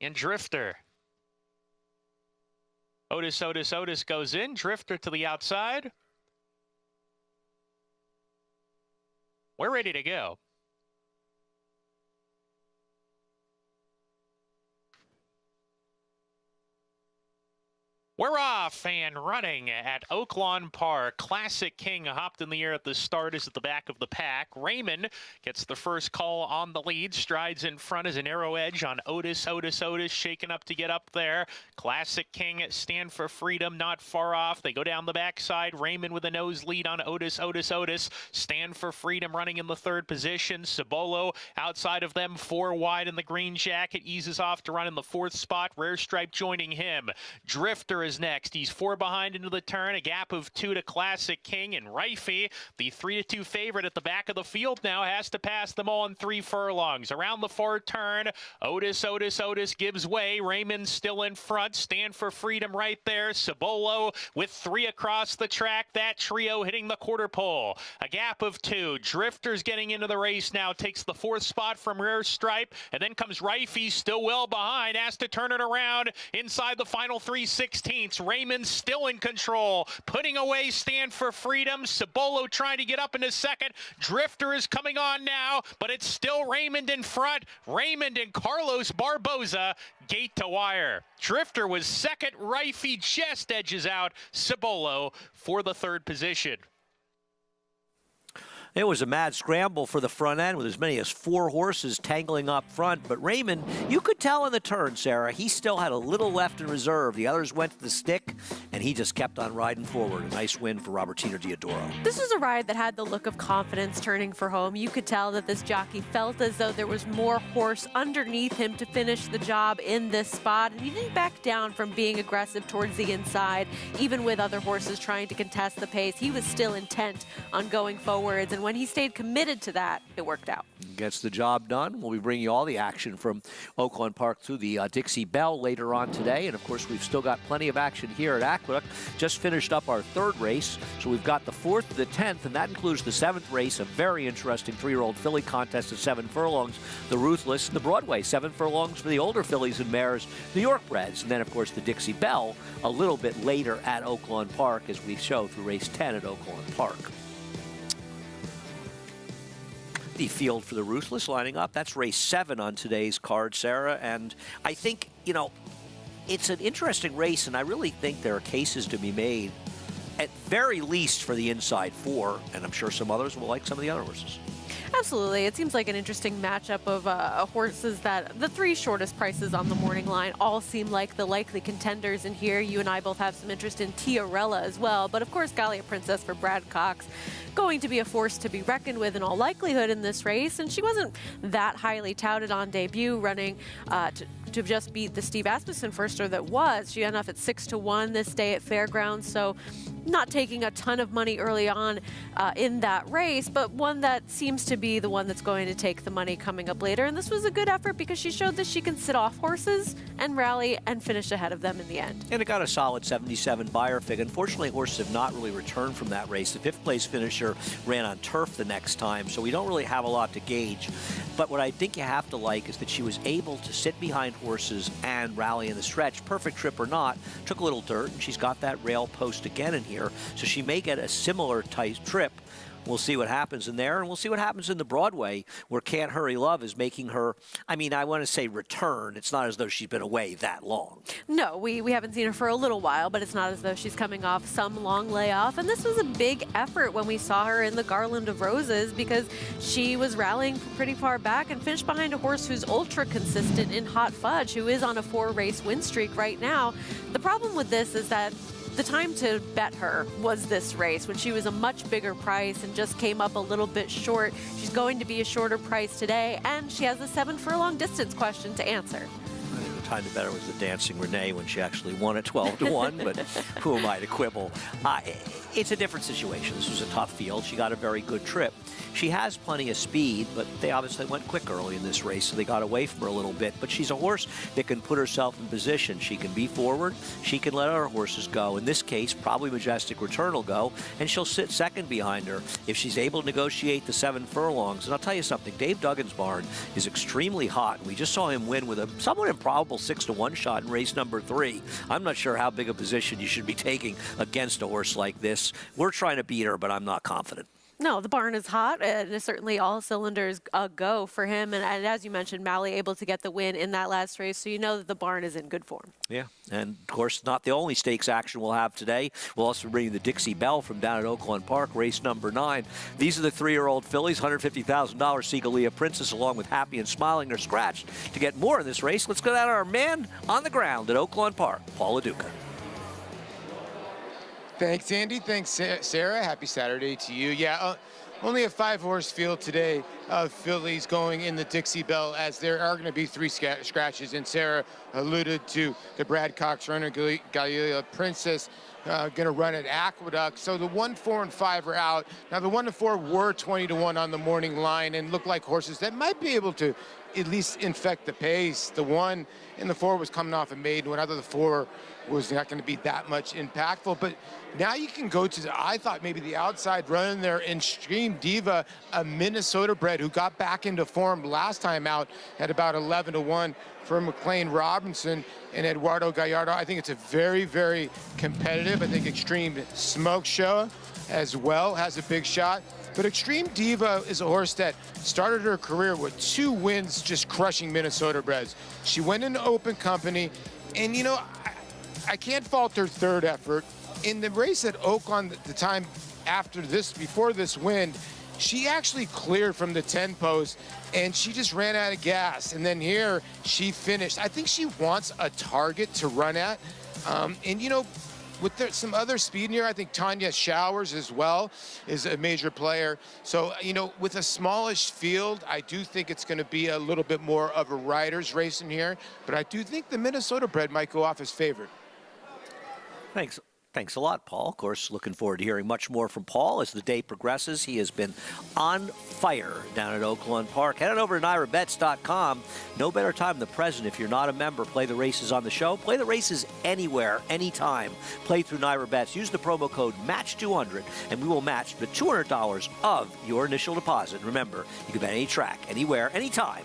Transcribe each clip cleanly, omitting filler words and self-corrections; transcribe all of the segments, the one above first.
and Drifter. Otis goes in. Drifter to the outside. We're ready to go. We're off and running at Oaklawn Park. Classic King hopped in the air at the start, is at the back of the pack. Raymond gets the first call on the lead. Strides in front as an arrow edge on Otis. Shaking up to get up there. Classic King Stand for Freedom not far off. They go down the backside. Raymond with a nose lead on Otis. Stand for Freedom running in the third position. Cibolo outside of them, 4 wide in the green jacket. Eases off to run in the 4th spot. Rare Stripe joining him. Drifter is next. He's 4 behind into the turn, a gap of 2 to Classic King, and Rifey, the 3-2 favorite at the back of the field now, has to pass them all in 3 furlongs. Around the far turn, Otis gives way. Raymond still in front. Stand for Freedom right there. Cibolo with 3 across the track. That trio hitting the quarter pole. A gap of 2. Drifter's getting into the race now. Takes the 4th spot from Rare Stripe, and then comes Rifey, still well behind. Has to turn it around inside the final 3/16. Raymond still in control, putting away Stand for Freedom. Cibolo trying to get up into second. Drifter is coming on now, but it's still Raymond in front. Raymond and Carlos Barboza, gate to wire. Drifter was second. Rifey just edges out Cibolo for the 3rd position. It was a mad scramble for the front end with as many as 4 horses tangling up front. But Raymond, you could tell in the turn, Sarah, he still had a little left in reserve. The others went to the stick, and he just kept on riding forward. A nice win for Robertino Diodoro. This was a ride that had the look of confidence turning for home. You could tell that this jockey felt as though there was more horse underneath him to finish the job in this spot. And he didn't back down from being aggressive towards the inside, even with other horses trying to contest the pace. He was still intent on going forwards, and when he stayed committed to that, it worked out. Gets the job done. We'll be bringing you all the action from Oaklawn Park through the Dixie Bell later on today. And, of course, we've still got plenty of action here at Aqueduct. Just finished up our 3rd race. So we've got the 4th to the 10th, and that includes the 7th race, a very interesting 3-year-old filly contest at 7 furlongs. The Ruthless and the Broadway, 7 furlongs for the older fillies and mares, New York breds. And then, of course, the Dixie Bell a little bit later at Oaklawn Park as we show through race 10 at Oaklawn Park. The field for the Ruthless lining up. That's race 7 on today's card, Sarah. And I think, it's an interesting race, and I really think there are cases to be made, at very least for the inside 4, and I'm sure some others will like some of the other horses. Absolutely. It seems like an interesting matchup of horses that the 3 shortest prices on the morning line all seem like the likely contenders in here. You and I both have some interest in Tiarella as well, but of course Gallia Princess for Brad Cox going to be a force to be reckoned with in all likelihood in this race, and she wasn't that highly touted on debut, running to just beat the Steve Asmussen firster that was. She ended up at 6-1 this day at Fairgrounds, so not taking a ton of money early on in that race, but one that seems to be the one that's going to take the money coming up later. And this was a good effort because she showed that she can sit off horses and rally and finish ahead of them in the end. And it got a solid 77 Beyer fig. Unfortunately, horses have not really returned from that race. The 5th place finisher ran on turf the next time, so we don't really have a lot to gauge. But what I think you have to like is that she was able to sit behind horses and rally in the stretch. Perfect trip or not, took a little dirt, and she's got that rail post again in here, so she may get a similar tight trip. We'll see what happens in there, and we'll see what happens in the Broadway, where Can't Hurry Love is making her, I want to say return. It's not as though she's been away that long. No, we haven't seen her for a little while, but it's not as though she's coming off some long layoff. And this was a big effort when we saw her in the Garland of Roses, because she was rallying pretty far back and finished behind a horse who's ultra consistent in Hot Fudge, who is on a 4-race win streak right now. The problem with this is that the time to bet her was this race, when she was a much bigger price and just came up a little bit short. She's going to be a shorter price today, and she has a 7 furlong distance question to answer. time to bet her was the Dancing Renee when she actually won at 12-1, but who am I to quibble? It's a different situation. This was a tough field. She got a very good trip. She has plenty of speed, but they obviously went quick early in this race, so they got away from her a little bit. But she's a horse that can put herself in position. She can be forward. She can let other horses go. In this case, probably Majestic Return will go, and she'll sit second behind her if she's able to negotiate the 7 furlongs. And I'll tell you something, Dave Duggan's barn is extremely hot. We just saw him win with a somewhat improbable 6-1 shot in race number 3. I'm not sure how big a position you should be taking against a horse like this. We're trying to beat her, but I'm not confident. No, the barn is hot, and certainly all cylinders go for him. And as you mentioned, Mally able to get the win in that last race, so you know that the barn is in good form. Yeah, and of course, not the only stakes action we'll have today. We'll also bring you the Dixie Belle from down at Oaklawn Park, race number 9. These are the 3-year-old fillies, $150,000 Segalia Princess, along with Happy and Smiling are scratched. To get more in this race, let's go down to our man on the ground at Oaklawn Park, Paul LaDuca. Thanks, Andy. Thanks, Sarah. Happy Saturday to you. Yeah, only a 5-horse field today of fillies going in the Dixie Belle, as there are going to be 3 scratches. And Sarah alluded to the Brad Cox runner, Galilea Princess, going to run at Aqueduct. So the 1, 4, and 5 are out. Now, the 1 to 4 were 20-1 on the morning line and look like horses that might be able to at least infect the pace. The 1 and the 4 was coming off a maiden one. I thought the 4 was not going to be that much impactful, but now you can go to I thought maybe the outside run there, Extreme Diva, a Minnesota bred who got back into form last time out at about 11-1 for McLean Robinson and Eduardo Gallardo. I think it's a very, very competitive. I think Extreme Smoke Show as well has a big shot. But Extreme Diva is a horse that started her career with 2 wins just crushing Minnesota breds. She went into open company, and, you know, I can't fault her third effort. In the race at Oaklawn, the time after this, before this win, she actually cleared from the 10 post, and she just ran out of gas. And then here, she finished. I think she wants a target to run at. And, you know, with some other speed in here, I think Tanya Showers as well is a major player. So, you know, with a smallish field, I do think it's going to be a little bit more of a rider's race in here. But I do think the Minnesota bred might go off as favored. Thanks a lot, Paul. Of course, looking forward to hearing much more from Paul as the day progresses. He has been on fire down at Oaklawn Park. Head on over to NYRABets.com. No better time than the present. If you're not a member, play the races on the show. Play the races anywhere, anytime. Play through NYRA Bets. Use the promo code MATCH200, and we will match the $200 of your initial deposit. Remember, you can bet any track, anywhere, anytime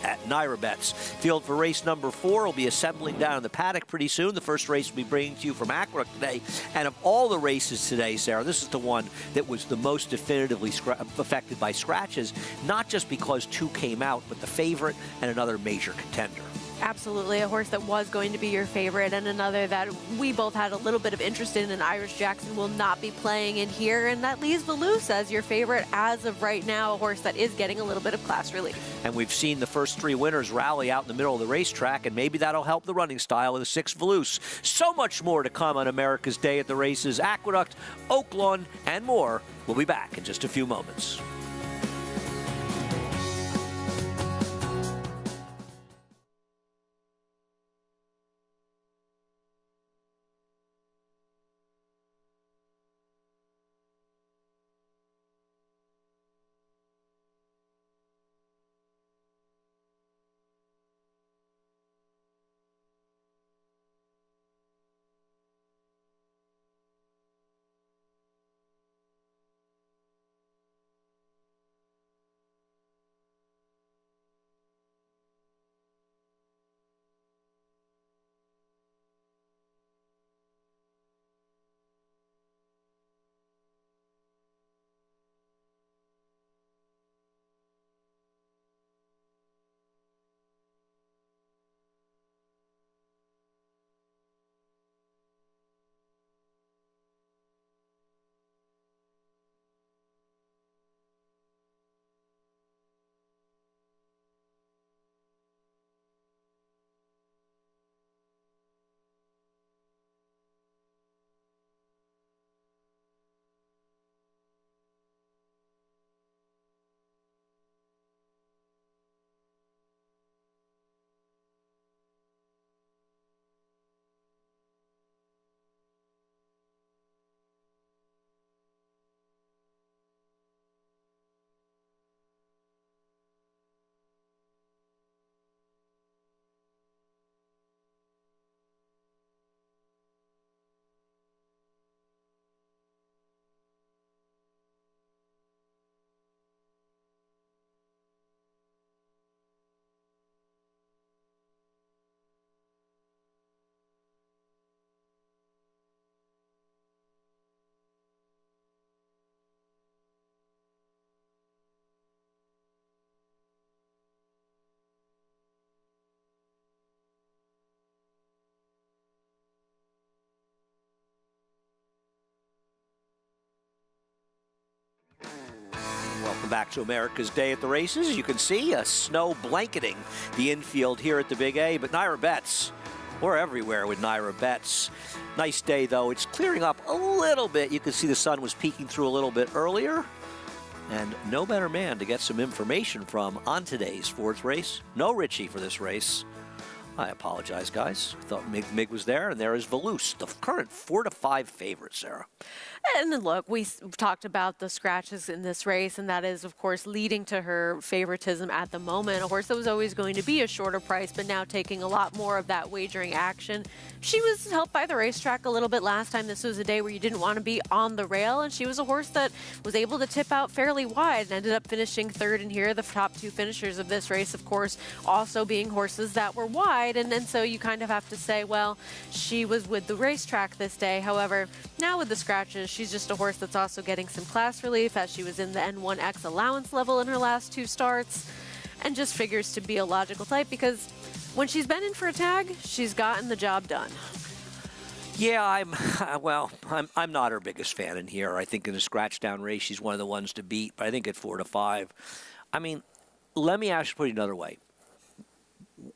at NYRA Bets. Field for race number 4 will be assembling down in the paddock pretty soon. The first race will be bringing to you from Aqueduct today. And of all the races today, Sarah, this is the one that was the most definitively affected by scratches, not just because 2 came out, but the favorite and another major contender. Absolutely, a horse that was going to be your favorite, and another that we both had a little bit of interest in, and Irish Jackson will not be playing in here, and that leaves Velouse as your favorite as of right now, a horse that is getting a little bit of class relief. And we've seen the first 3 winners rally out in the middle of the racetrack, and maybe that'll help the running style of the 6th Velouse. So much more to come on America's Day at the Races, Aqueduct, Oaklawn, and more. We'll be back in just a few moments. back to America's Day at the Races. As you can see, a snow blanketing the infield here at the Big A, but Naira Betts, we're everywhere with Naira Betts. Nice day, though. It's clearing up a little bit. You can see the sun was peeking through a little bit earlier. And no better man to get some information from on today's fourth race. No Richie for this race. I apologize, guys. I thought Mig was there, and there is Valoose, the current 4-5 favorite, Sarah. And look, we talked about the scratches in this race, and that is, of course, leading to her favoritism at the moment. A horse that was always going to be a shorter price, but now taking a lot more of that wagering action. She was helped by the racetrack a little bit last time. This was a day where you didn't want to be on the rail, and she was a horse that was able to tip out fairly wide and ended up finishing third in here. The top two finishers of this race, of course, also being horses that were wide, and so you kind of have to say, well, she was with the racetrack this day. However, now with the scratches, she's just a horse that's also getting some class relief as she was in the N1X allowance level in her last two starts, and just figures to be a logical type because when she's been in for a tag, she's gotten the job done. Yeah, I'm not her biggest fan in here. I think in a scratch down race, she's one of the ones to beat, but I think at 4-5. I mean, let me actually put it another way.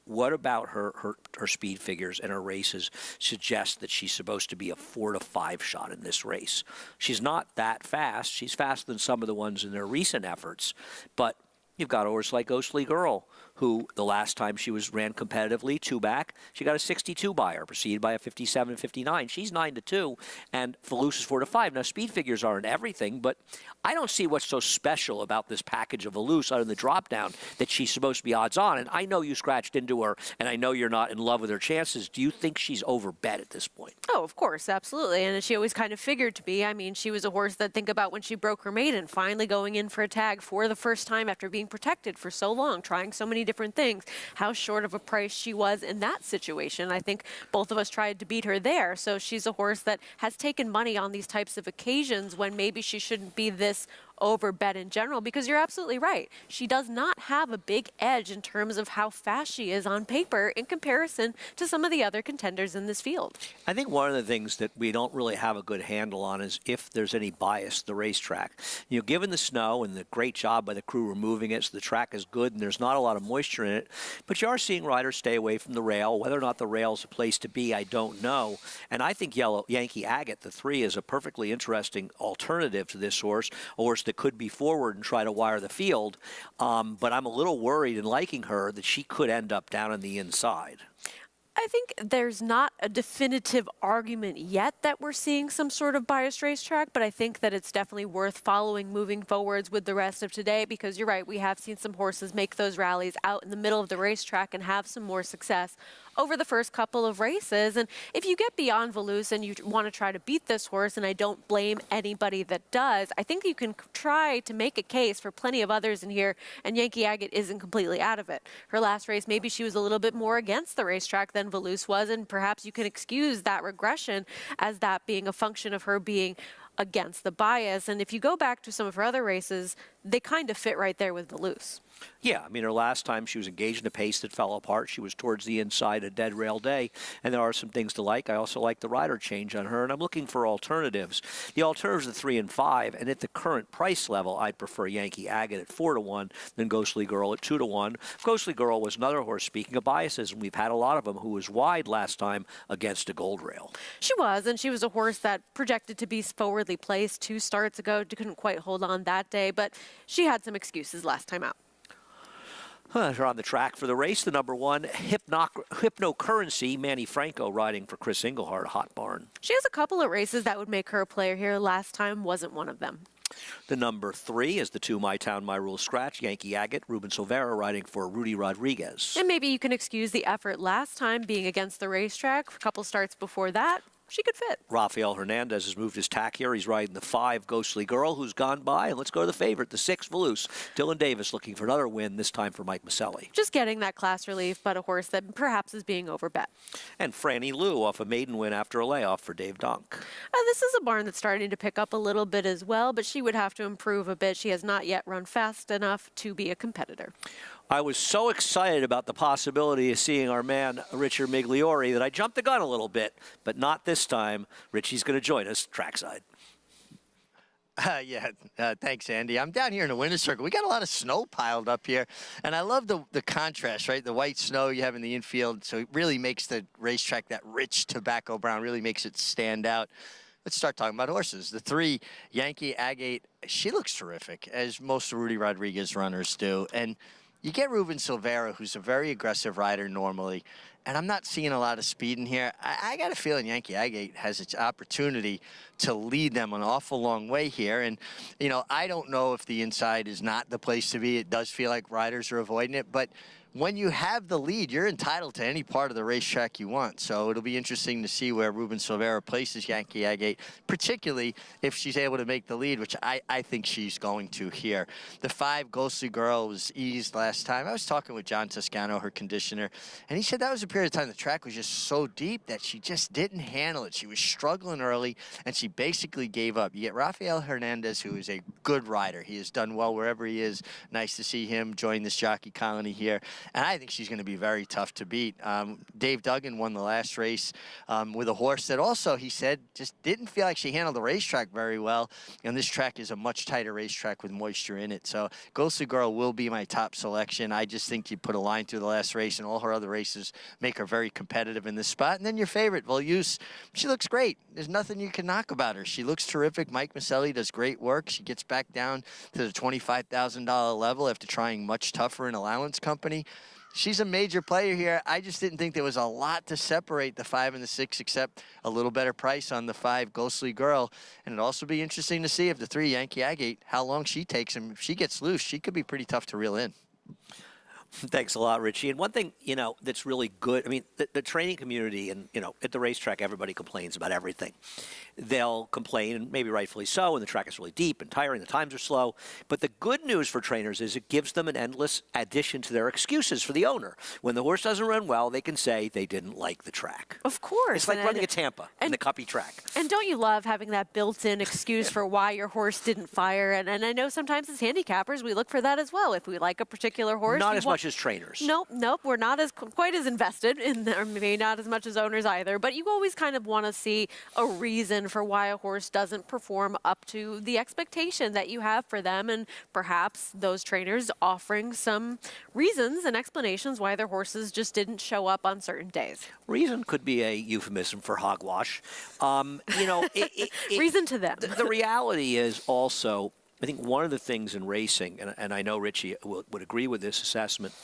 What about her speed figures and her races suggest that she's supposed to be a 4-5 shot in this race? She's not that fast. She's faster than some of the ones in their recent efforts, but you've got a horse like Ghostly Girl, who the last time she ran competitively, two back, she got a 62 by her, preceded by a 57-59. She's 9-2, and Valoose is 4-5. Now, speed figures aren't everything, but I don't see what's so special about this package of Valoose other than the drop down that she's supposed to be odds on. And I know you scratched into her, and I know you're not in love with her chances. Do you think she's overbet at this point? Oh, of course, absolutely. And she always kind of figured to be. I mean, she was a horse that, think about when she broke her maiden, finally going in for a tag for the first time after being protected for so long, trying so many different things, how short of a price she was in that situation. I think both of us tried to beat her there. So she's a horse that has taken money on these types of occasions when maybe she shouldn't be this overbet in general, because you're absolutely right. She does not have a big edge in terms of how fast she is on paper in comparison to some of the other contenders in this field. I think one of the things that we don't really have a good handle on is if there's any bias to the racetrack. You know, given the snow and the great job by the crew removing it, so the track is good and there's not a lot of moisture in it, but you are seeing riders stay away from the rail. Whether or not the rail's a place to be, I don't know. And I think Yankee Agate, the 3, is a perfectly interesting alternative to this horse, a horse that could be forward and try to wire the field. But I'm a little worried in liking her that she could end up down on the inside. I think there's not a definitive argument yet that we're seeing some sort of biased racetrack, but I think that it's definitely worth following moving forwards with the rest of today, because you're right, we have seen some horses make those rallies out in the middle of the racetrack and have some more success over the first couple of races. And if you get beyond Valoose and you want to try to beat this horse, and I don't blame anybody that does, I think you can try to make a case for plenty of others in here, and Yankee Agate isn't completely out of it. Her last race, maybe she was a little bit more against the racetrack than Valoose was, and perhaps you can excuse that regression as that being a function of her being against the bias. And if you go back to some of her other races, they kind of fit right there with Valoose. Yeah, I mean, her last time she was engaged in a pace that fell apart. She was towards the inside a dead rail day, and there are some things to like. I also like the rider change on her, and I'm looking for alternatives. The alternatives are 3 and 5, and at the current price level, I'd prefer Yankee Agate at 4-1 than Ghostly Girl at 2-1. Ghostly Girl was another horse, speaking of biases, and we've had a lot of them, who was wide last time against a gold rail. She was, and she was a horse that projected to be forwardly placed 2 starts ago. Couldn't quite hold on that day, but she had some excuses last time out. They're on the track for the race. The number 1, Hypnocurrency, Manny Franco riding for Chris Engelhard, Hot Barn. She has a couple of races that would make her a player here. Last time wasn't one of them. The number 3 is the 2 My Town, My Rules scratch, Yankee Agate, Ruben Silvera riding for Rudy Rodriguez. And maybe you can excuse the effort last time being against the racetrack. A couple starts before that, she could fit. Rafael Hernandez has moved his tack here. He's riding the 5 Ghostly Girl, who's gone by. And let's go to the favorite, the 6 Valoose. Dylan Davis looking for another win, this time for Mike Maselli. Just getting that class relief, but a horse that perhaps is being overbet. And Franny Lou off a maiden win after a layoff for Dave Donk. This is a barn that's starting to pick up a little bit as well, but she would have to improve a bit. She has not yet run fast enough to be a competitor. I was so excited about the possibility of seeing our man Richard Migliori that I jumped the gun a little bit, but not this time. Richie's going to join us trackside. Thanks, Andy. I'm down here in the winner's circle. We got a lot of snow piled up here, and I love the contrast, right? The white snow you have in the infield, so it really makes the racetrack, that rich tobacco brown, really makes it stand out. Let's start talking about horses. The 3, Yankee Agate, she looks terrific, as most Rudy Rodriguez runners do. And you get Ruben Silvera, who's a very aggressive rider normally, and I'm not seeing a lot of speed in here. I got a feeling Yankee Agate has its opportunity to lead them an awful long way here. And, you know, I don't know if the inside is not the place to be. It does feel like riders are avoiding it, but when you have the lead, you're entitled to any part of the racetrack you want. So it'll be interesting to see where Ruben Silvera places Yankee Agate, particularly if she's able to make the lead, which I think she's going to here. The 5, Ghostly Girl, was eased last time. I was talking with John Toscano, her conditioner, and he said that was a period of time the track was just so deep that she just didn't handle it. She was struggling early, and she basically gave up. You get Rafael Hernandez, who is a good rider. He has done well wherever he is. Nice to see him join this jockey colony here. And I think she's going to be very tough to beat. Dave Duggan won the last race with a horse that also, he said, just didn't feel like she handled the racetrack very well. And this track is a much tighter racetrack with moisture in it. So Ghostly Girl will be my top selection. I just think you put a line through the last race, and all her other races make her very competitive in this spot. And then your favorite, Voleuse, she looks great. There's nothing you can knock about her. She looks terrific. Mike Maselli does great work. She gets back down to the $25,000 level after trying much tougher in Allowance Company. She's a major player here. I just didn't think there was a lot to separate the 5 and the 6, except a little better price on the 5, Ghostly Girl. And it'd also be interesting to see if the 3, Yankee Agate, how long she takes him. If she gets loose, she could be pretty tough to reel in. Thanks a lot, Richie. And one thing, you know, that's really good, I mean, the training community and, you know, at the racetrack, everybody complains about everything. They'll complain, and maybe rightfully so, and the track is really deep and tiring, the times are slow. But the good news for trainers is it gives them an endless addition to their excuses for the owner. When the horse doesn't run well, they can say they didn't like the track. Of course. It's like running at Tampa in the Cuppy track. And don't you love having that built-in excuse for why your horse didn't fire? And I know sometimes as handicappers, we look for that as well. If we like a particular horse. Not as much as trainers. Nope. We're not quite as invested in there, maybe not as much as owners either. But you always kind of want to see a reason for why a horse doesn't perform up to the expectation that you have for them, and perhaps those trainers offering some reasons and explanations why their horses just didn't show up on certain days. Reason could be a euphemism for hogwash. You know, reason to them. The reality is also, I think one of the things in racing, and I know Richie would agree with this assessment,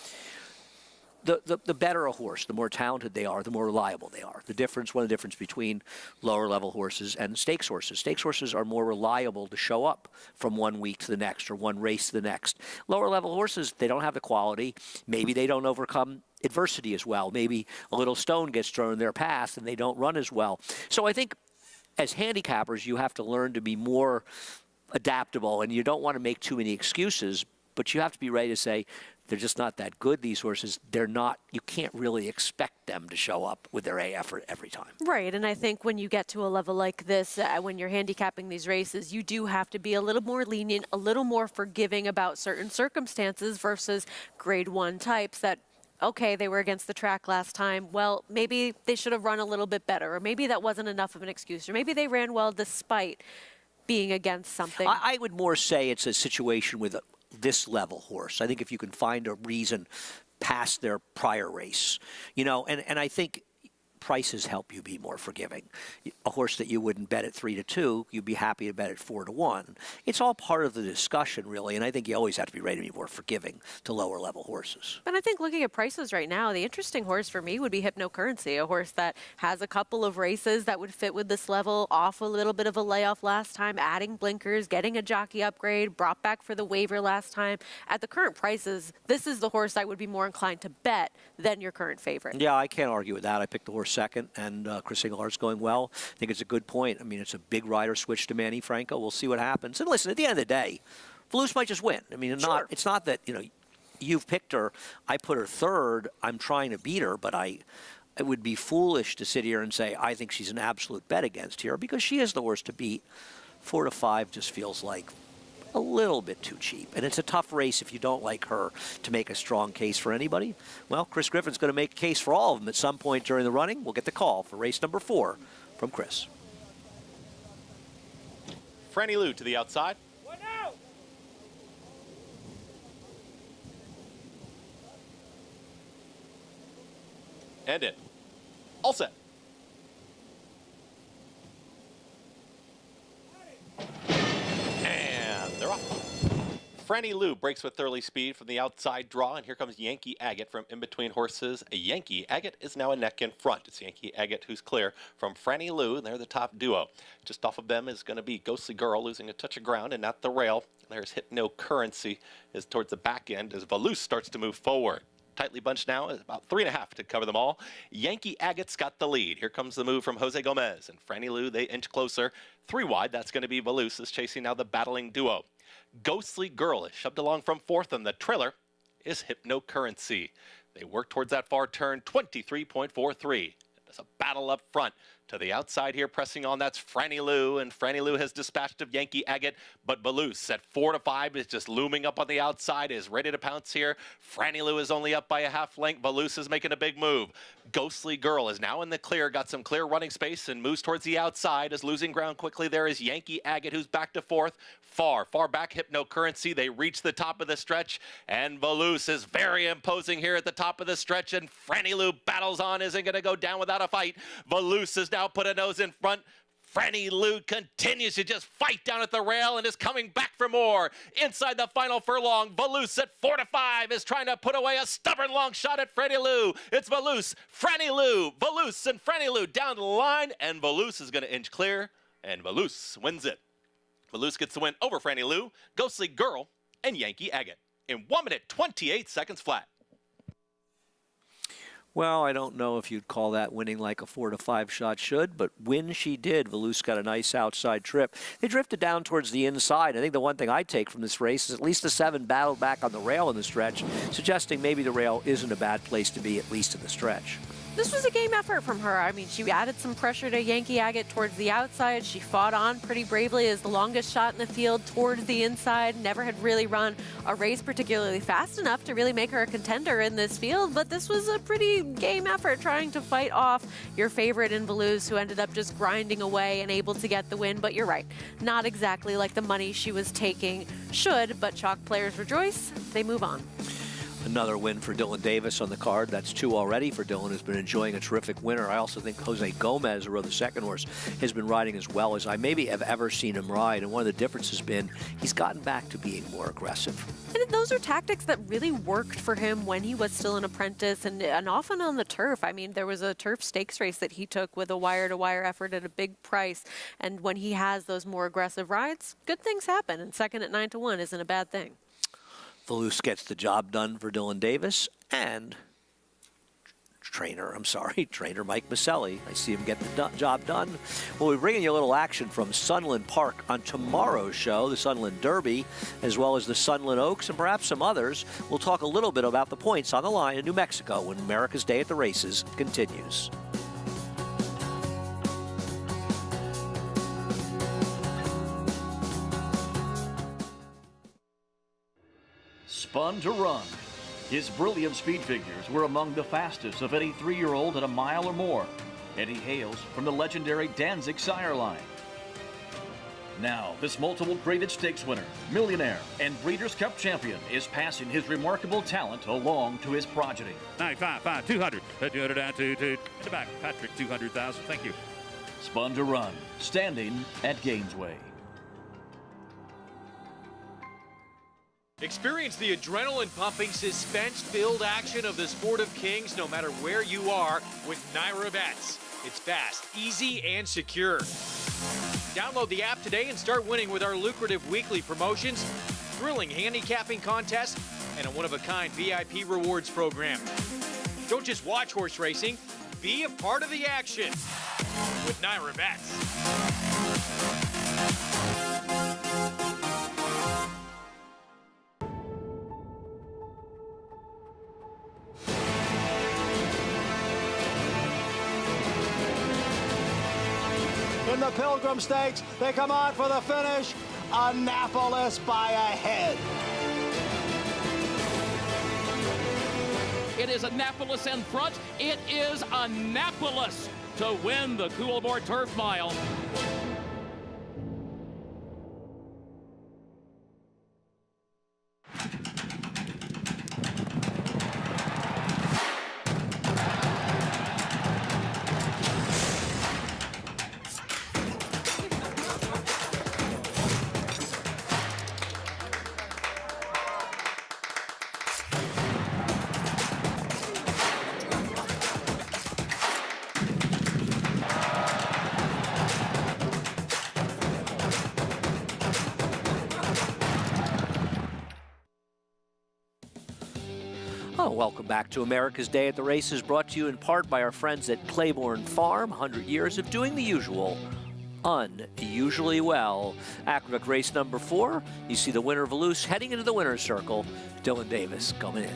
the better a horse, the more talented they are, the more reliable they are. One of the difference between lower level horses and stakes horses. Stakes horses are more reliable to show up from one week to the next or one race to the next. Lower level horses, they don't have the quality. Maybe they don't overcome adversity as well. Maybe a little stone gets thrown in their path and they don't run as well. So I think as handicappers, you have to learn to be more adaptable, and you don't want to make too many excuses, but you have to be ready to say, they're just not that good, these horses. They're not, you can't really expect them to show up with their A effort every time. Right, and I think when you get to a level like this, when you're handicapping these races, you do have to be a little more lenient, a little more forgiving about certain circumstances versus grade 1 types that, okay, they were against the track last time. Well, maybe they should have run a little bit better, or maybe that wasn't enough of an excuse, or maybe they ran well despite being against something. I would more say it's a situation with this level horse. I think if you can find a reason past their prior race, you know, and I think prices help you be more forgiving. A horse that you wouldn't bet at 3-2, you'd be happy to bet at 4-1. It's all part of the discussion, really, and I think you always have to be ready to be more forgiving to lower level horses. And I think looking at prices right now, the interesting horse for me would be Hypnocurrency, a horse that has a couple of races that would fit with this level, off a little bit of a layoff last time, adding blinkers, getting a jockey upgrade, brought back for the waiver last time. At the current prices, this is the horse I would be more inclined to bet than your current favorite. Yeah, I can't argue with that. I picked the horse second, and Chris Engelhardt's going well. I think it's a good point. I mean, it's a big rider switch to Manny Franco. We'll see what happens. And listen, at the end of the day, Voleuse might just win. I mean, Sure. It's not that, you know, you've picked her, I put her third, I'm trying to beat her, but it would be foolish to sit here and say, I think she's an absolute bet against here, because she is the horse to beat. 4-5 just feels like a little bit too cheap. And it's a tough race if you don't like her to make a strong case for anybody. Well, Chris Griffin's going to make a case for all of them at some point during the running. We'll get the call for race number 4 from Chris. Franny Lou to the outside. And in. All set. And they're off. Franny Lou breaks with early speed from the outside draw, and here comes Yankee Agate from in between horses. Yankee Agate is now a neck in front. It's Yankee Agate who's clear from Franny Lou, and they're the top duo. Just off of them is going to be Ghostly Girl losing a touch of ground and not the rail. There's Hypnocurrency is towards the back end as Valoose starts to move forward. Tightly bunched now is about 3.5 to cover them all. Yankee Agate's got the lead. Here comes the move from Jose Gomez and Franny Lou. They inch closer. 3 wide. That's going to be Valoose is chasing now the battling duo. Ghostly Girl is shoved along from 4th, and the trailer is Hypnocurrency. They work towards that far turn, 23.43. There's a battle up front. To the outside here, pressing on, that's Franny Lou, and Franny Lou has dispatched of Yankee Agate, but Valoose at 4 to 5 is just looming up on the outside, is ready to pounce here. Franny Lou is only up by a half length. Valoose is making a big move. Ghostly Girl is now in the clear, got some clear running space and moves towards the outside, is losing ground quickly. There is Yankee Agate, who's back to 4th. Far back, Hypnocurrency. They reach the top of the stretch, and Valoose is very imposing here at the top of the stretch, and Franny Lou battles on, isn't going to go down without a fight. Valoose has now put a nose in front. Franny Lou continues to just fight down at the rail and is coming back for more. Inside the final furlong, Valoose at 4 to 5 is trying to put away a stubborn long shot at Franny Lou. It's Valoose, Franny Lou, Valoose, and Franny Lou down the line, and Valoose is going to inch clear, and Valoose wins it. Valoose gets the win over Franny Lou, Ghostly Girl, and Yankee Agate in 1 minute 28 seconds flat. Well, I don't know if you'd call that winning like a 4 to 5 shot should, but when she did, Valoose got a nice outside trip. They drifted down towards the inside. I think the one thing I take from this race is at least the 7 battled back on the rail in the stretch, suggesting maybe the rail isn't a bad place to be, at least in the stretch. This was a game effort from her. I mean, she added some pressure to Yankee Agate towards the outside. She fought on pretty bravely as the longest shot in the field towards the inside. Never had really run a race particularly fast enough to really make her a contender in this field, but this was a pretty game effort trying to fight off your favorite in Valoose, who ended up just grinding away and able to get the win. But you're right, not exactly like the money she was taking should, but chalk players rejoice. They move on. Another win for Dylan Davis on the card. That's 2 already for Dylan, who's been enjoying a terrific winner. I also think Jose Gomez, who rode the second horse, has been riding as well as I maybe have ever seen him ride. And one of the differences has been he's gotten back to being more aggressive. And those are tactics that really worked for him when he was still an apprentice and often on the turf. I mean, there was a turf stakes race that he took with a wire-to-wire effort at a big price. And when he has those more aggressive rides, good things happen. And second at 9 to 1 isn't a bad thing. Valoose gets the job done for Dylan Davis and trainer Mike Maselli. I see him get the job done. We'll be bringing you a little action from Sunland Park on tomorrow's show, the Sunland Derby, as well as the Sunland Oaks and perhaps some others. We'll talk a little bit about the points on the line in New Mexico when America's Day at the Races continues. Spun to Run. His brilliant speed figures were among the fastest of any 3-year-old at a mile or more, and he hails from the legendary Danzig sire line. Now, this multiple graded stakes winner, millionaire, and Breeders' Cup champion is passing his remarkable talent along to his progeny. 95, 5, 200, 200 down, 2, in the back, Patrick, 200,000, thank you. Spun to Run, standing at Gainesway. Experience the adrenaline-pumping, suspense-filled action of the Sport of Kings no matter where you are with NYRA Bets. It's fast, easy, and secure. Download the app today and start winning with our lucrative weekly promotions, thrilling handicapping contests, and a one-of-a-kind VIP rewards program. Don't just watch horse racing, be a part of the action with NYRA Bets. In the Pilgrim Stakes, they come on for the finish. Annapolis by a head. It is Annapolis in front. It is Annapolis to win the Coolmore Turf Mile. Oh, welcome back to America's Day at the Races, brought to you in part by our friends at Claiborne Farm. 100 years of doing the usual unusually well. Aqueduct race number 4. You see the winner, Valoose, heading into the winner's circle. Dylan Davis coming in.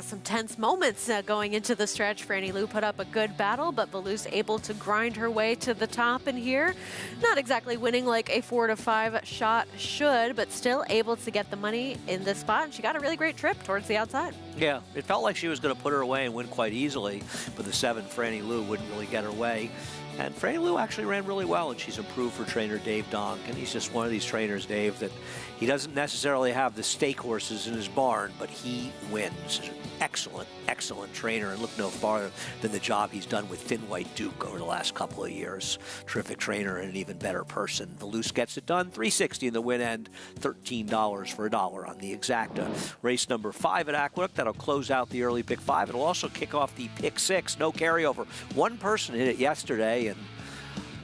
Some tense moments going into the stretch. Franny Lou put up a good battle, but Valoose able to grind her way to the top in here. Not exactly winning like a 4 to 5 shot should, but still able to get the money in this spot. And she got a really great trip towards the outside. Yeah, it felt like she was going to put her away and win quite easily, but the 7, Franny Lou, wouldn't really get her way. And Franny Lou actually ran really well, and she's improved for trainer Dave Donk. And he's just one of these trainers, Dave, that he doesn't necessarily have the stake horses in his barn, but he wins. Excellent, excellent trainer, and look no farther than the job he's done with Thin White Duke over the last couple of years. Terrific trainer and an even better person. Valoose gets it done. $3.60 in the win end, $13 for $1 on the exacta. Race number 5 at Aqueduct. That'll close out the early pick 5. It'll also kick off the pick 6. No carryover. One person hit it yesterday, and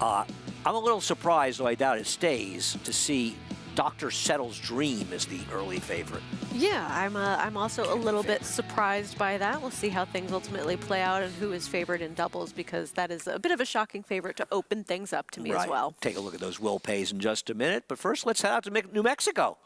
I'm a little surprised, though I doubt it stays, to see Dr. Settle's Dream is the early favorite. Yeah, I'm also a little bit surprised by that. We'll see how things ultimately play out and who is favored in doubles, because that is a bit of a shocking favorite to open things up to me as well. Take a look at those will pays in just a minute. But first, let's head out to New Mexico.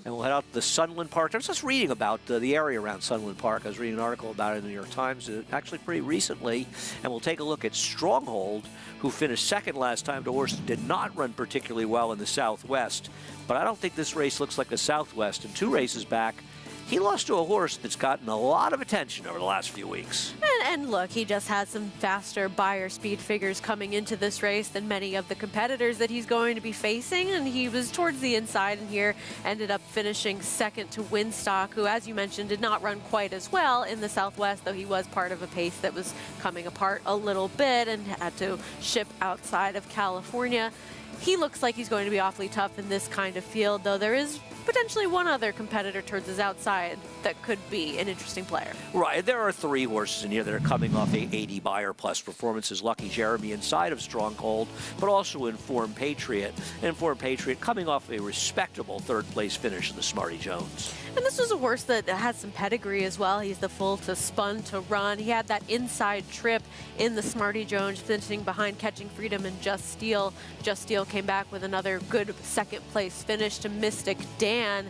And we'll head out to the Sunland Park. I was just reading about the area around Sunland Park. I was reading an article about it in the New York Times actually pretty recently. And we'll take a look at Stronghold, who finished second last time to horse that did not run particularly well in the Southwest. But I don't think this race looks like the Southwest. And 2 races back, he lost to a horse that's gotten a lot of attention over the last few weeks. And look, he just had some faster Beyer speed figures coming into this race than many of the competitors that he's going to be facing. And he was towards the inside in here, ended up finishing second to Winstock, who, as you mentioned, did not run quite as well in the Southwest, though he was part of a pace that was coming apart a little bit and had to ship outside of California. He looks like he's going to be awfully tough in this kind of field, though there is potentially one other competitor towards his outside that could be an interesting player. Right, there are 3 horses in here that are coming off a 80 Beyer plus performances. Lucky Jeremy inside of Stronghold, but also Informed Patriot. Informed Patriot coming off a respectable 3rd place finish in the Smarty Jones. And this was a horse that has some pedigree as well. He's the full to spun to run. He had that inside trip in the Smarty Jones, finishing behind Catching Freedom and Just Steel. Just Steel came back with another good 2nd place finish to Mystic Dan.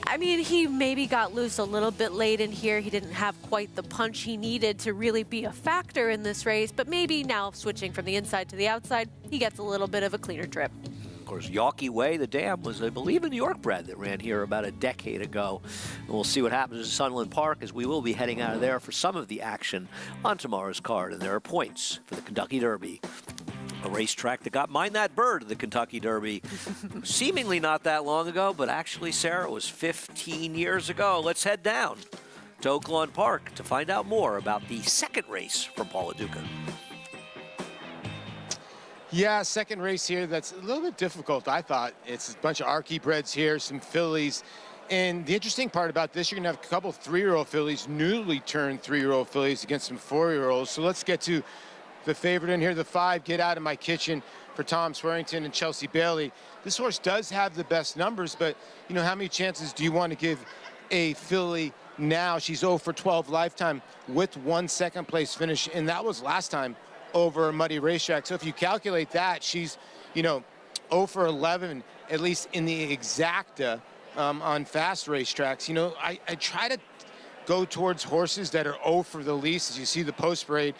I mean, he maybe got loose a little bit late in here. He didn't have quite the punch he needed to really be a factor in this race, but maybe now switching from the inside to the outside, he gets a little bit of a cleaner trip. Of course, Yawkey Way, the dam, was, I believe, a New York bred that ran here about a decade ago. And we'll see what happens at Sunland Park, as we will be heading out of there for some of the action on tomorrow's card. And there are points for the Kentucky Derby. A racetrack that got Mind That Bird, the Kentucky Derby, seemingly not that long ago, but actually, Sarah, it was 15 years ago. Let's head down to Oaklawn Park to find out more about the 2nd race from Paul Lo Duca. Yeah, 2nd race here that's a little bit difficult, I thought. It's a bunch of Archie breds here, some fillies. And the interesting part about this, you're going to have a couple 3-year-old fillies, newly turned 3-year-old fillies against some 4-year-olds. So let's get to the favorite in here, the 5, Get Out of My Kitchen, for Tom Swearington and Chelsea Bailey. This horse does have the best numbers, but, you know, how many chances do you want to give a filly now? She's 0 for 12 lifetime with 1 2nd place finish, and that was last time over a muddy racetrack. So if you calculate that, she's, you know, 0 for 11, at least in the exacta on fast racetracks. You know, I try to go towards horses that are 0 for the least, as you see the post parade.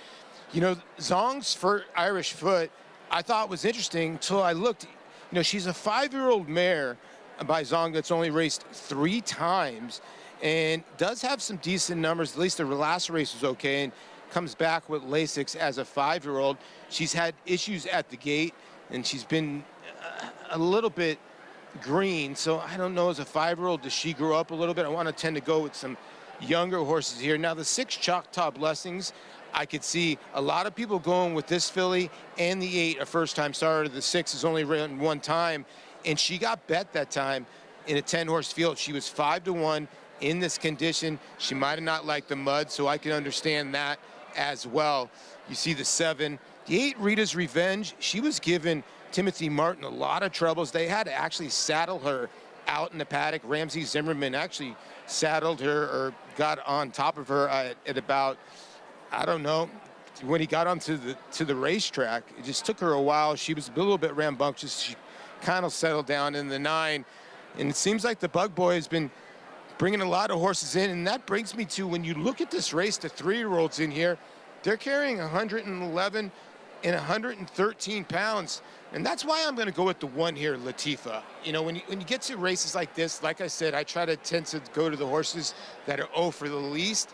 You know, Zong's Irish Foot, I thought was interesting until I looked. You know, she's a 5-year-old mare by Zong that's only raced 3 times and does have some decent numbers. At least the last race was okay, and comes back with Lasix as a 5-year-old. She's had issues at the gate, and she's been a little bit green. So I don't know, as a 5-year-old, does she grow up a little bit? I want to tend to go with some younger horses here. Now, the 6 Choctaw Blessings, I could see a lot of people going with this filly and the 8, a first-time starter. The 6 has only ran 1 time, and she got bet that time in a 10-horse field. She was 5 to 1 in this condition. She might have not liked the mud, so I can understand that as well. You see the 7. The 8, Rita's Revenge, she was giving Timothy Martin a lot of troubles. They had to actually saddle her out in the paddock. Ramsey Zimmerman actually saddled her or got on top of her at about, I don't know, when he got onto the racetrack. It just took her a while. She was a little bit rambunctious. She kind of settled down in the 9. And it seems like the Bug Boy has been bringing a lot of horses in. And that brings me to, when you look at this race, the 3-year-olds in here, they're carrying 111 and 113 pounds. And that's why I'm going to go with the 1 here, Latifa. You know, when you get to races like this, like I said, I tend to go to the horses that are 0 for the least.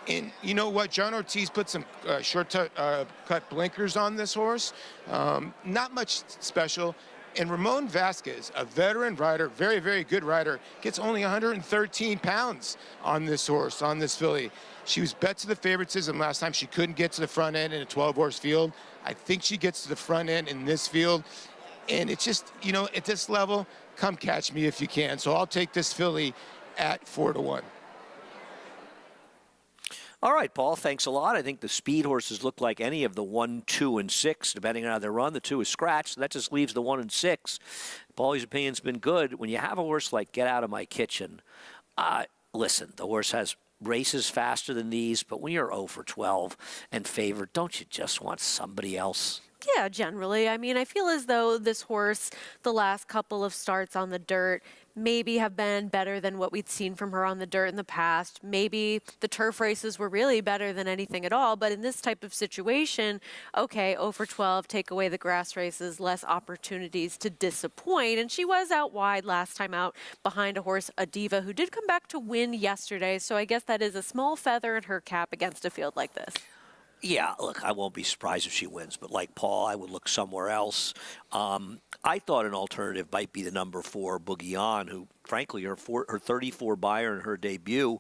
And you know what? John Ortiz put some cut blinkers on this horse. Not much special. And Ramon Vasquez, a veteran rider, very, very good rider, gets only 113 pounds on this horse, on this filly. She was bet to the favoritism last time. She couldn't get to the front end in a 12-horse field. I think she gets to the front end in this field. And it's just, you know, at this level, come catch me if you can. So I'll take this filly at 4-1. All right, Paul, thanks a lot. I think the speed horses look like any of the 1, 2, and 6, depending on how they run. The 2 is scratched, so that just leaves the 1 and 6. Paulie's opinion's been good. When you have a horse like Get Out of My Kitchen, listen, the horse has races faster than these, but when you're 0 for 12 and favored, don't you just want somebody else? Yeah, generally. I mean, I feel as though this horse, the last couple of starts on the dirt, maybe have been better than what we'd seen from her on the dirt in the past. Maybe the turf races were really better than anything at all. But in this type of situation, okay, 0 for 12, take away the grass races, less opportunities to disappoint. And she was out wide last time out behind a horse, Adiva, who did come back to win yesterday. So I guess that is a small feather in her cap against a field like this. Yeah, look, I won't be surprised if she wins, but like Paul, I would look somewhere else. I thought an alternative might be the number 4, Boogie On, who, frankly, her 34 buyer in her debut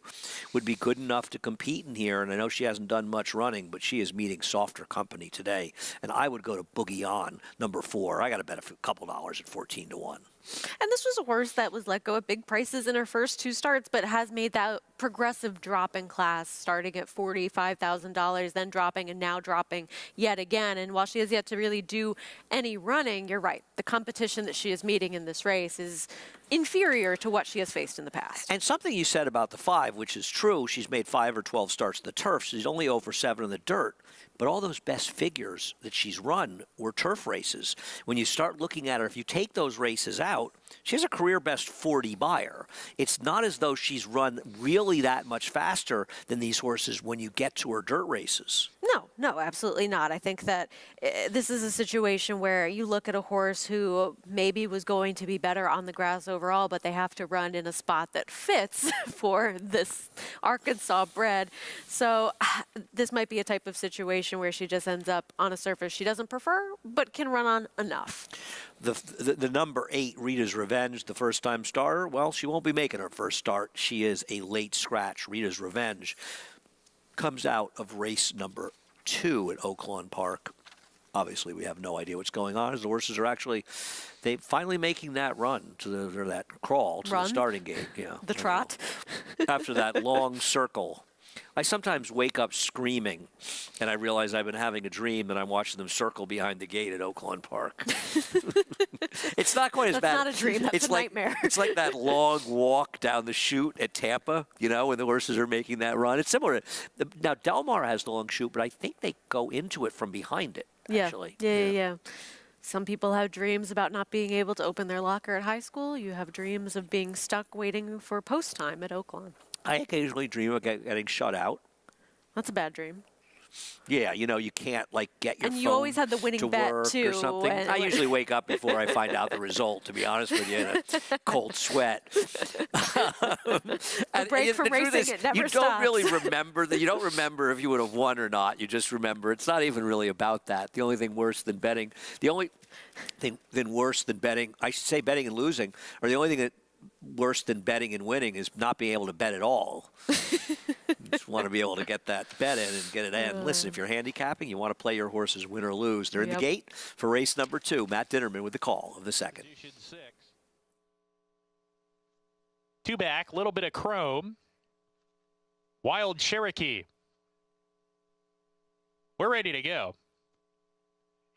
would be good enough to compete in here. And I know she hasn't done much running, but she is meeting softer company today. And I would go to Boogie On, number 4. I got to bet a couple dollars at 14-1. And this was a horse that was let go at big prices in her first 2 starts, but has made that progressive drop in class, starting at $45,000, then dropping, and now dropping yet again. And while she has yet to really do any running, you're right. The competition that she is meeting in this race is inferior to what she has faced in the past. And something you said about the 5, which is true, she's made 5 or 12 starts in the turf. She's only 0 for 7 in the dirt. But all those best figures that she's run were turf races. When you start looking at her, if you take those races out, she has a career best 40 buyer. It's not as though she's run really that much faster than these horses when you get to her dirt races. No, absolutely not. I think that this is a situation where you look at a horse who maybe was going to be better on the grass overall, but they have to run in a spot that fits for this Arkansas bred. So this might be a type of situation where she just ends up on a surface she doesn't prefer, but can run on enough. The number 8, Rita's Revenge, the first-time starter, well, she won't be making her first start. She is a late scratch. Rita's Revenge comes out of race number 2 at Oaklawn Park. Obviously, we have no idea what's going on as the horses are actually, they finally making that run to that crawl to the starting gate. Yeah, the trot. After that long circle. I sometimes wake up screaming, and I realize I've been having a dream that I'm watching them circle behind the gate at Oaklawn Park. It's not quite as bad. That's not a dream. That's it's a like, nightmare. It's like that long walk down the chute at Tampa, you know, when the horses are making that run. It's similar. Now, Del Mar has the long chute, but I think they go into it from behind it, actually. Yeah. Some people have dreams about not being able to open their locker at high school. You have dreams of being stuck waiting for post time at Oaklawn. I occasionally dream of getting shut out. That's a bad dream. Yeah, you know, you can't, like, get your phone and you always had the winning to bet, work too. or something. I usually wake up before I find out the result, to be honest with you, in a cold sweat. A break from racing, it never you stops. don't really remember that. You don't remember if you would have won or not. You just remember it's not even really about that. The only thing worse than betting, I should say betting and losing, or the only thing that worse than betting and winning is not being able to bet at all. You just want to be able to get that bet in and get it in. Listen, if you're handicapping, you want to play your horses win or lose. They're in the gate for race number 2. Matt Dinnerman with the call of the second. 2 back, little bit of chrome. Wild Cherokee. We're ready to go.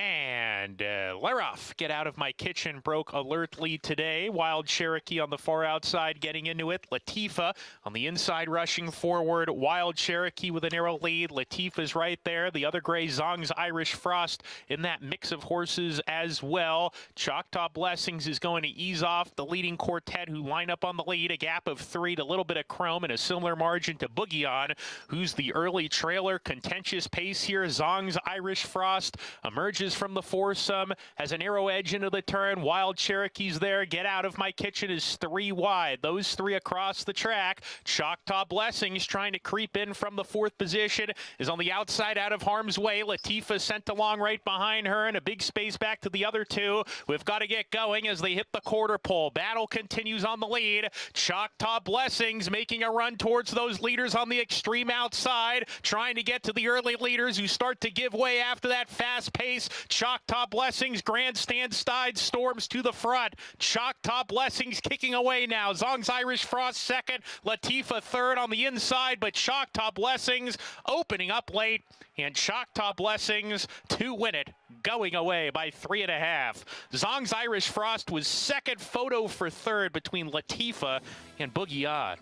And Leroff, get out of my kitchen, broke alertly today. Wild Cherokee on the far outside getting into it. Latifa on the inside rushing forward. Wild Cherokee with a narrow lead. Latifa's right there. The other gray, Zong's Irish Frost in that mix of horses as well. Choctaw Blessings is going to ease off the leading quartet who line up on the lead. A gap of 3 to a little bit of Chrome and a similar margin to Boogie On, who's the early trailer. Contentious pace here. Zong's Irish Frost emerges from the foursome, has an arrow edge into the turn. Wild Cherokee's there. Get out of my kitchen is 3 wide. Those 3 across the track. Choctaw Blessings trying to creep in from the 4th position, is on the outside out of harm's way. Latifa sent along right behind her, and a big space back to the other 2. We've got to get going as they hit the quarter pole. Battle continues on the lead. Choctaw Blessings making a run towards those leaders on the extreme outside, trying to get to the early leaders who start to give way after that fast pace. Choctaw Blessings, grandstand side, storms to the front. Choctaw Blessings kicking away now. Zong's Irish Frost second, Latifa third on the inside, but Choctaw Blessings opening up late, and Choctaw Blessings to win it, going away by 3.5. Zong's Irish Frost was second, photo for third between Latifa and Boogie On.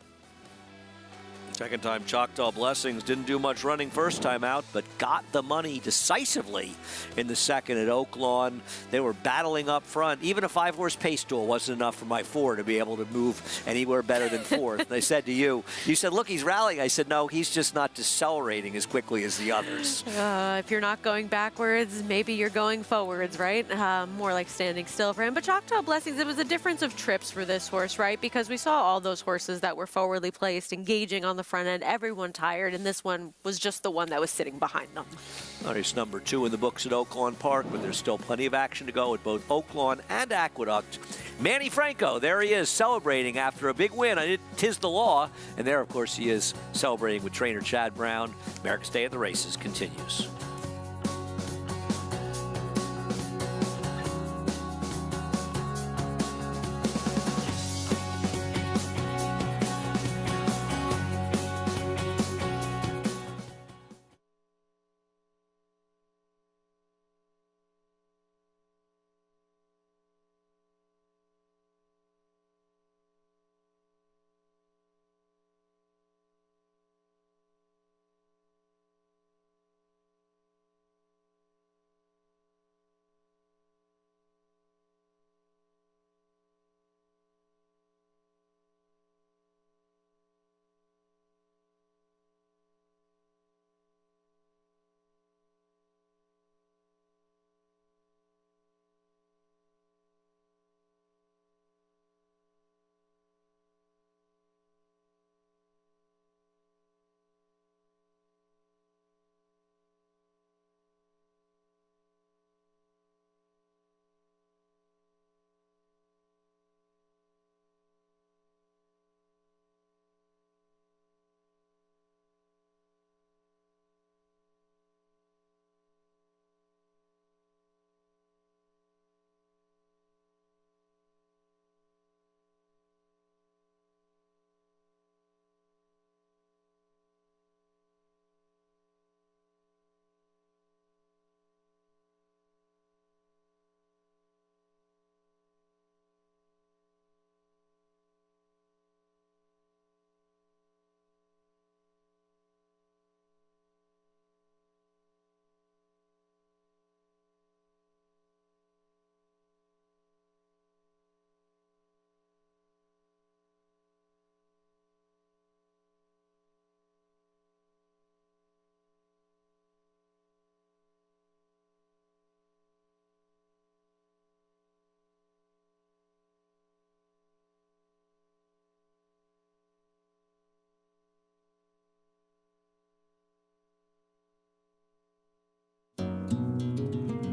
Second time Choctaw Blessings didn't do much running first time out, but got the money decisively in the second at Oaklawn. They were battling up front. Even a 5-horse pace duel wasn't enough for my 4 to be able to move anywhere better than 4th. And I said to you said, look, he's rallying. I said, no, he's just not decelerating as quickly as the others. If you're not going backwards, maybe you're going forwards, right? More like standing still for him. But Choctaw Blessings, it was a difference of trips for this horse, right? Because we saw all those horses that were forwardly placed, engaging on the front end, everyone tired, and this one was just the one that was sitting behind them. There's number 2 in the books at Oaklawn Park, but there's still plenty of action to go at both Oaklawn and Aqueduct. Manny Franco, there he is, celebrating after a big win. Tis the law. And there, of course, he is celebrating with trainer Chad Brown. America's Day at the Races continues.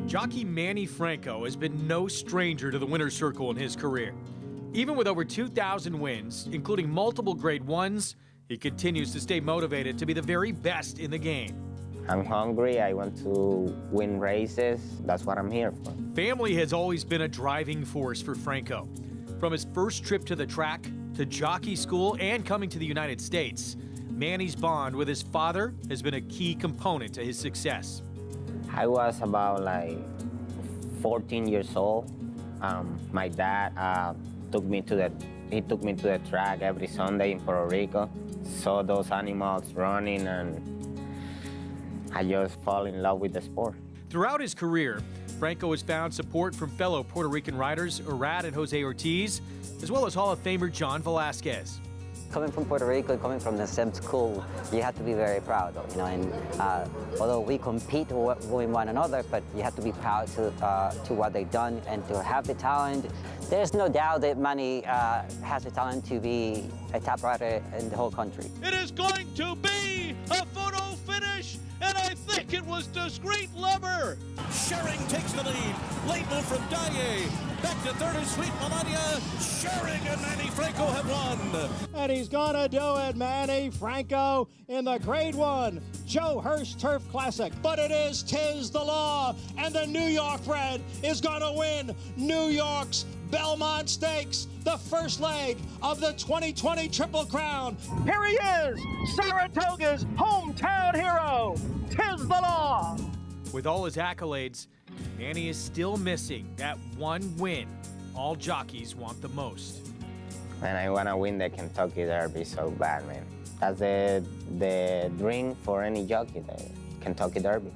Jockey Manny Franco has been no stranger to the winner's circle in his career. Even with over 2,000 wins, including multiple Grade 1s, he continues to stay motivated to be the very best in the game. I'm hungry, I want to win races, that's what I'm here for. Family has always been a driving force for Franco. From his first trip to the track, to jockey school, and coming to the United States, Manny's bond with his father has been a key component to his success. I was about like 14 years old. My dad took me to the track every Sunday in Puerto Rico. Saw those animals running, and I just fall in love with the sport. Throughout his career, Franco has found support from fellow Puerto Rican riders Urad and Jose Ortiz, as well as Hall of Famer John Velasquez. Coming from Puerto Rico, coming from the same school, you have to be very proud, you know. And although we compete with one another, but you have to be proud to what they've done and to have the talent. There's no doubt that Manny has the talent to be a top rider in the whole country. It is going to be a photo finish, and I think it was Discreet Lover. Schering takes the lead. Late move from Daye. Back to third is Sweet Melania. Schering and Manny Franco have won. And he's gonna do it, Manny Franco, in the Grade 1 Joe Hurst Turf Classic. But it is Tiz the Law, and the New York bred is gonna win New York's Belmont Stakes, the first leg of the 2020 Triple Crown. Here he is, Saratoga's hometown hero, Tiz the Law. With all his accolades, Manny is still missing that one win all jockeys want the most. And I want to win the Kentucky Derby so bad, man. That's the dream for any jockey, the Kentucky Derby.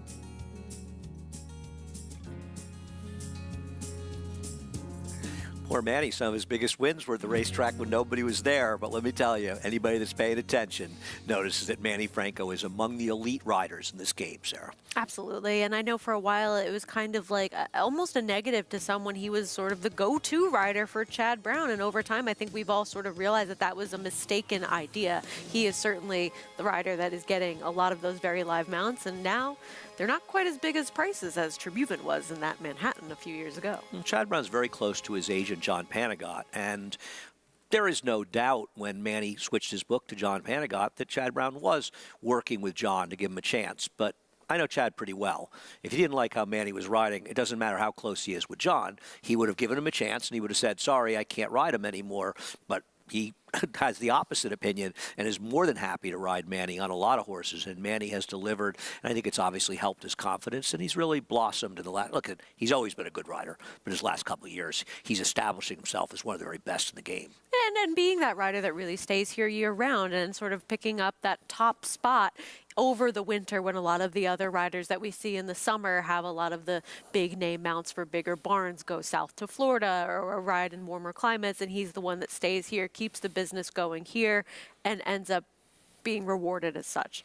Poor Manny, some of his biggest wins were at the racetrack when nobody was there. But let me tell you, anybody that's paying attention notices that Manny Franco is among the elite riders in this game, Sarah. Absolutely, and I know for a while it was kind of like almost a negative to someone. He was sort of the go-to rider for Chad Brown, and over time I think we've all sort of realized that that was a mistaken idea. He is certainly the rider that is getting a lot of those very live mounts, and now they're not quite as big as prices as Tribhuvan was in that Manhattan a few years ago. Well, Chad Brown's very close to his agent, John Panagot, and there is no doubt when Manny switched his book to John Panagot that Chad Brown was working with John to give him a chance. But I know Chad pretty well. If he didn't like how Manny was riding, it doesn't matter how close he is with John. He would have given him a chance, and he would have said, sorry, I can't ride him anymore. But he has the opposite opinion and is more than happy to ride Manny on a lot of horses, and Manny has delivered, and I think it's obviously helped his confidence, and he's really blossomed in the last. Look, he's always been a good rider, but his last couple of years, he's establishing himself as one of the very best in the game. And being that rider that really stays here year-round and sort of picking up that top spot over the winter when a lot of the other riders that we see in the summer have a lot of the big name mounts for bigger barns, go south to Florida or ride in warmer climates, and he's the one that stays here, keeps the business going here, and ends up being rewarded as such.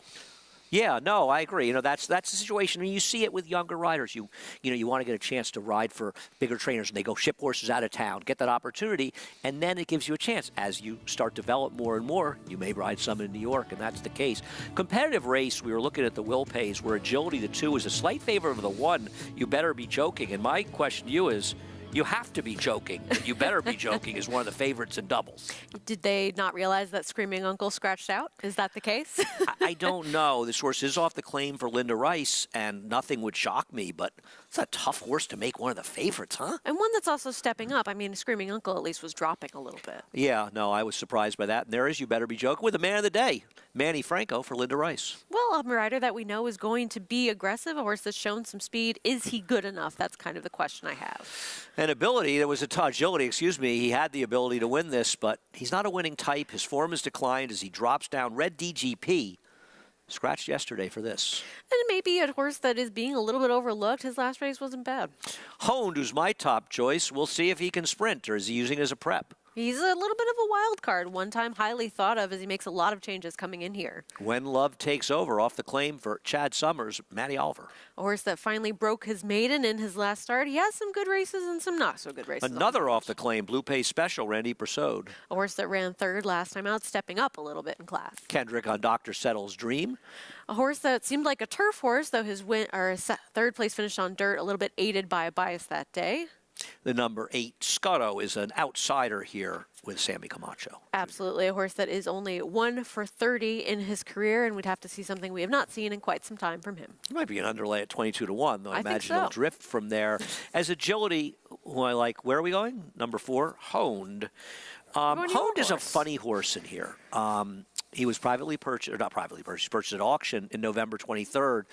Yeah, no, I agree. That's the situation. I mean, you see it with younger riders. You want to get a chance to ride for bigger trainers, and they go ship horses out of town, get that opportunity, and then it gives you a chance. As you start to develop more and more, you may ride some in New York, and that's the case. Competitive race, we were looking at the Will Pays, where Agility, the 2, is a slight favor of the 1. You better be joking. And my question to you is, you have to be joking. You better be joking is one of the favorites in doubles. Did they not realize that Screaming Uncle scratched out? Is that the case? I don't know. This horse is off the claim for Linda Rice, and nothing would shock me, but it's a tough horse to make one of the favorites, huh? And one that's also stepping up. I mean, Screaming Uncle at least was dropping a little bit. Yeah, no, I was surprised by that. And there is You Better Be Joking with the man of the day, Manny Franco for Linda Rice. Well, a rider that we know is going to be aggressive, a horse that's shown some speed. Is he good enough? That's kind of the question I have. And ability, there was agility, he had the ability to win this, but he's not a winning type. His form has declined as he drops down. Red DGP scratched yesterday for this. And maybe a horse that is being a little bit overlooked. His last race wasn't bad. Honed, who's my top choice, we'll see if he can sprint, or is he using it as a prep? He's a little bit of a wild card, one time highly thought of as he makes a lot of changes coming in here. When Love Takes Over, off the claim for Chad Summers, Matty Oliver. A horse that finally broke his maiden in his last start. He has some good races and some not so good races. Another off the claim, Blue Pay Special, Randy Persaud. A horse that ran third last time out, stepping up a little bit in class. Kendrick on Dr. Settle's Dream. A horse that seemed like a turf horse, though his third place finish on dirt, a little bit aided by a bias that day. The number 8, Scotto, is an outsider here with Sammy Camacho. Absolutely, a horse that is only 1 for 30 in his career, and we'd have to see something we have not seen in quite some time from him. It might be an underlay at 22-1, though I imagine think so. It'll drift from there. As Agility, who I like, where are we going? Number 4, Honed. Honed is a funny horse in here. He was privately purchased, or not privately purchased, purchased at auction in November 23rd.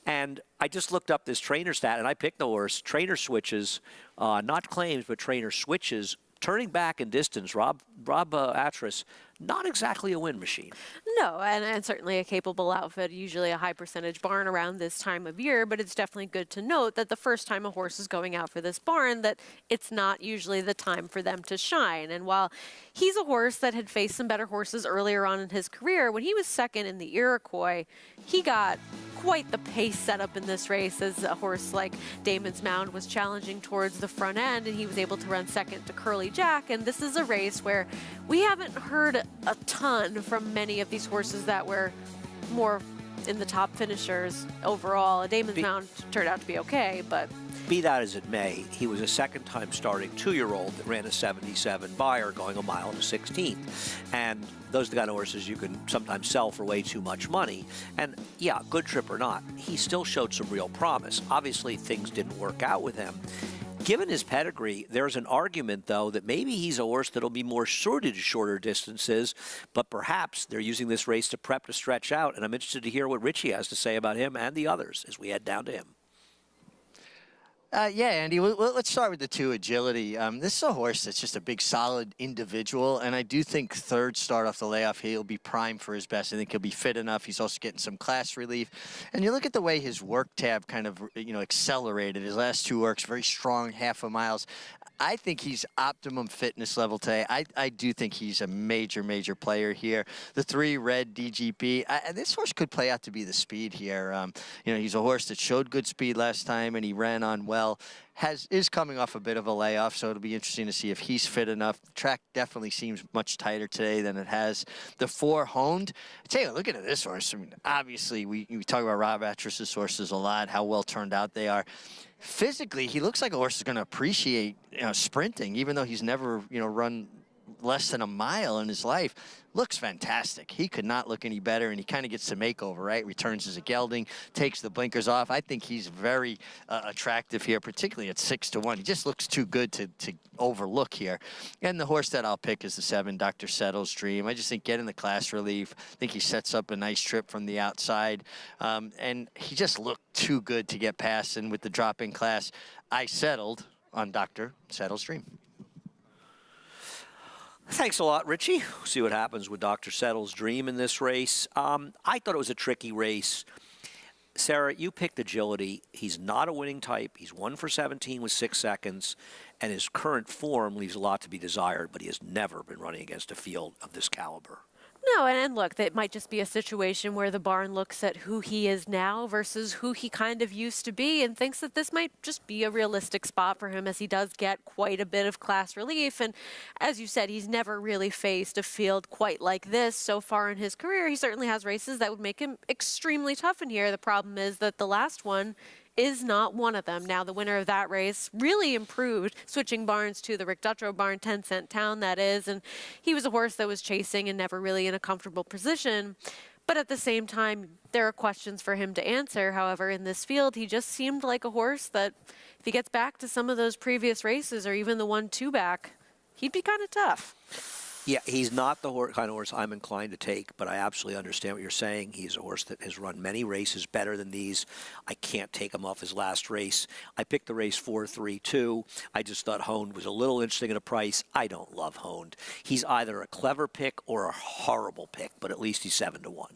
And I just looked up this trainer stat, and I picked the horse. Trainer switches, not claims, but trainer switches. Turning back in distance, Rob Atras, not exactly a win machine. No, and certainly a capable outfit, usually a high percentage barn around this time of year, but it's definitely good to note that the first time a horse is going out for this barn, that it's not usually the time for them to shine. And while he's a horse that had faced some better horses earlier on in his career, when he was second in the Iroquois, he got quite the pace set up in this race as a horse like Damon's Mound was challenging towards the front end, and he was able to run second to Curly Jack. And this is a race where we haven't heard a ton from many of these horses that were more in the top finishers overall. Damon's Mound turned out to be okay, but be that as it may, he was a second-time starting 2-year-old that ran a 77 Beyer going a mile and a 16th. And those are the kind of horses you can sometimes sell for way too much money. And yeah, good trip or not, he still showed some real promise. Obviously, things didn't work out with him. Given his pedigree, there's an argument, though, that maybe he's a horse that'll be more suited to shorter distances, but perhaps they're using this race to prep to stretch out, and I'm interested to hear what Richie has to say about him and the others as we head down to him. Yeah, Andy, let's start with the 2 agility. This is a horse that's just a big, solid individual, and I do think third start off the layoff, he'll be primed for his best. I think he'll be fit enough. He's also getting some class relief. And you look at the way his work tab kind of, accelerated. His last 2 works, very strong, half a miles. I think he's optimum fitness level today. I do think he's a major, major player here. The 3 red DGP, this horse could play out to be the speed here. He's a horse that showed good speed last time, and he ran on well. Is coming off a bit of a layoff, so it'll be interesting to see if he's fit enough. The track definitely seems much tighter today than it has. The 4 honed. Take a look at this horse. I mean, obviously, we talk about Rob Atras's horses a lot, how well turned out they are. Physically, he looks like a horse is going to appreciate sprinting, even though he's never run less than a mile in his life. Looks fantastic. He could not look any better, and he kind of gets the makeover, right? Returns as a gelding, takes the blinkers off. I think he's very attractive here, particularly at 6-1. He just looks too good to overlook here. And the horse that I'll pick is the 7, Dr. Settle's Dream. I just think getting the class relief. I think he sets up a nice trip from the outside. And he just looked too good to get past. And with the drop in class, I settled on Dr. Settle's Dream. Thanks a lot, Richie. We'll see what happens with Dr. Settle's Dream in this race. I thought it was a tricky race. Sarah, you picked agility. He's not a winning type. He's 1 for 17 with 6 seconds, and his current form leaves a lot to be desired, but he has never been running against a field of this caliber. No, and look, that might just be a situation where the barn looks at who he is now versus who he kind of used to be and thinks that this might just be a realistic spot for him, as he does get quite a bit of class relief. And as you said, he's never really faced a field quite like this so far in his career. He certainly has races that would make him extremely tough in here. The problem is that the last one is not one of them. Now, the winner of that race really improved, switching barns to the Rick Dutrow barn, 10 Cent Town, that is. And he was a horse that was chasing and never really in a comfortable position. But at the same time, there are questions for him to answer. However, in this field, he just seemed like a horse that if he gets back to some of those previous races or even the 1-2 back, he'd be kind of tough. Yeah, he's not the kind of horse I'm inclined to take, but I absolutely understand what you're saying. He's a horse that has run many races better than these. I can't take him off his last race. I picked the race 4-3-2. I just thought Honed was a little interesting at a price. I don't love Honed. He's either a clever pick or a horrible pick, but at least he's 7-1.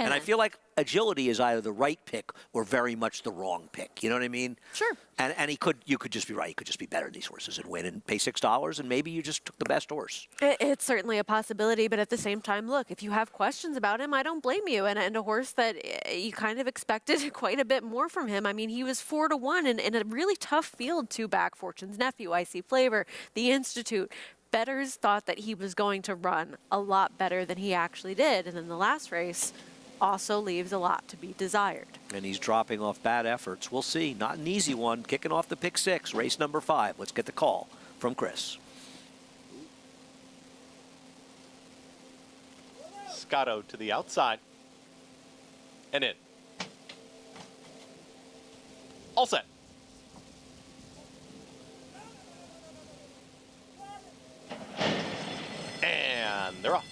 And I feel like agility is either the right pick or very much the wrong pick. You know what I mean? Sure. And you could just be right. He could just be better than these horses and win and pay $6, and maybe you just took the best horse. It's certainly a possibility, but at the same time, look, if you have questions about him, I don't blame you. And a horse that you kind of expected quite a bit more from him. I mean, he was 4-1 in a really tough field, 2 back. Fortune's Nephew, Icy Flavor, the Institute. Bettors thought that he was going to run a lot better than he actually did. And in the last race, also leaves a lot to be desired. And he's dropping off bad efforts. We'll see. Not an easy one. Kicking off the pick 6, race number 5. Let's get the call from Chris. Scotto to the outside. And in. All set. And they're off.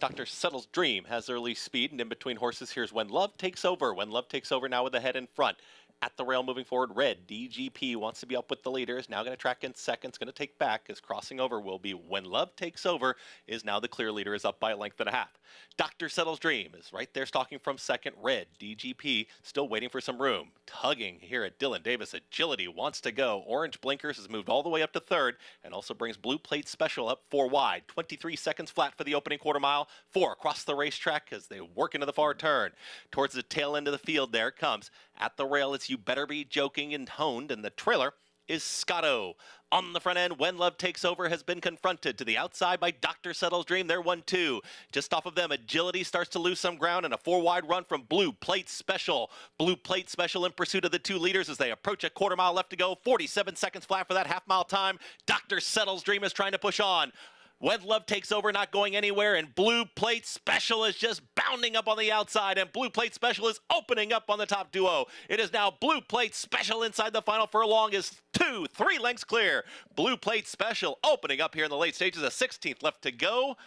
Dr. Settle's Dream has early speed, and in between horses, here's When Love Takes Over. When Love Takes Over now with the head in front. At the rail moving forward, Red DGP wants to be up with the leaders. Now going to track in seconds, going to take back as crossing over will be When Love Takes Over is now the clear leader, is up by a length and a half. Dr. Settle's Dream is right there stalking from second. Red DGP still waiting for some room. Tugging here at Dylan Davis. Agility wants to go. Orange Blinkers has moved all the way up to third and also brings Blue Plate Special up 4 wide. 23 seconds flat for the opening quarter mile. 4 across the racetrack as they work into the far turn. Towards the tail end of the field, there it comes. At the rail, it's You Better Be Joking and Honed, and the trailer is Scotto. On the front end, When Love Takes Over has been confronted to the outside by Dr. Settle's Dream. They're 1-2. Just off of them, Agility starts to lose some ground and a 4-wide run from Blue Plate Special. Blue Plate Special in pursuit of the 2 leaders as they approach a quarter mile left to go. 47 seconds flat for that half-mile time. Dr. Settle's Dream is trying to push on. When Love Takes Over not going anywhere, and Blue Plate Special is just bounding up on the outside, and Blue Plate Special is opening up on the top duo. It is now Blue Plate Special inside the final furlong is 2-3 lengths clear. Blue Plate Special opening up here in the late stages, a 16th left to go.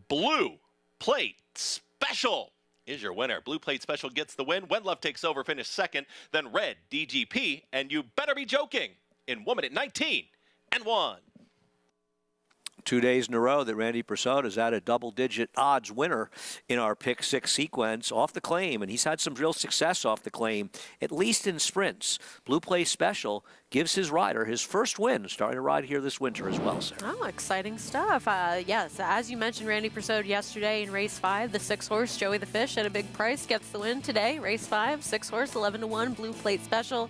Blue Plate Special is your winner. Blue Plate Special gets the win. When Love Takes Over finished second, then Red DGP, and You Better Be Joking in 1 minute 19 and 1. 2 days in a row that Randy Persaud has had a double-digit odds winner in our Pick 6 sequence off the claim, and he's had some real success off the claim, at least in sprints. Blue Plate Special gives his rider his first win, starting to ride here this winter as well, Sarah. Oh, exciting stuff. Yes, as you mentioned, Randy Persaud yesterday in race 5, the 6-horse Joey the Fish at a big price gets the win today. Race 5, 6-horse, 11-1, Blue Plate Special.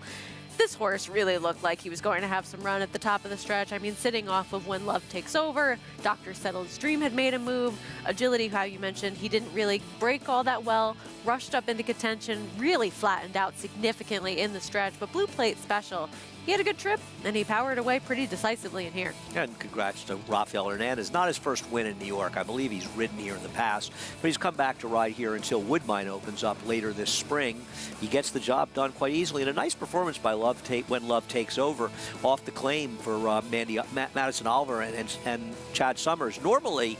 This horse really looked like he was going to have some run at the top of the stretch. I mean, sitting off of When Love Takes Over, Dr. Settle's Dream had made a move. Agility, how you mentioned, he didn't really break all that well, rushed up into contention, really flattened out significantly in the stretch. But Blue Plate Special, he had a good trip, and he powered away pretty decisively in here. And congrats to Rafael Hernandez. Not his first win in New York. I believe he's ridden here in the past, but he's come back to ride here until Woodbine opens up later this spring. He gets the job done quite easily, and a nice performance by When Love Takes Over off the claim for Madison Oliver and Chad Summers. Normally,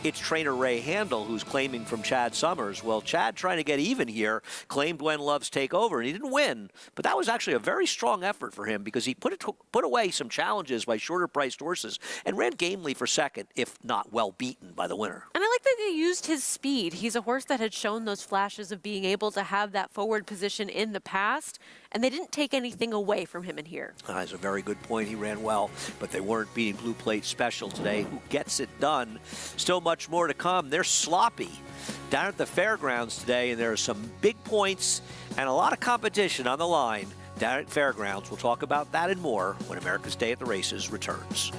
it's trainer Ray Handel who's claiming from Chad Summers. Well, Chad, trying to get even here, claimed When Love's Take Over, and he didn't win. But that was actually a very strong effort for him because he put away some challenges by shorter-priced horses and ran gamely for second, if not well beaten by the winner. And I like that they used his speed. He's a horse that had shown those flashes of being able to have that forward position in the past, and they didn't take anything away from him in here. That's a very good point. He ran well, but they weren't beating Blue Plate Special today, who gets it done. Still much more to come. They're sloppy down at the fairgrounds today, and there are some big points and a lot of competition on the line down at Fairgrounds. We'll talk about that and more when America's Day at the Races returns.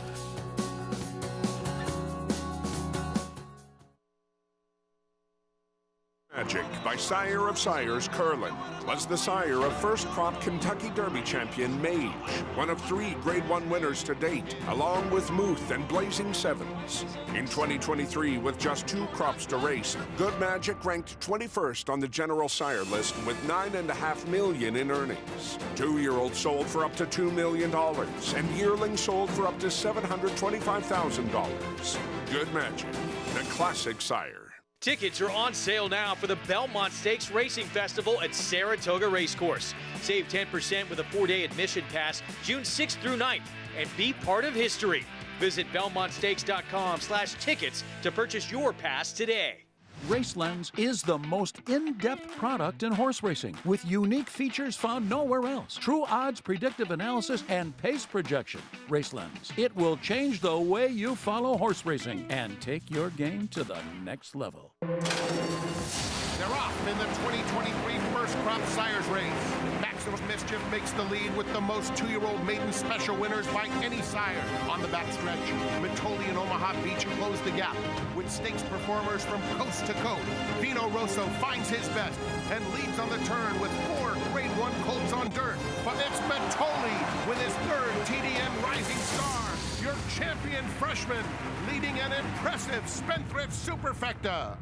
Magic by Sire of Sires Curlin was the sire of first crop Kentucky Derby champion Mage, one of 3 Grade 1 winners to date, along with Muth and Blazing Sevens. In 2023, with just 2 crops to race, Good Magic ranked 21st on the general sire list with $9.5 million in earnings. 2-year-olds sold for up to $2 million, and yearlings sold for up to $725,000. Good Magic, the classic sire. Tickets are on sale now for the Belmont Stakes Racing Festival at Saratoga Racecourse. Save 10% with a 4-day admission pass June 6th through 9th and be part of history. Visit BelmontStakes.com/tickets to purchase your pass today. RaceLens is the most in-depth product in horse racing with unique features found nowhere else. True odds, predictive analysis, and pace projection. RaceLens. It will change the way you follow horse racing and take your game to the next level. They're off in the 2023 First Crop Sires race. Maximum Mischief makes the lead with the most 2-year-old maiden special winners by any sire. On the backstretch, Mitoli and Omaha Beach close the gap. With stakes performers from coast to coast, Vino Rosso finds his best and leads on the turn with 4 Grade 1 colts on dirt. But it's Mitoli with his 3rd TDN Rising Star, your champion freshman, leading an impressive Spendthrift Superfecta.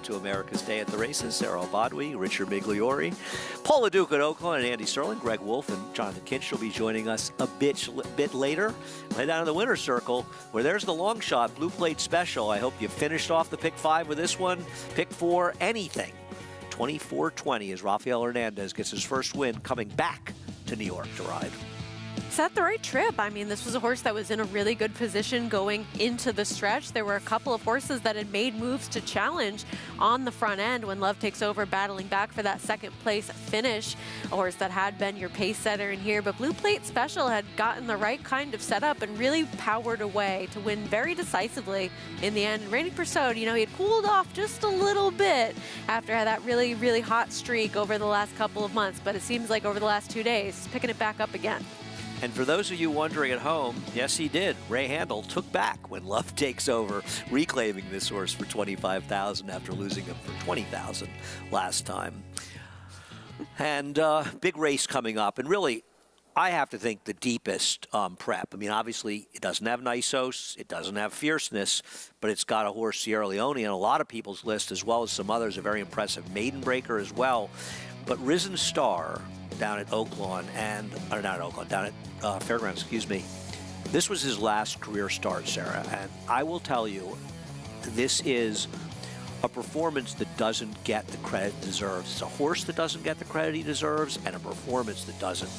to America's Day at the Races. Sarah Albadwi, Richard Migliori, Paul LaDuke at Oakland, and Andy Sterling. Greg Wolf and Jonathan Kinch will be joining us a bit later. Right down in the winner's circle, where there's the long shot, Blue Plate Special. I hope you finished off the pick 5 with this one. Pick 4, anything. 24-20 as Rafael Hernandez gets his first win coming back to New York to ride. Set the right trip. I mean, this was a horse that was in a really good position going into the stretch. There were a couple of horses that had made moves to challenge on the front end when Love Takes Over, battling back for that second place finish. A horse that had been your pace setter in here, but Blue Plate Special had gotten the right kind of setup and really powered away to win very decisively in the end. Randy Persaud, you know, he had cooled off just a little bit after that really, really hot streak over the last couple of months, but it seems like over the last 2 days, picking it back up again. And for those of you wondering at home, yes, he did. Ray Handel took back when Love Takes Over, reclaiming this horse for $25,000 after losing him for $20,000 last time. And big race coming up. And really, I have to think the deepest prep. I mean, obviously, it doesn't have Nisos, it doesn't have Fierceness, but it's got a horse, Sierra Leone, on a lot of people's list, as well as some others, a very impressive maiden breaker as well. But Risen Star down at Oaklawn down at Fairgrounds, excuse me. This was his last career start, Sarah, and I will tell you, this is a performance that doesn't get the credit it deserves. It's a horse that doesn't get the credit he deserves, and a performance that doesn't.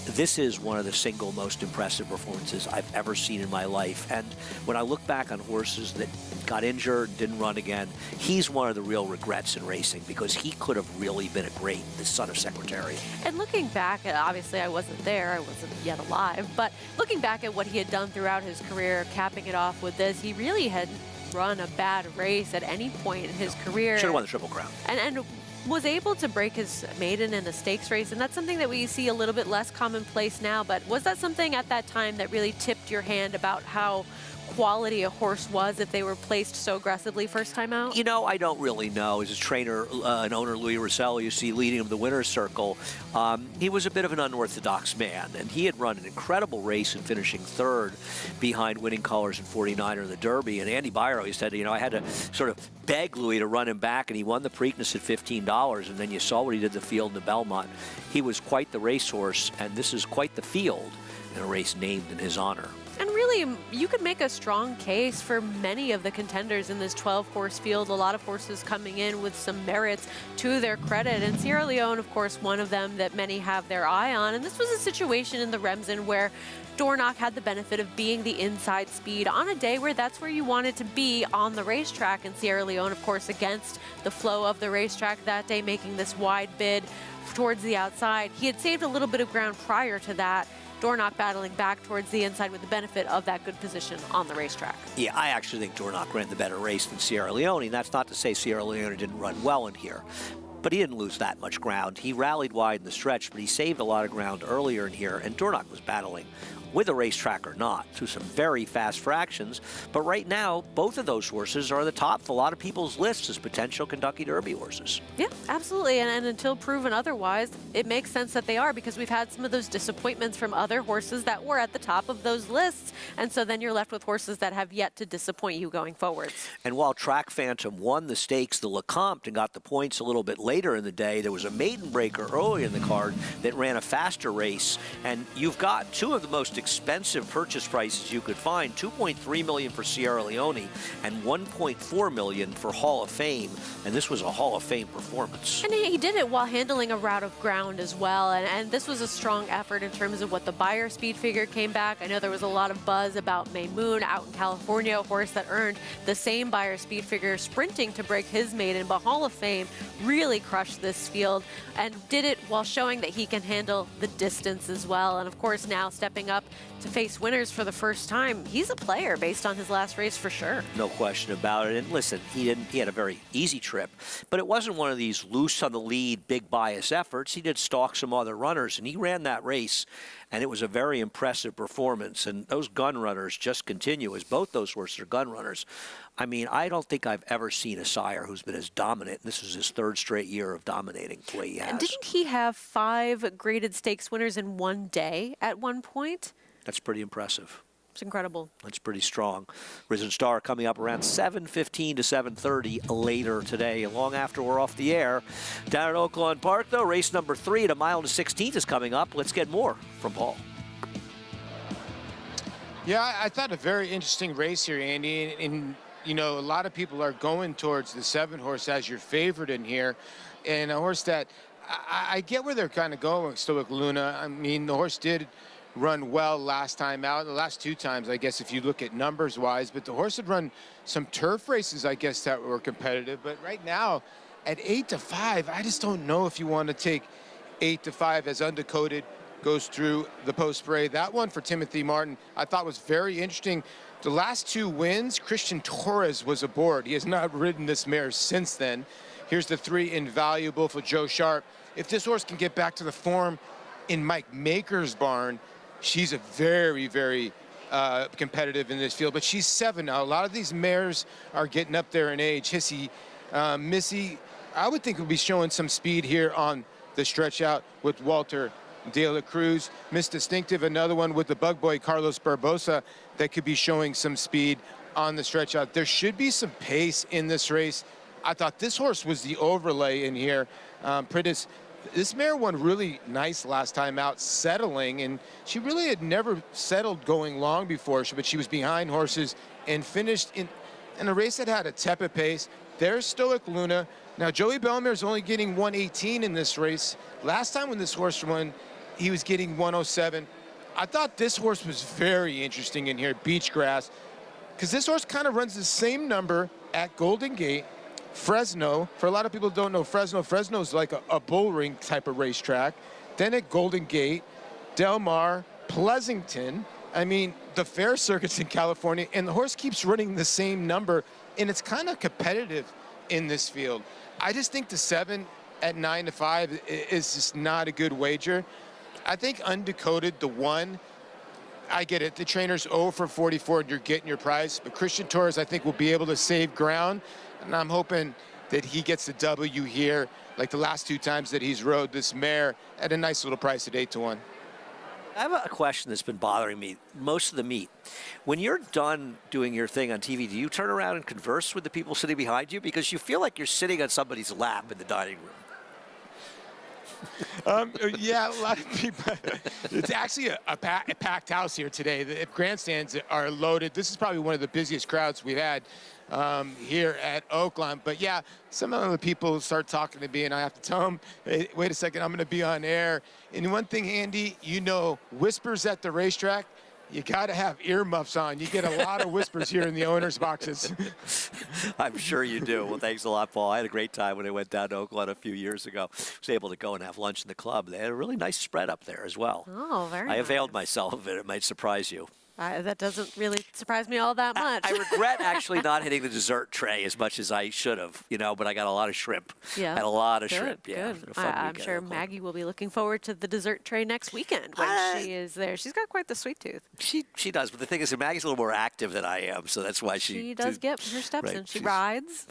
This is one of the single most impressive performances I've ever seen in my life. And when I look back on horses that got injured, didn't run again, he's one of the real regrets in racing because he could have really been the son of Secretary. And looking back, obviously I wasn't there, I wasn't yet alive, but looking back at what he had done throughout his career, capping it off with this, he really hadn't run a bad race at any point in his career. Should have won the Triple Crown. And was able to break his maiden in a stakes race, and that's something that we see a little bit less commonplace now, but was that something at that time that really tipped your hand about how quality a horse was if they were placed so aggressively first time out? You know, I don't really know. As his trainer and owner, Louis Rossello, you see leading him the winner's circle, he was a bit of an unorthodox man, and he had run an incredible race in finishing third behind Winning Colors and 49er in the Derby. And Andy Byro, he said, you know, I had to sort of beg Louis to run him back, and he won the Preakness at $15, and then you saw what he did the field in the Belmont. He was quite the racehorse, and this is quite the field in a race named in his honor. And really, you could make a strong case for many of the contenders in this 12-horse field. A lot of horses coming in with some merits to their credit. And Sierra Leone, of course, one of them that many have their eye on. And this was a situation in the Remsen where Dornoch had the benefit of being the inside speed on a day where that's where you wanted to be on the racetrack. And Sierra Leone, of course, against the flow of the racetrack that day, making this wide bid towards the outside. He had saved a little bit of ground prior to that. Dornoch battling back towards the inside with the benefit of that good position on the racetrack. Yeah, I actually think Dornoch ran the better race than Sierra Leone. That's not to say Sierra Leone didn't run well in here, but he didn't lose that much ground. He rallied wide in the stretch, but he saved a lot of ground earlier in here, and Dornoch was battling with a racetrack or not through some very fast fractions. But right now, both of those horses are the top of a lot of people's lists as potential Kentucky Derby horses. Yeah, absolutely. And until proven otherwise, it makes sense that they are, because we've had some of those disappointments from other horses that were at the top of those lists. And so then you're left with horses that have yet to disappoint you going forwards. And while Track Phantom won the stakes, the Lecomte, and got the points a little bit later in the day, there was a maiden breaker early in the card that ran a faster race. And you've got two of the most expensive purchase prices you could find, $2.3 million for Sierra Leone and $1.4 million for Hall of Fame, and this was a Hall of Fame performance. And he did it while handling a route of ground as well, and this was a strong effort in terms of what the Beyer speed figure came back. I know there was a lot of buzz about May Moon out in California, a horse that earned the same Beyer speed figure sprinting to break his maiden, but Hall of Fame really crushed this field and did it while showing that he can handle the distance as well. And of course, now stepping up to face winners for the first time, he's a player based on his last race for sure. No question about it. And listen, he had a very easy trip, but it wasn't one of these loose on the lead, big bias efforts. He did stalk some other runners, and he ran that race, and it was a very impressive performance. And those gun runners just continue, as both those horses are gun runners. I mean, I don't think I've ever seen a sire who's been as dominant. This is his third straight year of dominating the way he has. And didn't he have 5 graded stakes winners in one day at one point? That's pretty impressive. It's incredible. That's pretty strong. Risen Star coming up around 7:15 to 7:30 later today, long after we're off the air. Down at Oaklawn Park, though, race number 3 at 1 mile and 16th is coming up. Let's get more from Paul. Yeah, I thought a very interesting race here, Andy. And you know, a lot of people are going towards the 7 horse as your favorite in here. And a horse that I get where they're kind of going, Stoic Luna. I mean, the horse did run well last time out. The last 2 times, I guess, if you look at numbers-wise. But the horse had run some turf races, I guess, that were competitive. But right now, at 8-5, I just don't know if you want to take 8-5 as Undecoded goes through the post spray. That one for Timothy Martin, I thought was very interesting. The last 2 wins, Christian Torres was aboard. He has not ridden this mare since then. Here's the 3 Invaluable for Joe Sharp. If this horse can get back to the form in Mike Maker's barn, she's a very, very competitive in this field. But she's 7 now. A lot of these mares are getting up there in age. Hissy, Missy, I would think would be showing some speed here on the stretch out with Walter De La Cruz. Miss Distinctive, another one with the bug boy Carlos Barbosa that could be showing some speed on the stretch out. There should be some pace in this race. I thought this horse was the overlay in here. Pritis, this mare won really nice last time out, settling, and she really had never settled going long before, but she was behind horses and finished in a race that had a tepid pace. There's Stoic Luna. Now, Joey Bellemare is only getting 118 in this race. Last time when this horse won, he was getting 107. I thought this horse was very interesting in here, Beachgrass, because this horse kind of runs the same number at Golden Gate, Fresno. For a lot of people who don't know Fresno's like a bull ring type of racetrack. Then at Golden Gate, Del Mar, Pleasanton. I mean, the fair circuits in California, and the horse keeps running the same number, and it's kind of competitive in this field. I just think the 7 at 9-5 is just not a good wager. I think Undecoded, the 1, I get it. The trainer's 0 for 44, and you're getting your prize. But Christian Torres, I think, will be able to save ground. And I'm hoping that he gets the W here, like the last 2 times that he's rode this mare at a nice little price at 8-1. I have a question that's been bothering me most of the meet. When you're done doing your thing on TV, do you turn around and converse with the people sitting behind you? Because you feel like you're sitting on somebody's lap in the dining room. Yeah, a lot of people. It's actually a packed house here today. The grandstands are loaded. This is probably one of the busiest crowds we've had here at Oaklawn. But yeah, some of the people start talking to me, and I have to tell them, hey, wait a second, I'm going to be on air. And one thing, Andy, you know, whispers at the racetrack, you got to have earmuffs on. You get a lot of whispers here in the owner's boxes. I'm sure you do. Well, thanks a lot, Paul. I had a great time when I went down to Oaklawn a few years ago. I was able to go and have lunch in the club. They had a really nice spread up there as well. Oh, very I availed myself of it. It might surprise you. That doesn't really surprise me all that much. I regret actually not hitting the dessert tray as much as I should have, you know, but I got a lot of shrimp. Yeah. I had a lot of Good, shrimp, yeah. Good. I'm sure Maggie will be looking forward to the dessert tray next weekend when she is there. She's got quite the sweet tooth. She does, but the thing is that Maggie's a little more active than I am, so that's why she does get her steps in. She rides.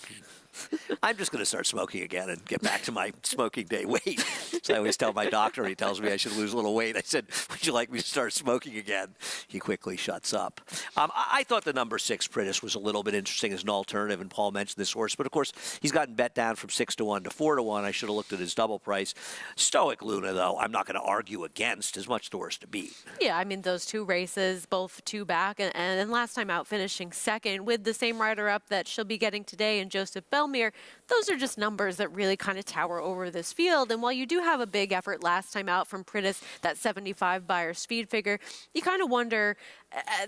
I'm just going to start smoking again and get back to my smoking day weight. So I always tell my doctor, he tells me I should lose a little weight. I said, would you like me to start smoking again? He quickly shuts up. I thought the number 6, Pritis, was a little bit interesting as an alternative, and Paul mentioned this horse. But, of course, he's gotten bet down from 6-1 to 4-1. I should have looked at his double price. Stoic Luna, though, I'm not going to argue against. Is much the horse to beat. Yeah, I mean, those 2 races, both 2 back, and last time out finishing second with the same rider-up that she'll be getting today in Joseph Bellemare. Those are just numbers that really kind of tower over this field. And while you do have a big effort last time out from Pritis, that 75 Beyer speed figure, you kind of wonder,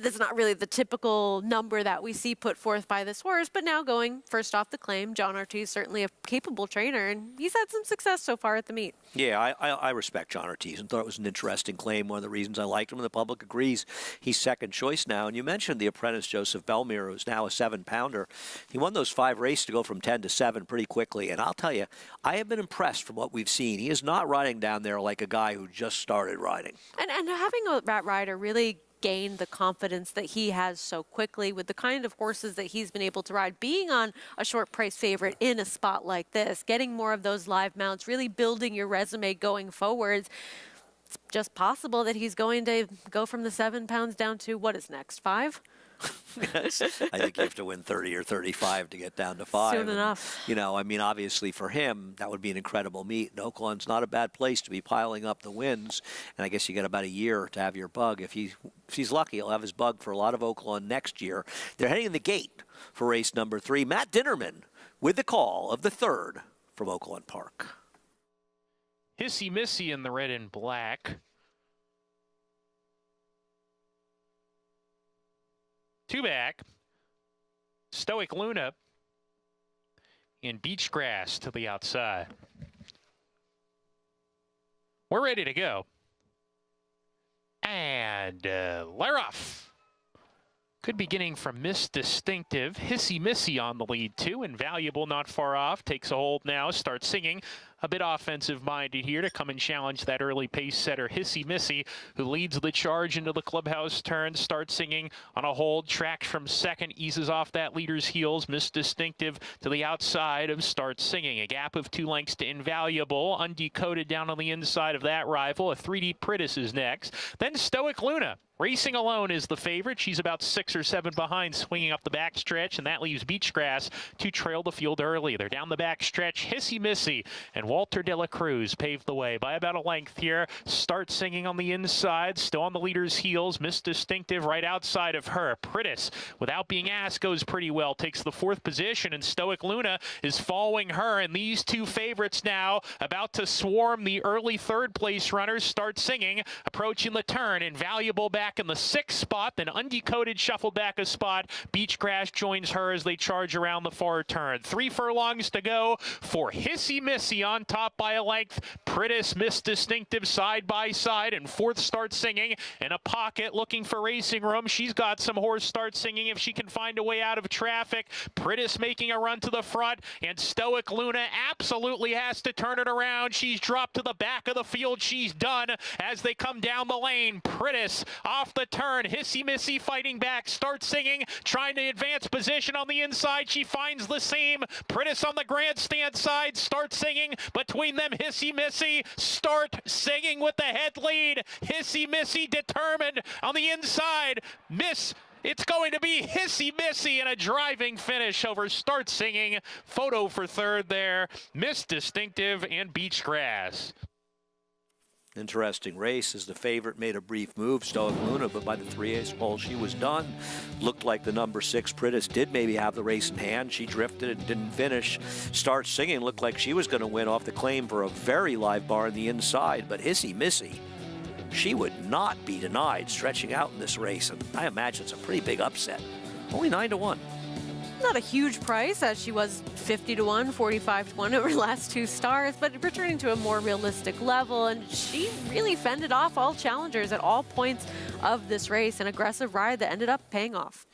that's not really the typical number that we see put forth by this horse. But now going first off the claim, John Ortiz certainly a capable trainer, and he's had some success so far at the meet. Yeah, I respect John Ortiz and thought it was an interesting claim. One of the reasons I liked him, and the public agrees, he's second choice now. And you mentioned the apprentice Joseph Bellemare, who's now a 7-pounder. He won those 5 races to go from 10 to 7 pretty quickly. And I'll tell you, I have been impressed from what we've seen. He is not riding down there like a guy who just started riding. And having a rat rider really gain the confidence that he has so quickly with the kind of horses that he's been able to ride, being on a short price favorite in a spot like this, getting more of those live mounts, really building your resume going forwards. it's just possible that he's going to go from the 7 pounds down to what is next, 5? Yes. I think you have to win 30 or 35 to get down to 5. Soon enough. You know, I mean, obviously for him, that would be an incredible meet. And Oaklawn's not a bad place to be piling up the wins. And I guess you got about a year to have your bug. If he's lucky, he'll have his bug for a lot of Oaklawn next year. They're heading in the gate for race number 3. Matt Dinnerman with the call of the 3rd from Oaklawn Park. Hissy Missy in the red and black. 2 back. Stoic Luna and Beachgrass to the outside. We're ready to go. And they're off. Good beginning from Miss Distinctive. Hissy Missy on the lead too. Invaluable not far off. Takes a hold now. Starts singing. A bit offensive-minded here to come and challenge that early pace setter, Hissy Missy, who leads the charge into the clubhouse turn. Starts singing on a hold. Tracks from second. Eases off that leader's heels. Miss Distinctive to the outside of Starts Singing. A gap of 2 lengths to Invaluable. Undecoded down on the inside of that rival. A 3D Pritis is next. Then Stoic Luna. Racing Alone is the favorite. She's about 6 or 7 behind, swinging up the backstretch, and that leaves Beachgrass to trail the field early. They're down the backstretch. Hissy Missy and Walter De La Cruz paved the way by about a length here. Starts Singing on the inside, still on the leader's heels. Miss Distinctive right outside of her. Pritis, without being asked, goes pretty well. Takes the 4th position, and Stoic Luna is following her. And these 2 favorites now about to swarm the early 3rd place runners. Start Singing, approaching the turn. Invaluable back in the 6th spot, then Undecoded shuffled back a spot. Beachgrass joins her as they charge around the far turn. 3 furlongs to go for Hissy Missy on top by a length. Pritis, Miss Distinctive side by side, and 4th Starts Singing in a pocket looking for racing room. She's got some horse Starts Singing if she can find a way out of traffic. Pritis making a run to the front, and Stoic Luna absolutely has to turn it around. She's dropped to the back of the field. She's done as they come down the lane. Pritis off the turn. Hissy Missy fighting back. Starts Singing, trying to advance position on the inside. She finds the seam. Pritis on the grandstand side. Starts Singing between them. Hissy Missy. Start Singing with the head lead. Hissy Missy determined on the inside. It's going to be Hissy Missy in a driving finish over Start Singing. Photo for 3rd there. Miss Distinctive and Beachgrass. Interesting race as the favorite made a brief move, Stoic Luna, but by the 3/8 pole she was done. Looked like the number 6 Pritis did maybe have the race in hand. She drifted and didn't finish. Starts Singing looked like she was going to win off the claim for a very live bar on the inside, but Hissy Missy, she would not be denied stretching out in this race, and I imagine it's a pretty big upset. Only 9-1. Not a huge price, as she was 50-1, 45-1 over the last 2 stars, but returning to a more realistic level, and she really fended off all challengers at all points of this race. An aggressive ride that ended up paying off.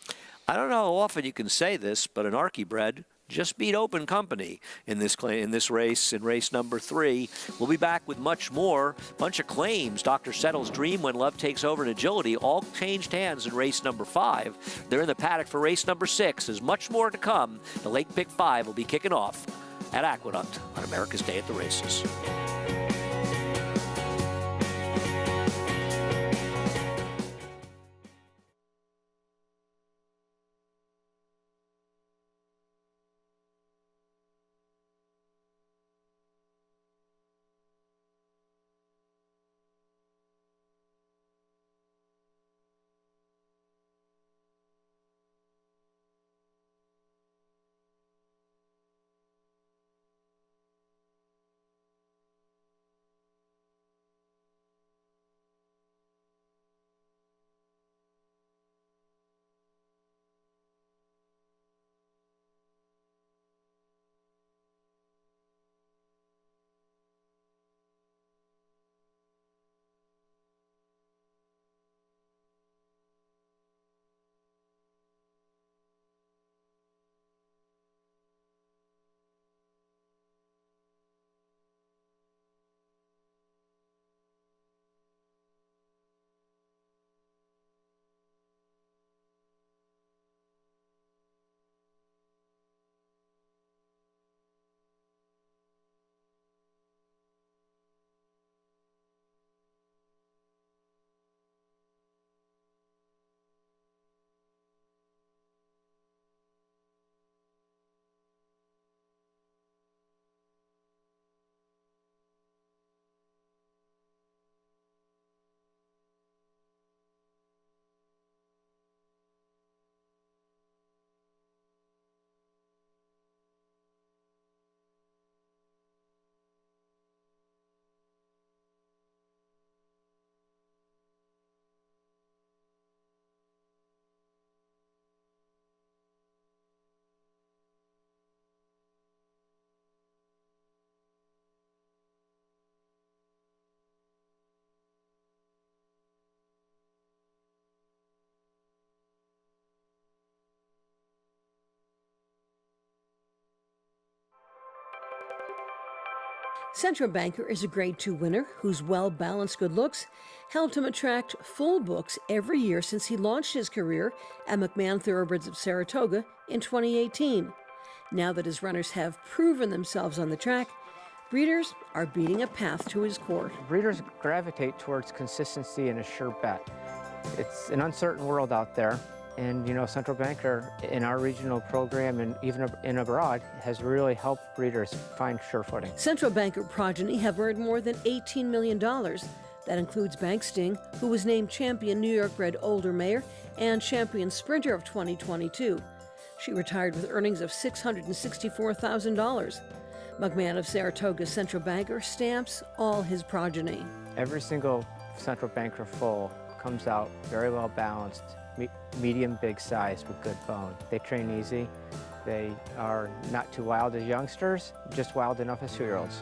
I don't know how often you can say this, but an Archibred just beat Open Company in this race, in race number 3. We'll be back with much more. Bunch of claims. Dr. Settle's Dream, When Love Takes Over, and Agility all changed hands in race number 5. They're in the paddock for race number 6. There's much more to come. The Lake Pick 5 will be kicking off at Aqueduct on America's Day at the Races. Central Banker is a Grade 2 winner whose well-balanced good looks helped him attract full books every year since he launched his career at McMahon Thoroughbreds of Saratoga in 2018. Now that his runners have proven themselves on the track, breeders are beating a path to his court. Breeders gravitate towards consistency and a sure bet. It's an uncertain world out there, and Central Banker in our regional program and even in abroad has really helped breeders find sure footing. Central Banker progeny have earned more than $18 million. That includes Bank Sting, who was named champion New York bred Older Mare and champion sprinter of 2022. She retired with earnings of $664,000. McMahon of Saratoga's Central Banker stamps all his progeny. Every single Central Banker foal comes out very well balanced, medium big size with good bone. They train easy. They are not too wild as youngsters, just wild enough as 2-year-olds.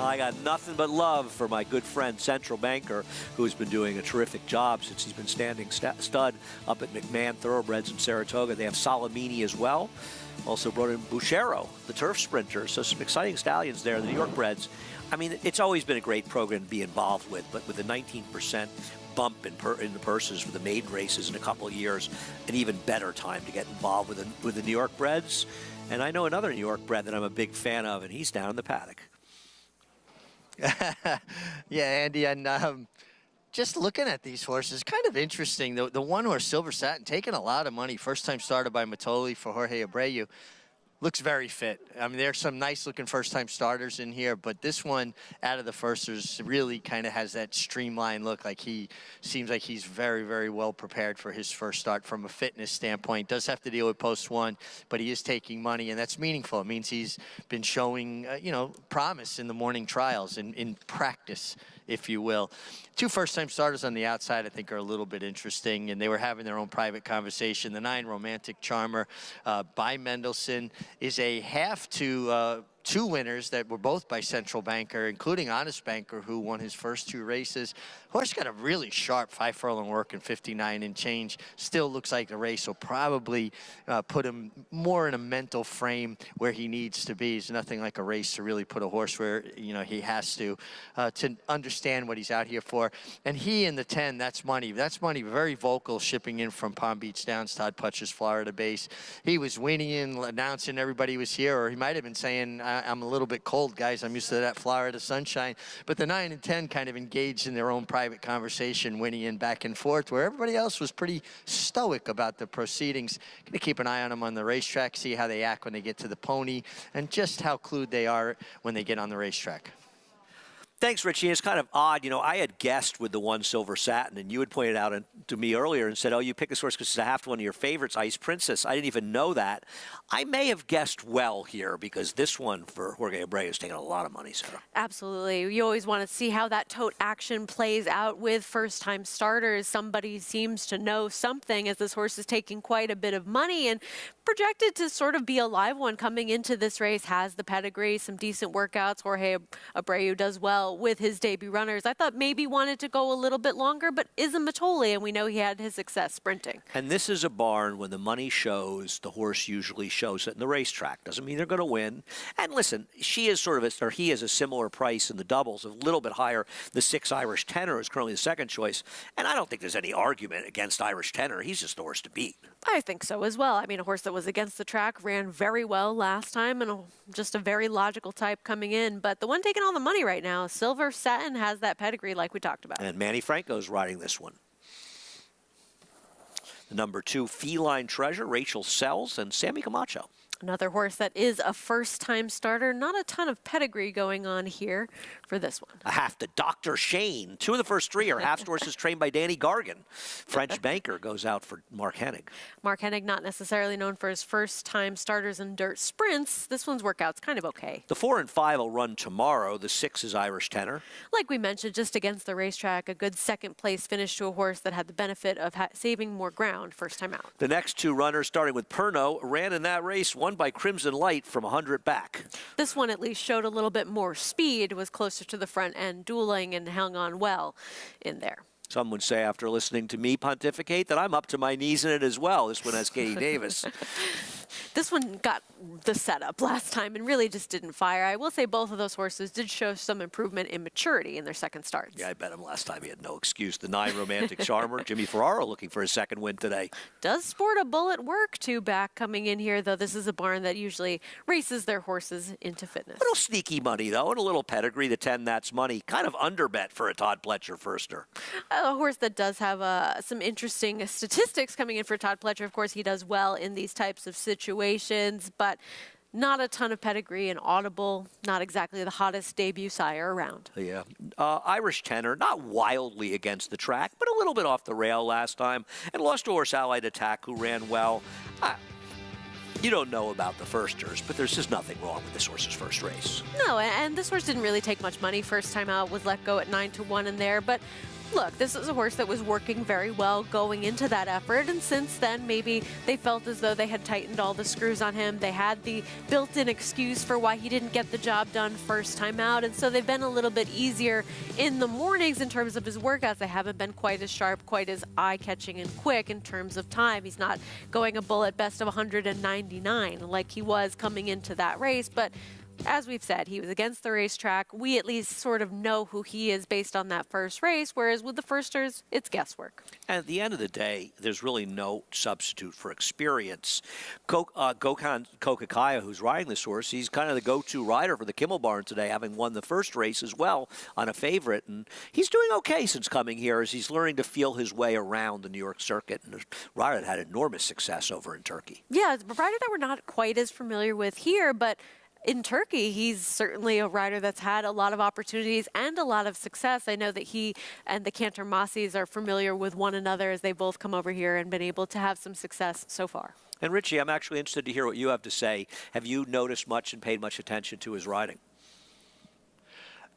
I got nothing but love for my good friend Central Banker, who's been doing a terrific job since he's been standing stud up at McMahon Thoroughbreds in Saratoga. They have Salamini as well. Also brought in Bouchero, the turf sprinter. So some exciting stallions there, the New York breds. I mean, it's always been a great program to be involved with, but with a 19% bump in the purses for the maiden races in a couple of years, an even better time to get involved with the New York breds. And I know another New York bred that I'm a big fan of, and he's down in the paddock. Yeah, Andy, and just looking at these horses, kind of interesting. The one horse, Silver Satin, taking a lot of money. First time started by Matoli for Jorge Abreu. Looks very fit. I mean, there's some nice-looking first-time starters in here, but this one, out of the firsters, really kind of has that streamlined look. Like he seems like he's very, very well prepared for his first start from a fitness standpoint. Does have to deal with post-1, but he is taking money, and that's meaningful. It means he's been showing, promise in the morning trials and in practice, if you will. Two first-time starters on the outside, I think, are a little bit interesting, and they were having their own private conversation. The 9, Romantic Charmer, by Mendelssohn, is a half to 2 winners that were both by Central Banker, including Honest Banker, who won his first 2 races. Horse got a really sharp 5 furlong work in 59 and change. Still looks like the race will probably put him more in a mental frame where he needs to be. It's nothing like a race to really put a horse where he has to understand what he's out here for. And he in the 10, that's money. That's money. Very vocal, shipping in from Palm Beach Downs, Todd Putcher's Florida base. He was whinnying, announcing everybody was here, or he might have been saying, I'm a little bit cold, guys. I'm used to that Florida sunshine. But the 9 and 10 kind of engaged in their own private conversation, whinnying back and forth, where everybody else was pretty stoic about the proceedings. Going to keep an eye on them on the racetrack, see how they act when they get to the pony, and just how clued they are when they get on the racetrack. Thanks, Richie. It's kind of odd. I had guessed with the 1 Silver Satin, and you had pointed out to me earlier and said, oh, you pick this horse because it's a half to one of your favorites, Ice Princess. I didn't even know that. I may have guessed well here because this one for Jorge Abreu is taking a lot of money, Sarah. Absolutely. You always want to see how that tote action plays out with first-time starters. Somebody seems to know something as this horse is taking quite a bit of money and projected to sort of be a live one coming into this race, has the pedigree, some decent workouts. Jorge Abreu does well with his debut runners. I thought maybe wanted to go a little bit longer, but is a Matoli, and we know he had his success sprinting. And this is a barn when the money shows, the horse usually shows it in the racetrack. Doesn't mean they're going to win. And listen, he is a similar price in the doubles, a little bit higher. The 6 Irish Tenor is currently the second choice, and I don't think there's any argument against Irish Tenor. He's just the horse to beat. I think so as well. I mean, a horse that was against the track, ran very well last time, and just a very logical type coming in. But the one taking all the money right now, Silver Satin, has that pedigree like we talked about. And Manny Franco's riding this one. The number 2, Feline Treasure, Rachel Sells, and Sammy Camacho. Another horse that is a first-time starter. Not a ton of pedigree going on here for this one. A half to Dr. Shane. 2 of the first 3 are half horses trained by Danny Gargan. French Banker goes out for Mark Hennig. Mark Hennig, not necessarily known for his first-time starters in dirt sprints. This one's workout's kind of okay. The 4 and 5 will run tomorrow. The 6 is Irish Tenor. Like we mentioned, just against the racetrack, a good second-place finish to a horse that had the benefit of saving more ground first time out. The next 2 runners, starting with Perno, ran in that race, won by Crimson Light from 100 back. This one at least showed a little bit more speed, was closer to the front end, dueling and hung on well in there. Some would say after listening to me pontificate that I'm up to my knees in it as well. This one has Katie Davis. This one got the setup last time and really just didn't fire. I will say both of those horses did show some improvement in maturity in their second starts. Yeah, I bet him last time he had no excuse. The 9 Romantic Charmer, Jimmy Ferraro looking for his second win today. Does sport a bullet work too back coming in here, though this is a barn that usually races their horses into fitness. Little sneaky money, though, and a little pedigree. The 10 That's Money. Kind of underbet for a Todd Pletcher firster. A horse that does have some interesting statistics coming in for Todd Pletcher. Of course, he does well in these types of situations, but not a ton of pedigree and Audible, not exactly the hottest debut sire around. Yeah. Irish Tenor, not wildly against the track, but a little bit off the rail last time, and lost to horse Allied Attack, who ran well. You don't know about the firsters, but there's just nothing wrong with this horse's first race. No, and this horse didn't really take much money first time out, was let go at 9-1 in there, but look, this is a horse that was working very well going into that effort, and since then maybe they felt as though they had tightened all the screws on him. They had the built-in excuse for why he didn't get the job done first time out, and so they've been a little bit easier in the mornings in terms of his workouts. They haven't been quite as sharp, quite as eye-catching and quick in terms of time. He's not going a bullet best of 199 like he was coming into that race, but as we've said, he was against the racetrack. We at least sort of know who he is based on that first race, whereas with the firsters, it's guesswork. And at the end of the day, there's really no substitute for experience. Gokhan Kokakaya, who's riding this horse, he's kind of the go-to rider for the Kimmel Barn today, having won the first race as well on a favorite. And he's doing okay since coming here as he's learning to feel his way around the New York circuit. And a rider that had enormous success over in Turkey. Yeah, it's a rider that we're not quite as familiar with here, but in Turkey, he's certainly a rider that's had a lot of opportunities and a lot of success. I know that he and the Cantor Massis are familiar with one another as they both come over here and been able to have some success so far. And Richie, I'm actually interested to hear what you have to say. Have you noticed much and paid much attention to his riding?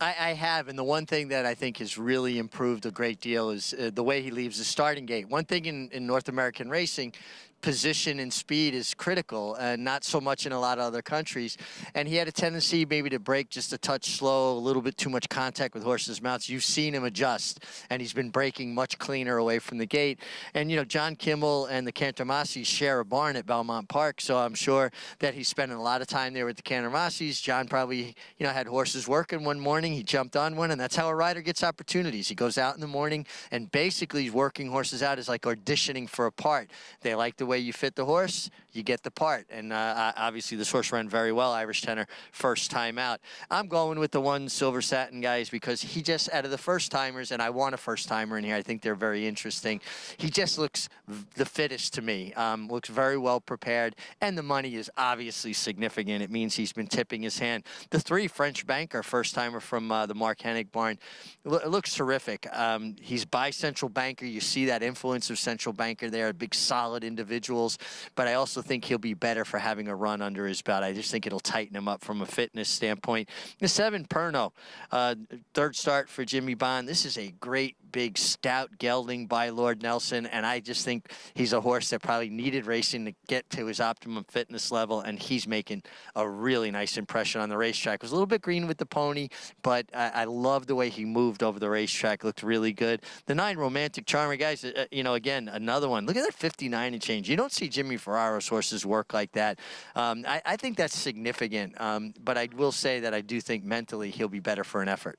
I have, and the one thing that I think has really improved a great deal is the way he leaves the starting gate. One thing in North American racing, position and speed is critical, and not so much in a lot of other countries. And he had a tendency maybe to break just a touch slow, a little bit too much contact with horses' mounts. You've seen him adjust, and he's been breaking much cleaner away from the gate. And, you know, John Kimmel and the Cantor Massis share a barn at Belmont Park, so I'm sure that he's spending a lot of time there with the Cantor Massis. John probably, you know, had horses working one morning. He jumped on one, and that's how a rider gets opportunities. He goes out in the morning, and basically he's working horses out is like auditioning for a part. They like the way you fit the horse, you get the part. And obviously this horse ran very well, Irish Tenor, first time out. I'm going with the 1 Silver Satin, guys, because he just, out of the first timers, and I want a first timer in here, I think they're very interesting, he just looks the fittest to me. Looks very well prepared, and the money is obviously significant. It means he's been tipping his hand. The 3 French Banker, first timer from the Mark Hennig barn, it looks terrific. He's by Central Banker. You see that influence of Central Banker there, big solid individuals, but I also think he'll be better for having a run under his belt. I just think it'll tighten him up from a fitness standpoint. The 7 Perno, third start for Jimmy Bond. This is a great big stout gelding by Lord Nelson, and I just think he's a horse that probably needed racing to get to his optimum fitness level, and he's making a really nice impression on the racetrack. It was a little bit green with the pony, but I love the way he moved over the racetrack. Looked really good. The 9 Romantic Charmer, guys, you know, again, another one. Look at that 59 and change. You don't see Jimmy Ferraro's horses work like that. I think that's significant, but I will say that I do think mentally he'll be better for an effort.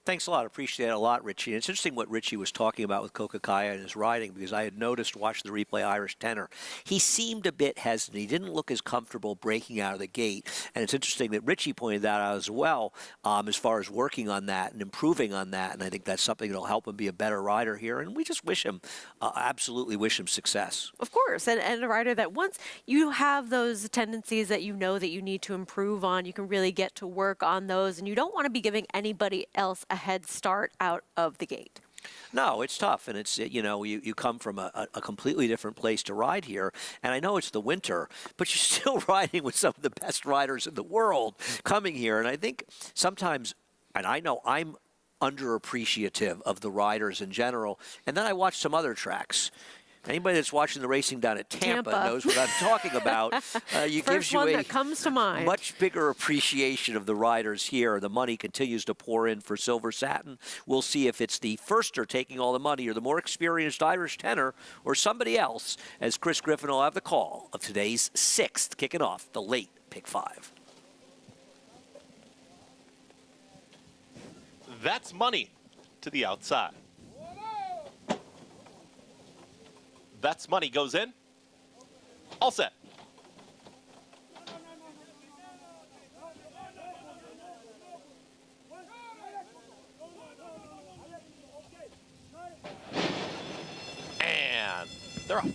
Thanks a lot. Appreciate it a lot, Richie. And it's interesting what Richie was talking about with Kokakaya and his riding, because I had noticed, watching the replay, Irish Tenor, he seemed a bit hesitant. He didn't look as comfortable breaking out of the gate. And it's interesting that Richie pointed that out as well, as far as working on that and improving on that. And I think that's something that'll help him be a better rider here. And we just wish him, absolutely wish him success. Of course. And a rider that once you have those tendencies that you know that you need to improve on, you can really get to work on those. And you don't want to be giving anybody else a head start out of the gate. No, it's tough, and it's, you know, you come from a completely different place to ride here, and I know it's the winter, but you're still riding with some of the best riders in the world coming here, and I think sometimes, and I know I'm underappreciative of the riders in general, and then I watch some other tracks. Anybody that's watching the racing down at Tampa knows what I'm talking about. First one that comes to mind. Much bigger appreciation of the riders here. The money continues to pour in for Silver Satin. We'll see if it's the firster taking all the money or the more experienced Irish tenor or somebody else, as Chris Griffin will have the call of today's 6th, kicking off the late pick 5. That's money to the outside. That's money goes in. All set. And they're off.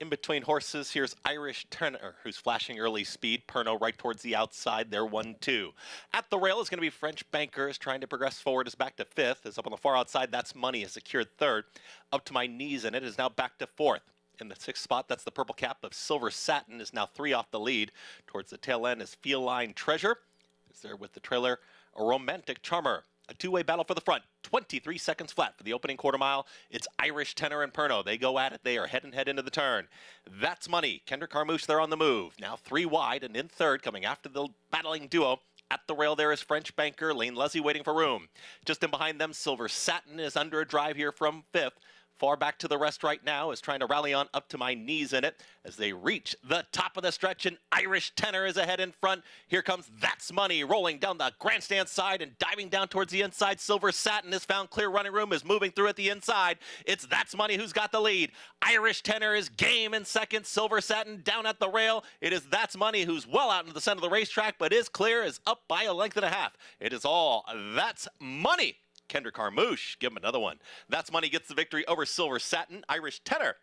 In between horses, here's Irish Tenor, who's flashing early speed. Perno right towards the outside. They're 1-2. At the rail is going to be French Bankers trying to progress forward. Is back to 5th. Is up on the far outside. That's Money. Is secured 3rd. Up to My Knees in it. Is now back to 4th. In the 6th spot, that's the purple cap of Silver Satin. Is now 3 off the lead. Towards the tail end is Feline Treasure. Is there with the trailer a Romantic Charmer. A two-way battle for the front. 23 seconds flat for the opening quarter mile. It's Irish Tenor and Perno. They go at it. They are head and head into the turn. That's Money. Kendrick Carmouche, they're on the move. Now 3 wide and in 3rd, coming after the battling duo. At the rail there is French Banker. Lane Leslie waiting for room. Just in behind them, Silver Satin is under a drive here from 5th. Far back to the rest right now is trying to rally on Up to My Knees in it as they reach the top of the stretch, and Irish Tenor is ahead in front. Here comes That's Money rolling down the grandstand side and diving down towards the inside. Silver Satin has found clear running room, is moving through at the inside. It's That's Money who's got the lead. Irish Tenor is game in 2nd. Silver Satin down at the rail. It is That's Money who's well out into the center of the racetrack, but is clear, is up by a length and a half. It is all That's Money. Kendrick Carmouche, give him another one. That's Money gets the victory over Silver Satin, Irish Tenor,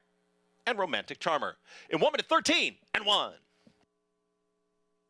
and Romantic Charmer in 1 minute 13 and 1.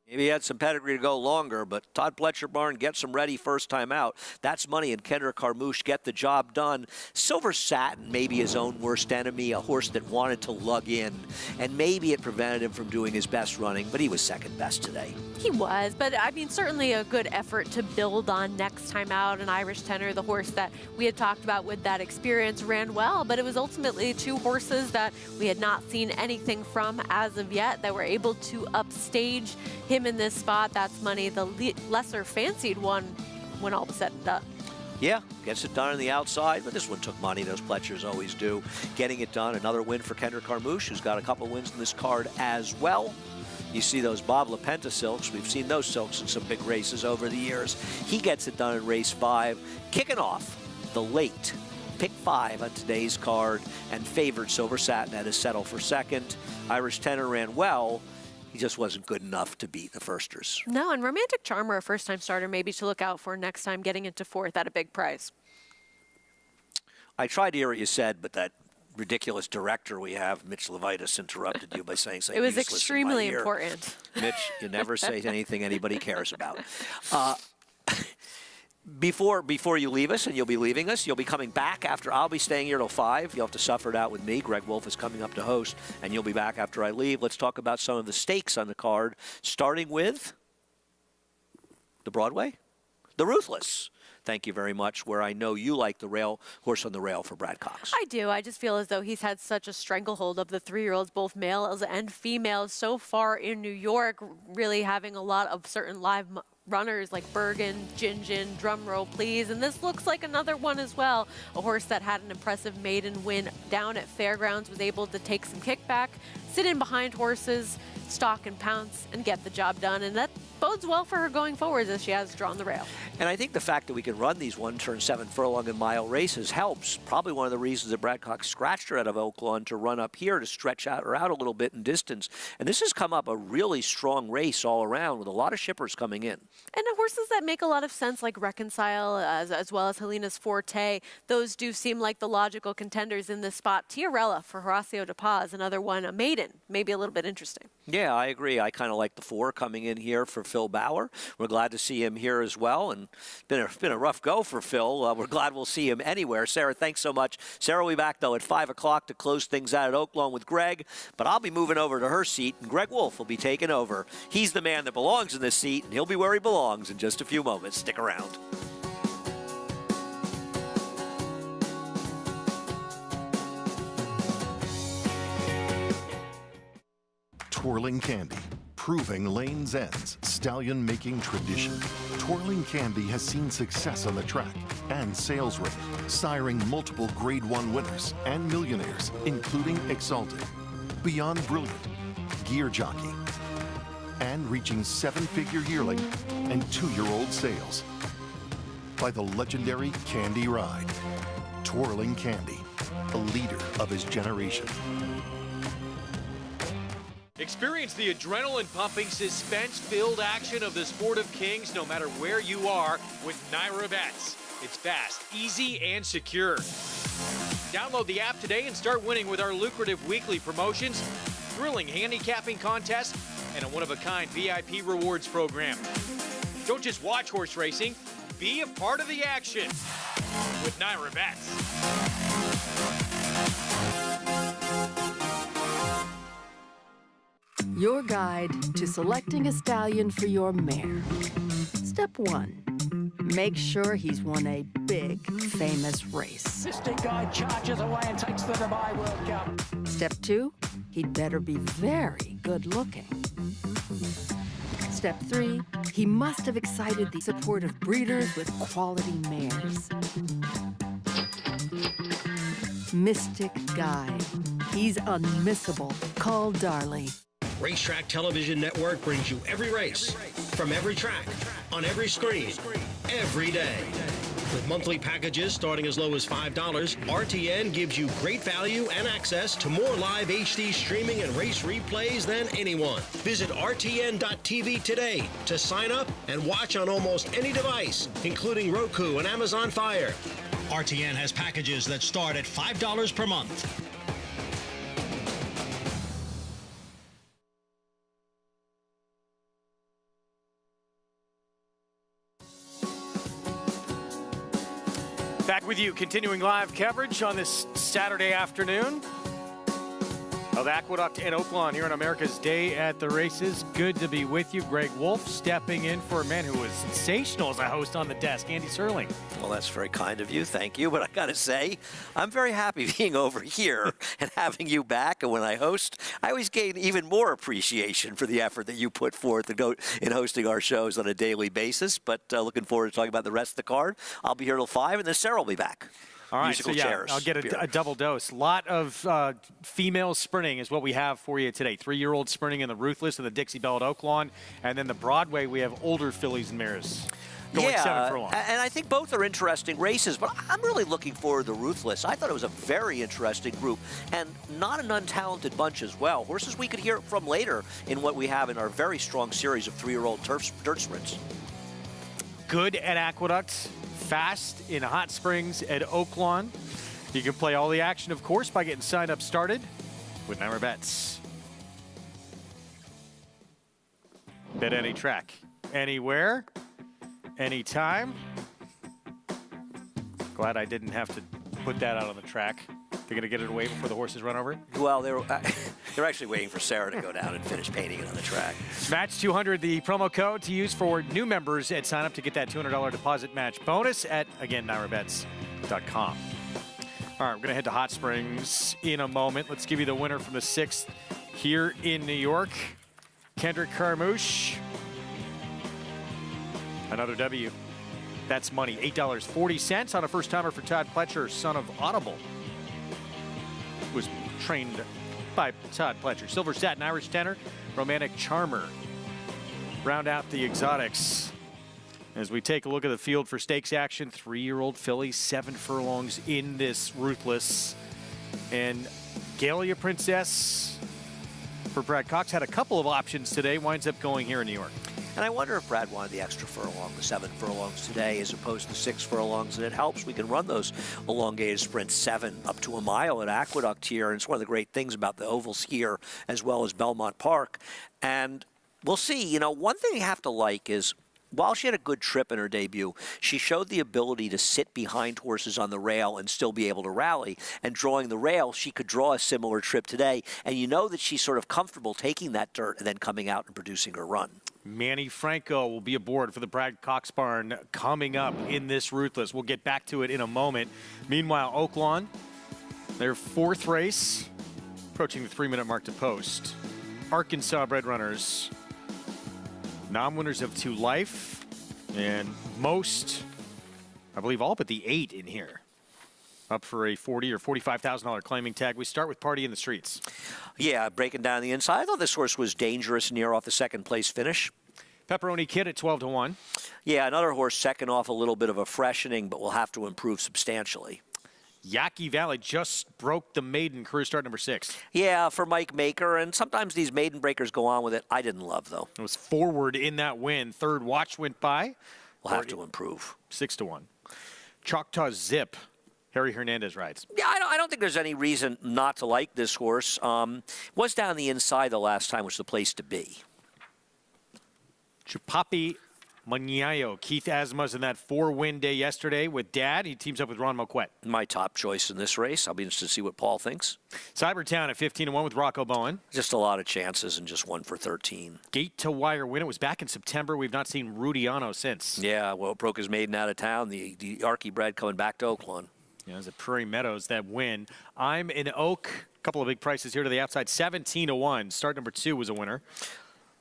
Maybe he had some pedigree to go longer, but Todd Pletcher Barn gets him ready first time out. That's Money, and Kendrick Carmouche get the job done. Silver Satin may be his own worst enemy, a horse that wanted to lug in, and maybe it prevented him from doing his best running, but he was second best today. He was, but I mean, certainly a good effort to build on next time out. An Irish Tenor, the horse that we had talked about with that experience, ran well, but it was ultimately 2 horses that we had not seen anything from as of yet that were able to upstage him in this spot. That's Money, the lesser fancied one when all was said and done. Yeah, gets it done on the outside, but this one took money. Those Pletchers always do. Getting it done. Another win for Kendrick Carmouche, who's got a couple wins in this card as well. You see those Bob LaPenta silks. We've seen those silks in some big races over the years. He gets it done in race 5. Kicking off the late pick 5 on today's card, and favored Silver Satin had to settle for 2nd. Irish Tenor ran well. He just wasn't good enough to beat the firsters. No, and Romantic Charmer, a first-time starter, maybe to look out for next time, getting into 4th at a big price. I tried to hear what you said, but that ridiculous director we have, Mitch Levitas, interrupted you by saying something It was useless extremely in my ear. important. Mitch, you never say anything anybody cares about. Before you leave us, and you'll be leaving us, you'll be coming back after. I'll be staying here till 5. You'll have to suffer it out with me. Greg Wolf is coming up to host, and you'll be back after I leave. Let's talk about some of the stakes on the card, starting with the Broadway, the Ruthless. Thank you very much, where I know you like the rail, horse on the rail for Brad Cox. I do. I just feel as though he's had such a stranglehold of the 3-year-olds, both males and females, so far in New York, really having a lot of certain live runners like Bergen, Gingin, Drumroll Please, and this looks like another one as well. A horse that had an impressive maiden win down at Fairgrounds, was able to take some kickback, sit in behind horses, stalk and pounce, and get the job done, and that bodes well for her going forward as she has drawn the rail. And I think the fact that we can run these 1-turn 7 furlong and mile races helps. Probably one of the reasons that Brad Cox scratched her out of Oaklawn to run up here to stretch her out a little bit in distance. And this has come up a really strong race all around with a lot of shippers coming in. And the horses that make a lot of sense, like Reconcile, as well as Helena's Forte, those do seem like the logical contenders in this spot. Tiarella for Horacio De Paz, another one, a maiden, maybe a little bit interesting. Yeah, I agree. I kind of like the 4 coming in here for Phil Bauer. We're glad to see him here as well, and it's been a rough go for Phil. We're glad we'll see him anywhere. Sarah, thanks so much. Sarah will be back, though, at 5 o'clock to close things out at Oaklawn with Greg, but I'll be moving over to her seat, and Greg Wolf will be taking over. He's the man that belongs in this seat, and he'll be where he belongs in just a few moments. Stick around. Twirling Candy, proving Lane's End's stallion-making tradition. Twirling Candy has seen success on the track and sales rate, siring multiple Grade 1 winners and millionaires, including Exalted, Beyond Brilliant, Gear Jockey, and reaching 7-figure yearling and 2-year-old sales by the legendary Candy Ride. Twirling Candy, a leader of his generation. Experience the adrenaline-pumping, suspense-filled action of the Sport of Kings no matter where you are with Naira Bets. It's fast, easy, and secure. Download the app today and start winning with our lucrative weekly promotions, thrilling handicapping contests, and a one-of-a-kind VIP rewards program. Don't just watch horse racing, be a part of the action with Naira Bets. Your guide to selecting a stallion for your mare. Step 1. Make sure he's won a big, famous race. Mystic Guide charges away and takes the Dubai World Cup. Step 2. He'd better be very good looking. Step 3. He must have excited the support of breeders with quality mares. Mystic Guide. He's unmissable. Call Darley. Racetrack Television Network brings you every race, from every track, on every screen, every day. With monthly packages starting as low as $5, RTN gives you great value and access to more live HD streaming and race replays than anyone. Visit RTN.tv today to sign up and watch on almost any device, including Roku and Amazon Fire. RTN has packages that start at $5 per month. Back with you, continuing live coverage on this Saturday afternoon of Aqueduct and Oaklawn here on America's Day at the Races. Good to be with you. Greg Wolf stepping in for a man who was sensational as a host on the desk, Andy Serling. Well, that's very kind of you. Thank you. But I got to say, I'm very happy being over here and having you back. And when I host, I always gain even more appreciation for the effort that you put forth in hosting our shows on a daily basis. But looking forward to talking about the rest of the card. I'll be here till 5, and then Sarah will be back. All right, Musical so yeah, chairs. I'll get a double dose. Lot of female sprinting is what we have for you today. 3-year-old sprinting in the Ruthless and the Dixie Belle at Oaklawn. And then the Broadway, we have older fillies and mares going 7 furlongs. And I think both are interesting races, but I'm really looking forward to the Ruthless. I thought it was a very interesting group, and not an untalented bunch as well. Horses we could hear from later in what we have in our very strong series of 3-year-old dirt sprints. Good at Aqueduct, fast in Hot Springs at Oaklawn. You can play all the action, of course, by getting signed up started with Naira Bets. Bet any track, anywhere, anytime. Glad I didn't have to put that out on the track. They're going to get it away before the horses run over it? Well, they're actually waiting for Sarah to go down and finish painting it on the track. Match 200, the promo code to use for new members at sign up to get that $200 deposit match bonus at, again, NairaBets.com. All right, we're going to head to Hot Springs in a moment. Let's give you the winner from the 6th here in New York. Kendrick Carmouche. Another W. That's money, $8.40 on a first-timer for Todd Pletcher, son of Audible. Was trained by Todd Pletcher. Silver Satin Irish Tenor, Romantic Charmer. Round out the exotics. As we take a look at the field for stakes action, 3-year-old filly, 7 furlongs in this Ruthless. And Galia Princess for Brad Cox had a couple of options today, winds up going here in New York. And I wonder if Brad wanted the extra furlong, the 7 furlongs today, as opposed to 6 furlongs. And it helps. We can run those elongated sprints 7 up to a mile at Aqueduct here. And it's one of the great things about the ovals here, as well as Belmont Park. And we'll see. You know, one thing you have to like is, while she had a good trip in her debut, she showed the ability to sit behind horses on the rail and still be able to rally. And drawing the rail, she could draw a similar trip today. And you know that she's sort of comfortable taking that dirt and then coming out and producing her run. Manny Franco will be aboard for the Brad Cox barn coming up in this Ruthless. We'll get back to it in a moment. Meanwhile, Oaklawn, their 4th race, approaching the 3-minute mark to post. Arkansas bred runners. Non-winners of 2 Life, and most, I believe all but the 8 in here, up for a $40,000 or $45,000 claiming tag. We start with Party in the Streets. Yeah, breaking down the inside. I thought this horse was dangerous near off the second place finish. Pepperoni Kid at 12-1. Yeah, another horse second off a little bit of a freshening, but will have to improve substantially. Yaqui Valley just broke the maiden career start number 6. Yeah, for Mike Maker, and sometimes these maiden breakers go on with it. I didn't love, though. It was forward in that win. Third watch went by. We'll have to improve. 6-1. Choctaw Zip. Harry Hernandez rides. Yeah, I don't think there's any reason not to like this horse. Was down the inside the last time, which is the place to be. Chupapi Manyayo. Keith Asma's in that 4-win day yesterday with Dad. He teams up with Ron Moquette. My top choice in this race. I'll be interested to see what Paul thinks. Cybertown at 15-1 with Rocco Bowen. Just a lot of chances and just 1 for 13. Gate to Wire win. It was back in September. We've not seen Rudiano since. Yeah, well, broke his maiden out of town. The Archie bred coming back to Oaklawn. Yeah, it was at Prairie Meadows that win. I'm in Oak. A couple of big prices here to the outside. 17-1. Start number 2 was a winner.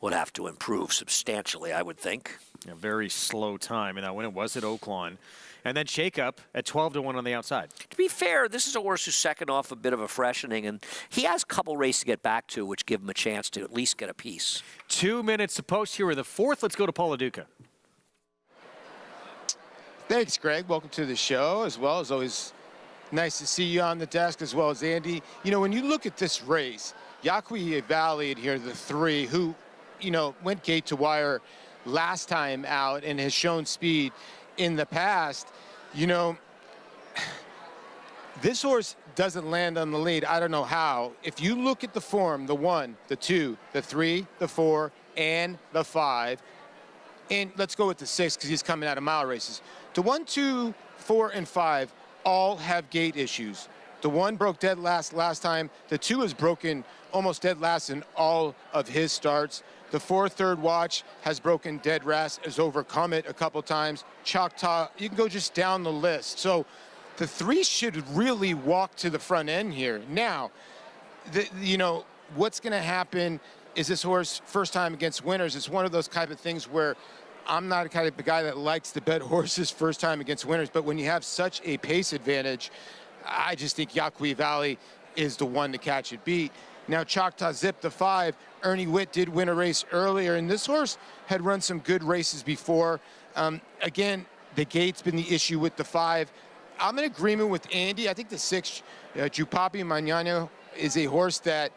Would have to improve substantially, I would think. A very slow time in that win. It was at Oaklawn. And then Shake Up at 12-1 on the outside. To be fair, this is a horse who's second off a bit of a freshening, and he has a couple races to get back to, which give him a chance to at least get a piece. 2 minutes to post here with the 4th. Let's go to Paul Duca. Thanks, Greg. Welcome to the show. As well as always, nice to see you on the desk, as well as Andy. You know, when you look at this race, Yaqui Valley in here, the 3, who, you know, went gate to wire last time out and has shown speed in the past. You know, this horse doesn't land on the lead. I don't know how. If you look at the form, the 1, the 2, the 3, the 4, and the 5, and let's go with the 6 because he's coming out of mile races. The 1, 2, 4, and 5 all have gate issues. The 1 broke dead last time. The 2 has broken almost dead last in all of his starts. The 4 third watch has broken dead last, has overcome it a couple times. Choctaw, you can go just down the list. So the 3 should really walk to the front end here. Now, you know, what's going to happen is this horse first time against winners. It's one of those kind of things where I'm not kind of the guy that likes to bet horses first time against winners, but when you have such a pace advantage, I just think Yaqui Valley is the one to catch it beat. Now, Choctaw Zip, the 5, Ernie Witt did win a race earlier, and this horse had run some good races before. Again, the gate's been the issue with the 5. I'm in agreement with Andy. I think the 6, Chupapi Manyayo, is a horse that,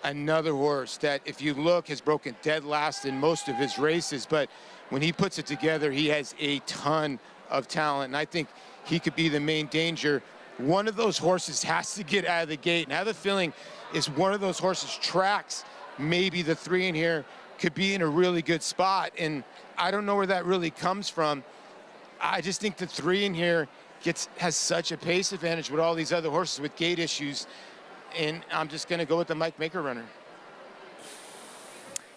another horse that, if you look, has broken dead last in most of his races, but when he puts it together, he has a ton of talent, and I think he could be the main danger. One of those horses has to get out of the gate, and I have a feeling is one of those horses tracks. Maybe the 3 in here could be in a really good spot, and I don't know where that really comes from. I just think the 3 in here has such a pace advantage with all these other horses with gate issues, and I'm just going to go with the Mike Maker runner.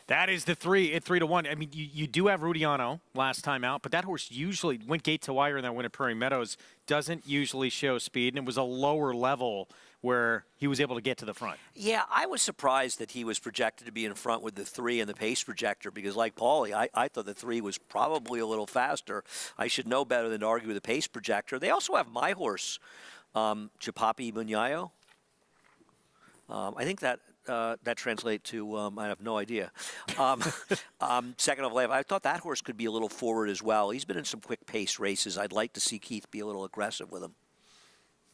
That is the 3 at 3-1. I mean, you do have Rudiano last time out, but that horse usually went gate to wire in that win at Prairie Meadows. Doesn't usually show speed, and it was a lower level where he was able to get to the front. Yeah, I was surprised that he was projected to be in front with the 3 and the pace projector because, like Paulie, I thought the 3 was probably a little faster. I should know better than to argue with the pace projector. They also have my horse, Chupapi Manyayo. I think that translates to, I have no idea. Second of life, I thought that horse could be a little forward as well. He's been in some quick pace races. I'd like to see Keith be a little aggressive with him.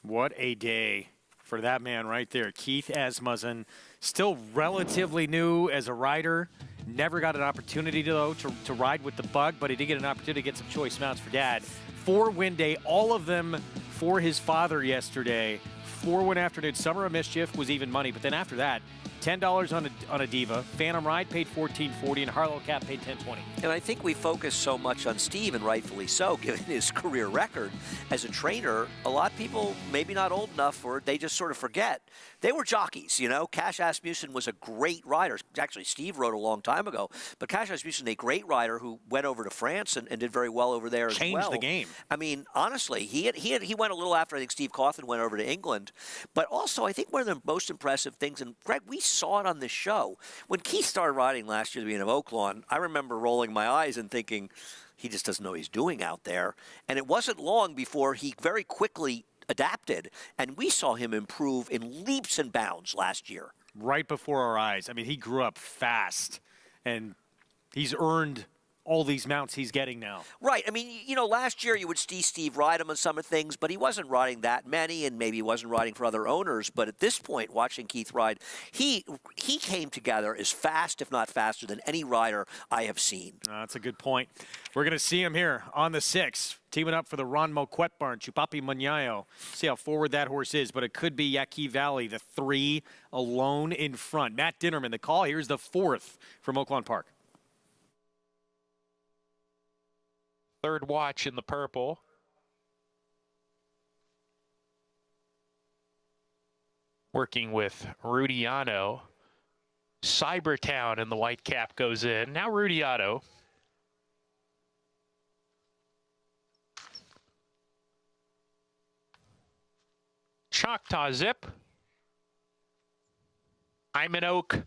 What a day for that man right there. Keith Asmussen, still relatively new as a rider. Never got an opportunity, though, to ride with the bug, but he did get an opportunity to get some choice mounts for Dad. 4-win day, all of them for his father yesterday. 4-win afternoon. Summer of Mischief was even money, but then after that, $10 on a Diva. Phantom Ride paid $14.40, and Harlow Cap paid $10.20. And I think we focus so much on Steve, and rightfully so, given his career record as a trainer. A lot of people, maybe not old enough, or they just sort of forget. They were jockeys, you know. Cash Asmussen was a great rider. Actually, Steve rode a long time ago. But Cash Asmussen, a great rider who went over to France and did very well over there as well. Changed the game. I mean, honestly, he went a little after I think Steve Cawthon went over to England. But also, I think one of the most impressive things, and Greg, we saw it on the show. When Keith started riding last year at the beginning of Oaklawn, I remember rolling my eyes and thinking, he just doesn't know what he's doing out there. And it wasn't long before he very quickly adapted, and we saw him improve in leaps and bounds last year. Right before our eyes. I mean, he grew up fast, and he's earned all these mounts he's getting now. Right. I mean, you know, last year you would see Steve ride him on some things, but he wasn't riding that many, and maybe he wasn't riding for other owners. But at this point, watching Keith ride, he came together as fast, if not faster, than any rider I have seen. That's a good point. We're going to see him here on the 6, teaming up for the Ron Moquett barn, Chupapi Muñayo. See how forward that horse is, but it could be Yaqui Valley, the 3 alone in front. Matt Dinnerman, the call. Here's the 4th from Oaklawn Park. Third watch in the purple. Working with Rudiano. Cybertown in the white cap goes in. Now Rudiano. Choctaw Zip. Hyman Oak.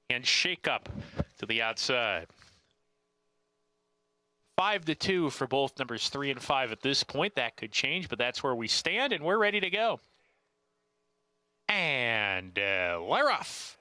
And Shake Up to the outside. 5-2 for both numbers 3 and 5 at this point. That could change, but that's where we stand, and we're ready to go. And we're off.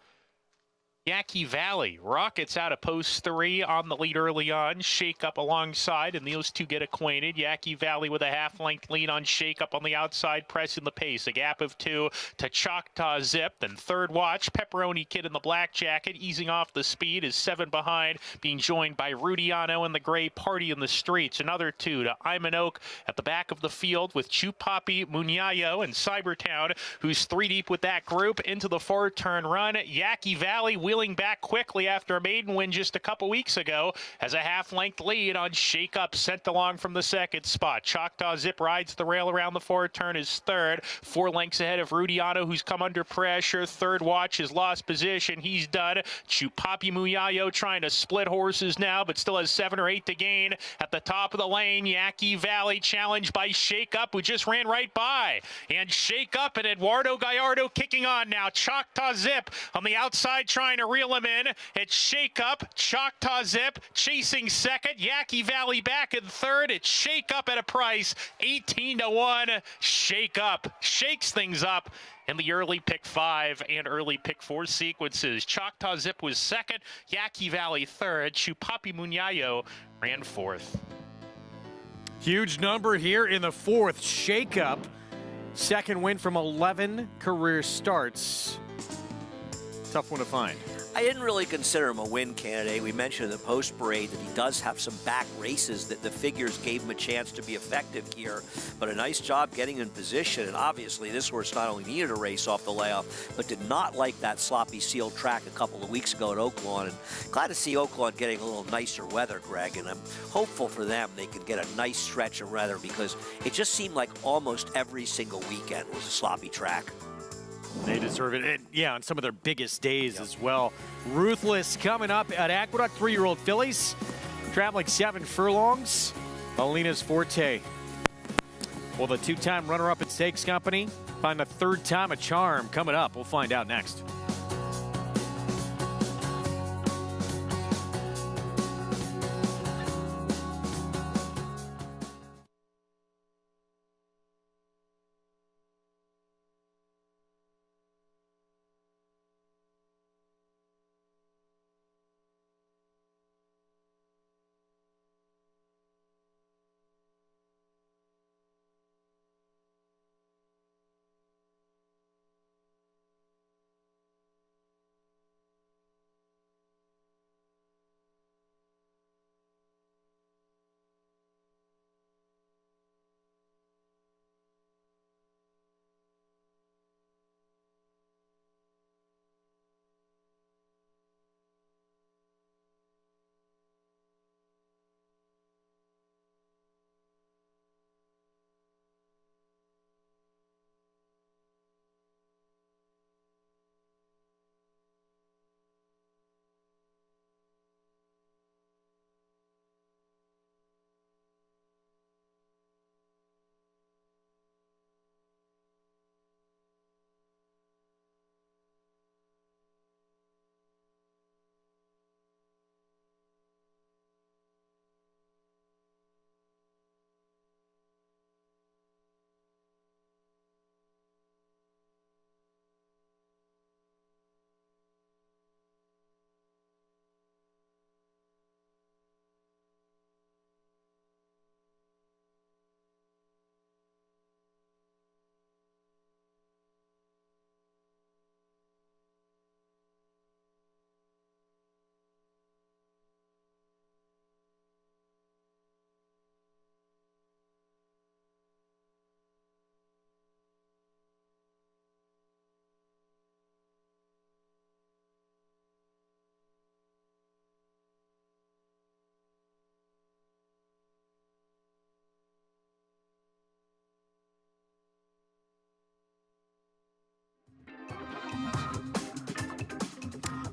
Yaqui Valley rockets out of post 3 on the lead early on. Shake Up alongside, and those two get acquainted. Yaqui Valley with a half-length lead on Shake Up on the outside, pressing the pace. A gap of 2 to Choctaw Zip. Then third watch, Pepperoni Kid in the black jacket, easing off the speed, is 7 behind, being joined by Rudiano in the gray Party in the Streets. Another 2 to Hyman Oak at the back of the field with Chupapi Muñayo and Cybertown, who's 3 deep with that group into the 4-turn run. Yaqui Valley wheeling back quickly after a maiden win just a couple weeks ago, has a half-length lead on Shake Up, sent along from the 2nd spot. Choctaw Zip rides the rail around the 4-turn, is 3rd, 4 lengths ahead of Rudiano, who's come under pressure. Third watch has lost position. He's done. Chupapi Muñayo trying to split horses now, but still has 7 or 8 to gain. At the top of the lane, Yaqui Valley challenged by Shake Up, who just ran right by. And Shake Up and Eduardo Gallardo kicking on now. Choctaw Zip on the outside trying to reel him in. It's Shake Up, Choctaw Zip chasing 2nd. Yaqui Valley back in 3rd. It's Shake Up at a price 18-1. Shake Up shakes things up in the early pick 5 and early pick 4 sequences. Choctaw Zip was 2nd, Yaqui Valley 3rd. Chupapi Muñayo ran 4th. Huge number here in the 4th. Shake Up, 2nd win from 11 career starts. Tough one to find. I didn't really consider him a win candidate. We mentioned in the post parade that he does have some back races that the figures gave him a chance to be effective here. But a nice job getting in position. And obviously this horse not only needed a race off the layoff, but did not like that sloppy sealed track a couple of weeks ago at Oaklawn. And glad to see Oaklawn getting a little nicer weather, Greg. And I'm hopeful for them they can get a nice stretch of weather, because it just seemed like almost every single weekend was a sloppy track. They deserve it. And yeah, on some of their biggest days as well. Ruthless coming up at Aqueduct. 3-year-old fillies traveling 7 furlongs. Alina's forte. Will the 2-time runner-up at Stakes Company find the 3rd time a charm? Coming up, we'll find out next.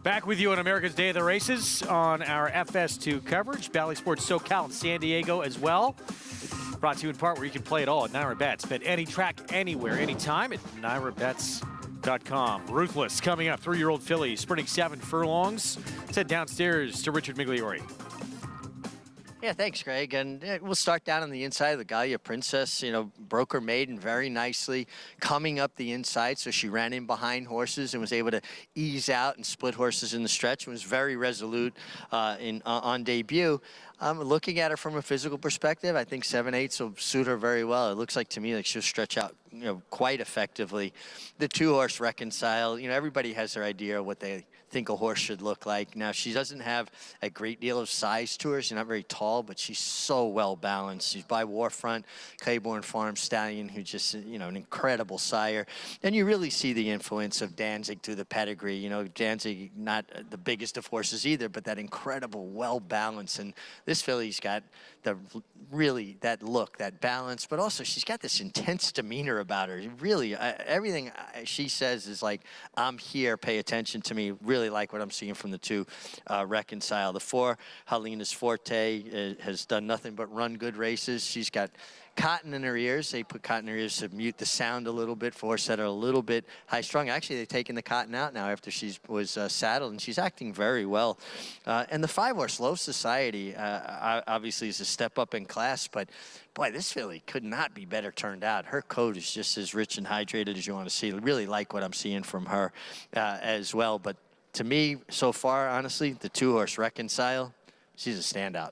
Back with you on America's Day of the Races on our FS2 coverage. Bally Sports SoCal and San Diego as well. Brought to you in part where you can play it all at NYRA Bets. Bet any track, anywhere, anytime at NYRABets.com. Ruthless coming up. 3-year-old filly sprinting 7 furlongs. Let's head downstairs to Richard Migliori. Yeah, thanks, Greg. And we'll start down on the inside of the Gallia Princess. Broke her maiden very nicely, coming up the inside. So she ran in behind horses and was able to ease out and split horses in the stretch and was very resolute on debut. Looking at her from a physical perspective, I think 7/8 will suit her very well. It looks like to me like she'll stretch out, quite effectively. The 2-horse Reconcile, everybody has their idea of what they think a horse should look like. Now, she doesn't have a great deal of size to her. She's not very tall, but she's so well balanced. She's by Warfront, Claiborne Farm stallion, who just, an incredible sire. And you really see the influence of Danzig through the pedigree. Danzig, not the biggest of horses either, but that incredible, well balanced. And this filly's got that look, that balance, but also she's got this intense demeanor about her. Really, everything she says is like, I'm here, pay attention to me. Really like what I'm seeing from the 2 Reconcile. The 4, Helena's Forte, has done nothing but run good races. She's got cotton in her ears. They put cotton in her ears to mute the sound a little bit for horses that are a little bit high-strung. Actually, they've taken the cotton out now after she was saddled, and she's acting very well. And the 5-horse Low Society obviously is a step up in class, but boy, this filly could not be better turned out. Her coat is just as rich and hydrated as you want to see. I really like what I'm seeing from her as well. But to me, so far, honestly, the 2-horse Reconcile, she's a standout.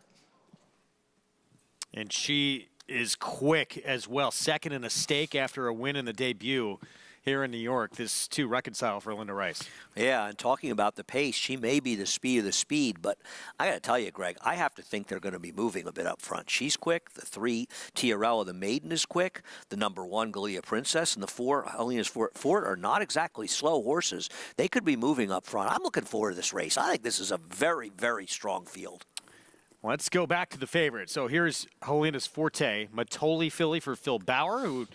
And she is quick as well. Second in a stake after a win in the debut here in New York. This 2 Reconcile for Linda Rice. Yeah, and talking about the pace, she may be the speed of the speed, but I got to tell you, Greg, I have to think they're going to be moving a bit up front. She's quick. The 3, Tiarella, the maiden, is quick. The number 1, Gallia Princess, and the 4, Helena's Fort are not exactly slow horses. They could be moving up front. I'm looking forward to this race. I think this is a very, very strong field. Let's go back to the favorite. So here's Helena's Forte, Matoli filly for Phil Bauer,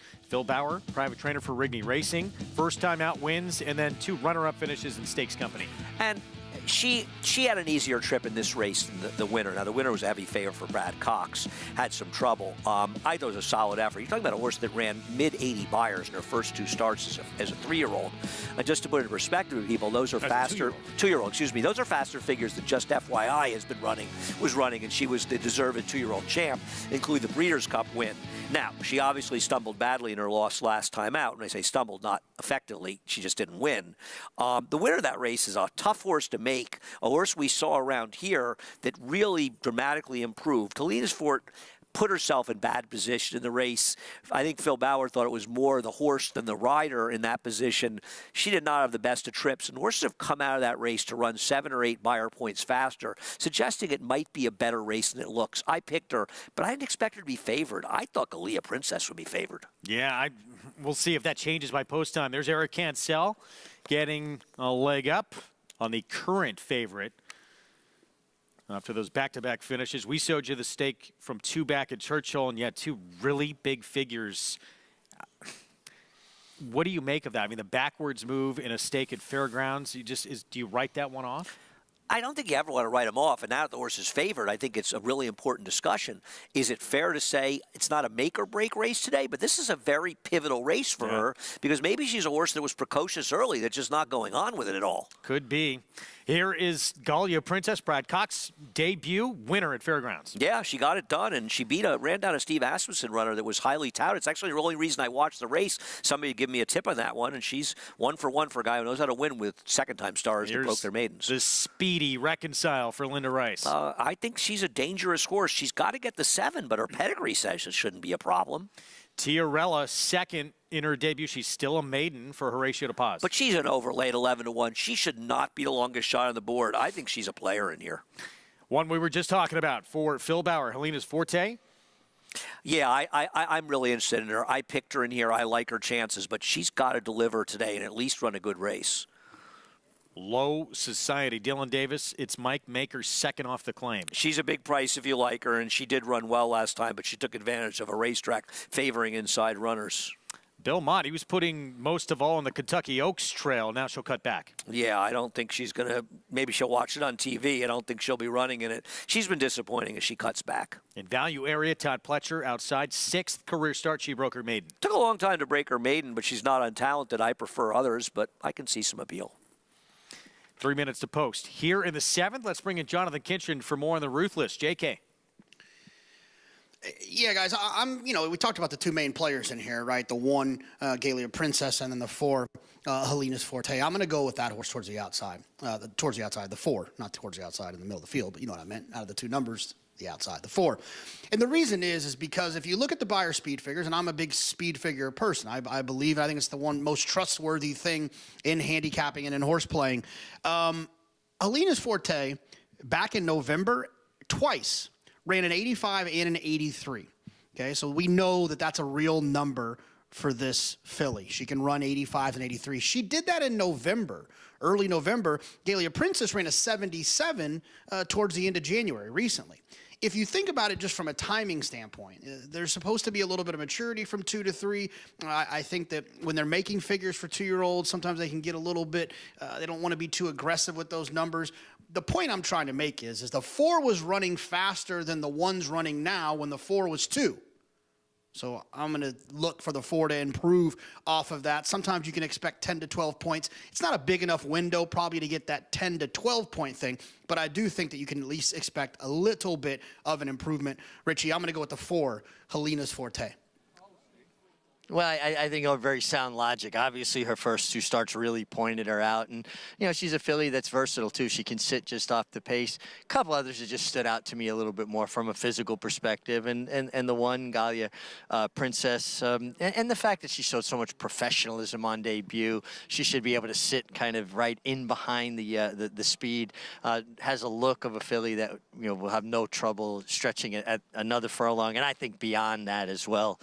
private trainer for Rigney Racing. First time out wins, and then 2 runner-up finishes in Stakes Company. And she had an easier trip in this race than the winner. Now, the winner was a heavy favorite for Brad Cox. Had some trouble. I thought it was a solid effort. You're talking about a horse that ran mid-80 buyers in her first 2 starts as a 3-year-old. And just to put it in perspective, people, those are faster. 2-year-old, excuse me. Those are faster figures than Just FYI was running, and she was the deserved 2-year-old champ, including the Breeders' Cup win. Now, she obviously stumbled badly in her loss last time out. When I say stumbled, not effectively, she just didn't win. The winner of that race is a tough horse to make, a horse we saw around here that really dramatically improved. Helena's Fort put herself in bad position in the race. I think Phil Bauer thought it was more the horse than the rider in that position. She did not have the best of trips, and horses have come out of that race to run 7 or 8 buyer points faster, suggesting it might be a better race than it looks. I picked her, but I didn't expect her to be favored. I thought Gallia Princess would be favored. Yeah, we'll see if that changes by post time. There's Eric Cancel getting a leg up on the current favorite. After those back-to-back finishes, we showed you the stake from 2 back at Churchill, and yet 2 really big figures. What do you make of that? I mean, the backwards move in a stake at Fairgrounds, do you write that one off? I don't think you ever want to write them off. And now that the horse is favored, I think it's a really important discussion. Is it fair to say it's not a make-or-break race today, but this is a very pivotal race for her because maybe she's a horse that was precocious early that's just not going on with it at all. Could be. Here is Gallia Princess, Brad Cox, debut winner at Fairgrounds. Yeah, she got it done, and she ran down a Steve Asmussen runner that was highly touted. It's actually the only reason I watched the race. Somebody gave me a tip on that one, and she's 1 for 1 for a guy who knows how to win with second-time stars that broke their maidens. The speedy Reconcile for Linda Rice. I think she's a dangerous horse. She's got to get the 7, but her pedigree says it shouldn't be a problem. Tiarella, second in her debut. She's still a maiden for Horatio de Paz. But she's an overlaid 11-1. She should not be the longest shot on the board. I think she's a player in here. One we were just talking about for Phil Bauer, Helena's Forte. Yeah, I'm really interested in her. I picked her in here. I like her chances, but she's got to deliver today and at least run a good race. Low Society, Dylan Davis, it's Mike Maker's second off the claim. She's a big price if you like her, and she did run well last time, but she took advantage of a racetrack favoring inside runners. Bill Mott, he was putting most of all on the Kentucky Oaks trail. Now she'll cut back. Yeah, I don't think she's going to. Maybe she'll watch it on TV. I don't think she'll be running in it. She's been disappointing as she cuts back. In value area, Todd Pletcher outside, 6th career start. She broke her maiden. Took a long time to break her maiden, but she's not untalented. I prefer others, but I can see some appeal. 3 minutes to post. Here in the 7th, let's bring in Jonathan Kinchen for more on the Ruthless. JK. Yeah, guys, we talked about the two main players in here, right? The 1, Galia Princess, and then the 4, Helena's Forte. I'm going to go with that horse towards the outside. The 4, not towards the outside in the middle of the field, but you know what I meant. Out of the two numbers, the outside, the 4. And the reason is because if you look at the Beyer speed figures, and I'm a big speed figure person, I believe, I think it's the one most trustworthy thing in handicapping and in horse playing. Helena's Forte, back in November, twice ran an 85 and an 83. Okay, so we know that that's a real number for this filly. She can run 85 and 83. She did that in November, early November. Galia Princess ran a 77 towards the end of January recently. If you think about it just from a timing standpoint, there's supposed to be a little bit of maturity from 2 to 3. I think that when they're making figures for 2-year-olds, sometimes they can get a little bit, they don't want to be too aggressive with those numbers. The point I'm trying to make is the 4 was running faster than the 1's running now when the 4 was 2. So I'm going to look for the 4 to improve off of that. Sometimes you can expect 10 to 12 points. It's not a big enough window probably to get that 10 to 12 point thing, but I do think that you can at least expect a little bit of an improvement. Richie, I'm going to go with the 4, Helena's Forte. Well, I think very sound logic. Obviously, her first 2 starts really pointed her out. And, she's a filly that's versatile, too. She can sit just off the pace. A couple others that just stood out to me a little bit more from a physical perspective. And the one, Galia Princess, and the fact that she showed so much professionalism on debut. She should be able to sit kind of right in behind the speed. Has a look of a filly that, will have no trouble stretching it at another furlong. And I think beyond that as well.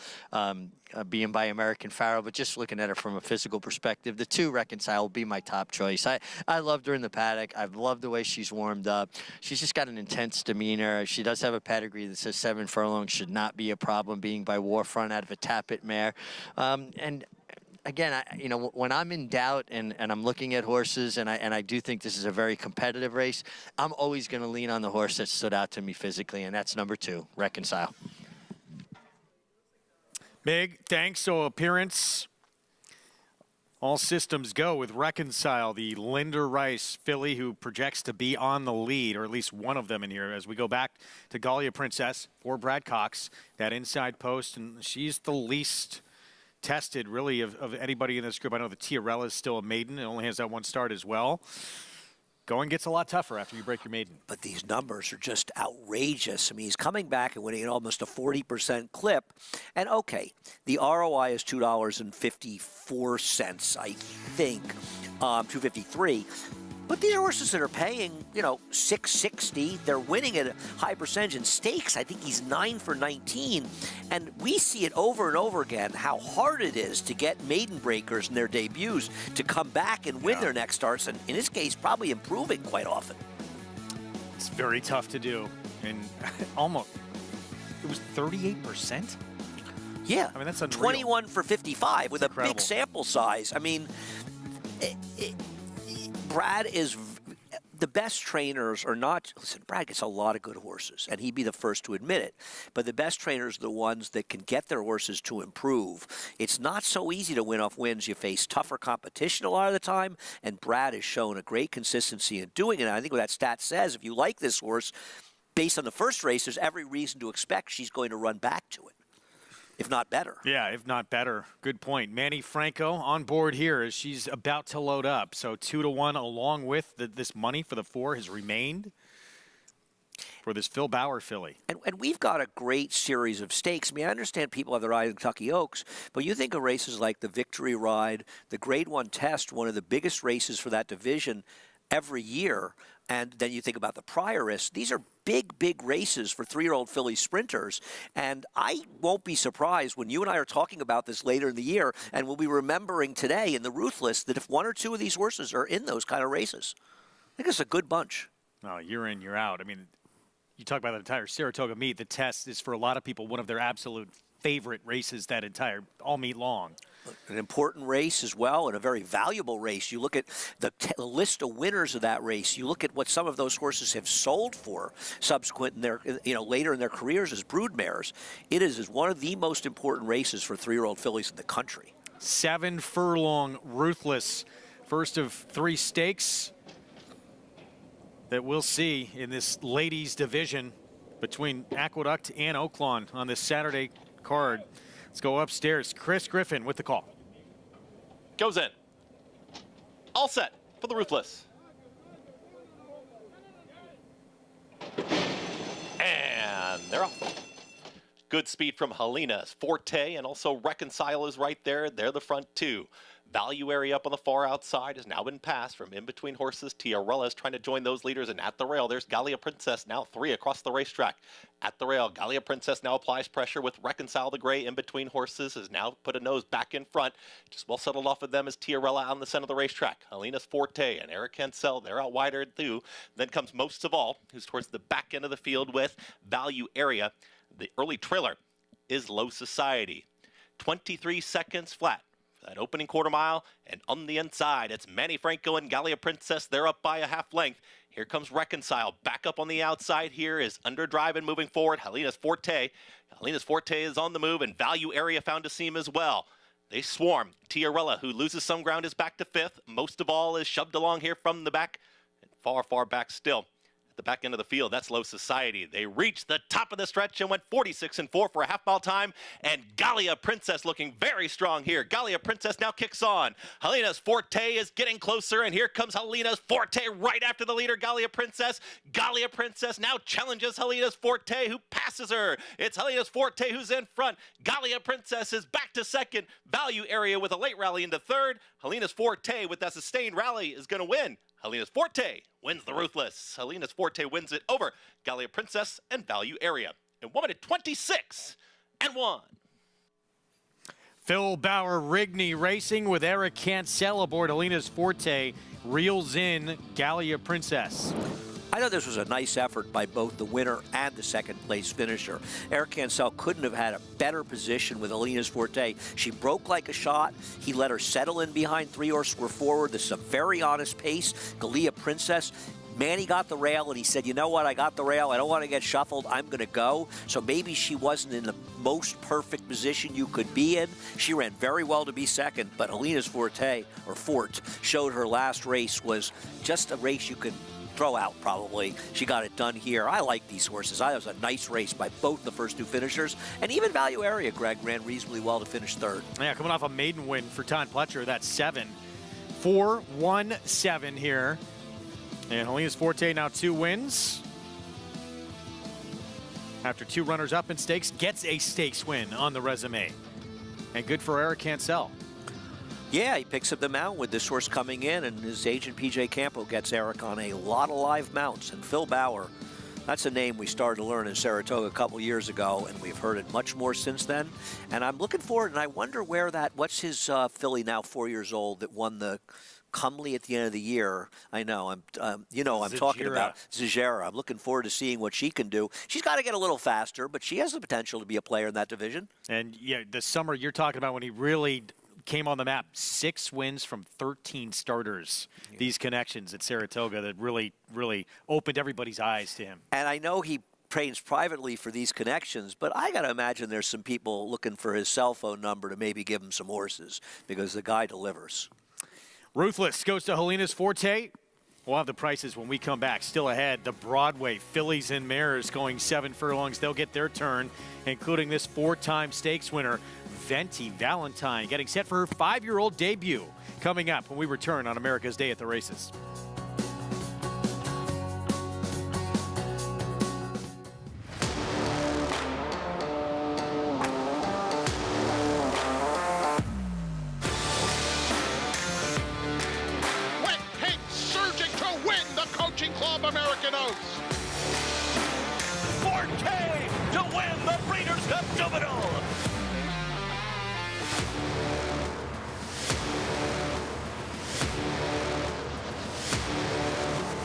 Being by American Pharoah, but just looking at her from a physical perspective, the 2 Reconcile will be my top choice. I loved her in the paddock. I've loved the way she's warmed up. She's just got an intense demeanor. She does have a pedigree that says 7 furlongs should not be a problem, being by Warfront out of a Tappet mare. And again, when I'm in doubt and I'm looking at horses and I do think this is a very competitive race, I'm always going to lean on the horse that stood out to me physically, and that's number 2, Reconcile. Big thanks. So appearance, all systems go with Reconcile, the Linda Rice filly who projects to be on the lead, or at least one of them in here. As we go back to Galia Princess for Brad Cox, that inside post, and she's the least tested really of anybody in this group. I know the Tiarella is still a maiden. It only has that 1 start as well. Going gets a lot tougher after you break your maiden. But these numbers are just outrageous. I mean, he's coming back and winning at almost a 40% clip. And, okay, the ROI is $2.54, I think, $2.53. But these horses that are paying, $6.60, they're winning at a high percentage in stakes. I think he's 9 for 19. And we see it over and over again, how hard it is to get maiden breakers in their debuts to come back and win their next starts. And in this case, probably improving quite often. It's very tough to do. And almost, it was 38%? Yeah. I mean, that's unreal. 21 for 55 with incredible. A big sample size. I mean, Brad is the best trainers are not. Listen, Brad gets a lot of good horses, and he'd be the first to admit it. But the best trainers are the ones that can get their horses to improve. It's not so easy to win off wins. You face tougher competition a lot of the time, and Brad has shown a great consistency in doing it. And I think what that stat says, if you like this horse, based on the first race, there's every reason to expect she's going to run back to it. If not better. Yeah, if not better. Good point. Manny Franco on board here as she's about to load up. So 2-1 along with this money for the 4 has remained for this Phil Bauer filly. And we've got a great series of stakes. I mean, I understand people have their eye on Kentucky Oaks, but you think of races like the Victory Ride, the Grade 1 Test, one of the biggest races for that division every year. And then you think about the Prioress. These are big, big races for 3-year-old filly sprinters. And I won't be surprised when you and I are talking about this later in the year, and we'll be remembering today in the Ruthless that if 1 or 2 of these horses are in those kind of races, I think it's a good bunch. Oh, year in, year out. I mean, you talk about the entire Saratoga meet. The Test is for a lot of people one of their absolute favorite races that all meet long. An important race as well, and a very valuable race. You look at the list of winners of that race. You look at what some of those horses have sold for subsequent in their, later in their careers as broodmares. It is one of the most important races for 3-year-old fillies in the country. 7 furlong Ruthless, first of 3 stakes that we'll see in this ladies division between Aqueduct and Oaklawn on this Saturday card. Let's go upstairs. Chris Griffin with the call. Goes in. All set for the Ruthless. And they're off. Good speed from Helena's Forte, and also Reconcile is right there. They're the front two. Value Area up on the far outside has now been passed from in between horses. Tiarella is trying to join those leaders, and at the rail, there's Gallia Princess, now 3 across the racetrack. At the rail, Gallia Princess now applies pressure with Reconcile the Gray in between horses, has now put a nose back in front. Just well settled off of them is Tiarella on the center of the racetrack. Helena's Forte and Eric Cancel, they're out wider too. Then comes Most of All, who's towards the back end of the field with Value Area. The early trailer is Low Society. 23 seconds flat. That opening quarter mile, and on the inside, it's Manny Franco and Gallia Princess. They're up by a half length. Here comes Reconcile. Back up on the outside here is Underdrive and moving forward. Helena's Forte. Helena's Forte is on the move, and Value Area found a seam as well. They swarm. Tiarella, who loses some ground, is back to 5th. Most of All is shoved along here from the back, and far, far back still. The back end of the field, that's Low Society. They reached the top of the stretch and went 46-4 for a half-mile time, and Gallia Princess looking very strong here. Gallia Princess now kicks on. Helena's Forte is getting closer, and here comes Helena's Forte right after the leader, Gallia Princess. Gallia Princess now challenges Helena's Forte, who passes her. It's Helena's Forte who's in front. Gallia Princess is back to 2nd. Value Area with a late rally into 3rd. Helena's Forte with that sustained rally is going to win. Helena's Forte wins the Ruthless. Helena's Forte wins it over Gallia Princess and Value Area in 1 minute 26 and 1. Phil Bauer Rigney racing with Eric Cancel aboard Helena's Forte. Reels in Gallia Princess. I thought this was a nice effort by both the winner and the second-place finisher. Eric Cancel couldn't have had a better position with Helena's Forte. She broke like a shot. He let her settle in behind 3-horse square forward. This is a very honest pace. Gallia Princess, Manny got the rail, and he said, you know what, I got the rail. I don't want to get shuffled. I'm going to go. So maybe she wasn't in the most perfect position you could be in. She ran very well to be 2nd, but Helena's Forte showed her last race was just a race you could throw out, probably. She got it done here. I like these horses. I thought it was a nice race by both the first 2 finishers, and even Value Area, Greg, ran reasonably well to finish 3rd. Yeah, coming off a maiden win for Todd Pletcher. That's 7. 4-1-7 here. And Helena's Forte now 2 wins. After 2 runners-up in stakes, gets a stakes win on the resume. And good for Eric Cancel. Yeah, he picks up the mount with this horse coming in, and his agent PJ Campo gets Eric on a lot of live mounts. And Phil Bauer, that's a name we started to learn in Saratoga a couple years ago, and we've heard it much more since then. And I'm looking forward, and I wonder where what's his filly now 4 years old that won the Comely at the end of the year. I know, I'm talking about Zagera. I'm looking forward to seeing what she can do. She's got to get a little faster, but she has the potential to be a player in that division. And yeah, the summer you're talking about when he really came on the map, 6 wins from 13 starters. Yeah. These connections at Saratoga that really, really opened everybody's eyes to him. And I know he trains privately for these connections, but I got to imagine there's some people looking for his cell phone number to maybe give him some horses because the guy delivers. Ruthless goes to Helena's Forte. We'll have the prices when we come back. Still ahead, the Broadway Fillies and Mares going 7 furlongs. They'll get their turn, including this 4-time stakes winner, Venti Valentine, getting set for her 5-year-old debut. Coming up when we return on America's Day at the Races. American Oaks. Forte to win the Breeders' Cup Juvenile.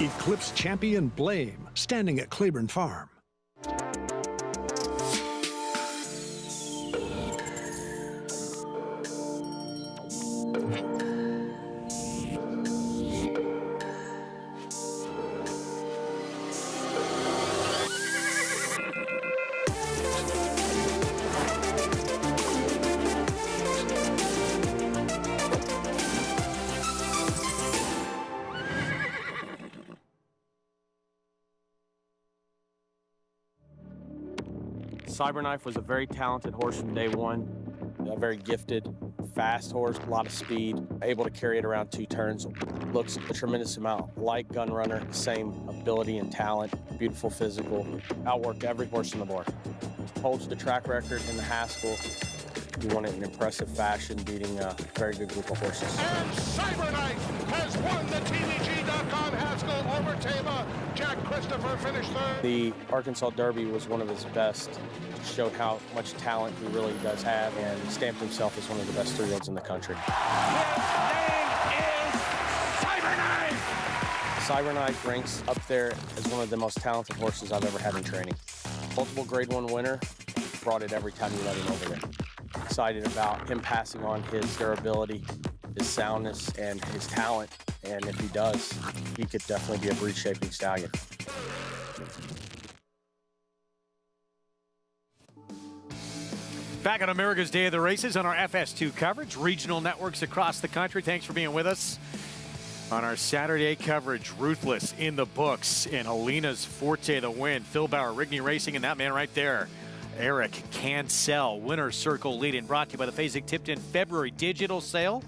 Eclipse champion Blame, standing at Claiborne Farm. Cyberknife was a very talented horse from day one. A very gifted, fast horse, a lot of speed, able to carry it around 2 turns. Looks a tremendous amount like Gunrunner, same ability and talent, beautiful physical, outworked every horse on the board. Holds the track record in the Haskell. He won it in impressive fashion, beating a very good group of horses. And Cyberknife has won the TVG.com Haskell over Tama. Jack Christopher finished third. The Arkansas Derby was one of his best. Showed how much talent he really does have and stamped himself as one of the best 3-year-olds in the country. Cyberknife ranks up there as one of the most talented horses I've ever had in training. Multiple Grade 1 winner, brought it every time you let him over there. Excited about him passing on his durability, his soundness, and his talent. And if he does, he could definitely be a breed-shaping stallion. Back on America's Day of the Races on our FS2 coverage, regional networks across the country. Thanks for being with us on our Saturday coverage. Ruthless in the books, and Helena's Forte the win. Phil Bauer, Rigney Racing, and that man right there, Eric Cancel. Winner's Circle leading, brought to you by the Fasig-Tipton February digital sale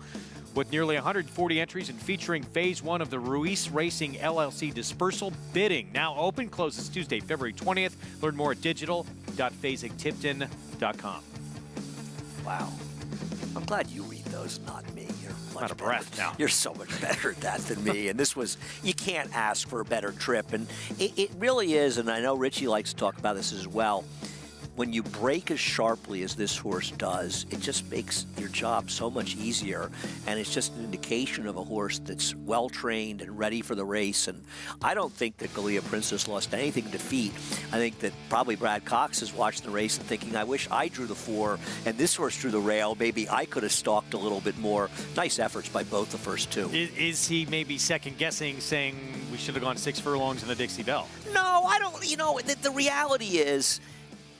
with nearly 140 entries and featuring phase 1 of the Ruiz Racing LLC dispersal bidding. Now open, closes Tuesday, February 20th. Learn more at digital.fasigtipton.com. Wow. I'm glad you read those, not me. You're much out of breath now. You're so much better at that than me. And this was, you can't ask for a better trip. And it really is, and I know Richie likes to talk about this as well. When you break as sharply as this horse does, it just makes your job so much easier. And it's just an indication of a horse that's well-trained and ready for the race. And I don't think that Gallia Princess lost anything to defeat. I think that probably Brad Cox is watching the race and thinking, I wish I drew the 4 and this horse drew the rail. Maybe I could have stalked a little bit more. Nice efforts by both the first 2. Is he maybe second-guessing, saying we should have gone 6 furlongs in the Dixie Belle? No, I don't. You know, the reality is,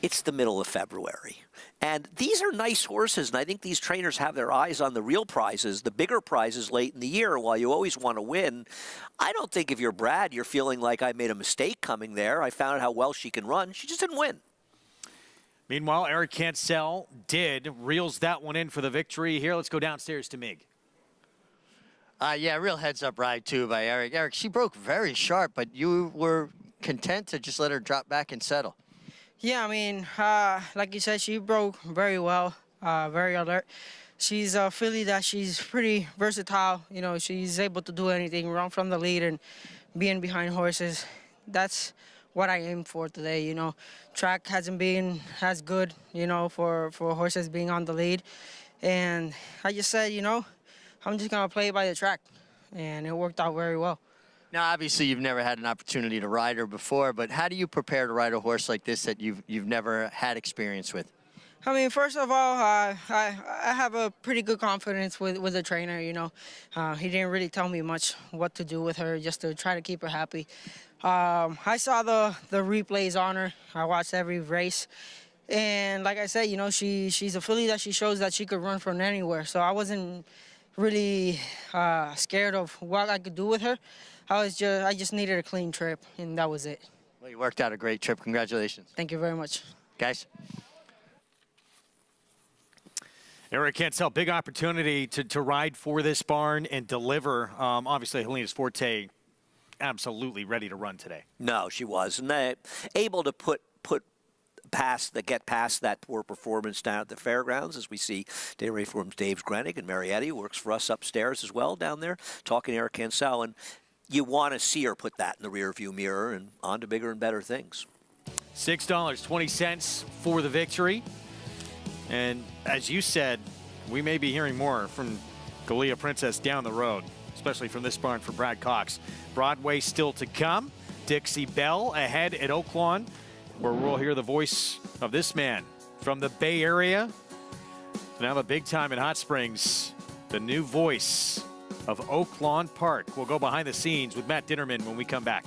it's the middle of February. And these are nice horses, and I think these trainers have their eyes on the real prizes, the bigger prizes late in the year, while you always want to win. I don't think if you're Brad, you're feeling like I made a mistake coming there. I found out how well she can run. She just didn't win. Meanwhile, Eric Cancel reels that one in for the victory here. Let's go downstairs to Mig. Yeah, real heads-up ride, too, by Eric. Eric, she broke very sharp, but you were content to just let her drop back and settle. Yeah, I mean, like you said, she broke very well, very alert. She's a filly that she's pretty versatile. You know, she's able to do anything, run from the lead and being behind horses. That's what I aim for today, you know. Track hasn't been as good, you know, for horses being on the lead. And I just said, you know, I'm just going to play by the track. And it worked out very well. Now, obviously, you've never had an opportunity to ride her before, but how do you prepare to ride a horse like this that you've never had experience with? I mean, first of all, I have a pretty good confidence with the trainer, you know. He didn't really tell me much what to do with her, just to try to keep her happy. I saw the replays on her. I watched every race. And like I said, you know, she's a filly that she shows that she could run from anywhere. So I wasn't really scared of what I could do with her. I just needed a clean trip, and that was it. Well, you worked out a great trip. Congratulations. Thank you very much. Guys. Eric Cancel, big opportunity to ride for this barn and deliver. Obviously, Helena's Forte absolutely ready to run today. No, she wasn't. Able to get past that poor performance down at the fairgrounds, as we see Dairy Farms Dave Grenig and Marietti, who works for us upstairs as well down there, talking to Eric Cancel. And you want to see her put that in the rearview mirror and on to bigger and better things. $6.20 for the victory. And as you said, we may be hearing more from Gallia Princess down the road, especially from this barn for Brad Cox. Broadway still to come. Dixie Belle ahead at Oaklawn, where we'll hear the voice of this man from the Bay Area. Now the big time in Hot Springs, the new voice of Oaklawn Park. We'll go behind the scenes with Matt Dinnerman when we come back.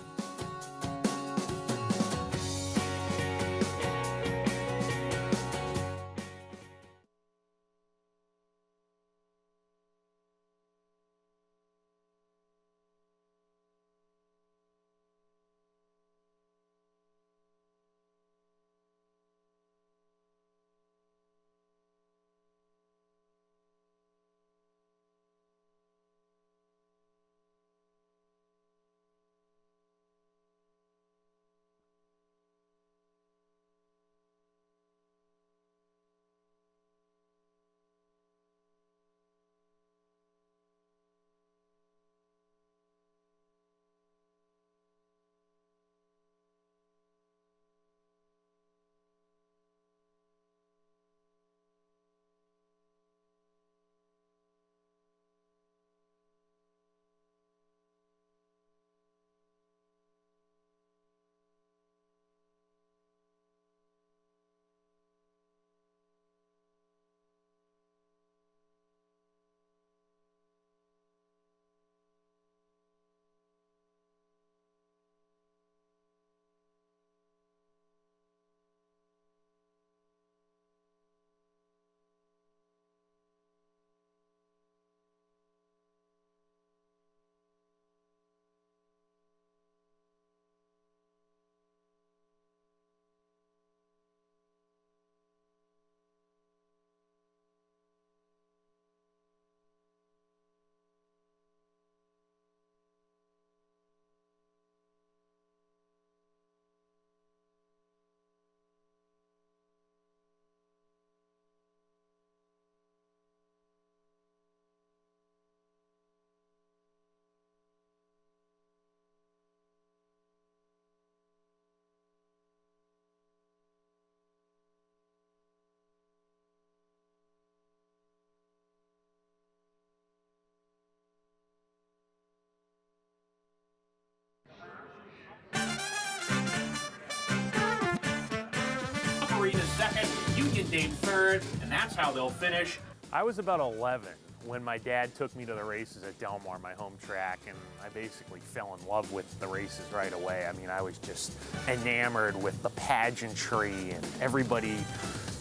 second, Union Dame third, and that's how they'll finish. I was about 11 when my dad took me to the races at Del Mar, my home track, and I basically fell in love with the races right away. I mean, I was just enamored with the pageantry and everybody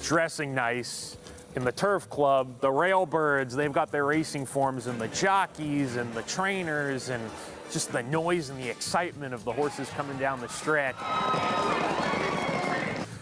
dressing nice. In the Turf Club, the Railbirds, they've got their racing forms, and the jockeys and the trainers, and just the noise and the excitement of the horses coming down the stretch.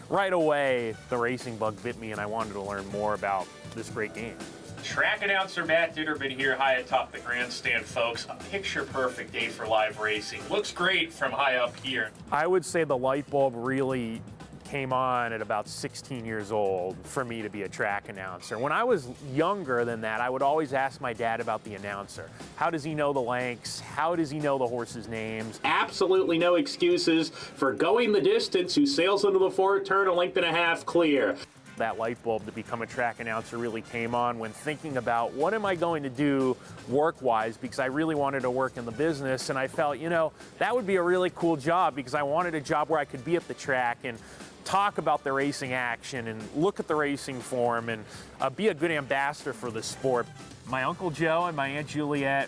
Right away, the racing bug bit me, and I wanted to learn more about this great game. Track announcer Matt Ditterbin here high atop the grandstand, folks. A picture-perfect day for live racing. Looks great from high up here. I would say the light bulb really came on at about 16 years old for me to be a track announcer. When I was younger than that, I would always ask my dad about the announcer. How does he know the lengths? How does he know the horses' names? Absolutely no excuses for going the distance. Who sails into the forward turn a length and a half clear. That light bulb to become a track announcer really came on when thinking about what am I going to do work-wise, because I really wanted to work in the business, and I felt, you know, that would be a really cool job because I wanted a job where I could be at the track and talk about the racing action and look at the racing form and be a good ambassador for the sport. My Uncle Joe and my Aunt Juliet,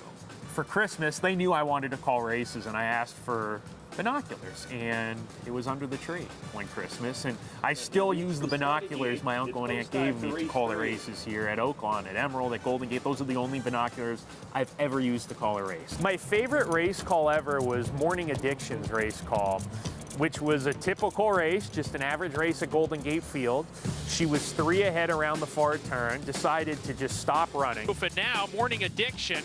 for Christmas, they knew I wanted to call races, and I asked for binoculars, and it was under the tree one Christmas, and I still use the binoculars my uncle and aunt gave me to call the races here at Oaklawn, at Emerald, at Golden Gate. Those are the only binoculars I've ever used to call a race. My favorite race call ever was Morning Addiction's race call, which was a typical race, just an average race at Golden Gate Field. She was 3 ahead around the far turn, decided to just stop running. But now, Morning Addiction,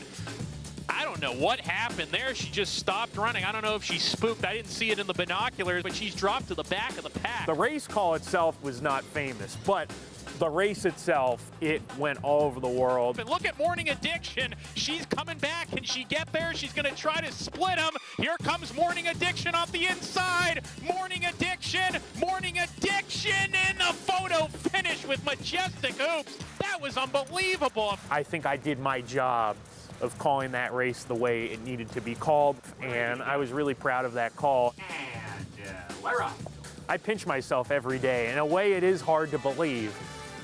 I don't know what happened there. She just stopped running. I don't know if she spooked. I didn't see it in the binoculars, but she's dropped to the back of the pack. The race call itself was not famous, but the race itself, it went all over the world. But look at Morning Addiction. She's coming back. Can she get there? She's going to try to split them. Here comes Morning Addiction off the inside. Morning Addiction, and a photo finish with majestic hoops. That was unbelievable. I think I did my job of calling that race the way it needed to be called, and I was really proud of that call. And we're off. I pinch myself every day. In a way, it is hard to believe,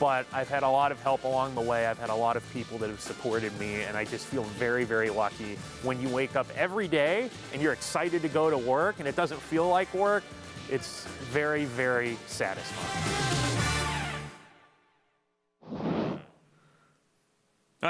but I've had a lot of help along the way. I've had a lot of people that have supported me, and I just feel very, very lucky. When you wake up every day and you're excited to go to work and it doesn't feel like work, it's very, very satisfying.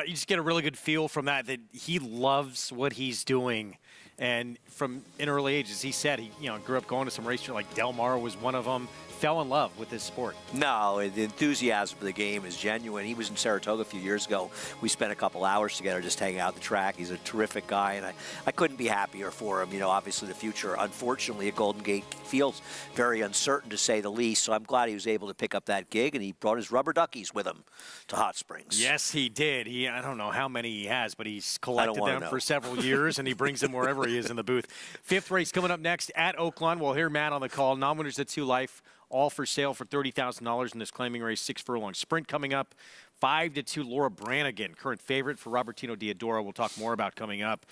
You just get a really good feel from that he loves what he's doing. And from in early ages, he said he grew up going to some races like Del Mar was one of them. Fell in love with this sport. No, the enthusiasm for the game is genuine. He was in Saratoga a few years ago. We spent a couple hours together just hanging out at the track. He's a terrific guy, and I couldn't be happier for him. You know, obviously the future, unfortunately, at Golden Gate Field's very uncertain, to say the least. So I'm glad he was able to pick up that gig, and he brought his rubber duckies with him to Hot Springs. Yes, he did. I don't know how many he has, but he's collected them for several years, and he brings them wherever he is in the booth. Fifth race coming up next at Oaklawn. We'll hear Matt on the call. Non-winners at 2 Life. All for sale for $30,000 in this claiming race. 6 furlong sprint coming up. 5-2 Laura Branigan, current favorite for Robertino Diodoro. We'll talk more about coming up.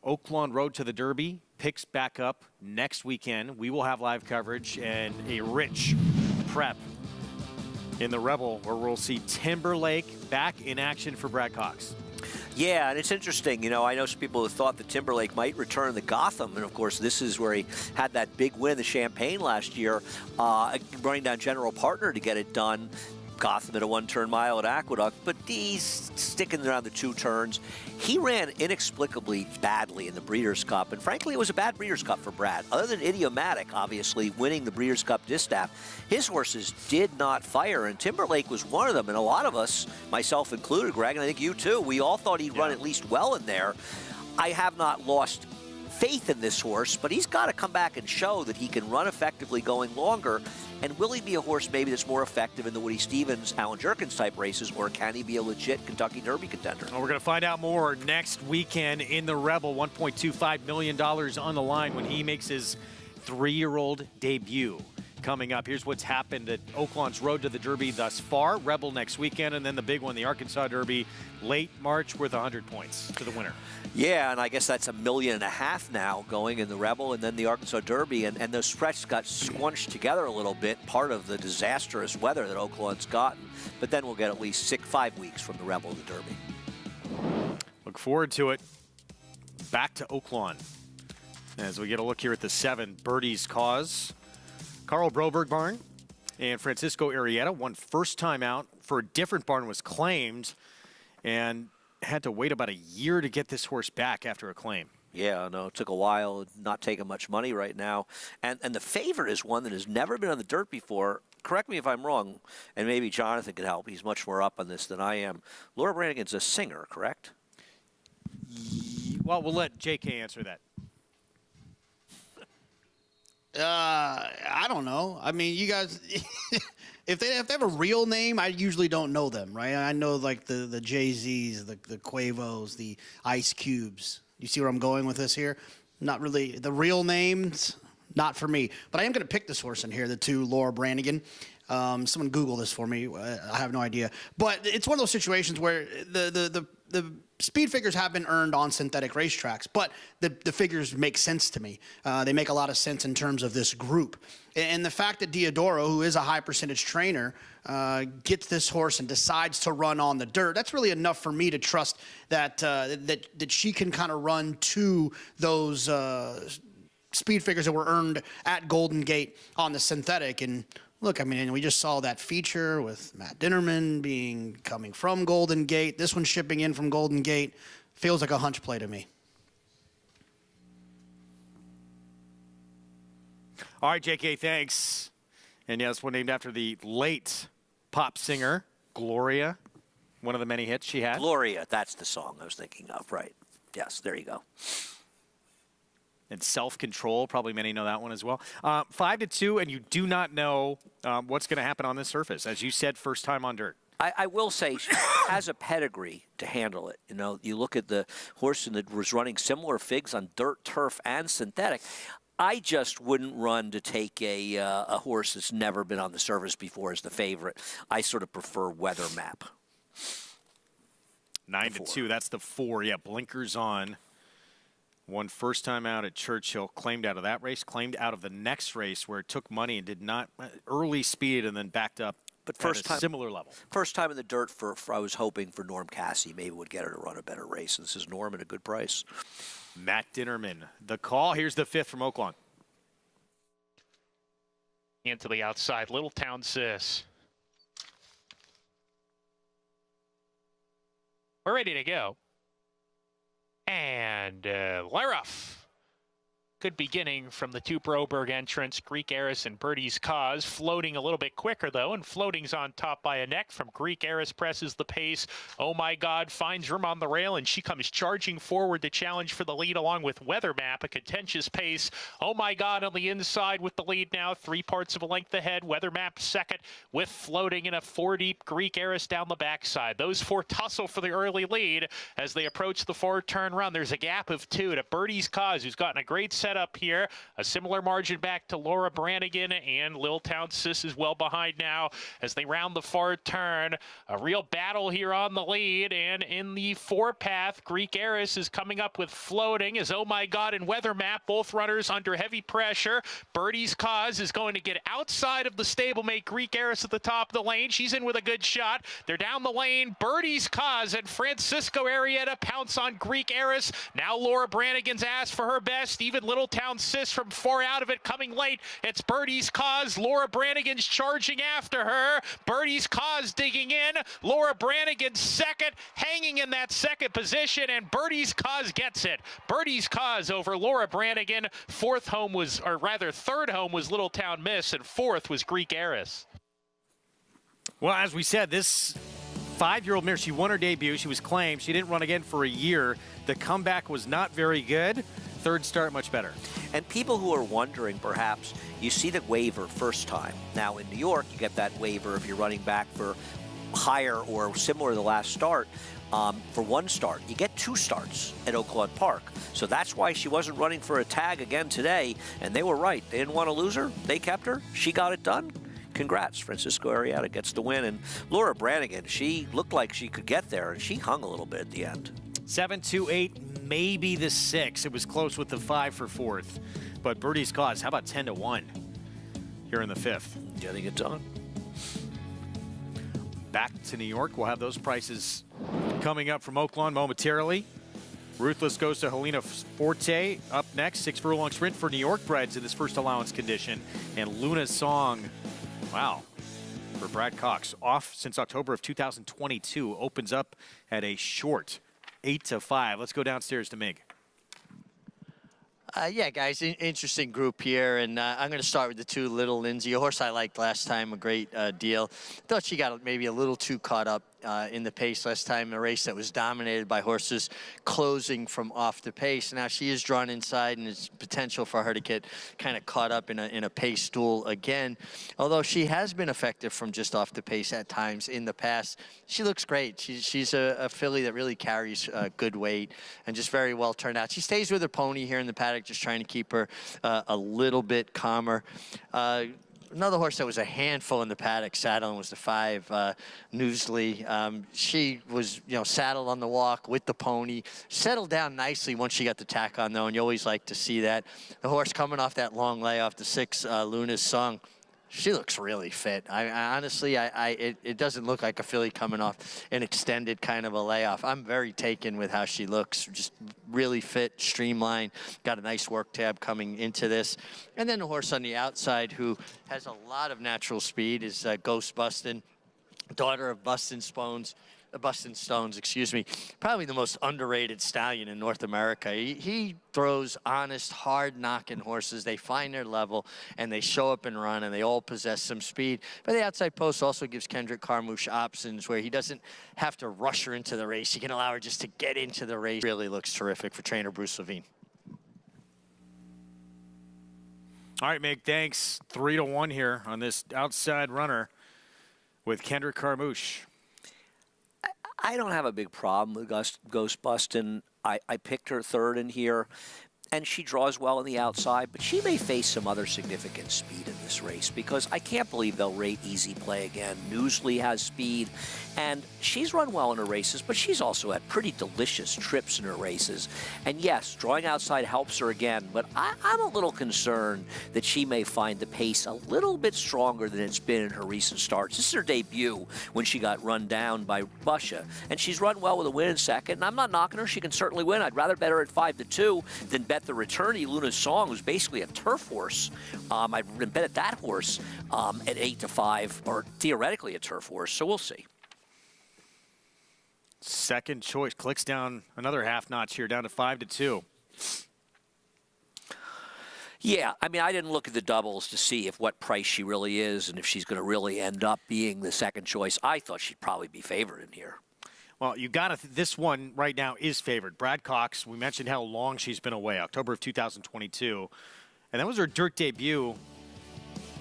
Oaklawn Road to the Derby picks back up next weekend. We will have live coverage and a rich prep in the Rebel, where we'll see Timberlake back in action for Brad Cox. Yeah, and it's interesting. You know, I know some people who thought that Timberlake might return to Gotham, and of course, this is where he had that big win in the Champagne last year, running down General Partner to get it done. Gotham at a 1-turn mile at Aqueduct, but he's sticking around the 2 turns. He ran inexplicably badly in the Breeders' Cup, and frankly, it was a bad Breeders' Cup for Brad. Other than Idiomatic, obviously, winning the Breeders' Cup distaff, his horses did not fire, and Timberlake was one of them, and a lot of us, myself included, Greg, and I think you too, we all thought he'd run at least well in there. I have not lost faith in this horse, but he's got to come back and show that he can run effectively going longer. And will he be a horse maybe that's more effective in the Woody Stevens, Alan Jerkins type races, or can he be a legit Kentucky Derby contender? Well, we're going to find out more next weekend in the Rebel. $1.25 million on the line when he makes his 3-year-old debut coming up. Here's what's happened at Oaklawn's road to the Derby thus far. Rebel next weekend, and then the big one, the Arkansas Derby, late March, worth 100 points to the winner. Yeah, and I guess that's $1.5 million now going in the Rebel and then the Arkansas Derby, and those stretches got squunched together a little bit, part of the disastrous weather that Oaklawn's gotten. But then we'll get at least 5 weeks from the Rebel to the Derby. Look forward to it. Back to Oaklawn as we get a look here at the 7 Birdie's Cause. Carl Broberg barn and Francisco Arrieta, one first time out for a different barn, was claimed and had to wait about a year to get this horse back after a claim. Yeah, no, it took a while, not taking much money right now. And the favorite is one that has never been on the dirt before. Correct me if I'm wrong, and maybe Jonathan can help. He's much more up on this than I am. Laura Branigan's a singer, correct? Well, we'll let JK answer that. I don't know. I mean, you guys, if they have a real name, I usually don't know them, right? I know like the Jay-Z's, the Quavos, the Ice Cubes. You see where I'm going with this here? Not really the real names, not for me. But I am going to pick this horse in here, the 2 Laura Branigan. Someone Google this for me. I have no idea. But it's one of those situations where the speed figures have been earned on synthetic racetracks, but the figures make sense to me. They make a lot of sense in terms of this group. And the fact that Diodoro, who is a high percentage trainer, gets this horse and decides to run on the dirt, that's really enough for me to trust that that she can kind of run to those speed figures that were earned at Golden Gate on the synthetic. And look, I mean, we just saw that feature with Matt Dinnerman coming from Golden Gate. This one shipping in from Golden Gate. Feels like a hunch play to me. All right, JK, thanks. And yes, one named after the late pop singer, Gloria, one of the many hits she had. Gloria, that's the song I was thinking of, right. Yes, there you go. And Self-Control, probably many know that one as well. 5-2, and you do not know what's going to happen on this surface. As you said, first time on dirt. I will say she has a pedigree to handle it. You know, you look at the horse that was running similar figs on dirt, turf, and synthetic. I just wouldn't run to take a horse that's never been on the surface before as the favorite. I sort of prefer Weather Map. 9-2, that's the 4. Yeah, blinkers on. One first time out at Churchill, claimed out of that race, claimed out of the next race where it took money and did not early speed and then backed up. But first time, similar level. First time in the dirt for I was hoping for Norm Cassie maybe would get her to run a better race. And this is Norm at a good price. Matt Dinnerman, the call. Here's the 5th from Oaklawn. Into the outside, Little Town Sis. We're ready to go. And Laroff. Good beginning from the 2 Broberg entrants, Greek Eris and Birdie's Cause. Floating a little bit quicker, though, and Floating's on top by a neck from Greek Eris, presses the pace. Oh, my God, finds room on the rail, and she comes charging forward to challenge for the lead along with Weather Map, a contentious pace. Oh, my God, on the inside with the lead now, 3 parts of a length ahead. Weather Map second with Floating in a 4-deep Greek Eris down the backside. Those 4 tussle for the early lead as they approach the 4-turn run. There's a gap of 2 to Birdie's Cause, who's gotten a great set up here. A similar margin back to Laura Branigan, and Lil Town Sis is well behind now as they round the far turn. A real battle here on the lead, and in the 4-path, Greek Eris is coming up with Floating as Oh My God and Weather Map, both runners under heavy pressure. Birdie's Cause is going to get outside of the stablemate Greek Eris at the top of the lane. She's in with a good shot. They're down the lane. Birdie's Cause and Francisco Arrieta pounce on Greek Eris. Now Laura Branigan's asked for her best. Even Little Town Sis from far out of it coming late. It's Birdie's Cause. Laura Branigan's charging after her. Birdie's Cause digging in. Laura Branigan second, hanging in that second position, and Birdie's Cause gets it. Birdie's Cause over Laura Branigan. Third home was Little Town Miss, and 4th was Greek Eris. Well, as we said, this 5-year-old mare, she won her debut. She was claimed. She didn't run again for a year. The comeback was not very good. 3rd start, much better. And people who are wondering, perhaps, you see the waiver first time. Now, in New York, you get that waiver if you're running back for higher or similar to the last start. for one start. You get 2 starts at Oaklawn Park. So that's why she wasn't running for a tag again today. And they were right. They didn't want to lose her. They kept her. She got it done. Congrats. Francisco Arrieta gets the win. And Laura Branigan, she looked like she could get there, and she hung a little bit at the end. 7-2-8, maybe the 6. It was close with the 5 for 4th. But Birdie's cause, how about 10-1 here in the 5th? Getting it done. Back to New York. We'll have those prices coming up from Oaklawn momentarily. Ruthless goes to Helena Forte. Up next, 6 furlong sprint for New York breds in this first allowance condition. And Luna's Song, wow, for Brad Cox, off since October of 2022, opens up at a short 8-5. Let's go downstairs to Mig. Yeah, guys, interesting group here, and I'm going to start with the 2 Little Lindsay, a horse I liked last time, a great deal. Thought she got maybe a little too caught up in the pace last time, a race that was dominated by horses closing from off the pace. Now she is drawn inside, and it's potential for her to get kind of caught up in a pace duel again. Although she has been effective from just off the pace at times in the past. She looks great. She's a filly that really carries good weight and just very well turned out. She stays with her pony here in the paddock, just trying to keep her a little bit calmer. Another horse that was a handful in the paddock saddling was the 5 Newsley. She was, saddled on the walk with the pony, settled down nicely once she got the tack on, though, and you always like to see that. The horse coming off that long layoff, the 6 Luna's Song. She looks really fit. Honestly, it doesn't look like a filly coming off an extended kind of a layoff. I'm very taken with how she looks. Just really fit, streamlined, got a nice work tab coming into this. And then the horse on the outside who has a lot of natural speed is Ghost Bustin, daughter of Bustin Stones, excuse me, probably the most underrated stallion in North America. He throws honest, hard-knocking horses. They find their level, and they show up and run, and they all possess some speed. But the outside post also gives Kendrick Carmouche options where he doesn't have to rush her into the race. He can allow her just to get into the race. Really looks terrific for trainer Bruce Levine. All right, Mig, thanks. 3-1 here on this outside runner with Kendrick Carmouche. I don't have a big problem with Ghost Bustin. I picked her 3rd in here, and she draws well on the outside, but she may face some other significant speed in this race because I can't believe they'll rate Easy Play again. Newsley has speed, and she's run well in her races, but she's also had pretty delicious trips in her races. And yes, drawing outside helps her again, but I'm a little concerned that she may find the pace a little bit stronger than it's been in her recent starts. This is her debut when she got run down by Busha, and she's run well with a win in second, and I'm not knocking her. She can certainly win. I'd rather bet her at 5-2 than bet the returnee Luna's Song, who's basically a turf horse. I'd bet at that horse at 8-5, or theoretically a turf horse, so we'll see. Second choice clicks down another half notch here, down to 5-2. Yeah, I mean, I didn't look at the doubles to see what price she really is and if she's going to really end up being the second choice. I thought she'd probably be favored in here. Well, you got to. This one right now is favored. Brad Cox. We mentioned how long she's been away. October of 2022, and that was her dirt debut.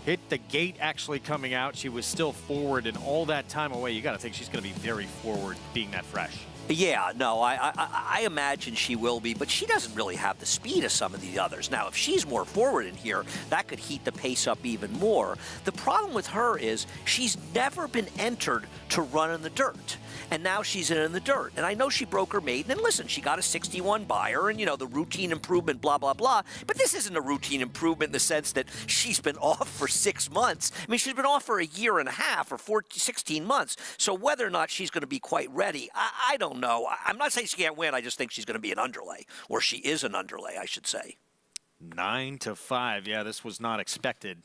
Hit the gate actually coming out. She was still forward, and all that time away, you got to think she's going to be very forward, being that fresh. Yeah, no, I imagine she will be, but she doesn't really have the speed of some of the others. Now, if she's more forward in here, that could heat the pace up even more. The problem with her is she's never been entered to run in the dirt. And now she's in the dirt. And I know she broke her maiden. And listen, she got a 61 buyer and, the routine improvement, blah, blah, blah. But this isn't a routine improvement in the sense that she's been off for 6 months. I mean, she's been off for a year and a half or 16 months. So whether or not she's going to be quite ready, I don't know. I'm not saying she can't win. I just think she's going to be an underlay. Or she is an underlay, I should say. 9-5. Yeah, this was not expected.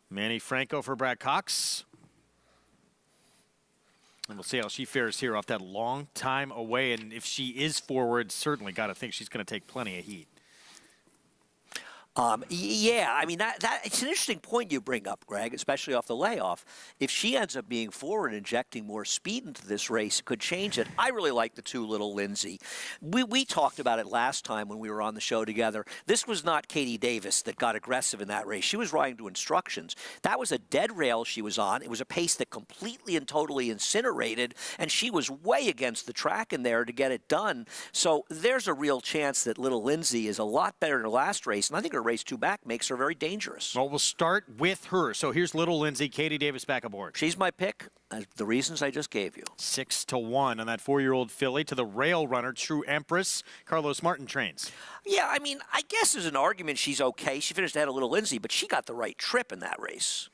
Manny Franco for Brad Cox. And we'll see how she fares here off that long time away. And if she is forward, certainly got to think she's going to take plenty of heat. Yeah, I mean, it's an interesting point you bring up, Greg, especially off the layoff. If she ends up being forward, injecting more speed into this race, it could change it. I really like the two Little Lindsay. We talked about it last time when we were on the show together. This was not Katie Davis that got aggressive in that race. She was riding to instructions. That was a dead rail she was on. It was a pace that completely and totally incinerated, and she was way against the track in there to get it done. So there's a real chance that Little Lindsay is a lot better in her last race, and I think her race 2 back makes her very dangerous. Well, we'll start with her. So here's Little Lindsay, Katie Davis back aboard. She's my pick. The reasons I just gave you. 6-1 on that 4-year-old filly to the rail runner, True Empress. Carlos Martin trains. Yeah, I mean, I guess there's an argument she's okay. She finished ahead of Little Lindsay, but she got the right trip in that race.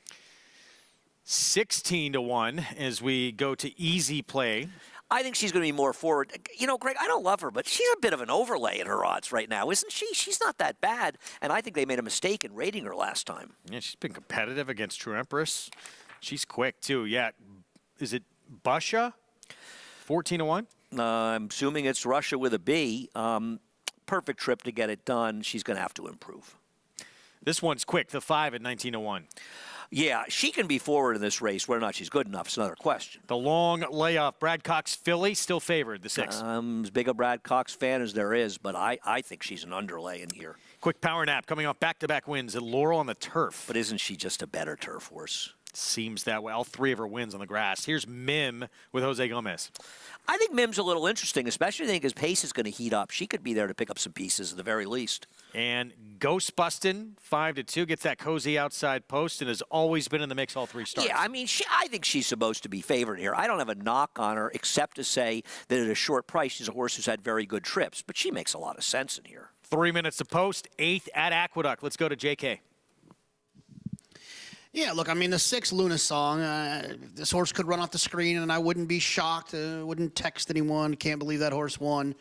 16-1 as we go to easy play. I think she's going to be more forward. You know, Greg, I don't love her, but she's a bit of an overlay in her odds right now, isn't she? She's not that bad, and I think they made a mistake in rating her last time. Yeah, she's been competitive against True Empress. She's quick, too. Yeah. Is it Busha? 14-1? I'm assuming it's Russia with a B. Perfect trip to get it done. She's going to have to improve. This one's quick, the 5 at 19-1. Yeah, she can be forward in this race. Whether or not she's good enough is another question. The long layoff. Brad Cox filly still favored, the 6. I'm as big a Brad Cox fan as there is, but I think she's an underlay in here. Quick power nap coming off back-to-back wins at Laurel on the turf. But isn't she just a better turf horse? Seems that way. All 3 of her wins on the grass. Here's Mim with Jose Gomez. I think Mim's a little interesting, especially I think his pace is going to heat up. She could be there to pick up some pieces at the very least. And Ghost Bustin, 5-2, gets that cozy outside post and has always been in the mix all 3 starts. Yeah, I mean, I think she's supposed to be favored here. I don't have a knock on her except to say that at a short price, she's a horse who's had very good trips. But she makes a lot of sense in here. 3 minutes to post, 8th at Aqueduct. Let's go to JK. Yeah, look, I mean, the 6 Luna song, this horse could run off the screen, and I wouldn't be shocked, wouldn't text anyone, can't believe that horse won.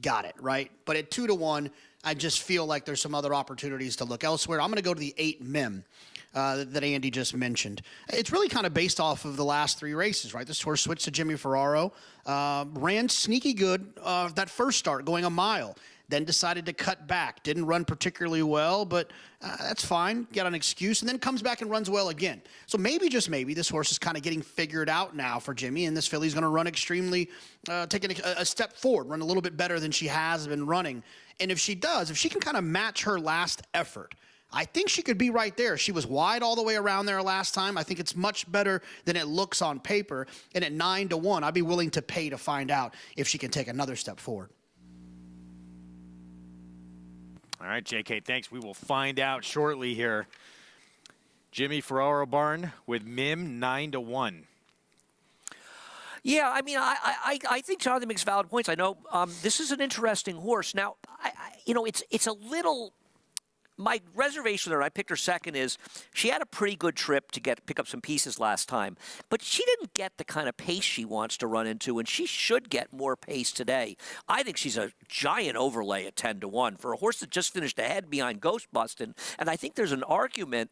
Got it, right? But at 2-1, I just feel like there's some other opportunities to look elsewhere. I'm going to go to the 8 Mim that Andy just mentioned. It's really kind of based off of the last 3 races, right? This horse switched to Jimmy Ferraro, ran sneaky good that first start, going a mile. Then decided to cut back. Didn't run particularly well, but that's fine. Got an excuse, and then comes back and runs well again. So maybe, just maybe, this horse is kind of getting figured out now for Jimmy, and this filly's going to run extremely, taking a step forward, run a little bit better than she has been running. And if she does, if she can kind of match her last effort, I think she could be right there. She was wide all the way around there last time. I think it's much better than it looks on paper. And at 9-1, I'd be willing to pay to find out if she can take another step forward. All right, JK, thanks. We will find out shortly here. Jimmy Ferraro barn with Mim 9-1. Yeah, I mean, I think Jonathan makes valid points. I know this is an interesting horse. Now, it's a little. My reservation there, I picked her second, is she had a pretty good trip to pick up some pieces last time, but she didn't get the kind of pace she wants to run into, and she should get more pace today. I think she's a giant overlay at 10-1 for a horse that just finished ahead behind Ghost Bustin', and I think there's an argument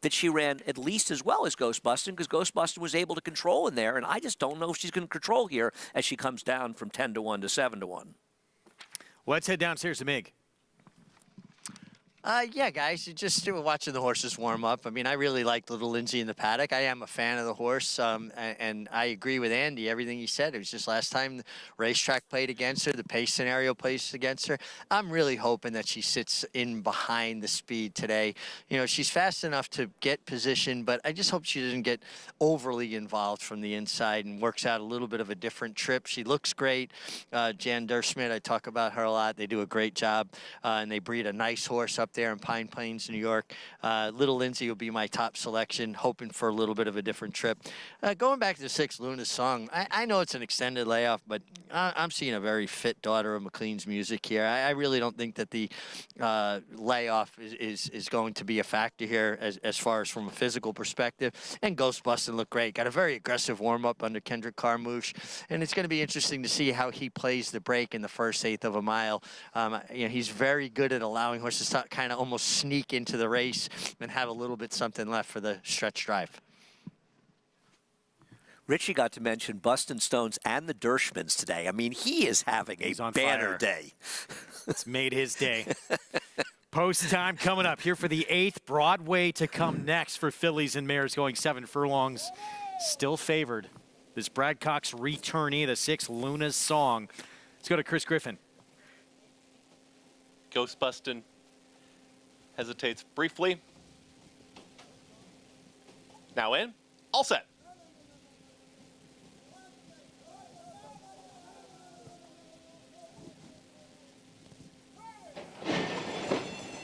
that she ran at least as well as Ghost Bustin' because Ghost Bustin' was able to control in there, and I just don't know if she's going to control here as she comes down from 10-1 to 7-1. Let's head downstairs to Mig. Yeah, guys, just watching the horses warm up. I mean, I really liked Little Lindsay in the paddock. I am a fan of the horse, and I agree with Andy, everything he said. It was just last time the racetrack played against her, the pace scenario plays against her. I'm really hoping that she sits in behind the speed today. You know, she's fast enough to get position, but I just hope she doesn't get overly involved from the inside and works out a little bit of a different trip. She looks great. Jan Derschmidt, I talk about her a lot. They do a great job, and they breed a nice horse up there in Pine Plains, New York. Little Lindsay will be my top selection, hoping for a little bit of a different trip. Going back to the 6 Luna song, I know it's an extended layoff, but I'm seeing a very fit daughter of McLean's music here. I really don't think that the layoff is going to be a factor here as far as from a physical perspective. And Ghost Bustin' looked great. Got a very aggressive warm-up under Kendrick Carmouche, and it's going to be interesting to see how he plays the break in the first 1/8 of a mile. He's very good at allowing horses to kind of almost sneak into the race and have a little bit something left for the stretch drive. Richie got to mention Bustin' Stones and the Dershmans today. I mean, he is having a banner day. It's made his day. Post time coming up here for the 8th. Broadway to come next for fillies and mares going 7 furlongs. Still favored. This Brad Cox returnee, the 6 Luna's Song. Let's go to Chris Griffin. Ghostbustin' hesitates briefly. Now in. All set.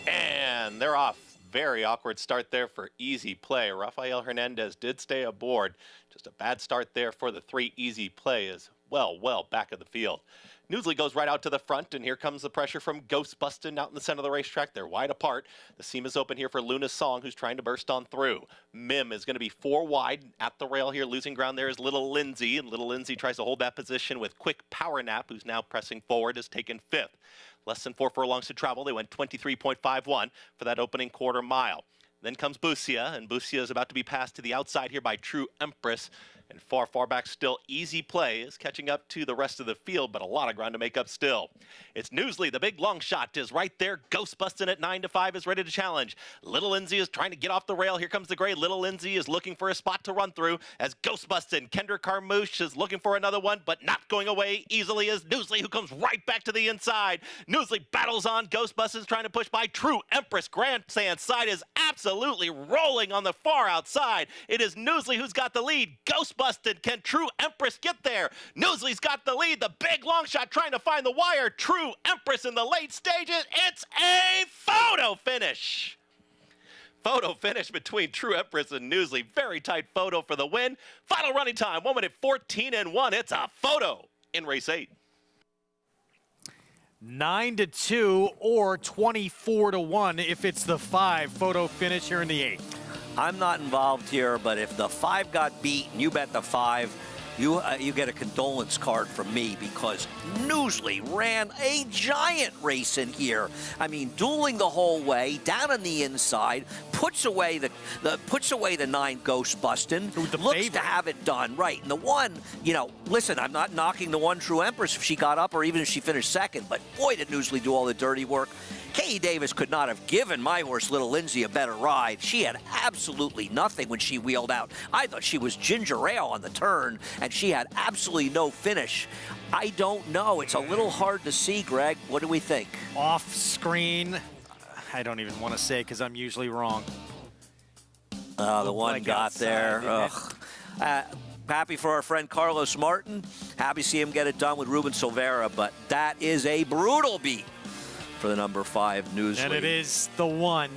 And they're off. Very awkward start there for Easy Play. Rafael Hernandez did stay aboard. Just a bad start there for the 3 Easy Play is well back of the field. Newsley goes right out to the front, and here comes the pressure from Ghostbustin' out in the center of the racetrack. They're wide apart. The seam is open here for Luna's Song, who's trying to burst on through. Mim is going to be 4 wide at the rail here. Losing ground there is Little Lindsay, and Little Lindsay tries to hold that position with Quick Power Nap, who's now pressing forward, has taken 5th. Less than 4 furlongs to travel. They went 23.51 for that opening quarter mile. Then comes Busia, and Busia is about to be passed to the outside here by True Empress. And far back still, Easy Play is catching up to the rest of the field, but a lot of ground to make up still. It's Newsley, the big long shot, is right there. Ghostbustin' at 9-5 is ready to challenge. Little Lindsay is trying to get off the rail. Here comes the gray. Little Lindsay is looking for a spot to run through as Ghostbustin'. Kendra Carmouche is looking for another one, but not going away easily as Newsley, who comes right back to the inside. Newsley battles on. Ghostbustin' trying to push by True Empress. Grandstand side is absolutely rolling on the far outside. It is Newsley who's got the lead. Ghostbustin'. Can True Empress get there? Newsley's got the lead. The big long shot trying to find the wire. True Empress in the late stages. It's a photo finish. Photo finish between True Empress and Newsley. Very tight photo for the win. Final running time, 1 minute 14-1. It's a photo in race 8. 9-2 or 24-1 if it's the 5 photo finish here in the 8th. I'm not involved here, but if the 5 got beat and you bet the 5, you get a condolence card from me because Newsley ran a giant race in here. I mean, dueling the whole way, down on the inside, puts away the 9 Ghostbustin', looks to have it done right. And the 1, listen, I'm not knocking the 1 True Empress if she got up or even if she finished second, but boy, did Newsley do all the dirty work. Katie Davis could not have given my horse, Little Lindsay, a better ride. She had absolutely nothing when she wheeled out. I thought she was ginger ale on the turn, and she had absolutely no finish. I don't know. It's a little hard to see, Greg. What do we think? Off screen, I don't even want to say because I'm usually wrong. The one got there. Ugh. Happy for our friend Carlos Martin. Happy to see him get it done with Ruben Silvera, but that is a brutal beat for the number 5 Newsley. And it is the 1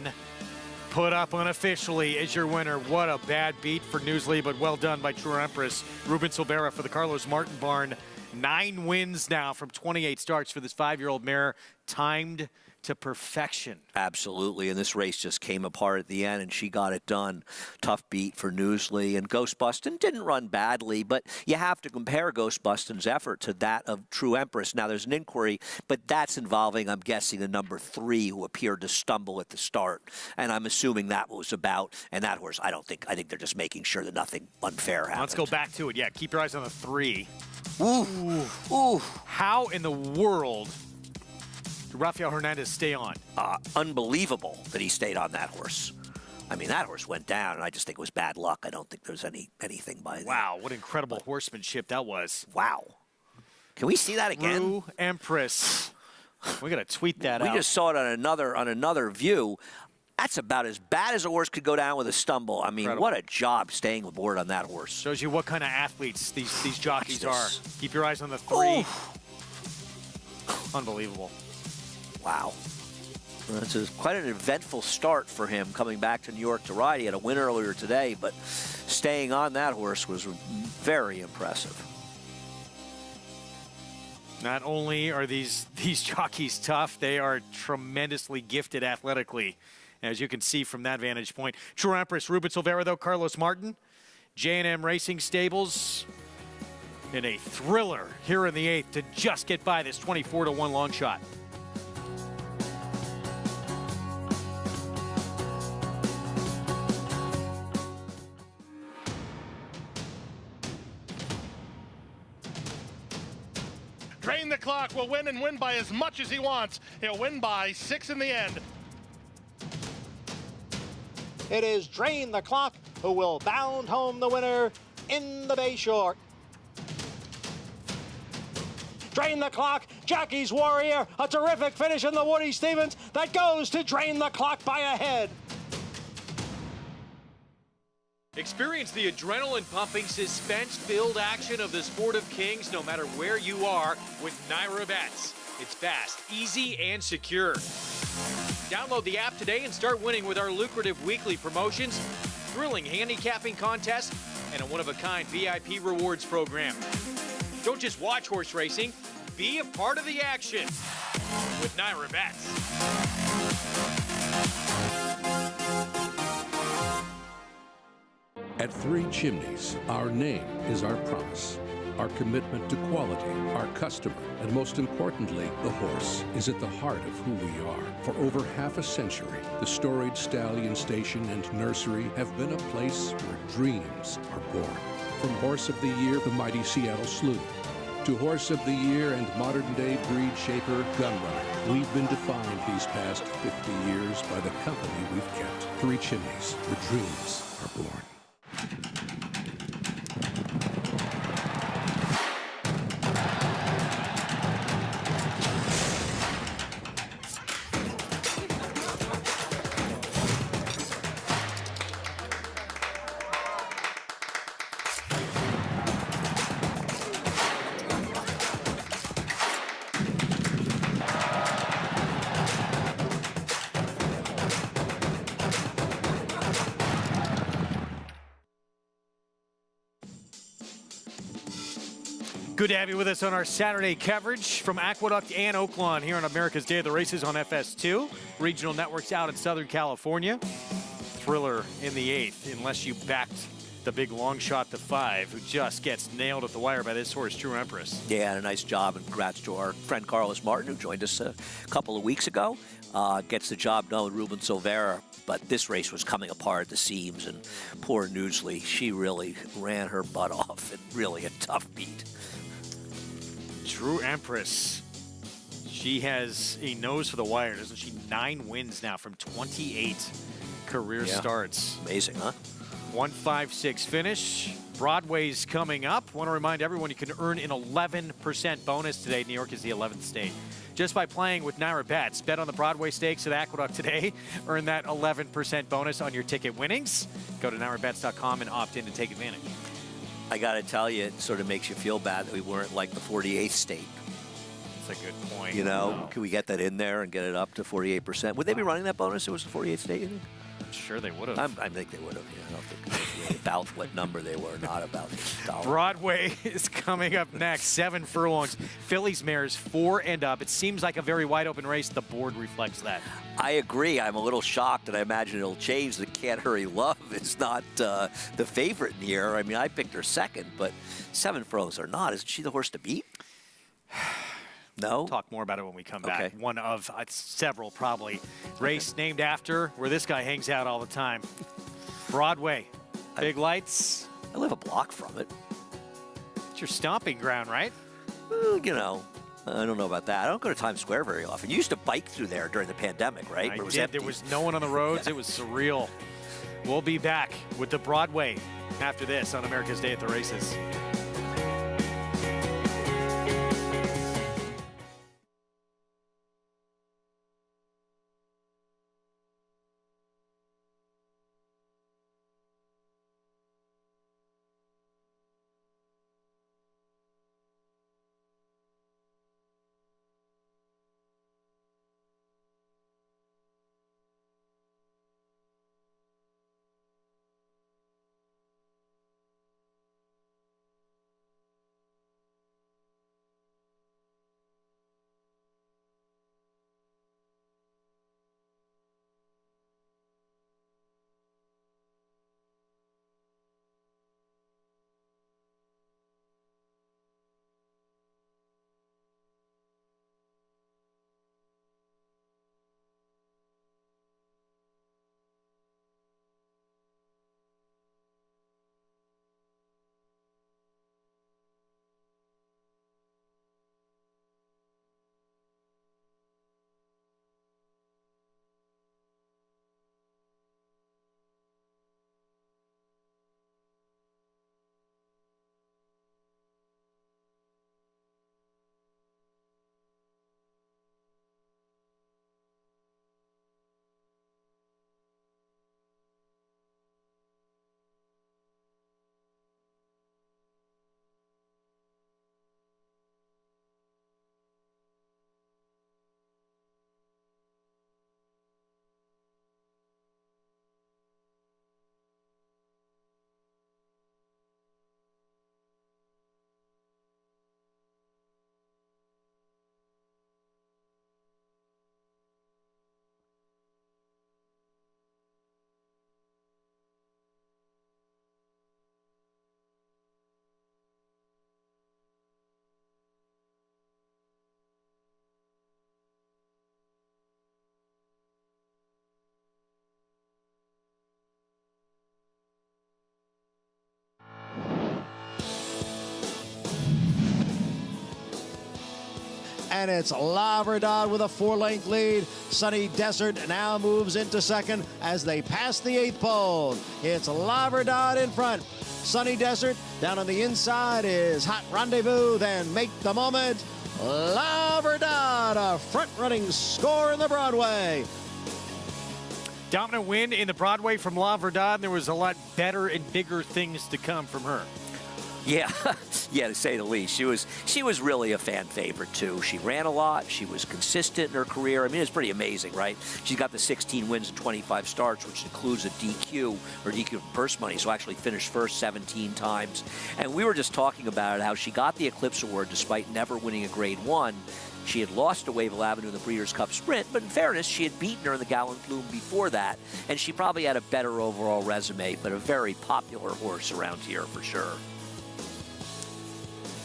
put up unofficially as your winner. What a bad beat for Newsley, but well done by True Empress. Ruben Silvera for the Carlos Martin barn. 9 wins now from 28 starts for this 5-year-old mare, timed to perfection. Absolutely, and this race just came apart at the end, and she got it done. Tough beat for Newsley, and Ghostbustin' didn't run badly, but you have to compare Ghostbustin's effort to that of True Empress. Now, there's an inquiry, but that's involving, I'm guessing, the number 3 who appeared to stumble at the start, and I'm assuming that was about, and that horse, I think they're just making sure that nothing unfair happened. Let's go back to it. Yeah, keep your eyes on the 3. Ooh. How in the world did Rafael Hernandez stay on? Unbelievable that he stayed on that horse. I mean, that horse went down, and I just think it was bad luck. I don't think there's anything by that. Wow, what incredible horsemanship that was. Wow. Can we see that again? True Empress. We're going to tweet that out. We just saw it on another view. That's about as bad as a horse could go down with a stumble. I mean, Incredible. What a job staying aboard on that horse. Shows you what kind of athletes these jockeys are. Keep your eyes on the 3. Unbelievable. Wow. It's quite an eventful start for him coming back to New York to ride. He had a win earlier today, but staying on that horse was very impressive. Not only are these jockeys tough, they are tremendously gifted athletically, as you can see from that vantage point. True Empress, Ruben Silvera, though, Carlos Martin, J&M Racing Stables in a thriller here in the 8th to just get by this 24-1 long shot. Drain the clock will win and win by as much as he wants. He'll win by 6 in the end. It is Drain the Clock who will bound home the winner in the Bayshore. Drain the Clock, Jackie's Warrior, a terrific finish in the Woody Stevens that goes to Drain the Clock by a head. Experience the adrenaline-pumping, suspense-filled action of the Sport of Kings no matter where you are with Naira Bets. It's fast, easy, and secure. Download the app today and start winning with our lucrative weekly promotions, thrilling handicapping contests, and a one-of-a-kind VIP rewards program. Don't just watch horse racing, be a part of the action with Naira Bets. At Three Chimneys, our name is our promise. Our commitment to quality, our customer, and most importantly, the horse, is at the heart of who we are. For over half a century, the storied Stallion Station and Nursery have been a place where dreams are born. From Horse of the Year, the mighty Seattle Slew, to Horse of the Year and modern-day breed shaper Gunrunner, we've been defined these past 50 years by the company we've kept. Three Chimneys, where dreams are born. Good to have you with us on our Saturday coverage from Aqueduct and Oaklawn here on America's Day of the Races on FS2. Regional networks out in Southern California. Thriller in the 8th, unless you backed the big long shot to 5, who just gets nailed at the wire by this horse, True Empress. Yeah, and a nice job, and congrats to our friend Carlos Martin, who joined us a couple of weeks ago. Gets the job done with Ruben Silvera, but this race was coming apart at the seams, and poor Newsley, she really ran her butt off, and really a tough beat. True Empress, she has a nose for the wire, doesn't she? 9 wins now from 28 career starts. Amazing, huh? 156 finish. Broadway's coming up. Want to remind everyone you can earn an 11% bonus today. New York is the 11th state. Just by playing with Naira Bets. Bet on the Broadway Stakes at Aqueduct today. Earn that 11% bonus on your ticket winnings. Go to NairaBets.com and opt in to take advantage. I got to tell you, it sort of makes you feel bad that we weren't like the 48th state. That's a good point. You know, can we get that in there and get it up to 48%? Would they be running that bonus if it was the 48th state, you think? I'm sure they would have. I think they would have. Yeah. I don't think it was about what number they were, not about the dollar. Broadway is coming up next. 7 furlongs. Phillies mares 4 and up. It seems like a very wide open race. The board reflects that. I agree. I'm a little shocked, and I imagine it'll change. The Can't Hurry Love is not the favorite in here. I mean, I picked her second, but 7 furlongs or not. Isn't she the horse to beat? No? Talk more about it when we come back. One of several, probably. Race named after where this guy hangs out all the time. Broadway. Big lights. I live a block from it. It's your stomping ground, right? Well, you know, I don't know about that. I don't go to Times Square very often. You used to bike through there during the pandemic, right? I did. There was no one on the roads. It was surreal. We'll be back with the Broadway after this on America's Day at the Races. and it's La Verdad with a 4-length lead. Sunny Desert now moves into second as they pass the 8th pole. It's La Verdad in front. Sunny Desert down on the inside is Hot Rendezvous, then Make the Moment. La Verdad, a front-running score in the Broadway. Dominant win in the Broadway from La Verdad, and there was a lot better and bigger things to come from her. Yeah, yeah, to say the least. She was really a fan favorite, too. She ran a lot. She was consistent in her career. I mean, it's pretty amazing, right? She's got the 16 wins and 25 starts, which includes a DQ, or DQ purse money, so actually finished first 17 times. And we were just talking about it, how she got the Eclipse Award despite never winning a Grade 1. She had lost to Wavell Avenue in the Breeders' Cup Sprint, but in fairness, she had beaten her in the Gallant Plume before that, and she probably had a better overall resume, but a very popular horse around here for sure.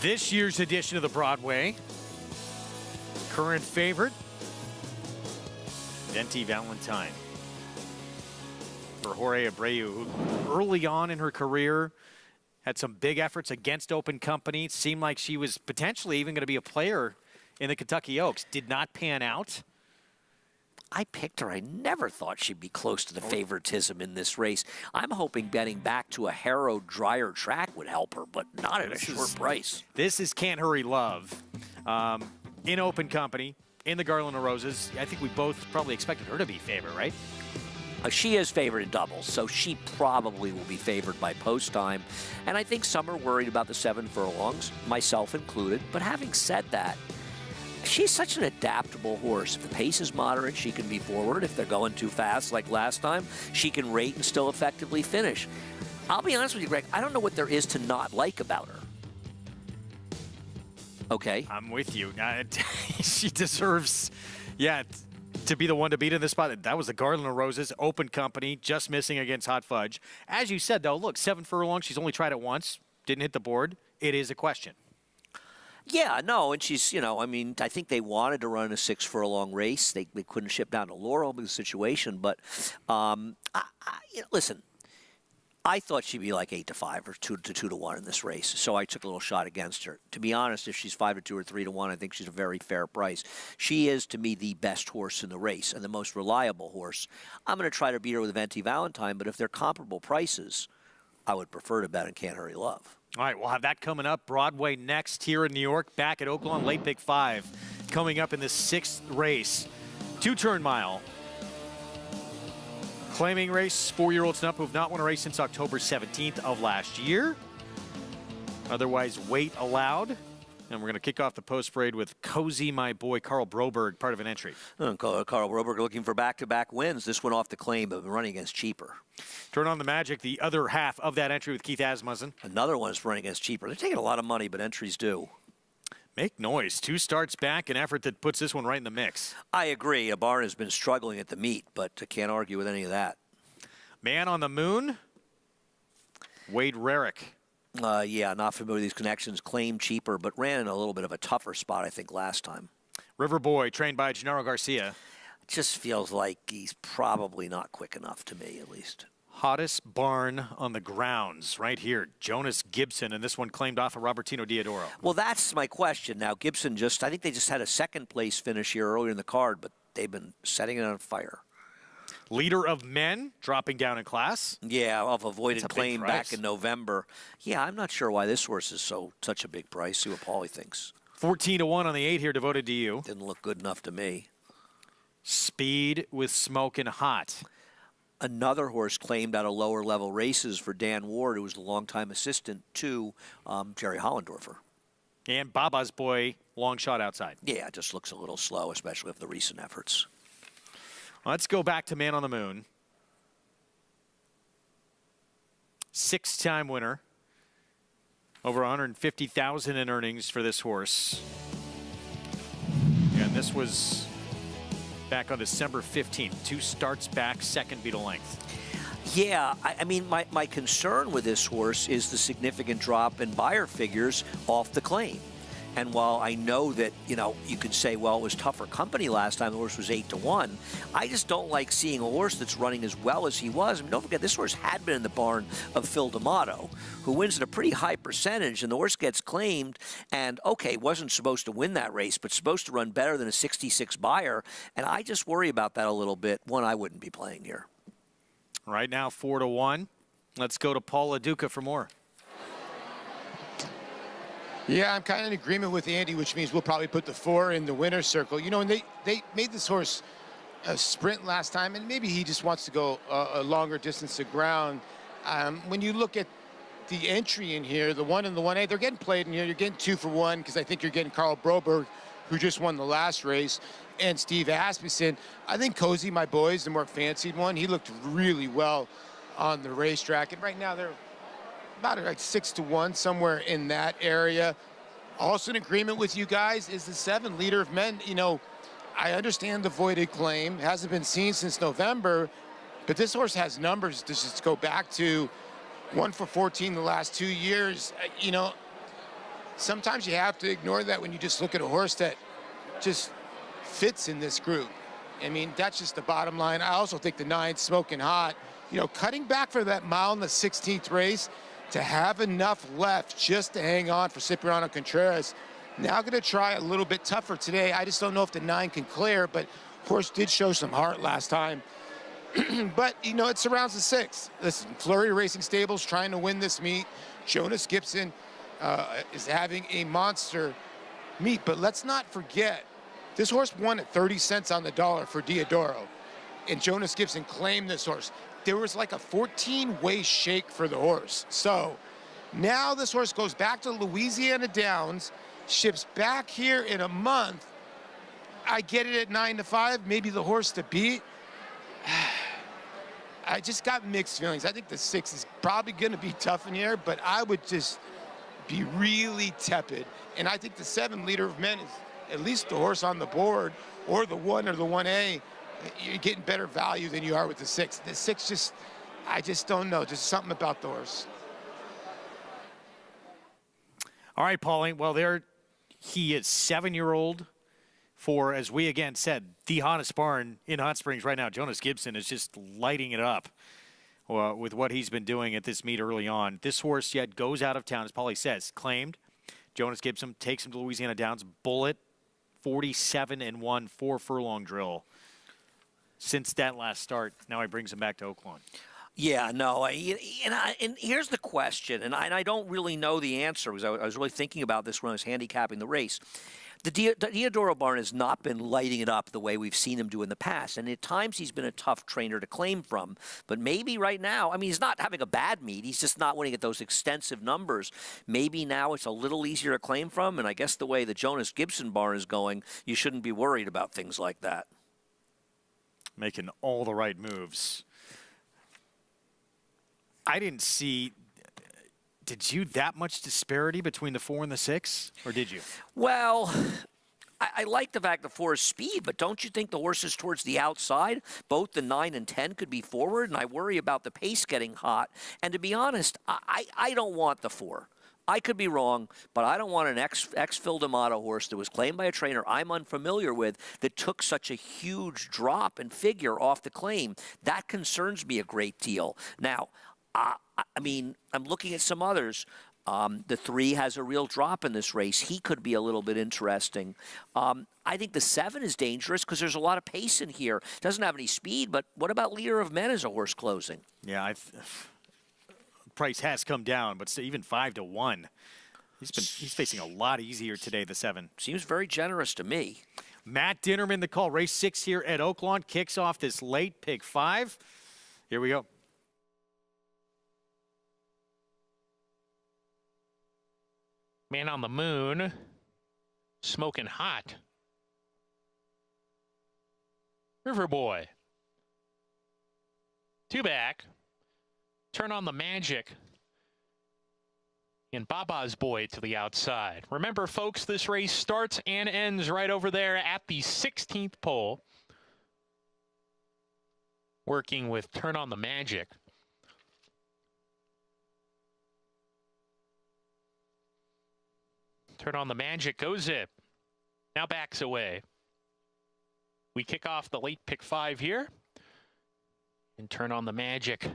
This year's edition of the Broadway, current favorite, Venti Valentine. For Jorge Abreu, who early on in her career had some big efforts against Open Company. It seemed like she was potentially even going to be a player in the Kentucky Oaks. Did not pan out. I picked her. I never thought she'd be close to the favoritism in this race. I'm hoping betting back to a Harrow drier track would help her, but not at a short price. This is Can't Hurry Love. In Open Company, in the Garland of Roses. I think we both probably expected her to be favored, right? She is favored in doubles, so she probably will be favored by post time. And I think some are worried about the 7 furlongs, myself included. But having said that, she's such an adaptable horse. If the pace is moderate, she can be forward. If they're going too fast like last time, she can rate and still effectively finish. I'll be honest with you, Greg, I don't know what there is to not like about her. Okay. I'm with you. She deserves, to be the one to beat in this spot. That was the Garland of Roses, Open Company, just missing against Hot Fudge. As you said, though, look, 7 furlongs, she's only tried it once, didn't hit the board. It is a question. Yeah, no, and she's, I mean, I think they wanted to run a 6 furlong race. They couldn't ship down to Laurel because of the situation. But, listen, I thought she'd be like 8-5 or 2-1 in this race. So I took a little shot against her. To be honest, if she's 5-2 or 3-1, I think she's a very fair price. She is, to me, the best horse in the race and the most reliable horse. I'm going to try to beat her with Venti Valentine, but if they're comparable prices, I would prefer to bet on Can't Hurry Love. All right, we'll have that coming up. Broadway next here in New York, back at Oaklawn, late pick 5. Coming up in the 6th race, 2-turn mile. Claiming race, 4-year-olds and up who have not won a race since October 17th of last year. Otherwise, weight allowed. And we're going to kick off the post parade with Cozy, my boy, Carl Broberg, part of an entry. Carl Broberg looking for back-to-back wins. This one off the claim, but running against Cheaper. Turn on the magic, the other half of that entry with Keith Asmussen. Another one is running against Cheaper. They're taking a lot of money, but entries do. Make noise. 2 starts back, an effort that puts this one right in the mix. I agree. A barn has been struggling at the meet, but I can't argue with any of that. Man on the Moon, Wade Rarick. Yeah, not familiar with these connections. Claimed Cheaper, but ran in a little bit of a tougher spot, I think, last time. River Boy, trained by Gennaro Garcia. Just feels like he's probably not quick enough to me, at least. Hottest barn on the grounds right here. Jonas Gibson, and this one claimed off of Robertino Diodoro. Well, that's my question. Now, Gibson I think they just had a second-place finish here earlier in the card, but they've been setting it on fire. Leader of Men, dropping down in class. Yeah, off avoided claim back in November. Yeah, I'm not sure why this horse is such a big price. See what Paulie thinks. 14-1 on the 8 here, devoted to you. Didn't look good enough to me. Speed with Smokin' Hot. Another horse claimed out of lower level races for Dan Ward, who was the longtime assistant to Jerry Hollendorfer. And Baba's Boy, long shot outside. Yeah, it just looks a little slow, especially with the recent efforts. Let's go back to Man on the Moon. 6-time winner. Over $150,000 in earnings for this horse. And this was back on December 15th. 2 starts back, second beetle length. Yeah, I mean, my concern with this horse is the significant drop in buyer figures off the claim. And while I know that, you could say, well, it was tougher company last time, the horse was 8-1, I just don't like seeing a horse that's running as well as he was. I mean, don't forget, this horse had been in the barn of Phil D'Amato, who wins at a pretty high percentage, and the horse gets claimed, and okay, wasn't supposed to win that race, but supposed to run better than a 66 buyer, and I just worry about that a little bit. One I wouldn't be playing here. Right now, 4-1. Let's go to Paul LaDuca for more. Yeah, I'm kind of in agreement with Andy, which means we'll probably put the 4 in the winner's circle. And they made this horse a sprint last time, and maybe he just wants to go a longer distance to ground. When you look at the entry in here, the 1 and the 1A, they're getting played in here. You're getting 2 for 1 because I think you're getting Carl Broberg, who just won the last race, and Steve Asmussen. I think Cozy, my boy, is the more fancied one. He looked really well on the racetrack, and right now they're about like 6-1, somewhere in that area. Also in agreement with you guys is the 7, Leader of Men. I understand the voided claim hasn't been seen since November, but this horse has numbers to just go back to 1 for 14 the last 2 years. Sometimes you have to ignore that when you just look at a horse that just fits in this group. I mean, that's just the bottom line. I also think the 9, Smoking Hot, cutting back for that mile in the 16th race, to have enough left just to hang on for Cipriano Contreras. Now going to try a little bit tougher today. I just don't know if the 9 can clear, but horse did show some heart last time. But, it surrounds the 6. Listen, Flurry Racing Stables trying to win this meet. Jonas Gibson is having a monster meet. But let's not forget, this horse won at 30 cents on the dollar for Diodoro. And Jonas Gibson claimed this horse. There was like a 14-way shake for the horse. So now this horse goes back to Louisiana Downs, ships back here in a month. I get it at 9-5, maybe the horse to beat. I just got mixed feelings. I think the 6 is probably going to be tough in here, but I would just be really tepid. And I think the 7, Leader of Men, is at least the horse on the board, or the 1 or the 1A. You're getting better value than you are with the 6. The 6 I just don't know. Just something about the horse. All right, Paulie. Well, he is 7-year-old for, as we again said, the hottest barn in Hot Springs right now. Jonas Gibson is just lighting it up with what he's been doing at this meet early on. This horse yet goes out of town, as Paulie says, claimed. Jonas Gibson takes him to Louisiana Downs. Bullet, 47-1, 4 furlong drill. Since that last start, now he brings him back to Oaklawn. Yeah, no, and here's the question, and I don't really know the answer because I was really thinking about this when I was handicapping the race. The Diodoro barn has not been lighting it up the way we've seen him do in the past, and at times he's been a tough trainer to claim from. But maybe right now, I mean, he's not having a bad meet. He's just not winning at those extensive numbers. Maybe now it's a little easier to claim from, and I guess the way the Jonas Gibson barn is going, you shouldn't be worried about things like that. Making all the right moves. I didn't see, did you, that much disparity between the 4 and the 6? Or did you? Well, I like the fact the 4 is speed, but don't you think the horses towards the outside, both the 9 and 10, could be forward? And I worry about the pace getting hot. And to be honest, I don't want the 4. I could be wrong, but I don't want an ex-Phil D'Amato horse that was claimed by a trainer I'm unfamiliar with that took such a huge drop in figure off the claim. That concerns me a great deal. Now, I mean, I'm looking at some others. The 3 has a real drop in this race. He could be a little bit interesting. I think the 7 is dangerous because there's a lot of pace in here. Doesn't have any speed, but what about Leader of Men as a horse closing? Yeah, price has come down, but even 5-1. He's facing a lot easier today, the 7. Seems very generous to me. Matt Dinnerman, the call. Race 6 here at Oaklawn kicks off this late pick 5. Here we go. Man on the Moon, Smoking Hot. River Boy. 2 back. Turn on the Magic. And Baba's Boy to the outside. Remember, folks, this race starts and ends right over there at the 16th pole. Working with Turn on the Magic. Turn on the Magic, goes it. Now backs away. We kick off the late pick 5 here. And Turn on the Magic,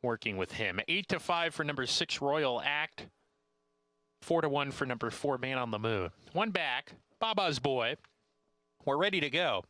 working with him. 8-5 for number 6, Royal Act. 4-1 for number 4, Man on the Moon. One back, Baba's Boy. We're ready to go.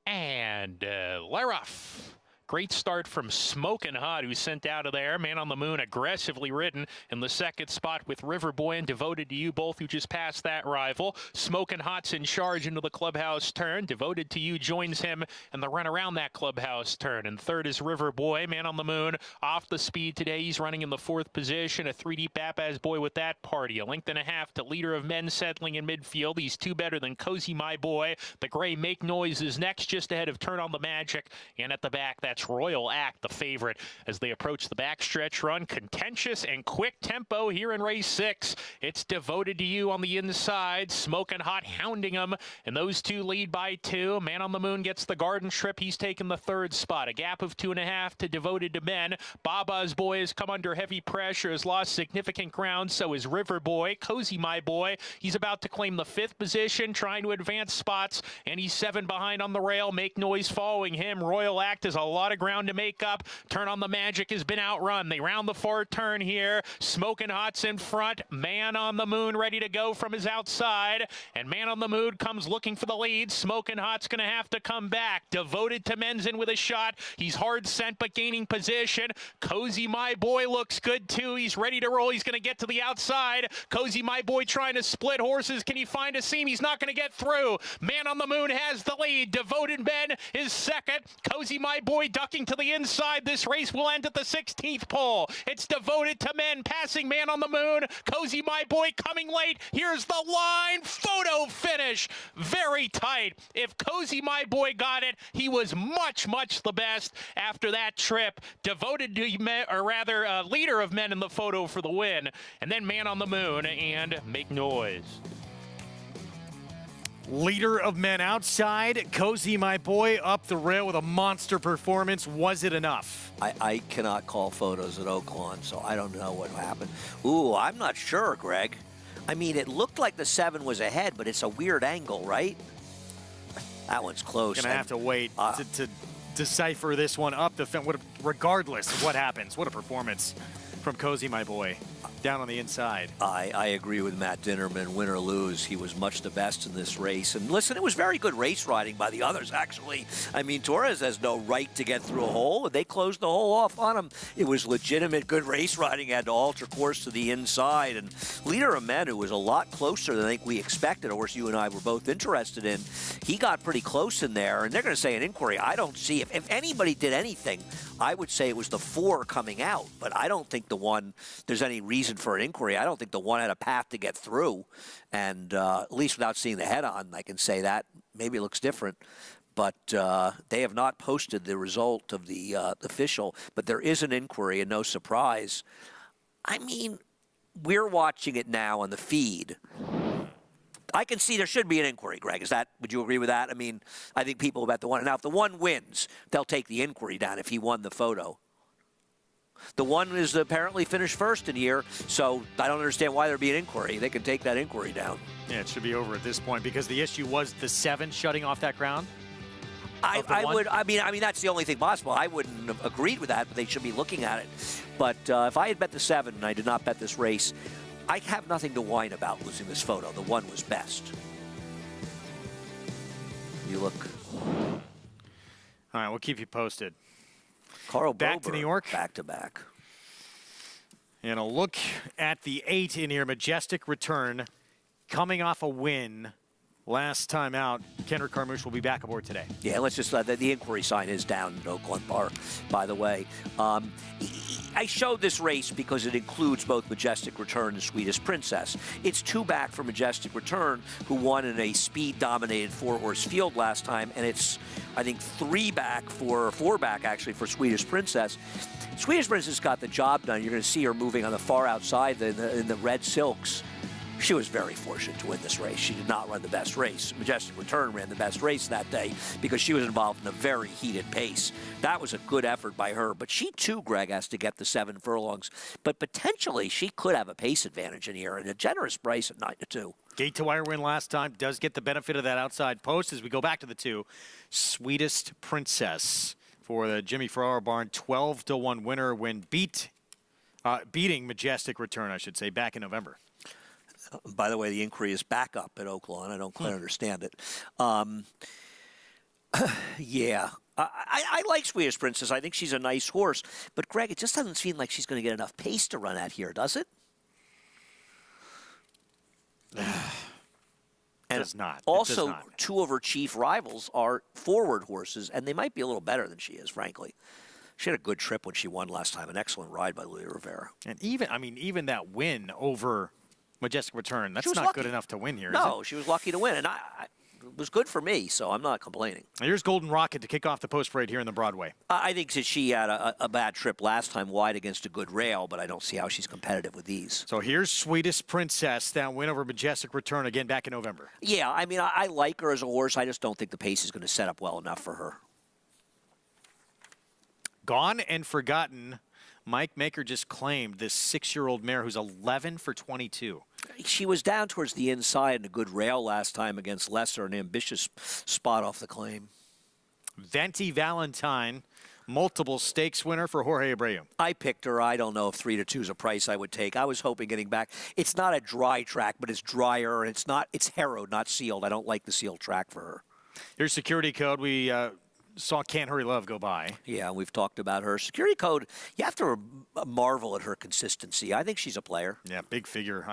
And Leroff. Great start from Smokin' Hot, who sent out of there. Man on the Moon aggressively ridden in the second spot with River Boy and Devoted to You, both who just passed that rival. Smokin' Hot's in charge into the clubhouse turn. Devoted to You joins him in the run around that clubhouse turn. And third is River Boy. Man on the Moon off the speed today. He's running in the 4th position. A 3-deep Babaz Boy with that party. A length and a half to Leader of Men settling in midfield. He's 2 better than Cozy My Boy. The gray Make Noise is next, just ahead of Turn on the Magic. And at the back, that's Royal Act, the favorite, as they approach the backstretch run. Contentious and quick tempo here in race 6. It's Devoted to You on the inside. Smokin' Hot hounding them, and those two lead by 2. Man on the Moon gets the Garden Trip. He's taken the 3rd spot. A gap of 2.5 to Devoted to Men. Baba's Boy has come under heavy pressure, has lost significant ground. So is River Boy. Cozy My Boy, he's about to claim the 5th position, trying to advance spots, and he's 7 behind on the rail. Make Noise following him. Royal Act has a lot of ground to make up. Turn on the Magic has been outrun. They round the far turn here. Smokin' Hot's in front. Man on the Moon ready to go from his outside. And Man on the Moon comes looking for the lead. Smokin' Hot's going to have to come back. Devoted to Men's in with a shot. He's hard sent but gaining position. Cozy My Boy looks good too. He's ready to roll. He's going to get to the outside. Cozy My Boy trying to split horses. Can he find a seam? He's not going to get through. Man on the Moon has the lead. Devoted Men is second. Cozy My Boy ducking to the inside. This race will end at the 16th pole. It's Devoted to Men passing Man on the Moon. Cozy My Boy coming late. Here's the line. Photo finish. Very tight. If Cozy My Boy got it, he was much, much the best after that trip. Devoted to Men, or rather, Leader of Men in the photo for the win. And then Man on the Moon and Make Noise. Leader of Men outside, Cozy My Boy up the rail with a monster performance. Was it enough? I cannot call photos at Oaklawn, so I don't know what happened. Ooh, I'm not sure, Greg. I mean, it looked like the 7 was ahead, but it's a weird angle, right? That one's close. Gonna have to wait to decipher this one up the fence. Regardless of what happens, what a performance from Cozy My Boy. Down on the inside. I agree with Matt Dinnerman. Win or lose, he was much the best in this race. And listen, it was very good race riding by the others, actually. I mean, Torres has no right to get through a hole, and they closed the hole off on him. It was legitimate good race riding. Had to alter course to the inside. And Leader of Men, who was a lot closer than I think we expected, of course, you and I were both interested in, he got pretty close in there. And they're going to say an inquiry. I don't see, if anybody did anything, I would say it was the 4 coming out. But I don't think the 1, there's any reason for an inquiry. I don't think the 1 had a path to get through, and at least without seeing the head-on, I can say that. Maybe it looks different, but they have not posted the result of the official, but there is an inquiry, and no surprise. I mean, we're watching it now on the feed. I can see there should be an inquiry, Greg. Would you agree with that? I mean, I think people bet the 1. Now, if the 1 wins, they'll take the inquiry down if he won the photo. The 1 is apparently finished first in here, so I don't understand why there'd be an inquiry. They can take that inquiry down. Yeah, it should be over at this point because the issue was the 7 shutting off that ground. I mean, that's the only thing possible. I wouldn't have agreed with that, but they should be looking at it. But if I had bet the 7 and I did not bet this race, I have nothing to whine about losing this photo. The 1 was best. You look. All right, we'll keep you posted. Carl back to New York. Back to back. And a look at the 8 in here. Majestic Return coming off a win last time out. Kendrick Carmouche will be back aboard today. Yeah, let's just the inquiry sign is down at Oaklawn Park, by the way. I showed this race because it includes both Majestic Return and Sweetest Princess. It's 2 back for Majestic Return, who won in a speed-dominated 4-horse field last time, and it's, I think, 4 back, actually, for Sweetest Princess. Sweetest Princess got the job done. You're going to see her moving on the far outside in the red silks. She was very fortunate to win this race. She did not run the best race. Majestic Return ran the best race that day because she was involved in a very heated pace. That was a good effort by her. But she, too, Greg, has to get the 7 furlongs. But potentially, she could have a pace advantage in here and a generous price at 9-2. Gate to wire win last time. Does get the benefit of that outside post as we go back to the 2. Sweetest Princess for the Jimmy Farrar barn. 12-1 winner when beating Majestic Return, I should say, back in November. By the way, the inquiry is back up at Oaklawn. I don't quite understand it. Yeah. I like Swedish Princess. I think she's a nice horse. But, Greg, it just doesn't seem like she's going to get enough pace to run at here, does it? It does not. Also, 2 of her chief rivals are forward horses, and they might be a little better than she is, frankly. She had a good trip when she won last time. An excellent ride by Louis Rivera. And even that win over Majestic Return, that's not good enough to win here, No, is it? she was lucky to win, and it was good for me, so I'm not complaining. Here's Golden Rocket to kick off the post parade here in the Broadway. I think that she had a bad trip last time wide against a good rail, but I don't see how she's competitive with these. So here's Sweetest Princess, that win over Majestic Return again back in November. Yeah, I mean, I like her as a horse. I just don't think the pace is going to set up well enough for her. Gone and Forgotten. Mike Maker just claimed this 6-year-old mare who's 11 for 22. She was down towards the inside in a good rail last time against Lesser, an ambitious spot off the claim. Venti Valentine, multiple stakes winner for Jorge Abreu. I picked her. I don't know if 3-2 is a price I would take. I was hoping getting back. It's not a dry track, but it's drier, and it's harrowed, not sealed. I don't like the sealed track for her. Here's Security Code. We saw Can't Hurry Love go by. Yeah, we've talked about her. Security Code, you have to marvel at her consistency. I think she's a player. Yeah, big figure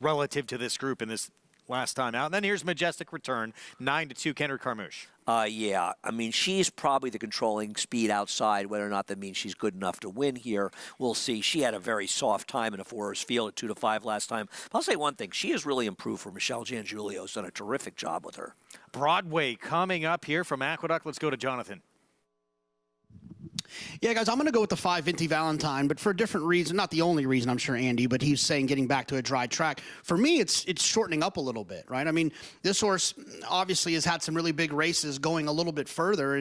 relative to this group in this last time out. And then here's Majestic Return, 9-2, Kendrick Carmouche. Yeah, I mean, she's probably the controlling speed outside. Whether or not that means she's good enough to win here, we'll see. She had a very soft time in a 4-horse field at 2-5 last time. I'll say one thing. She has really improved for Michelle Gianggiulio's done a terrific job with her. Broadway coming up here from Aqueduct. Let's go to Jonathan. Yeah, guys, I'm going to go with the 5 Venti Valentine, but for a different reason. Not the only reason, I'm sure, Andy, but he's saying getting back to a dry track. For me, it's shortening up a little bit, right? I mean, this horse obviously has had some really big races going a little bit further,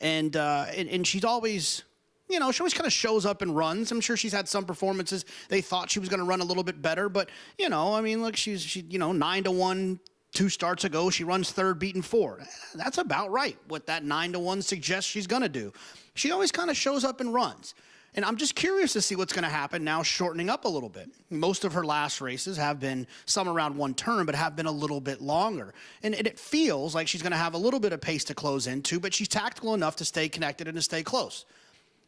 and she's always... You know, she always kind of shows up and runs. I'm sure she's had some performances. They thought she was going to run a little bit better, but, you know, I mean, look, she 9-1 2 starts ago. She runs 3rd, beaten 4. That's about right. What that 9-1 suggests she's going to do. She always kind of shows up and runs. And I'm just curious to see what's going to happen now, shortening up a little bit. Most of her last races have been some around 1 turn, but have been a little bit longer. And it feels like she's going to have a little bit of pace to close into, but she's tactical enough to stay connected and to stay close.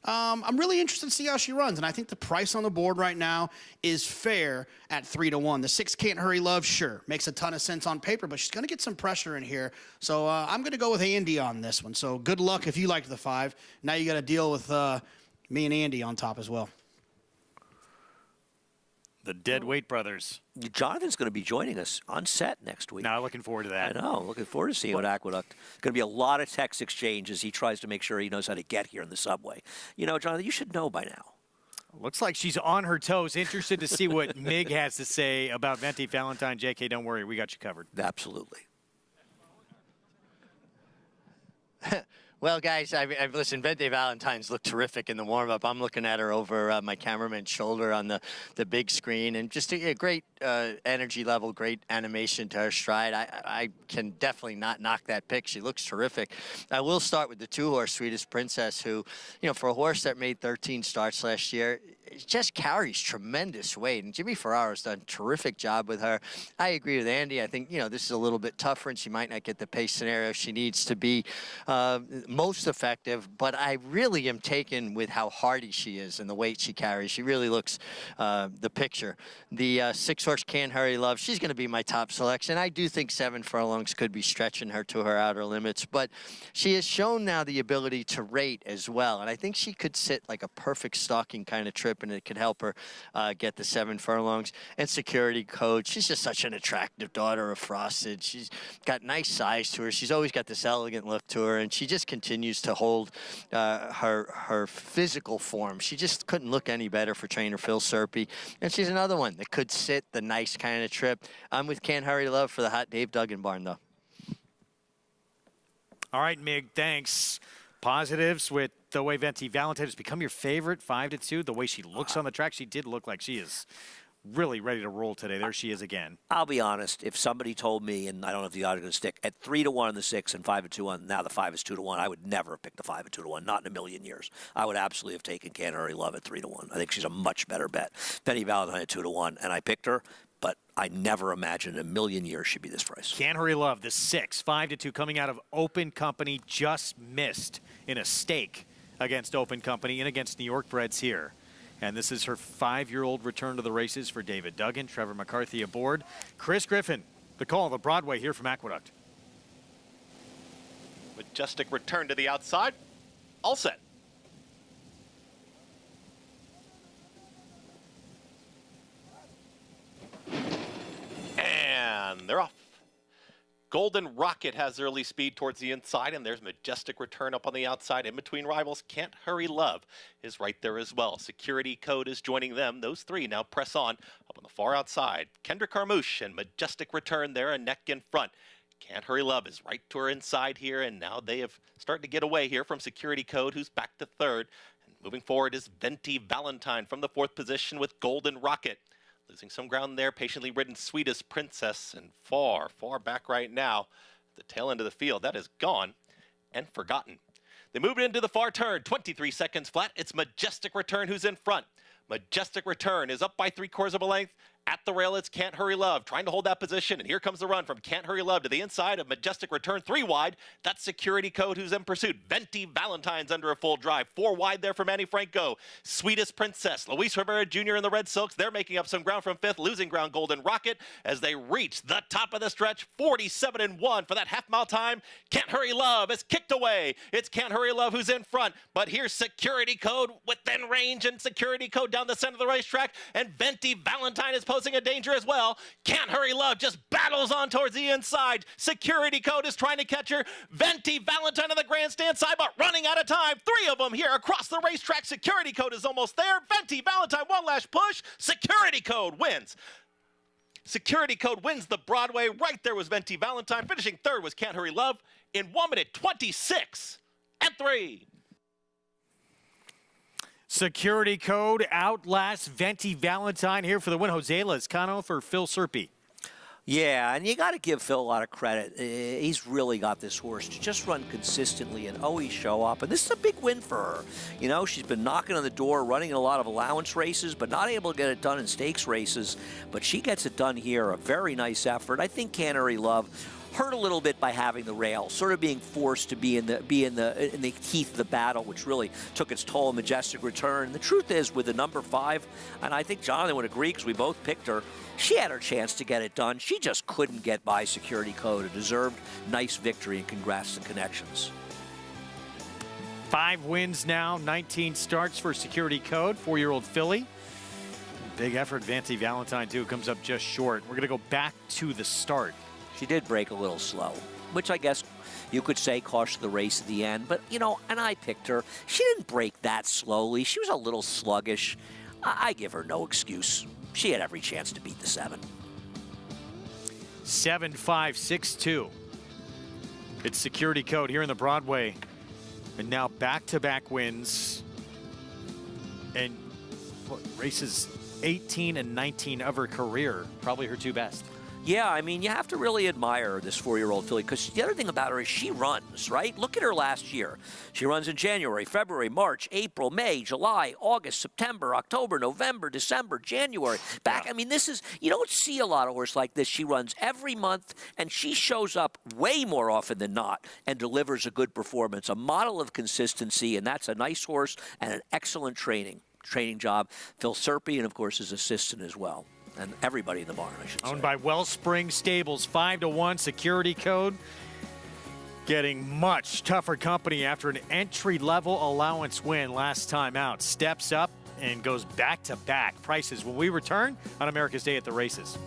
I'm really interested to see how she runs, and I think the price on the board right now is fair at 3-1. The 6 Can't Hurry Love, sure, makes a ton of sense on paper, but she's going to get some pressure in here. So I'm going to go with Andy on this one. So good luck if you liked the 5. Now you got to deal with me and Andy on top as well. The Deadweight Brothers. Jonathan's going to be joining us on set next week. Now, looking forward to that. I know. Looking forward to seeing what Aqueduct. Going to be a lot of text exchange as he tries to make sure he knows how to get here in the subway. You know, Jonathan, you should know by now. Looks like she's on her toes. Interested to see what Mig has to say about Venti Valentine. JK, don't worry. We got you covered. Absolutely. Well, guys, I've listened. Venti Valentine's looked terrific in the warm-up. I'm looking at her over my cameraman's shoulder on the big screen, and just a great energy level, great animation to her stride. I can definitely not knock that pick. She looks terrific. I will start with the 2-horse Sweetest Princess, who, you know, for a horse that made 13 starts last year, it just carries tremendous weight, and Jimmy Ferraro's done a terrific job with her. I agree with Andy. I think, you know, this is a little bit tougher, and she might not get the pace scenario she needs to be most effective, but I really am taken with how hardy she is and the weight she carries. She really looks the picture. The 6-horse Can't Hurry Love, she's going to be my top selection. I do think 7 furlongs could be stretching her to her outer limits, but she has shown now the ability to rate as well, and I think she could sit like a perfect stalking kind of trip, and it could help her get the 7 furlongs. And Security Code, she's just such an attractive daughter of Frosted. She's got nice size to her. She's always got this elegant look to her, and she just continues to hold her physical form. She just couldn't look any better for trainer Phil Serpy. And she's another one that could sit the nice kind of trip. I'm with Can't Hurry Love for the hot Dave Duggan barn, though. All right, Mig, thanks. Positives with the way Venti Valentine has become your favorite, 5-2. The way she looks on the track, she did look like she is really ready to roll today. There she is again. I'll be honest. If somebody told me, and I don't know if the odds are going to stick, at 3-1 on the 6 and 5-2 on now the 5 is 2-1, I would never have picked the 5 at 2-1. Not in a million years. I would absolutely have taken Can't Hurry Love at 3-1. I think she's a much better bet. Venti Valentine at 2-1, and I picked her. But I never imagined in a million years she'd be this price. Can't Hurry Love, the 6, 5-2, coming out of Open Company, just missed in a stake against Open Company and against New York Breds here. And this is her 5-year-old return to the races for David Duggan, Trevor McCarthy aboard. Chris Griffin, the call, the Broadway here from Aqueduct. Majestic return to the outside. All set. And they're off. Golden Rocket has early speed towards the inside, and there's Majestic return up on the outside. In between rivals, Can't Hurry Love is right there as well. Security Code is joining them. Those three now press on up on the far outside. Kendra Carmouche and Majestic return there, a neck in front. Can't Hurry Love is right to her inside here, and now they have started to get away here from Security Code, who's back to third. And moving forward is Venti Valentine from the 4th position with Golden Rocket. Losing some ground there, patiently ridden Sweetest Princess, and far, far back right now, the tail end of the field. That is gone and forgotten. They move it into the far turn, 23 seconds flat. It's Majestic Return who's in front. Majestic Return is up by 3/4 of a length. At the rail, it's Can't Hurry Love trying to hold that position, and here comes the run from Can't Hurry Love to the inside of Majestic Return, 3 wide. That's Security Code who's in pursuit. Venti Valentine's under a full drive, 4 wide there for Manny Franco. Sweetest Princess, Luis Rivera Jr. in the Red Silks. They're making up some ground from 5th, losing ground Golden Rocket as they reach the top of the stretch, 47-1 for that half-mile time. Can't Hurry Love is kicked away. It's Can't Hurry Love who's in front, but here's Security Code within range, and Security Code down the center of the racetrack, and Venti Valentine is posing a danger as well. Can't Hurry Love just battles on towards the inside. Security Code is trying to catch her. Venti Valentine on the grandstand side, but running out of time. 3 of them here across the racetrack. Security Code is almost there. Venti Valentine, one last push. Security Code wins. Security Code wins the Broadway. Right there was Venti Valentine. Finishing third was Can't Hurry Love in 1:26.3. Security Code outlasts Venti Valentine here for the win. Jose Lezcano for Phil Serpy. Yeah, and you got to give Phil a lot of credit. He's really got this horse to just run consistently and always show up. And this is a big win for her. You know, she's been knocking on the door, running in a lot of allowance races, but not able to get it done in stakes races. But she gets it done here. A very nice effort. I think Can't Hurry Love hurt a little bit by having the rail, sort of being forced to be in the teeth of the battle, which really took its toll on Majestic Return. The truth is, with the number 5, and I think Jonathan would agree because we both picked her, she had her chance to get it done. She just couldn't get by Security Code. A deserved nice victory, and congrats to Connections. 5 wins now, 19 starts for Security Code, 4-year-old filly. Big effort, Venti Valentine too, comes up just short. We're gonna go back to the start. She did break a little slow, which I guess you could say cost the race at the end. But, you know, and I picked her. She didn't break that slowly. She was a little sluggish. I give her no excuse. She had every chance to beat the 7. 7-5-6-2. It's Security Code here in the Broadway. And now back-to-back wins. And what, races 18 and 19 of her career. Probably her 2 best. Yeah, I mean, you have to really admire this 4-year-old filly, because the other thing about her is she runs, right? Look at her last year. She runs in January, February, March, April, May, July, August, September, October, November, December, January. Back, I mean, this is, you don't see a lot of horses like this. She runs every month, and she shows up way more often than not and delivers a good performance, a model of consistency, and that's a nice horse and an excellent training job. Phil Serpy, and of course his assistant as well. And everybody in the barn, I should say. Owned by Wellspring Stables, 5-1 Security Code. Getting much tougher company after an entry-level allowance win last time out. Steps up and goes back-to-back prices when we return on America's Day at the Races.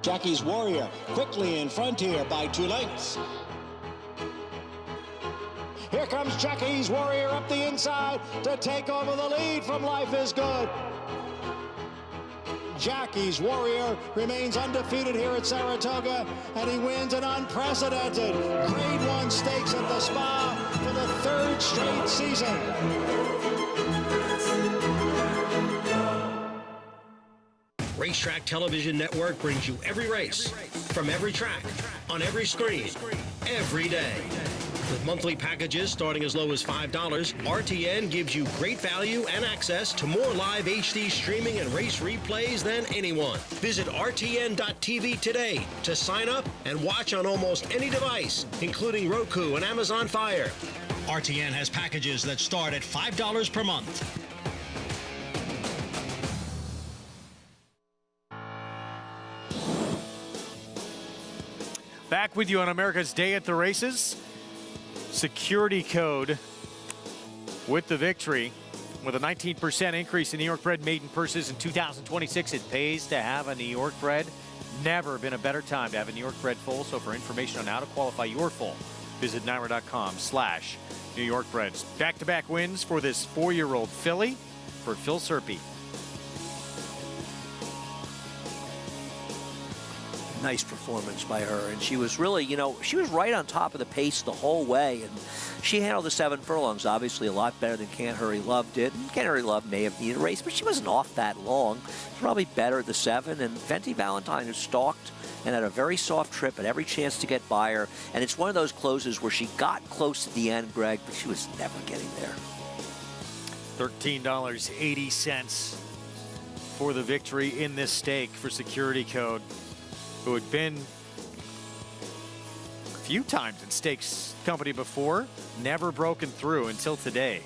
Jackie's Warrior quickly in front here by 2 lengths. Here comes Jackie's Warrior up the inside to take over the lead from Life is Good. Jackie's Warrior remains undefeated here at Saratoga, and he wins an unprecedented Grade 1 stakes at the Spa for the 3rd straight season. Racetrack Television Network brings you every race, from every track, on every screen, every day. With monthly packages starting as low as $5, RTN gives you great value and access to more live HD streaming and race replays than anyone. Visit RTN.tv today to sign up and watch on almost any device, including Roku and Amazon Fire. RTN has packages that start at $5 per month. Back with you on America's Day at the Races. Security Code with the victory. With a 19% increase in New York bred maiden purses in 2026, it pays to have a New York bred. Never been a better time to have a New York bred foal. So for information on how to qualify your foal, visit NYRA.com/New York Breds. Back-to-back wins for this 4-year-old filly for Phil Serpy. Nice performance by her, and she was really, she was right on top of the pace the whole way, and she handled the 7 furlongs obviously a lot better than Can't Hurry Love did. And Can't Hurry Love may have needed a race, but she wasn't off that long. Probably better at the 7, and Fenty Valentine has stalked and had a very soft trip and every chance to get by her, and it's one of those closes where she got close at the end, Greg, but she was never getting there. $13.80 for the victory in this stake for Security Code, who had been a few times in stakes company before, never broken through until today.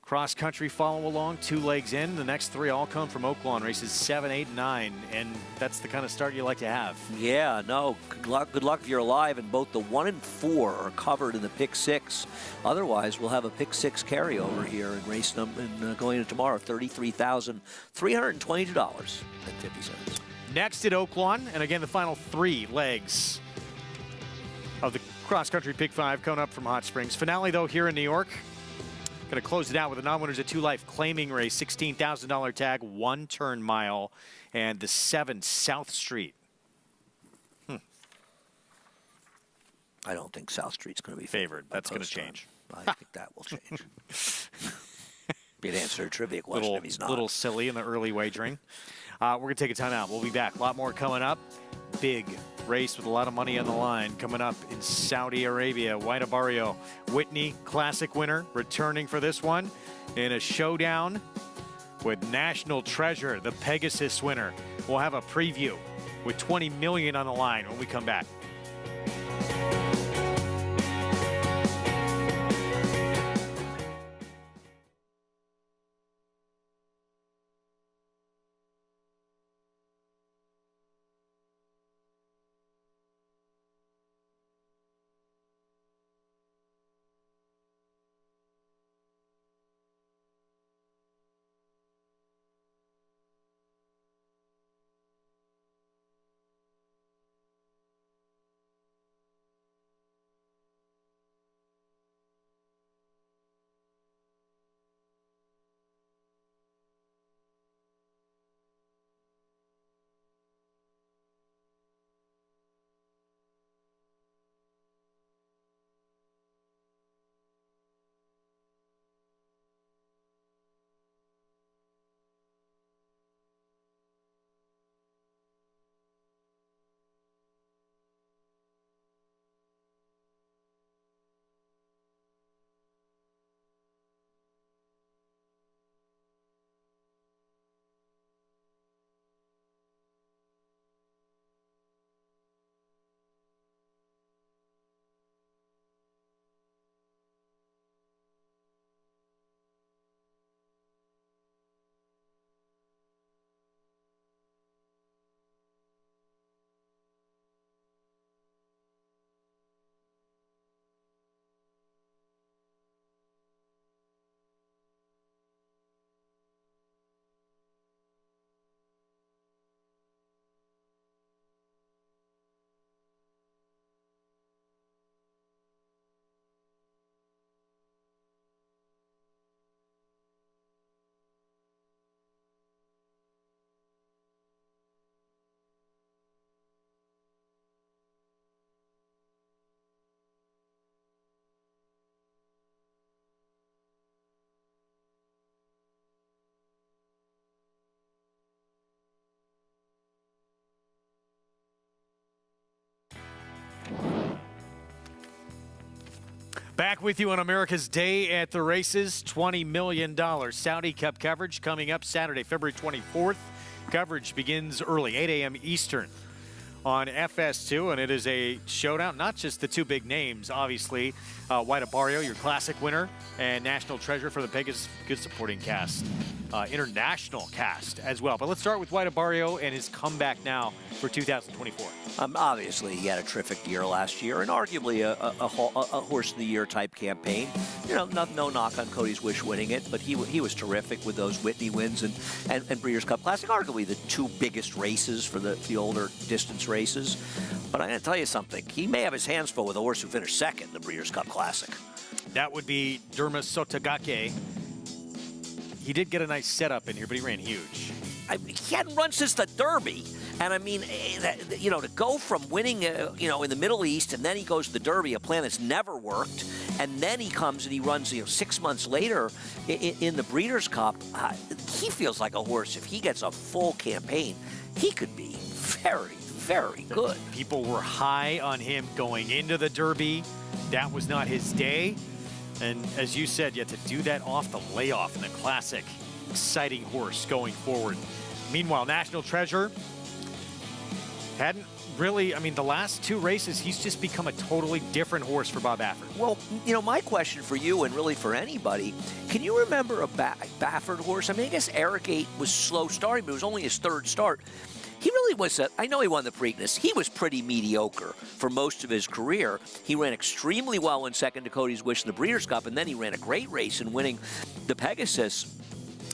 Cross country follow along, 2 legs in. The next 3 all come from Oaklawn races 7, 8, and 9, and that's the kind of start you like to have. Yeah, no, good luck if you're alive, and both the 1 and 4 are covered in the pick 6. Otherwise, we'll have a pick 6 carryover here in race number going into tomorrow, $33,322.50. Next at Oaklawn, and again the final 3 legs of the cross country pick 5 coming up from Hot Springs. Finale though here in New York. Going to close it out with the non-winners at 2 Life claiming race, $16,000 tag, 1 turn mile, and the 7 South Street. I don't think South Street's going to be favored. That's going to change. I think that will change. Be an answer to a trivia question if he's not. Little silly in the early wagering. We're going to take a time out. We'll be back. A lot more coming up. Big race with a lot of money on the line coming up in Saudi Arabia. Whydah Barrio, Whitney Classic winner, returning for this one in a showdown with National Treasure, the Pegasus winner. We'll have a preview with $20 million on the line when we come back. Back with you on America's Day at the Races. $20 million Saudi Cup coverage coming up Saturday, February 24th. Coverage begins early, 8 a.m. Eastern on FS2, and it is a showdown. Not just the two big names, obviously. White Barrio, your classic winner, and National Treasure for the biggest good supporting cast. International cast as well. But let's start with White Barrio and his comeback now for 2024. Obviously, he had a terrific year last year, and arguably a horse of the year type campaign. You know, no knock on Cody's Wish winning it, but he was terrific with those Whitney wins and Breeders' Cup Classic, arguably the two biggest races for the older distance races. But I'm going to tell you something. He may have his hands full with a horse who finished second in the Breeders' Cup Classic. That would be Derma Sotogake. He did get a nice setup in here, but he ran huge. He hadn't run since the Derby. And I mean, you know, to go from winning, you know, in the Middle East, and then he goes to the Derby, a plan that's never worked, and then he comes and he runs, you know, 6 months later in the Breeders' Cup. He feels like a horse. If he gets a full campaign, he could be very, very good. People were high on him going into the Derby. That was not his day. And as you said, you had to do that off the layoff in the Classic. Exciting horse going forward. Meanwhile, National Treasure hadn't really, I mean, the last two races, he's just become a totally different horse for Bob Baffert. Well, you know, my question for you, and really for anybody, can you remember a Baffert horse? I mean, I guess Eric 8 was slow starting, but it was only his third start. He really was, I know he won the Preakness. He was pretty mediocre for most of his career. He ran extremely well in second to Cody's Wish in the Breeders' Cup, and then he ran a great race in winning the Pegasus.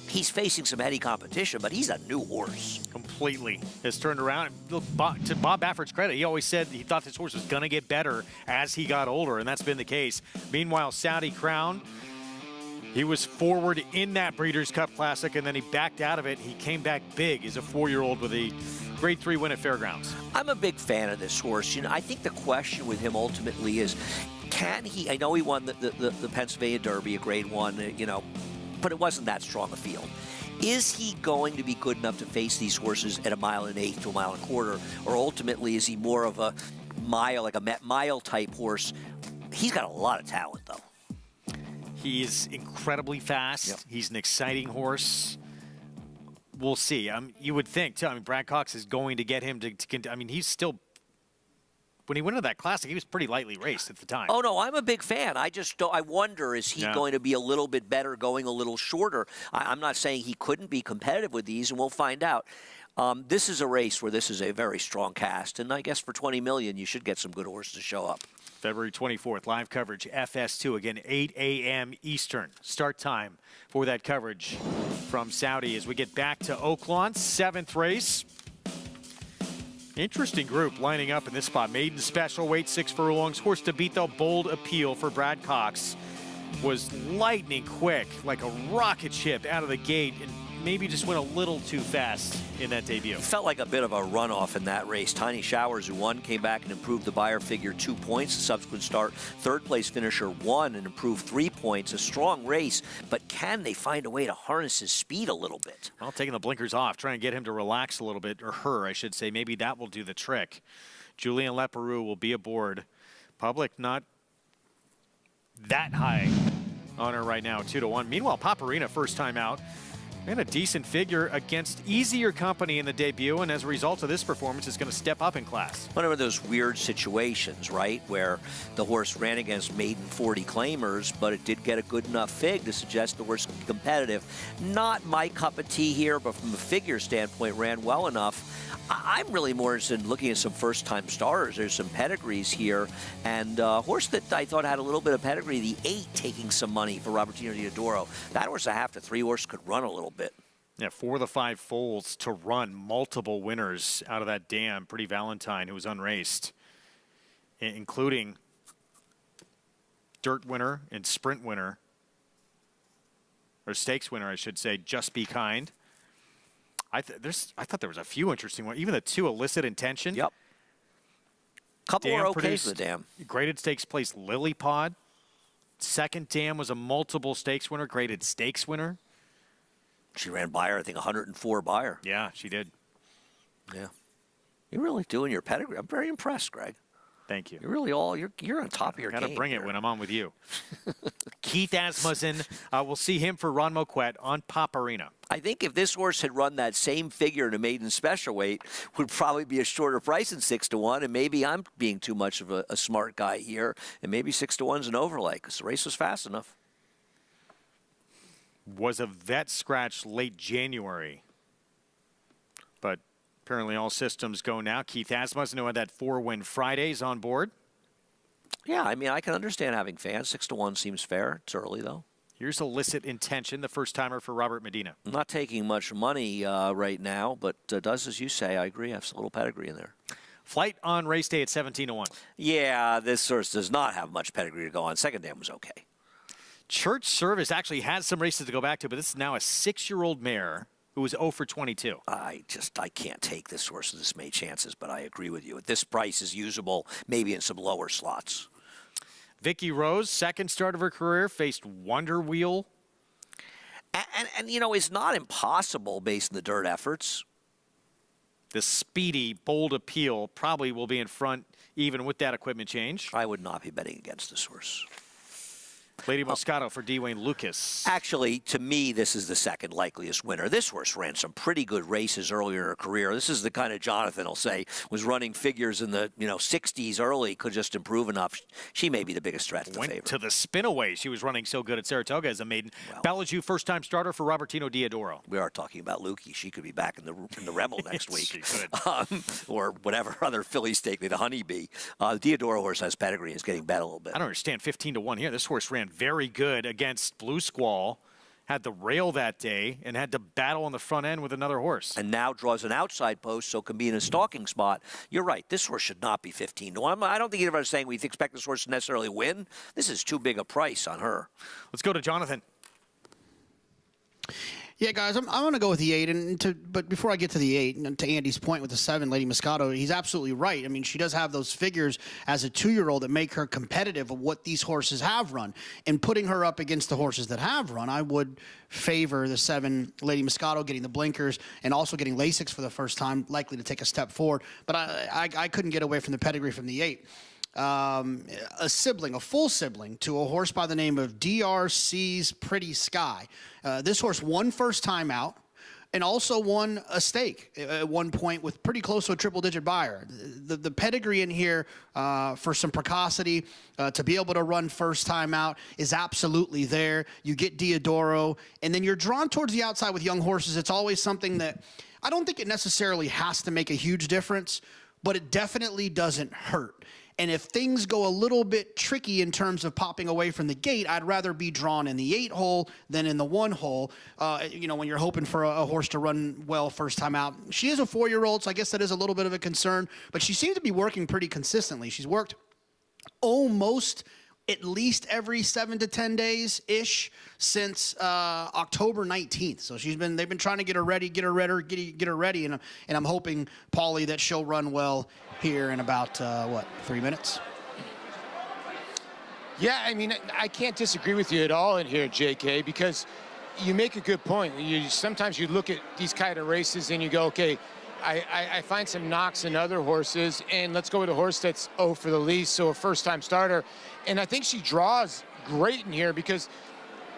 He's facing some heady competition, but he's a new horse. Completely has turned around. To Bob Baffert's credit, he always said he thought this horse was going to get better as he got older, and that's been the case. Meanwhile, Saudi Crown, he was forward in that Breeders' Cup Classic, and then he backed out of it. He came back big as a 4-year-old with a Grade 3 win at Fairgrounds. I'm a big fan of this horse. You know, I think the question with him ultimately is, can he? I know he won the Pennsylvania Derby, a Grade 1, you know, but it wasn't that strong a field. Is he going to be good enough to face these horses at 1 1/8 to 1 1/4, or ultimately is he more of a mile, like a mile type horse? He's got a lot of talent, though. He is incredibly fast. Yep. He's an exciting horse. We'll see. You would think, too. I mean, Brad Cox is going to get him to I mean, he's still, when he went into that Classic, he was pretty lightly raced at the time. Oh, no, I'm a big fan. I just don't, I wonder, is he going to be a little bit better going a little shorter? I'm not saying he couldn't be competitive with these, and we'll find out. This is a race where this is a very strong cast, and I guess for $20 million, you should get some good horses to show up. February 24th, live coverage, FS2, again, 8 a.m. Eastern. Start time for that coverage from Saudi as we get back to Oaklawn, 7th race. Interesting group lining up in this spot. Maiden Special, weight 6 furlongs. Horse to beat, though, Bold Appeal for Brad Cox was lightning quick, like a rocket ship out of the gate, and maybe just went a little too fast in that debut. It felt like a bit of a runoff in that race. Tiny Showers, who won, came back and improved the Beyer figure 2 points. The subsequent start, third place finisher won and improved 3 points. A strong race, but can they find a way to harness his speed a little bit? Well, taking the blinkers off, trying to get him to relax a little bit, or her, I should say. Maybe that will do the trick. Julian Leparoux will be aboard. Public not that high on her right now, 2-1. Meanwhile, Paparina, first time out, ran a decent figure against easier company in the debut, and as a result of this performance, is going to step up in class. One of those weird situations, right, where the horse ran against maiden 40 claimers, but it did get a good enough fig to suggest the horse could be competitive. Not my cup of tea here, but from a figure standpoint, ran well enough. I'm really more interested in looking at some first-time starters. There's some pedigrees here, and a horse that I thought had a little bit of pedigree, the 8, taking some money for Robertino Diodoro. That horse, a 1/2 to 3 horse, could run a little bit. Yeah, 4 of the 5 foals to run multiple winners out of that dam. Pretty Valentine, who was unraced, including dirt winner and sprint winner, or stakes winner, I should say, Just Be Kind. I thought there was a few interesting ones. Even the 2 Illicit Intention. Yep. Couple were okay for the dam. Graded stakes place Lily Pod. Second dam was a multiple stakes winner, graded stakes winner. She ran Beyer, I think 104 Beyer. Yeah, she did. Yeah. You're really doing your pedigree. I'm very impressed, Greg. Thank you. You're really you're on top of your game. Got to bring here. it when I'm on with you. Keith Asmussen, we'll see him for Ron Moquett on Paparina. I think if this horse had run that same figure in a maiden special weight, would probably be a shorter price than 6-1. And maybe I'm being too much of a smart guy here, and maybe 6-1's an overlay because the race was fast enough. Was a vet scratch late January, but apparently all systems go now. Keith Asmussen, who had that 4-win Fridays on board. Yeah, I mean, I can understand having fans. 6-1 seems fair. It's early, though. Here's Illicit Intention, the first-timer for Robert Medina. I'm not taking much money right now, but does as you say. I agree. I have a little pedigree in there. Flight on race day at 17-1. Yeah, this horse does not have much pedigree to go on. Second dam was okay. Church Service actually has some races to go back to, but this is now a 6-year-old mare who was 0 for 22. I can't take this horse with this many chances, but I agree with you. At this price is usable maybe in some lower slots. Vicky Rose, second start of her career, faced Wonder Wheel. And you know, it's not impossible based on the dirt efforts. The speedy, bold Appeal probably will be in front even with that equipment change. I would not be betting against this horse. Lady Moscato for Dwayne Lucas. Actually, to me, this is the second likeliest winner. This horse ran some pretty good races earlier in her career. This is the kind of Jonathan will say was running figures in the 60s early, could just improve enough. She may be the biggest threat to the Went favorite. to the spinaway. She was running so good at Saratoga as a maiden. Well, Bellagio, first-time starter for Robertino Diodoro. We are talking about Lukey. She could be back in the Rebel next week. She could. Or whatever other filly stake, the Honeybee. The Diodoro horse has pedigree and is getting bet a little bit. I don't understand 15-1 here. This horse ran very good against Blue Squall, had the rail that day, and had to battle on the front end with another horse. And now draws an outside post, so can be in a stalking spot. You're right. This horse should not be 15-1. I don't think either of us is saying we expect this horse to necessarily win. This is too big a price on her. Let's go to Jonathan. Yeah, guys, I'm going to go with the 8. But before I get to the 8, and to Andy's point with the 7, Lady Moscato, he's absolutely right. I mean, she does have those figures as a 2-year-old that make her competitive of what these horses have run. And putting her up against the horses that have run, I would favor the 7, Lady Moscato, getting the blinkers and also getting Lasix for the first time, likely to take a step forward. But I couldn't get away from the pedigree from the 8. A full sibling to a horse by the name of DRC's Pretty Sky. This horse won first time out and also won a stake at one point with pretty close to a triple-digit buyer. The pedigree in here for some precocity to be able to run first time out is absolutely there. You get Diodoro, and then you're drawn towards the outside with young horses. It's always something that I don't think it necessarily has to make a huge difference, but it definitely doesn't hurt. And if things go a little bit tricky in terms of popping away from the gate, I'd rather be drawn in the 8 hole than in the 1 hole, when you're hoping for a horse to run well first time out. She is a 4-year-old, so I guess that is a little bit of a concern. But she seems to be working pretty consistently. She's worked almost at least every 7 to 10 days-ish since October 19th. So they've been trying to get her ready, and I'm hoping, Paulie, that she'll run well here in about, 3 minutes? Yeah, I mean, I can't disagree with you at all in here, JK, because you make a good point. Sometimes you look at these kind of races and you go, okay, I find some knocks in other horses, and let's go with a horse that's 0 for the least, so a first-time starter. And I think she draws great in here because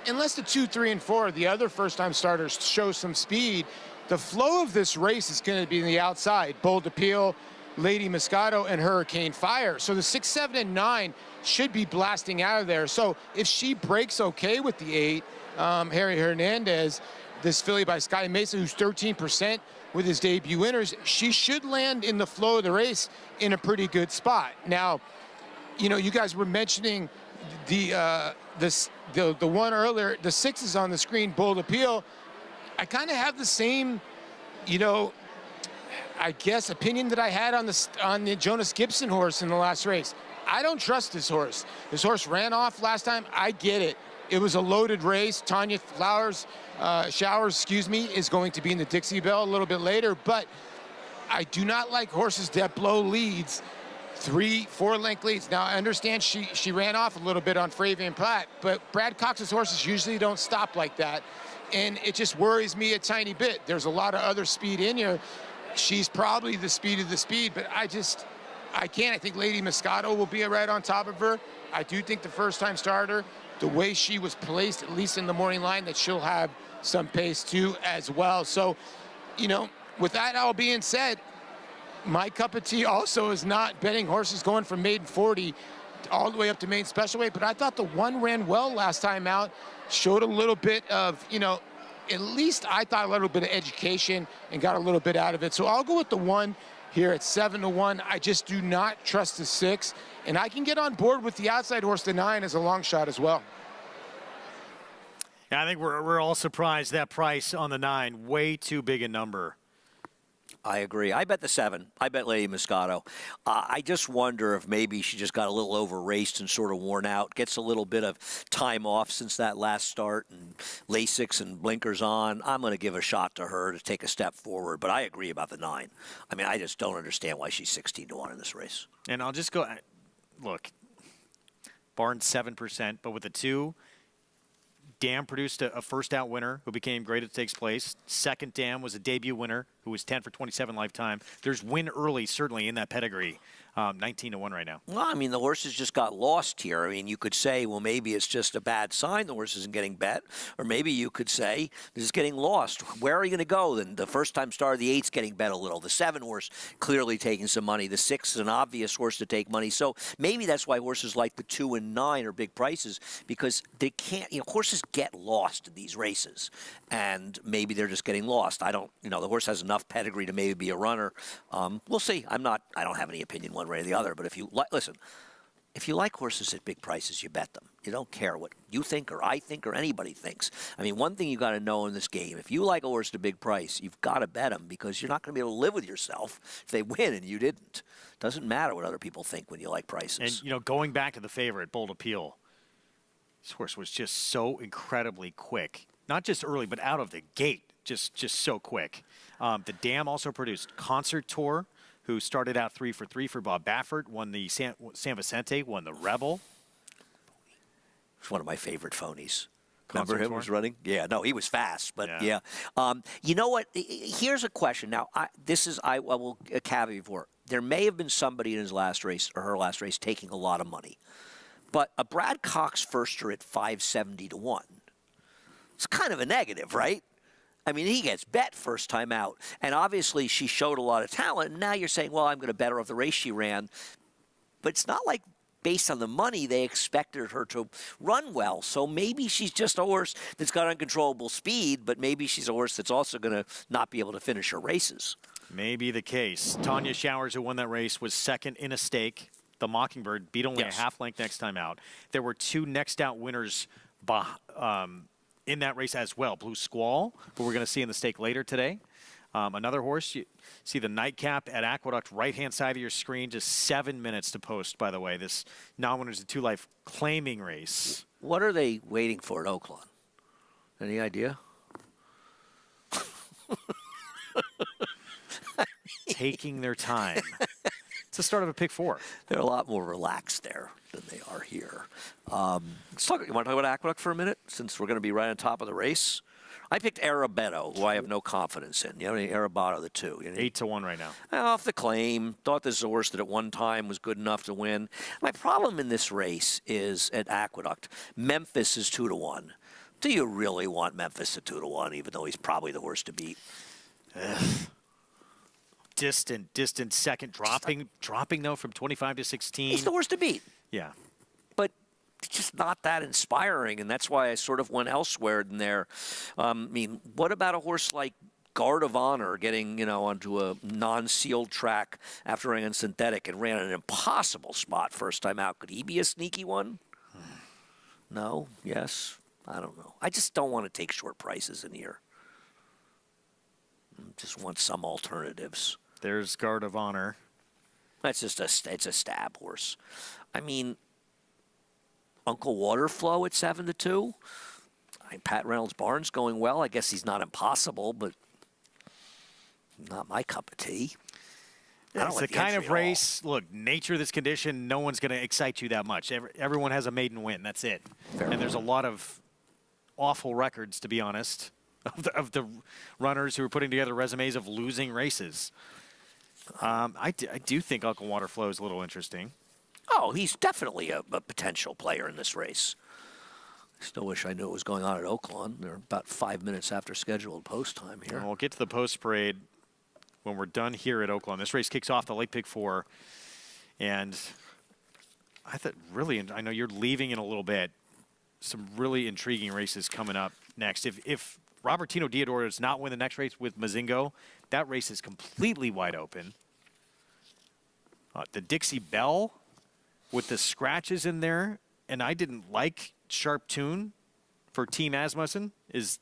unless the 2, 3, and 4, the other first-time starters show some speed, the flow of this race is going to be in the outside. Bold Appeal, Lady Moscato, and Hurricane Fire. So the 6, 7, and 9 should be blasting out of there. So if she breaks okay with the 8, Harry Hernandez, this filly by Sky Mesa, who's 13% with his debut winners, she should land in the flow of the race in a pretty good spot. Now, you guys were mentioning the one earlier, the 6 is on the screen, Bold Appeal. I kind of have the same, I guess, opinion that I had on the Jonas Gibson horse in the last race. I don't trust this horse. This horse ran off last time. I get it. It was a loaded race. Tanya Showers, is going to be in the Dixie Belle a little bit later, but I do not like horses that blow leads, 3, 4 length leads. Now, I understand she ran off a little bit on Fravian Platt, but Brad Cox's horses usually don't stop like that, and it just worries me a tiny bit. There's a lot of other speed in here. She's probably the speed of the speed, but I think Lady Moscato will be right on top of her. I do think the first-time starter, the way she was placed, at least in the morning line, that she'll have some pace too as well. So, with that all being said, my cup of tea also is not betting horses going from maiden 40 all the way up to maiden special weight, but I thought the one ran well last time out, showed a little bit of, at least I thought a little bit of education and got a little bit out of it. So I'll go with the one here at 7-1. I just do not trust the 6, and I can get on board with the outside horse, the 9, as a long shot as well. Yeah, I think we're all surprised that price on the 9, way too big a number. I agree. I bet the 7. I bet Lady Moscato. I just wonder if maybe she just got a little over-raced and sort of worn out, gets a little bit of time off since that last start, and Lasix and blinkers on. I'm going to give a shot to her to take a step forward, but I agree about the 9. I mean, I just don't understand why she's 16-1 in this race. And I'll just go, look, Barnes 7%, but with the 2, Dam produced a first-out winner who became great at Takes Place. Second Dam was a debut winner who was 10 for 27 lifetime. There's win early, certainly, in that pedigree. 19-1 right now. Well, I mean, the horses just got lost here. I mean, you could say, well, maybe it's just a bad sign the horse isn't getting bet. Or maybe you could say, this is getting lost. Where are you going to go? Then the first-time star, the 8's getting bet a little. The 7 horse clearly taking some money. The 6 is an obvious horse to take money. So maybe that's why horses like the 2 and 9 are big prices, because they can't, horses get lost in these races. And maybe they're just getting lost. I don't, the horse has enough pedigree to maybe be a runner. We'll see. I don't have any opinion one way or the other, but if you listen, if you like horses at big prices, you bet them. You don't care what you think or I think or anybody thinks. I mean, one thing you got to know in this game, if you like a horse at a big price, you've got to bet them, because you're not going to be able to live with yourself if they win and you didn't. Doesn't matter what other people think when you like prices. And, going back to the favorite, Bold Appeal, this horse was just so incredibly quick. Not just early, but out of the gate, just so quick. The Dam also produced Concert Tour, who started out 3 for 3 for Bob Baffert, won the San Vicente, won the Rebel. It's one of my favorite phonies. Concert Remember him Tour? Was running? Yeah, no, he was fast, but yeah. You know what? Here's a question. Now, I will caveat for. There may have been somebody in his last race or her last race taking a lot of money, but a Brad Cox firster at 570-1. It's kind of a negative, right? I mean, he gets bet first time out. And obviously she showed a lot of talent. And now you're saying, well, I'm going to bet her off the race she ran. But it's not like based on the money they expected her to run well. So maybe she's just a horse that's got uncontrollable speed, but maybe she's a horse that's also going to not be able to finish her races. Maybe the case. Tanya Showers, who won that race, was second in a stake. The Mockingbird beat only a half length next time out. There were 2 next out winners in that race as well. Blue Squall, who we're going to see in the stake later today. Another horse, you see the nightcap at Aqueduct, right-hand side of your screen, just 7 minutes to post, by the way. This non-winners of 2 Life claiming race. What are they waiting for at Oaklawn? Any idea? Taking their time. It's the start of a pick 4. They're a lot more relaxed there than they are here. You want to talk about Aqueduct for a minute, since we're going to be right on top of the race? I picked Arabetto, who I have no confidence in. You know, Arabetto, the 2. 8-1 right now. Off the claim. Thought this is a horse that at one time was good enough to win. My problem in this race is at Aqueduct. Memphis is 2-1. Do you really want Memphis at 2-1, even though he's probably the horse to beat? Distant second, dropping though from 25 to 16. He's the horse to beat. Yeah. But it's just not that inspiring, and that's why I sort of went elsewhere than there. I mean, what about a horse like Guard of Honor getting, onto a non-sealed track after running on synthetic and ran an impossible spot first time out? Could he be a sneaky one? No? Yes? I don't know. I just don't want to take short prices in here. Just want some alternatives. There's Guard of Honor. That's just it's a stab horse. I mean, Uncle Waterflow at 7-2. Pat Reynolds Barnes going well. I guess he's not impossible, but not my cup of tea. It's the kind of race, look, nature of this condition, no one's going to excite you that much. Everyone has a maiden win. That's it. And there's a lot of awful records, to be honest, of the runners who are putting together resumes of losing races. I do think Uncle Waterflow is a little interesting. Oh, he's definitely a potential player in this race. Still wish I knew what was going on at Oaklawn. They're about 5 minutes after scheduled post time here. And we'll get to the post parade when we're done here at Oaklawn. This race kicks off the late pick 4. And I thought really, I know you're leaving in a little bit, some really intriguing races coming up next. If Robertino Diodoro does not win the next race with Mazingo, that race is completely wide open. The Dixie Belle with the scratches in there, and I didn't like Sharp Tune for Team Asmussen, is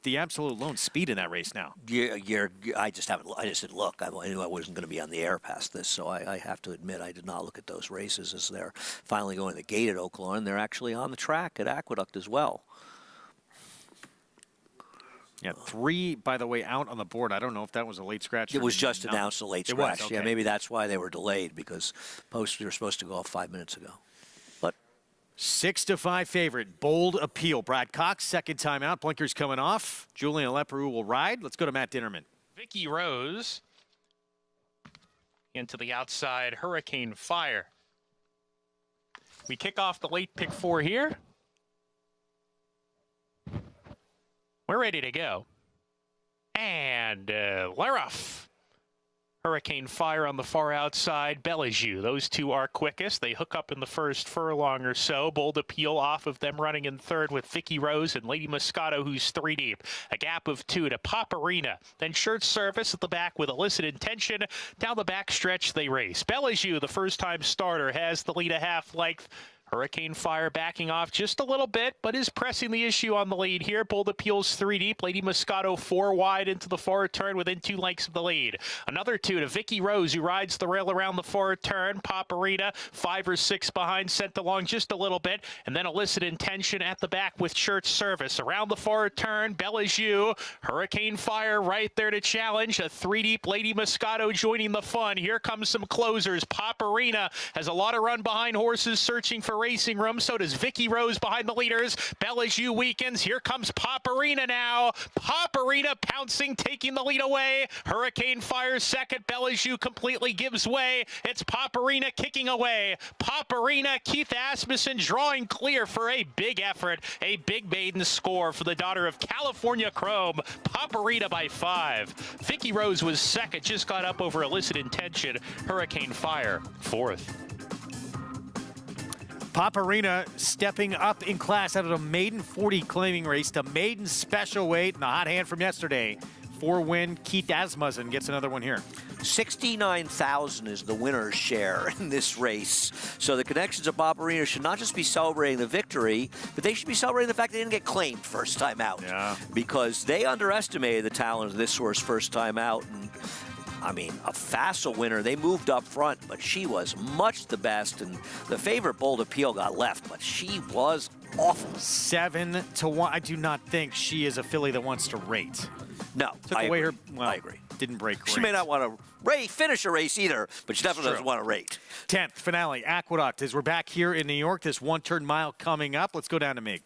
the absolute lone speed in that race now. I just didn't look. I knew I wasn't going to be on the air past this, so I have to admit I did not look at those races as they're finally going to the gate at Oaklawn. They're actually on the track at Aqueduct as well. Yeah, 3, by the way, out on the board. I don't know if that was a late scratch. It was just announced a late scratch. It was, okay. Yeah, maybe that's why they were delayed, because posts were supposed to go off 5 minutes ago. But 6-5 favorite, Bold Appeal. Brad Cox, second time out. Blinkers coming off. Julian Leperoux will ride. Let's go to Matt Dinnerman. Vicky Rose into the outside, Hurricane Fire. We kick off the late pick 4 here. We're ready to go. And Laroff. Hurricane Fire on the far outside. Bellejue. Those two are quickest. They hook up in the first furlong or so. Bold Appeal off of them running in third with Vicky Rose and Lady Moscato, who's 3 deep. A gap of 2 to Paparina. Then Shirt Service at the back with Illicit Intention. Down the back stretch they race. Bellejue, the first-time starter, has the lead a half length. Hurricane Fire backing off just a little bit, but is pressing the issue on the lead here. Bold Appeal's 3 deep. Lady Moscato 4 wide into the far turn within 2 lengths of the lead. Another 2 to Vicky Rose, who rides the rail around the far turn. Paparina 5 or 6 behind, sent along just a little bit. And then Illicit Intention at the back with Shirt Service. Around the far turn, Bellejue. Hurricane Fire right there to challenge. A 3 deep Lady Moscato joining the fun. Here comes some closers. Paparina has a lot of run behind horses searching for racing room. So does Vicky Rose behind the leaders. Bellejue weakens. Here comes Paparina now. Paparina pouncing, taking the lead away. Hurricane Fire second. Bellejue completely gives way. It's Paparina kicking away. Paparina, Keith Asmussen drawing clear for a big effort. A big maiden score for the daughter of California Chrome. Paparina by 5. Vicky Rose was second. Just got up over Illicit Intention. Hurricane Fire 4th. Paparina stepping up in class out of the maiden 40 claiming race to maiden special weight, and the hot hand from yesterday. 4-win Keith Asmussen gets another one here. 69,000 is the winner's share in this race. So the connections of Paparina should not just be celebrating the victory, but they should be celebrating the fact they didn't get claimed first time out. Yeah. Because they underestimated the talent of this horse first time out. And I mean, a facile winner. They moved up front, but she was much the best. And the favorite Bold Appeal got left, but she was awful. 7-1. I do not think she is a filly that wants to rate. No, Took I away agree. her. Well, I agree. Didn't break. She may not want to finish a race either, but she definitely doesn't want to rate. 10th finale, Aqueduct. As we're back here in New York, this one-turn mile coming up. Let's go down to Mig.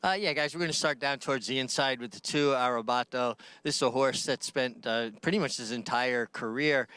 Yeah, guys, we're going to start down towards the inside with the 2, Arabato. This is a horse that spent pretty much his entire career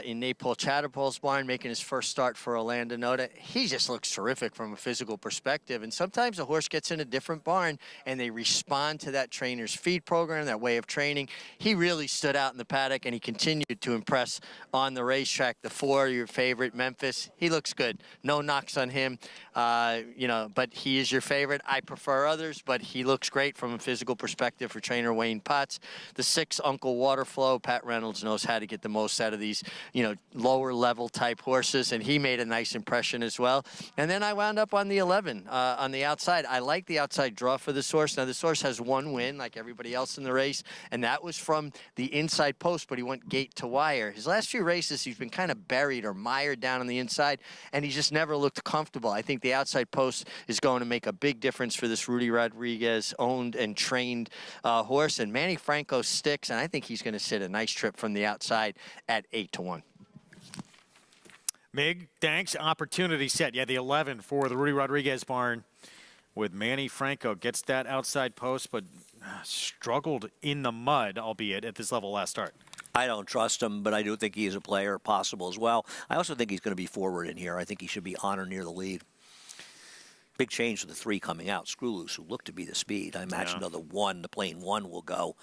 in Nate Paul Chatterpole's barn, making his first start for Orlando Noda. He just looks terrific from a physical perspective. And sometimes a horse gets in a different barn and they respond to that trainer's feed program, that way of training. He really stood out in the paddock and he continued to impress on the racetrack. The 4, your favorite, Memphis, he looks good. No knocks on him, you know, but he is your favorite. I prefer others, but he looks great from a physical perspective for trainer Wayne Potts. The 6, Uncle Waterflow. Pat Reynolds knows how to get the most out of these, you know, lower level type horses, and he made a nice impression as well. And then I wound up on the 11 on the outside. I like the outside draw for this horse. Now, this horse has 1 win like everybody else in the race, and that was from the inside post, but he went gate to wire. His last few races, he's been kind of buried or mired down on the inside, and he just never looked comfortable. I think the outside post is going to make a big difference for this Rudy Rodriguez owned and trained horse, and Manny Franco sticks, and I think he's going to sit a nice trip from the outside at 8-1. Mig, thanks. Opportunity set. Yeah, the 11 for the Rudy Rodriguez barn with Manny Franco. Gets that outside post, but struggled in the mud, albeit at this level last start. I don't trust him, but I do think he is a player possible as well. I also think he's going to be forward in here. I think he should be on or near the lead. Big change to the 3 coming out. Screw Loose, who looked to be the speed. I imagine the plain one will go.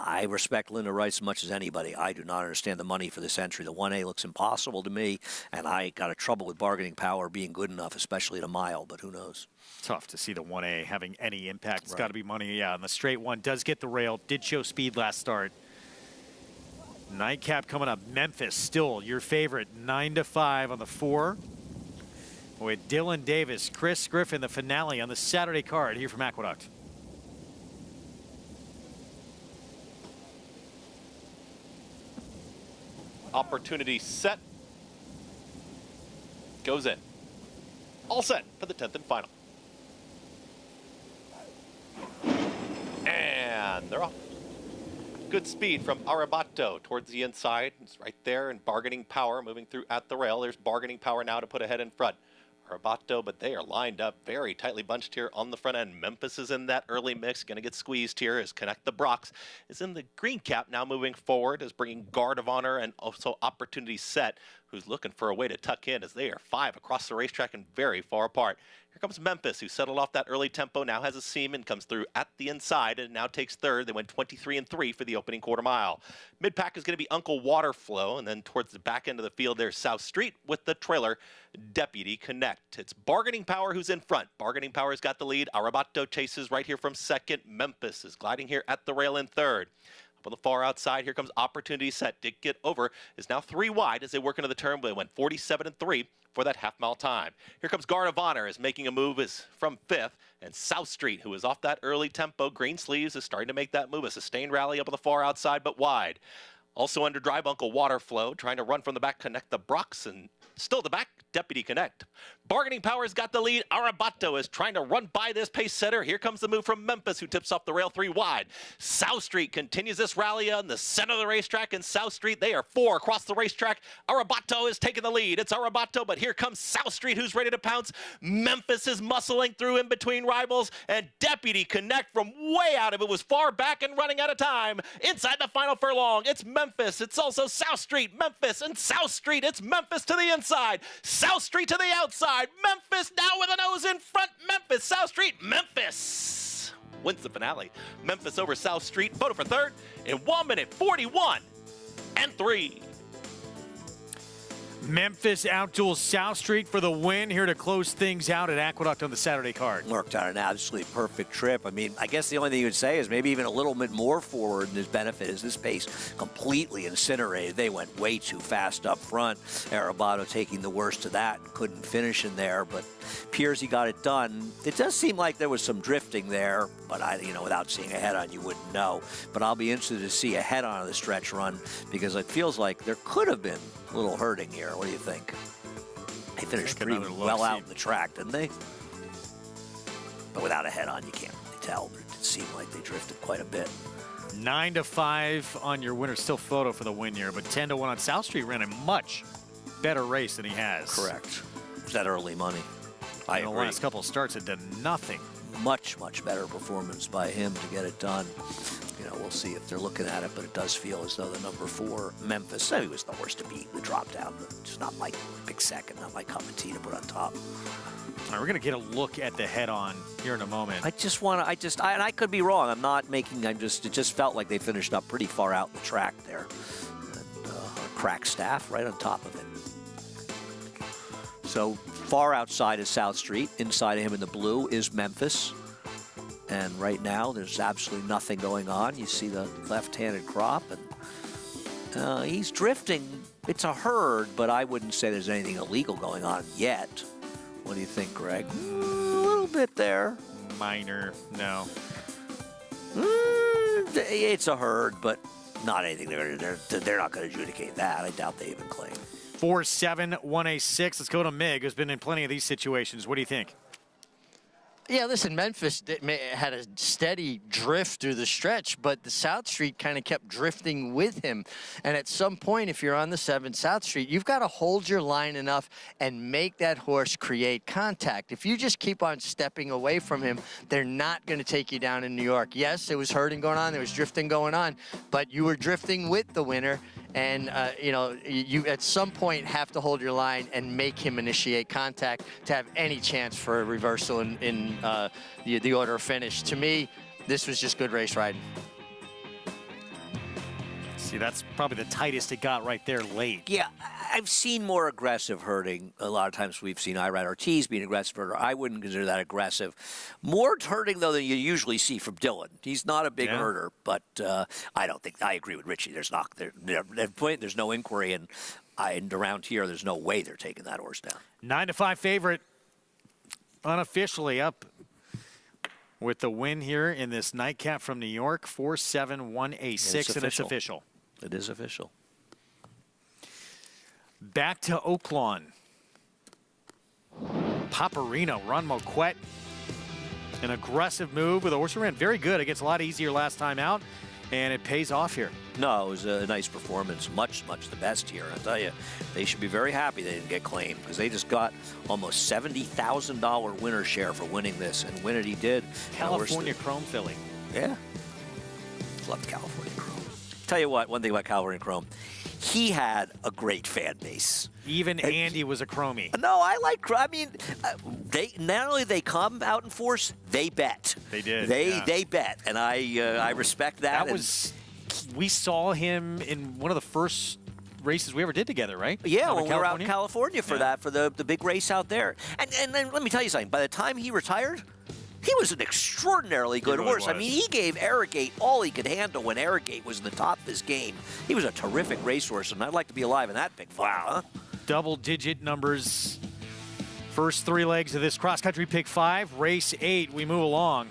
I respect Linda Rice as much as anybody. I do not understand the money for this entry. The 1A looks impossible to me, and I got a trouble with bargaining power being good enough, especially at a mile, but who knows? Tough to see the 1A having any impact. It's got to be money, yeah. And the straight one does get the rail, did show speed last start. Nightcap coming up. Memphis still your favorite, 9-5 on the 4. With Dylan Davis, Chris Griffin, the finale on the Saturday card here from Aqueduct. Opportunity set. Goes in. All set for the 10th and final. And they're off. Good speed from Arabato towards the inside. It's right there, and bargaining power moving through at the rail. There's bargaining power now to put ahead in front. Arabato, but they are lined up very tightly bunched here on the front end. Memphis is in that early mix, going to get squeezed here as Connect the Brox is in the green cap now moving forward, is bringing Guard of Honor and also Opportunity Set, who's looking for a way to tuck in as they are 5 across the racetrack and very far apart. Here comes Memphis, who settled off that early tempo, now has a seam and comes through at the inside and now takes third. They went 23-3 for the opening quarter mile. Mid-pack is going to be Uncle Waterflow, and then towards the back end of the field there's South Street with the trailer Deputy Connect. It's Bargaining Power who's in front. Bargaining Power's got the lead. Arabato chases right here from second. Memphis is gliding here at the rail in third. Up on the far outside, here comes Opportunity Set. Did get over, is now 3 wide as they work into the turn, but they went 47-3 for that half-mile time. Here comes Guard of Honor, is making a move, is from 5th, and South Street, who is off that early tempo. Green Sleeves is starting to make that move. A sustained rally up on the far outside, but wide. Also under drive, Uncle Waterflow, trying to run from the back, Connect the Brox, and still the back, Deputy Connect. Bargaining Power's got the lead. Arabato is trying to run by this pace setter. Here comes the move from Memphis, who tips off the rail 3 wide. South Street continues this rally on the center of the racetrack, and South Street, they are 4 across the racetrack. Arabato is taking the lead. It's Arabato, but here comes South Street, who's ready to pounce. Memphis is muscling through in between rivals, and Deputy Connect from way out of it was far back and running out of time. Inside the final furlong, it's Memphis. It's also South Street, Memphis, and South Street. It's Memphis to the inside. South Street to the outside. Memphis now with a nose in front. Memphis, South Street, Memphis wins the finale. Memphis over South Street. Photo for third in 1:41.3. Memphis outduels South Street for the win here to close things out at Aqueduct on the Saturday card. Worked out an absolutely perfect trip. I mean, I guess the only thing you would say is maybe even a little bit more forward in his benefit is this pace completely incinerated. They went way too fast up front. Arabato taking the worst of that and couldn't finish in there, but Piercy got it done. It does seem like there was some drifting there, but without seeing a head-on, you wouldn't know. But I'll be interested to see a head-on of the stretch run because it feels like there could have been a little hurting here. What do you think? They finished pretty well out in the track, didn't they? But without a head-on, you can't really tell. But it seemed like they drifted quite a bit. 9-5 on your winner. Still Photo for the win here, but 10-1 on South Street. Ran a much better race than he has. Correct. Is that early money? I agree. The last couple of starts had done nothing. Much, much better performance by him to get it done. We'll see if they're looking at it, but it does feel as though the number 4, Memphis, he was the worst to beat. The drop down, but just not my big second, not my cup of tea to put on top. All right, we're going to get a look at the head-on here in a moment. I could be wrong. It just felt like they finished up pretty far out in the track there. And our crack staff right on top of it. So far outside is South Street. Inside of him in the blue is Memphis. And right now, there's absolutely nothing going on. You see the left-handed crop, and he's drifting. It's a herd, but I wouldn't say there's anything illegal going on yet. What do you think, Greg? A little bit there. Minor, no. It's a herd, but not anything. They're not going to adjudicate that. I doubt they even claim. 4-7, 1A6. Let's go to Mig, who's been in plenty of these situations. What do you think? Yeah, listen, Memphis had a steady drift through the stretch, but the South Street kind of kept drifting with him. And at some point, if you're on the 7 South Street, you've got to hold your line enough and make that horse create contact. If you just keep on stepping away from him, they're not going to take you down in New York. Yes, there was herding going on, there was drifting going on, but you were drifting with the winner. And, you know, you at some point have to hold your line and make him initiate contact to have any chance for a reversal in the order of finish. To me, this was just good race riding. See, that's probably the tightest it got right there late. Yeah, I've seen more aggressive herding. A lot of times we've seen Irad Ortiz being an aggressive herder. I wouldn't consider that aggressive. More herding, though, than you usually see from Dylan. He's not a big herder, but I don't think – I agree with Richie. There's no inquiry, and around here, there's no way they're taking that horse down. 9-5 favorite, unofficially up with the win here in this nightcap from New York, 4-7, 1-8-6, and it's official. It is official. Back to Oaklawn. Paparino, Ron Moquette. An aggressive move with a horse who ran very good. It gets a lot easier last time out, and it pays off here. No, it was a nice performance. Much the best here. I tell you, they should be very happy they didn't get claimed because they just got almost $70,000 winner share for winning this, and win it he did. California Chrome filly. Yeah. Love California Chrome. Tell you what, one thing about California Chrome, he had a great fan base. Even Andy was a chromie. No, I mean, they not only they come out in force, they bet. They did. They bet, and I respect that. We saw him in one of the first races we ever did together, right? Yeah, when we were out in California for that, for the big race out there. And then let me tell you something. By the time he retired, he was an extraordinarily good horse. I mean, he gave Arrogate all he could handle when Arrogate was in the top of his game. He was a terrific racehorse, and I'd like to be alive in that big fight. Huh? Double-digit numbers. First 3 legs of this cross-country pick 5, race 8. We move along.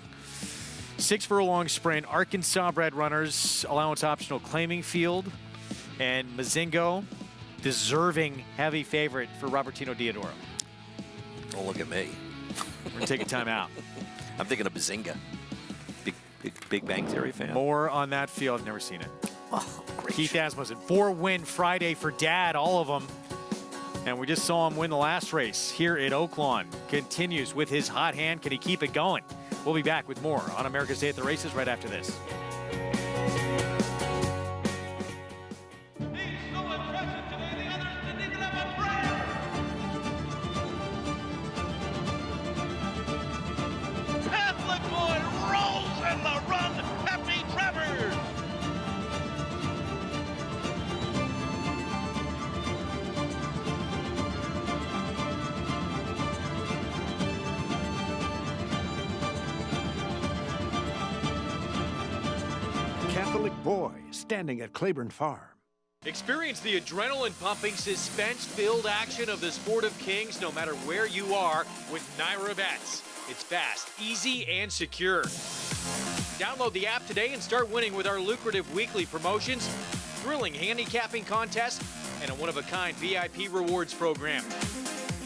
6 furlong sprint, Arkansas bred runners, allowance optional claiming field, and Mazingo, deserving heavy favorite for Robertino Diodoro. Oh, look at me. We're going to take a time out. I'm thinking of Bazinga. Big Bang Theory fan. More on that field. I've never seen it. Oh, great. Keith Asmussen, 4-win Friday for Dad, all of them. And we just saw him win the last race here at Oaklawn. Continues with his hot hand. Can he keep it going? We'll be back with more on America's Day at the Races right after this. Catholic boy rolls in the run. Happy Travers. Catholic boy standing at Claiborne Farm. Experience the adrenaline-pumping, suspense-filled action of the Sport of Kings no matter where you are with NYRA Bets. It's fast, easy, and secure. Download the app today and start winning with our lucrative weekly promotions, thrilling handicapping contests, and a one-of-a-kind VIP rewards program.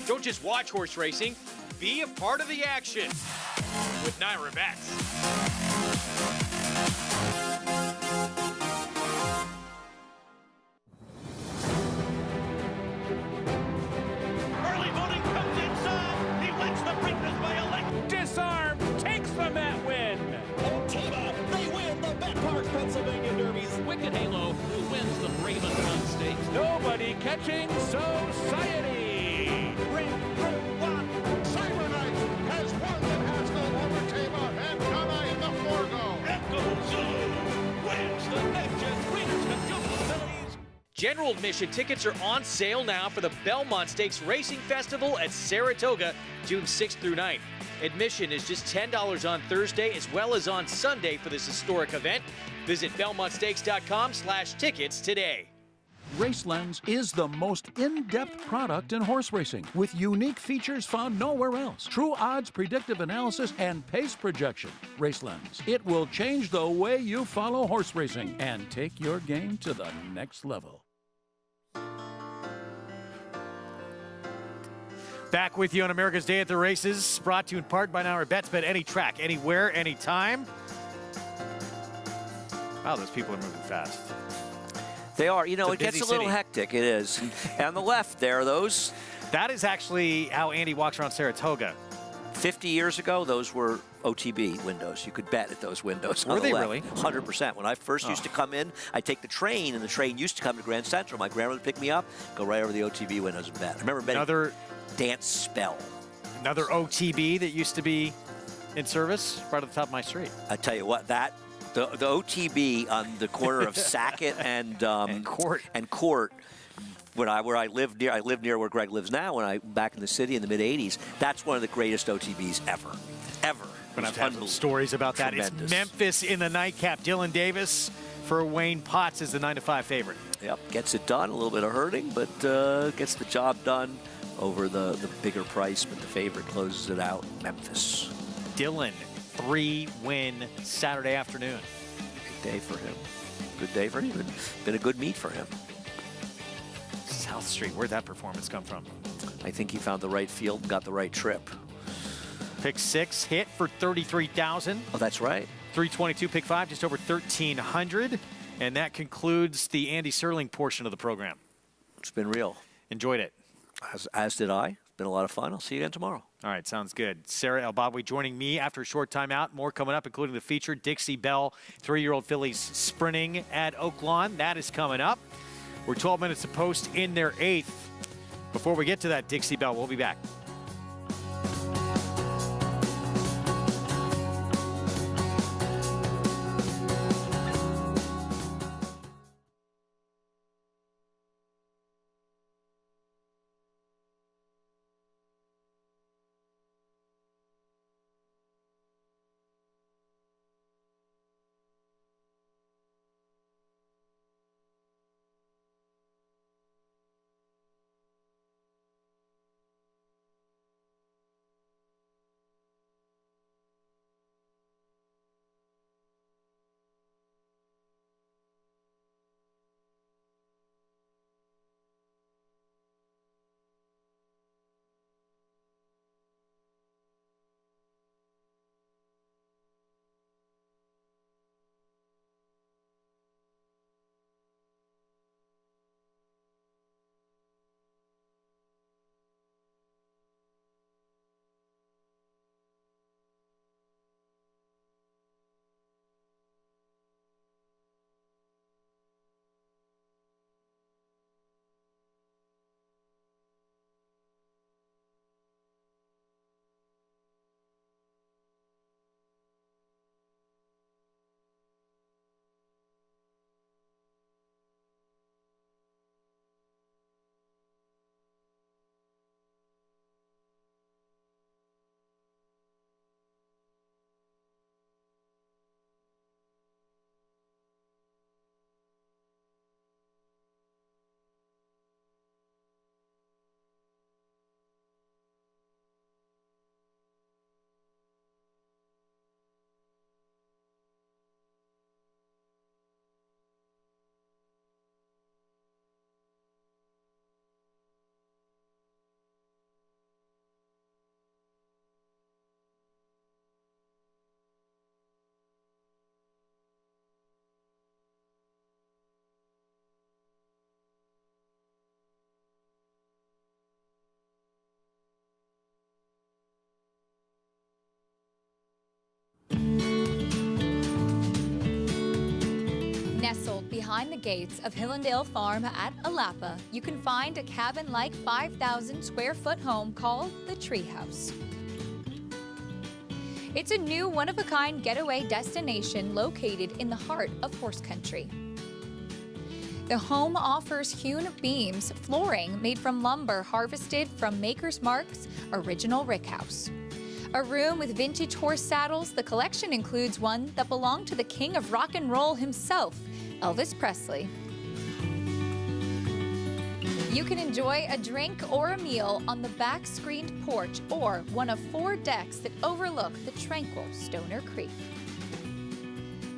Don't just watch horse racing, be a part of the action with NYRA Bets. Early voting comes inside. He wins the Preakness by elect. Disarm takes the Met win. Otiva, they win the Bet Park Pennsylvania Derbies. Wicked Halo, who wins the Raven Run Stakes. Nobody catching Society. Group 1, Cybernite has won the Haskell over Tava and Ghana in the Forgo. Echo Zulu wins the Next-Gen Breeders' Cup Jump Facilities. General admission tickets are on sale now for the Belmont Stakes Racing Festival at Saratoga, June 6th through 9th. Admission is just $10 on Thursday as well as on Sunday for this historic event. Visit BelmontStakes.com/tickets today. RaceLens is the most in-depth product in horse racing with unique features found nowhere else. True odds, predictive analysis, and pace projection. RaceLens. It will change the way you follow horse racing and take your game to the next level. Back with you on America's Day at the Races, brought to you in part by Nara Bets. Bet any track, anywhere, anytime. Wow, those people are moving fast. They are. You know, It's a it gets a busy little city. hectic. It is. And on the left there, those. That is actually how Andy walks around Saratoga. 50 years ago, those were OTB windows. You could bet at those windows. Were on the they left. really? 100%. When I first used to come in, I'd take the train, and the train used to come to Grand Central. My grandmother would pick me up, go right over the OTB windows and bet. I remember betting Another Dance Spell. Another OTB that used to be in service right at the top of my street. I tell you what, the OTB on the corner of Sackett and Court. Where I lived near where Greg lives now. Back in the city in the mid '80s, that's one of the greatest OTBs ever. But I've had some stories about that. It's Memphis in the nightcap. Dylan Davis for Wayne Potts is the 9-5 favorite. Yep, gets it done. A little bit of hurting, but gets the job done over the bigger price. But the favorite closes it out. Memphis. Dylan, 3-win Saturday afternoon. Good day for him. Good day for him. Been a good meet for him. South Street, where'd that performance come from? I think he found the right field and got the right trip. Pick 6 hit for 33,000. Oh, that's right. 322, pick 5, just over 1,300. And that concludes the Andy Serling portion of the program. It's been real. Enjoyed it. As did I. It's been a lot of fun. I'll see you again tomorrow. All right, sounds good. Sarah Elbabwi joining me after a short timeout. More coming up, including the feature Dixie Belle, 3-year-old fillies sprinting at Oaklawn. That is coming up. We're 12 minutes to post in their 8th. Before we get to that, Dixie Belle, we'll be back. Nestled behind the gates of Hillendale Farm at Alapa, you can find a cabin-like 5,000 square foot home called the Treehouse. It's a new one-of-a-kind getaway destination located in the heart of horse country. The home offers hewn beams, flooring made from lumber harvested from Maker's Mark's original rickhouse. A room with vintage horse saddles, the collection includes one that belonged to the king of rock and roll himself, Elvis Presley. You can enjoy a drink or a meal on the back screened porch or one of 4 decks that overlook the tranquil Stoner Creek.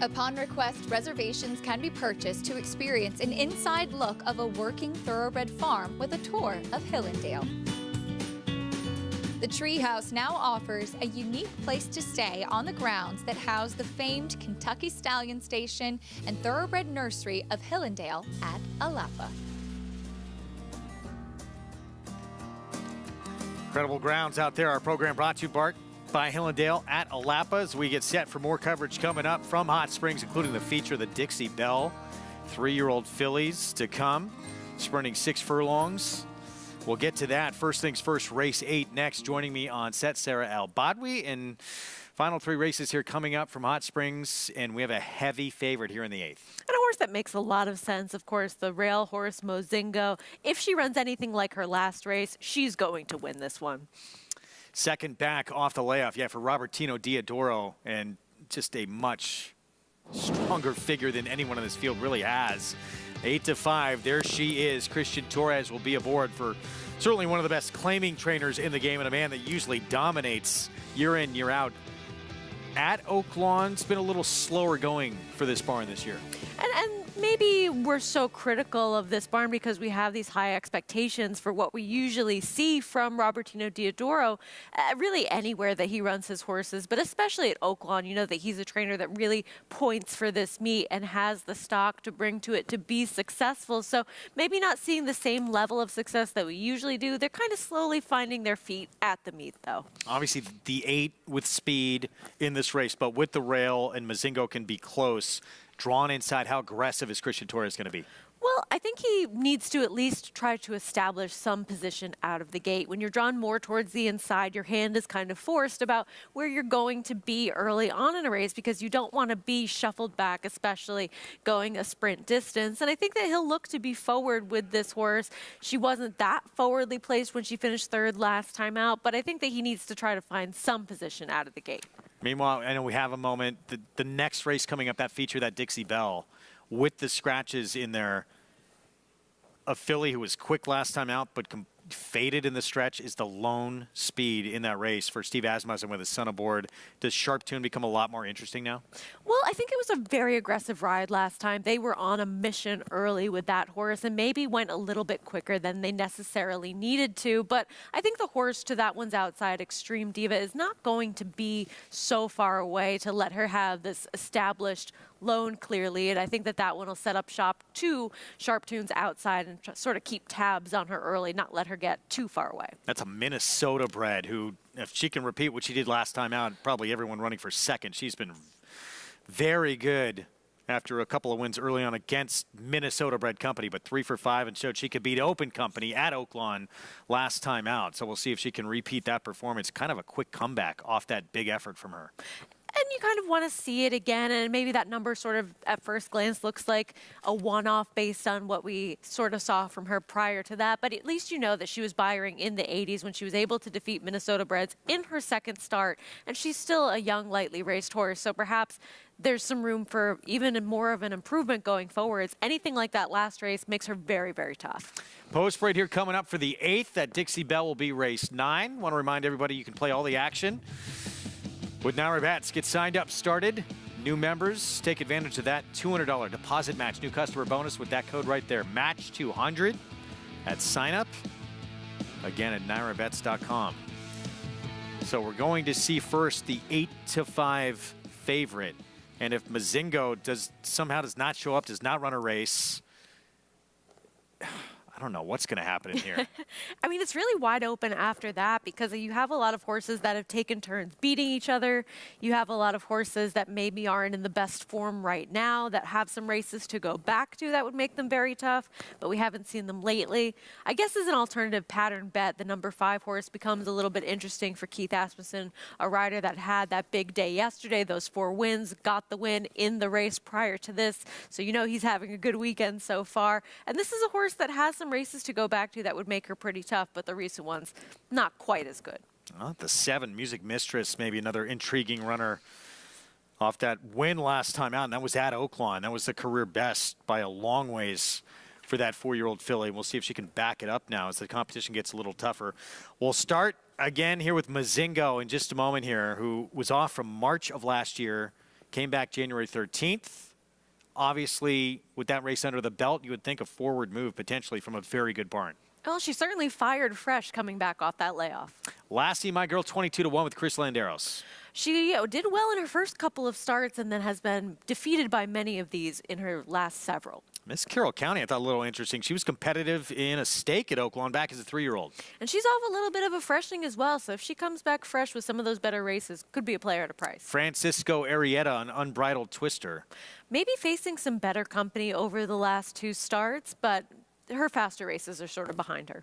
Upon request, reservations can be purchased to experience an inside look of a working thoroughbred farm with a tour of Hillendale. The Treehouse now offers a unique place to stay on the grounds that house the famed Kentucky Stallion Station and Thoroughbred Nursery of Hillendale at Alapa. Incredible grounds out there. Our program brought to you, Bart, by Hillendale at Alapa, as we get set for more coverage coming up from Hot Springs, including the feature of the Dixie Belle 3-year-old fillies to come, sprinting 6 furlongs. We'll get to that. First things first, race 8 next. Joining me on set, Sarah Al-Badwi. And final 3 races here coming up from Hot Springs, and we have a heavy favorite here in the 8th. And a horse that makes a lot of sense, of course, the rail horse Mozingo. If she runs anything like her last race, she's going to win this one. Second back off the layoff, for Robertino Diodoro, and just a much stronger figure than anyone in this field really has. 8-5, there she is. Christian Torres will be aboard for certainly one of the best claiming trainers in the game, and a man that usually dominates year in, year out. At Oaklawn, it's been a little slower going for this barn this year. And maybe we're so critical of this barn because we have these high expectations for what we usually see from Robertino Diodoro, really anywhere that he runs his horses, but especially at Oaklawn. You know that he's a trainer that really points for this meet and has the stock to bring to it to be successful. So maybe not seeing the same level of success that we usually do. They're kind of slowly finding their feet at the meet, though. Obviously, the 8 with speed in this race, but with the rail and Mozingo can be close. Drawn inside, how aggressive is Christian Torres going to be? Well, I think he needs to at least try to establish some position out of the gate. When you're drawn more towards the inside, your hand is kind of forced about where you're going to be early on in a race because you don't want to be shuffled back, especially going a sprint distance. And I think that he'll look to be forward with this horse. She wasn't that forwardly placed when she finished 3rd last time out, but I think that he needs to try to find some position out of the gate. Meanwhile, I know we have a moment. The next race coming up, that feature, that Dixie Belle, with the scratches in there. A filly who was quick last time out but faded in the stretch is the lone speed in that race for Steve Asmussen with his son aboard. Does Sharp Tune become a lot more interesting now? Well, I think it was a very aggressive ride last time. They were on a mission early with that horse and maybe went a little bit quicker than they necessarily needed to. But I think the horse to that one's outside, Extreme Diva, is not going to be so far away to let her have this established lone clearly, and I think that one will set up shop to Sharp Tune's outside and sort of keep tabs on her early, not let her get too far away. That's a Minnesota bred who, if she can repeat what she did last time out, probably everyone running for second. She's been very good after a couple of wins early on against Minnesota bred company, but 3 for 5 and showed she could beat Open Company at Oaklawn last time out. So we'll see if she can repeat that performance. Kind of a quick comeback off that big effort from her. And you kind of want to see it again, and maybe that number sort of at first glance looks like a one-off based on what we sort of saw from her prior to that, but at least you know that she was byring in the 80s when she was able to defeat Minnesota breds in her second start, and she's still a young, lightly raced horse, so perhaps there's some room for even more of an improvement going forwards. Anything like that last race makes her very, very tough. Post parade here coming up for the 8th. That Dixie Belle will be race 9. Want to remind everybody you can play all the action with NYRA Bets. Get signed up, started. New members, take advantage of that $200 deposit match. New customer bonus with that code right there, match 200 at sign up. Again at NYRABets.com. So we're going to see first the 8-5 favorite. And if Mozingo does not show up, does not run a race, I don't know what's going to happen in here. I mean, it's really wide open after that because you have a lot of horses that have taken turns beating each other. You have a lot of horses that maybe aren't in the best form right now that have some races to go back to that would make them very tough, but we haven't seen them lately. I guess as an alternative pattern bet, the number 5 horse becomes a little bit interesting for Keith Asmussen, a rider that had that big day yesterday, those 4 wins, got the win in the race prior to this. So you know he's having a good weekend so far. And this is a horse that has some races to go back to that would make her pretty tough, but the recent ones not quite as good. The 7 Music Mistress, maybe another intriguing runner off that win last time out, and that was at Oaklawn. That was the career best by a long ways for that 4-year-old filly. We'll see if she can back it up now as the competition gets a little tougher. We'll start again here with Mozingo in just a moment here, who was off from March of last year, came back January 13th. Obviously, with that race under the belt, you would think a forward move potentially from a very good barn. Well, she certainly fired fresh coming back off that layoff. Lassie, my girl, 22-1 with Chris Landeros. She did well in her first couple of starts and then has been defeated by many of these in her last several. Miss Carroll County, I thought a little interesting. She was competitive in a stake at Oaklawn back as a 3-year-old. And she's off a little bit of a freshening as well, so if she comes back fresh with some of those better races, could be a player at a price. Francisco Arrieta, an unbridled twister. Maybe facing some better company over the last 2 starts, but her faster races are sort of behind her.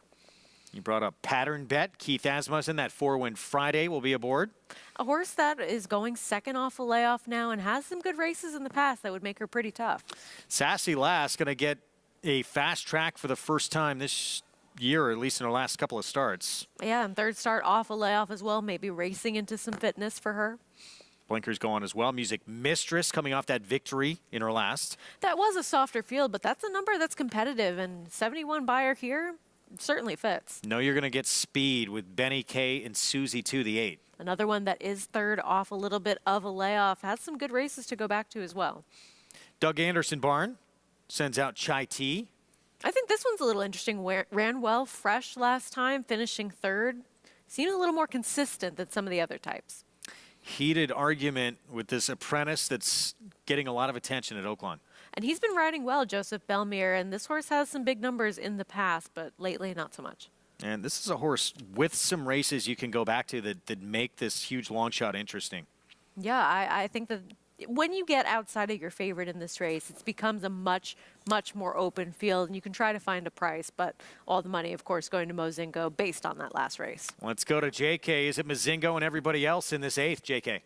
You brought up Pattern Bet. Keith Asmussen, that 4-win Friday, will be aboard. A horse that is going second off a layoff now and has some good races in the past that would make her pretty tough. Sassy Lass going to get a fast track for the first time this year, or at least in her last couple of starts. Yeah, and third start off a layoff as well, maybe racing into some fitness for her. Blinkers go on as well. Music Mistress coming off that victory in her last. That was a softer field, but that's a number that's competitive, and 71 buyer here certainly fits. No, you're going to get speed with Benny K and Susie 2, the 8. Another one that is third off a little bit of a layoff, has some good races to go back to as well. Doug Anderson Barn sends out Chai Tea. I think this one's a little interesting. Ran well fresh last time, finishing third. Seemed a little more consistent than some of the other types. Heated argument with this apprentice that's getting a lot of attention at Oaklawn. And he's been riding well, Joseph Belmire, and this horse has some big numbers in the past, but lately not so much. And this is a horse with some races you can go back to that make this huge long shot interesting. Yeah, I think that when you get outside of your favorite in this race, it becomes a much, much more open field, and you can try to find a price, but all the money, of course, going to Mozingo based on that last race. Let's go to JK. Is it Mozingo and everybody else in this 8th, JK?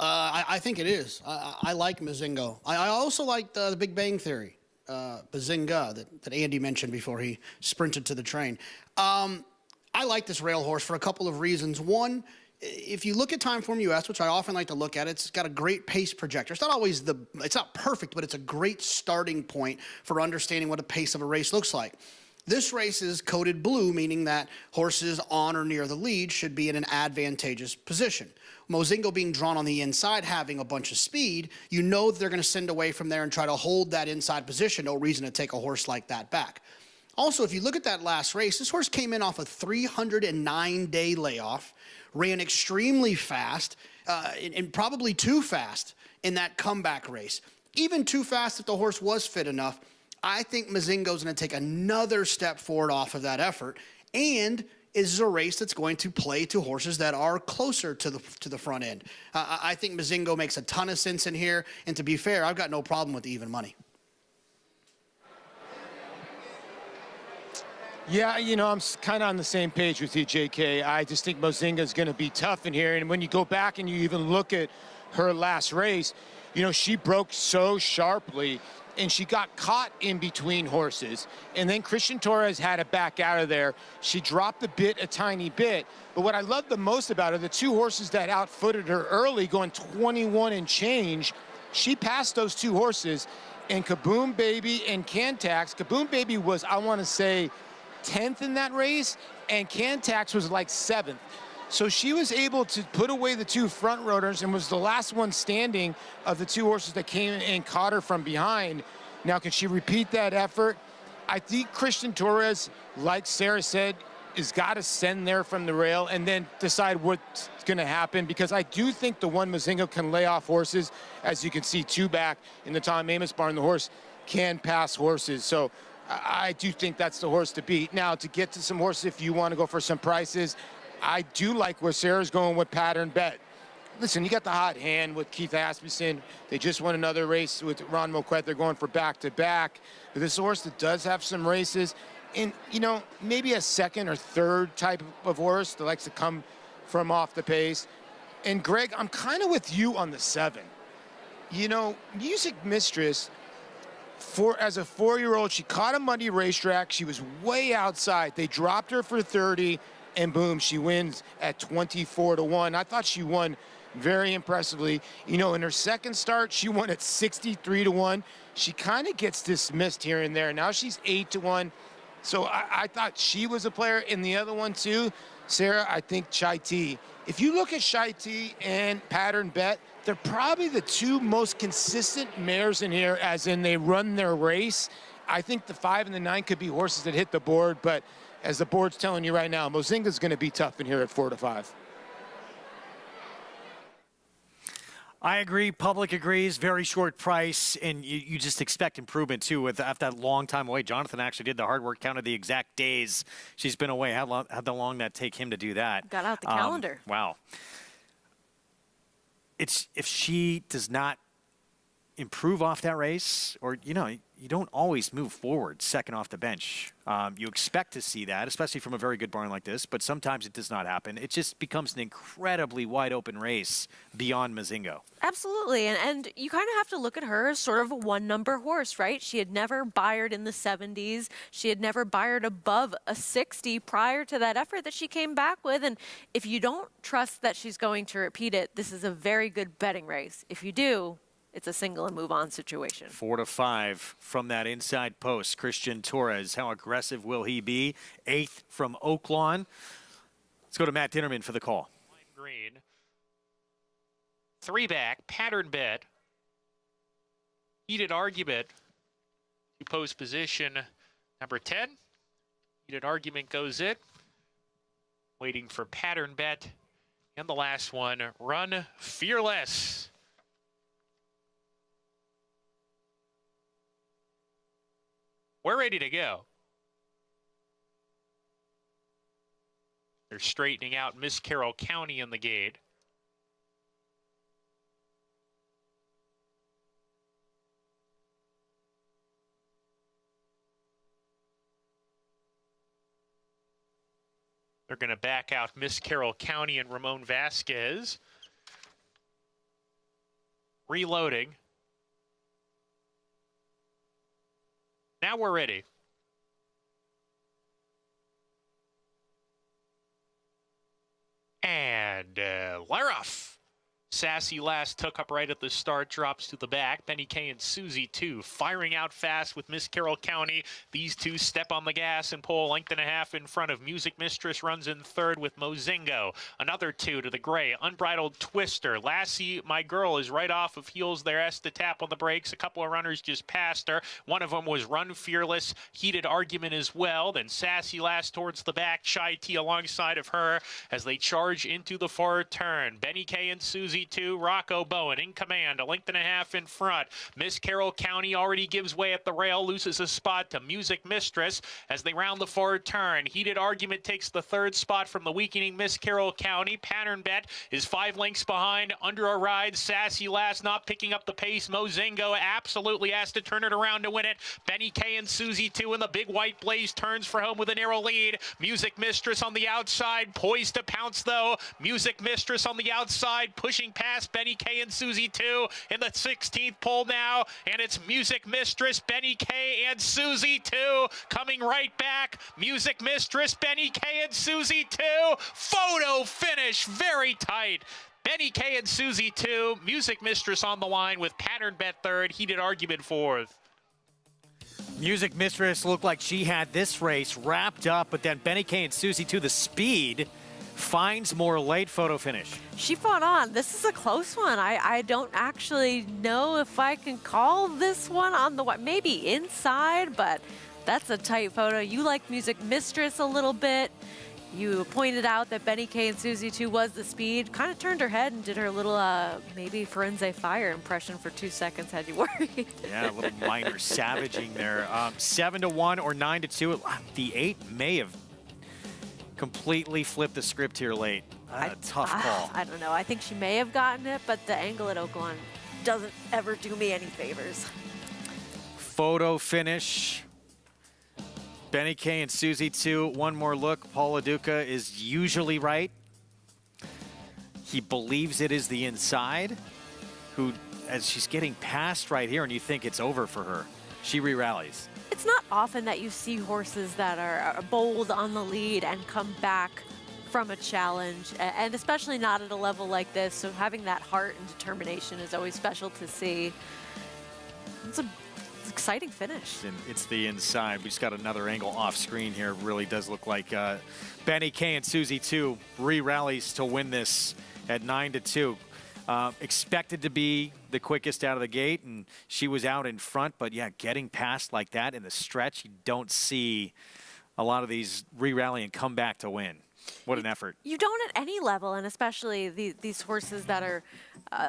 I think it is. I like Mozingo. I also like the Big Bang Theory, Bazinga, that Andy mentioned before he sprinted to the train. I like this rail horse for a couple of reasons. One, if you look at Timeform US, which I often like to look at, it's got a great pace projector. It's not always it's not perfect, but it's a great starting point for understanding what a pace of a race looks like. This race is coded blue, meaning that horses on or near the lead should be in an advantageous position. Mozingo being drawn on the inside, having a bunch of speed, you know that they're going to send away from there and try to hold that inside position. No reason to take a horse like that back. Also, if you look at that last race, this horse came in off a 309-day layoff, ran extremely fast, and probably too fast in that comeback race. Even too fast if the horse was fit enough. I think Mozingo's going to take another step forward off of that effort, and is a race that's going to play to horses that are closer to the front end. I think Mozingo makes a ton of sense in here, and to be fair, I've got no problem with the even money. Yeah, you know, I'm kind of on the same page with you, JK. I just think Mozinga's going to be tough in here, and when you go back and you even look at her last race, you know, she broke so sharply, and she got caught in between horses. And then Christian Torres had to back out of there. She dropped the bit a tiny bit. But what I love the most about her, the 2 horses that outfooted her early, going 21 and change, she passed those 2 horses. And Kaboom Baby and Cantax. Kaboom Baby was, I want to say, 10th in that race, and Cantax was like 7th. So she was able to put away the 2 front runners and was the last one standing of the 2 horses that came and caught her from behind. Now, can she repeat that effort? I think Christian Torres, like Sarah said, has got to send there from the rail and then decide what's going to happen, because I do think the one Mozingo can lay off horses. As you can see, 2 back in the Tom Amoss barn, the horse can pass horses. So I do think that's the horse to beat. Now, to get to some horses, if you want to go for some prices, I do like where Sarah's going with Pattern Bet. Listen, you got the hot hand with Keith Asmussen. They just won another race with Ron Moquette. They're going for back-to-back. But this horse that does have some races, and, you know, maybe a second or third type of horse that likes to come from off the pace. And, Greg, I'm kind of with you on the 7. You know, Music Mistress, as a 4-year-old, she caught a muddy racetrack. She was way outside. They dropped her for 30. And boom, she wins at 24-1. I thought she won very impressively. You know, in her second start, she won at 63-1. She kind of gets dismissed here and there. Now she's 8-1. So I thought she was a player. And the other one too, Sarah, I think Chai Tea. If you look at Chai Tea and Pattern Bet, they're probably the 2 most consistent mares in here, as in they run their race. I think the 5 and the 9 could be horses that hit the board, but as the board's telling you right now, Mozinga's going to be tough in here at 4 to 5. I agree. Public agrees. Very short price, and you just expect improvement too. After that long time away, Jonathan actually did the hard work, counted the exact days she's been away. How long that take him to do that? Got out the calendar. Wow. If she does not improve off that race, or you don't always move forward second off the bench. You expect to see that, especially from a very good barn like this, but sometimes it does not happen. It just becomes an incredibly wide open race beyond Mozingo. Absolutely, and you kind of have to look at her as sort of a one-number horse, right? She had never byred in the 70s. She had never byred above a 60 prior to that effort that she came back with, and if you don't trust that she's going to repeat it, this is a very good betting race. If you do, it's a single and move on situation. 4 to 5 from that inside post. Christian Torres, how aggressive will he be? 8th from Oaklawn. Let's go to Matt Dinnerman for the call. Green. 3 back, pattern bet. Heated argument to post position number 10. Heated argument goes in. Waiting for pattern bet. And the last one, Run Fearless. We're ready to go. They're straightening out Miss Carroll County in the gate. They're going to back out Miss Carroll County and Ramon Vasquez. Reloading. Now we're ready. And Laroff. Sassy Lass took up right at the start, drops to the back. Benny Kay and Susie, too, firing out fast with Miss Carroll County. These two step on the gas and pull a length and a half in front of Music Mistress, runs in third with Mozingo. Another 2 to the gray. Unbridled Twister. Lassie, my girl, is right off of heels there. Has to tap on the brakes. A couple of runners just passed her. One of them was Run Fearless. Heated argument as well. Then Sassy Lass towards the back. Chai T alongside of her as they charge into the far turn. Benny Kay and Susie 2, Rocco Bowen in command, a length and a half in front. Miss Carroll County already gives way at the rail, loses a spot to Music Mistress as they round the forward turn. Heated argument takes the 3rd spot from the weakening Miss Carroll County. Pattern bet is 5 lengths behind. Under a ride, Sassy Lass not picking up the pace. Mozingo absolutely has to turn it around to win it. Benny Kay and Susie 2 in the big white blaze turns for home with a narrow lead. Music Mistress on the outside, poised to pounce though. Music Mistress on the outside, pushing past Benny Kay and Susie 2 in the 16th pole now, and it's Music Mistress, Benny Kay and Susie 2 coming right back. Music Mistress, Benny Kay and Susie 2. Photo finish, very tight. Benny Kay and Susie 2. Music Mistress on the line with pattern bet 3rd, heated argument 4th. Music Mistress looked like she had this race wrapped up, but then Benny Kay and Susie 2, the speed, finds more late photo finish. She fought on. This is a close one. I don't actually know if I can call this one on the maybe inside, but that's a tight photo. You like Music Mistress a little bit. You pointed out that Benny Kay and Susie 2 was the speed. Kind of turned her head and did her little maybe Firenze Fire impression for 2 seconds. Had you worried? Yeah, a little minor savaging there. 7 to 1 or 9 to 2. The 8 may have completely flipped the script here late. Tough call. I don't know. I think she may have gotten it, but the angle at Oaklawn doesn't ever do me any favors. Photo finish. Benny Kay and Susie 2. One more look. Paul LaDuca is usually right. He believes it is the inside. Who, as she's getting past right here, and you think it's over for her, she re-rallies. It's not often that you see horses that are bold on the lead and come back from a challenge, and especially not at a level like this. So having that heart and determination is always special to see. It's an exciting finish. And it's the inside. We just got another angle off screen here. It really does look like Benny Kay and Susie 2 re-rallies to win this at 9 to 2. Expected to be the quickest out of the gate, and she was out in front. But, yeah, getting past like that in the stretch, you don't see a lot of these re-rally and come back to win. What an effort. You don't at any level, and especially these horses that are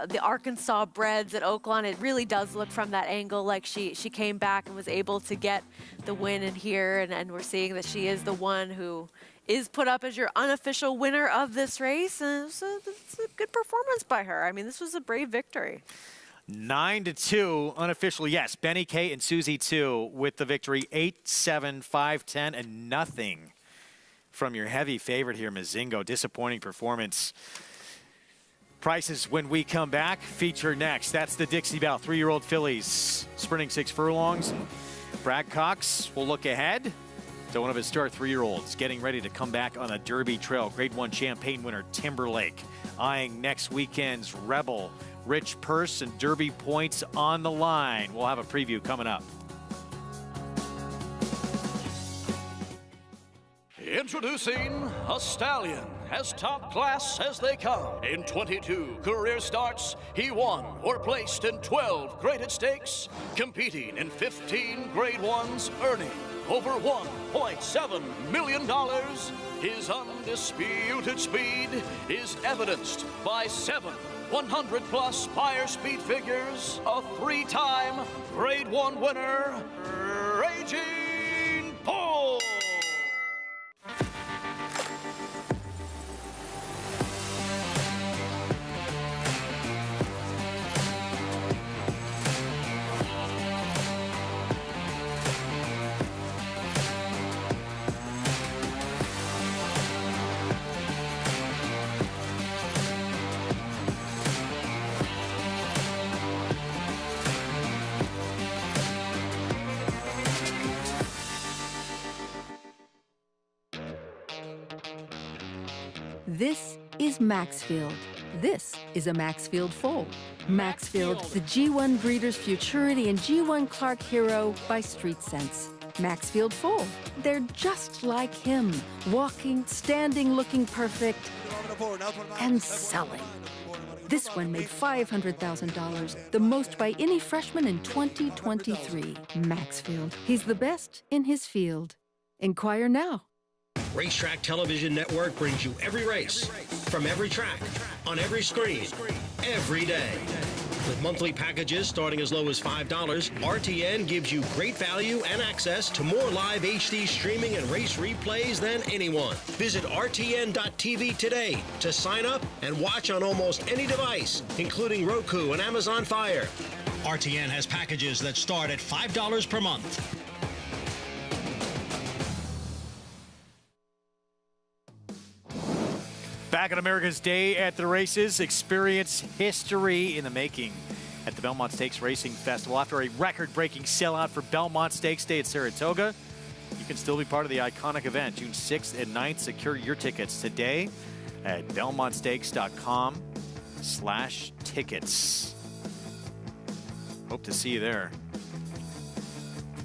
the Arkansas breds at Oaklawn. It really does look from that angle like she came back and was able to get the win in here, and we're seeing that she is the one who is put up as your unofficial winner of this race. And it's a good performance by her. I mean, this was a brave victory. 9-2 unofficial, yes. Benny K and Susie 2 with the victory. 8-7, 5-10, and nothing from your heavy favorite here, Mozingo. Disappointing performance. Prices when we come back. Feature next. That's the Dixie Belle 3-year-old fillies sprinting 6 furlongs. Brad Cox will look ahead to one of his star 3-year-olds getting ready to come back on a Derby trail. Grade 1 Champagne winner Timberlake eyeing next weekend's Rebel. Rich purse and Derby points on the line. We'll have a preview coming up. Introducing a stallion, as top class as they come. In 22 career starts, he won or placed in 12 graded stakes, competing in 15 grade ones, earning over $1.7 million. His undisputed speed is evidenced by 7 100-plus Spire speed figures, a 3-time grade 1 winner, Raging Bull. This is Maxfield. This is a Maxfield foal. Maxfield, the G1 Breeders' Futurity and G1 Clark Hero by Street Sense. Maxfield foal. They're just like him. Walking, standing, looking perfect, and selling. This one made $500,000, the most by any freshman in 2023. Maxfield. He's the best in his field. Inquire now. Racetrack Television Network brings you every race, from every track, on every screen, every day. With monthly packages starting as low as $5, RTN gives you great value and access to more live HD streaming and race replays than anyone. Visit RTN.tv today to sign up and watch on almost any device, including Roku and Amazon Fire. RTN has packages that start at $5 per month. Back on America's Day at the Races, experience history in the making at the Belmont Stakes Racing Festival. After a record-breaking sellout for Belmont Stakes Day at Saratoga, you can still be part of the iconic event June 6th and 9th. Secure your tickets today at belmontstakes.com/tickets. Hope to see you there.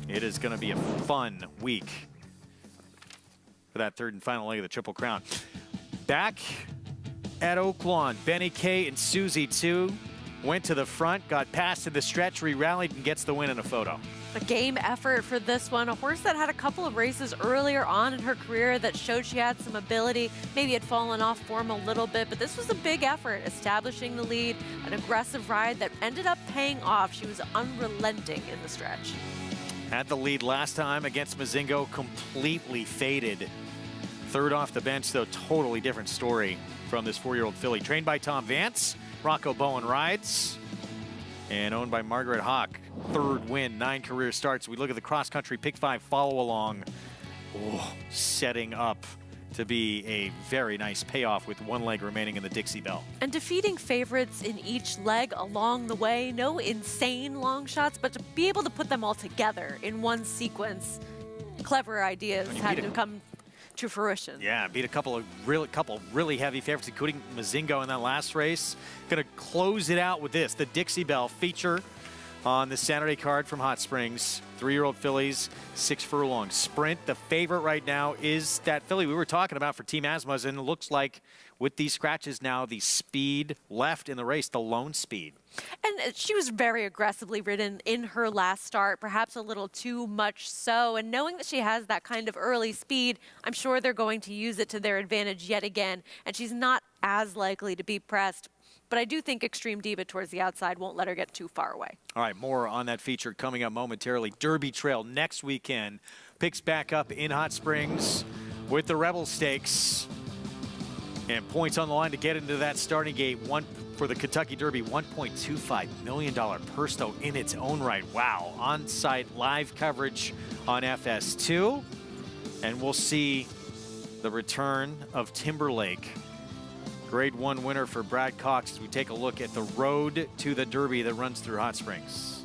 It is going to be a fun week for that third and final leg of the Triple Crown. Back at Oaklawn, Benny K and Susie 2 went to the front, got past in the stretch, re-rallied, and gets the win in a photo. A game effort for this one. A horse that had a couple of races earlier on in her career that showed she had some ability. Maybe had fallen off form a little bit, but this was a big effort, establishing the lead, an aggressive ride that ended up paying off. She was unrelenting in the stretch. Had the lead last time against Mozingo, completely faded. Third off the bench, though, totally different story from this 4-year-old filly. Trained by Tom Vance, Rocco Bowen rides, and owned by Margaret Hawk. Third win, 9 career starts. We look at the cross-country Pick 5 follow-along. Oh, setting up to be a very nice payoff with 1 leg remaining in the Dixie Belle. And defeating favorites in each leg along the way. No insane long shots, but to be able to put them all together in one sequence. Clever ideas had to come to fruition. Yeah, beat a couple really heavy favorites, including Mozingo in that last race. Going to close it out with this, the Dixie Belle feature on the Saturday card from Hot Springs. 3-year-old fillies, 6 furlong sprint. The favorite right now is that filly we were talking about for Team Asmussen. It looks like with these scratches now, the speed left in the race, the lone speed. And she was very aggressively ridden in her last start, perhaps a little too much so. And knowing that she has that kind of early speed, I'm sure they're going to use it to their advantage yet again. And she's not as likely to be pressed. But I do think Extreme Diva towards the outside won't let her get too far away. All right, more on that feature coming up momentarily. Derby Trail next weekend picks back up in Hot Springs with the Rebel Stakes. And points on the line to get into that starting gate. One for the Kentucky Derby, $1.25 million purse though in its own right. Wow, on-site live coverage on FS2. And we'll see the return of Timberlake. Grade 1 winner for Brad Cox as we take a look at the road to the Derby that runs through Hot Springs.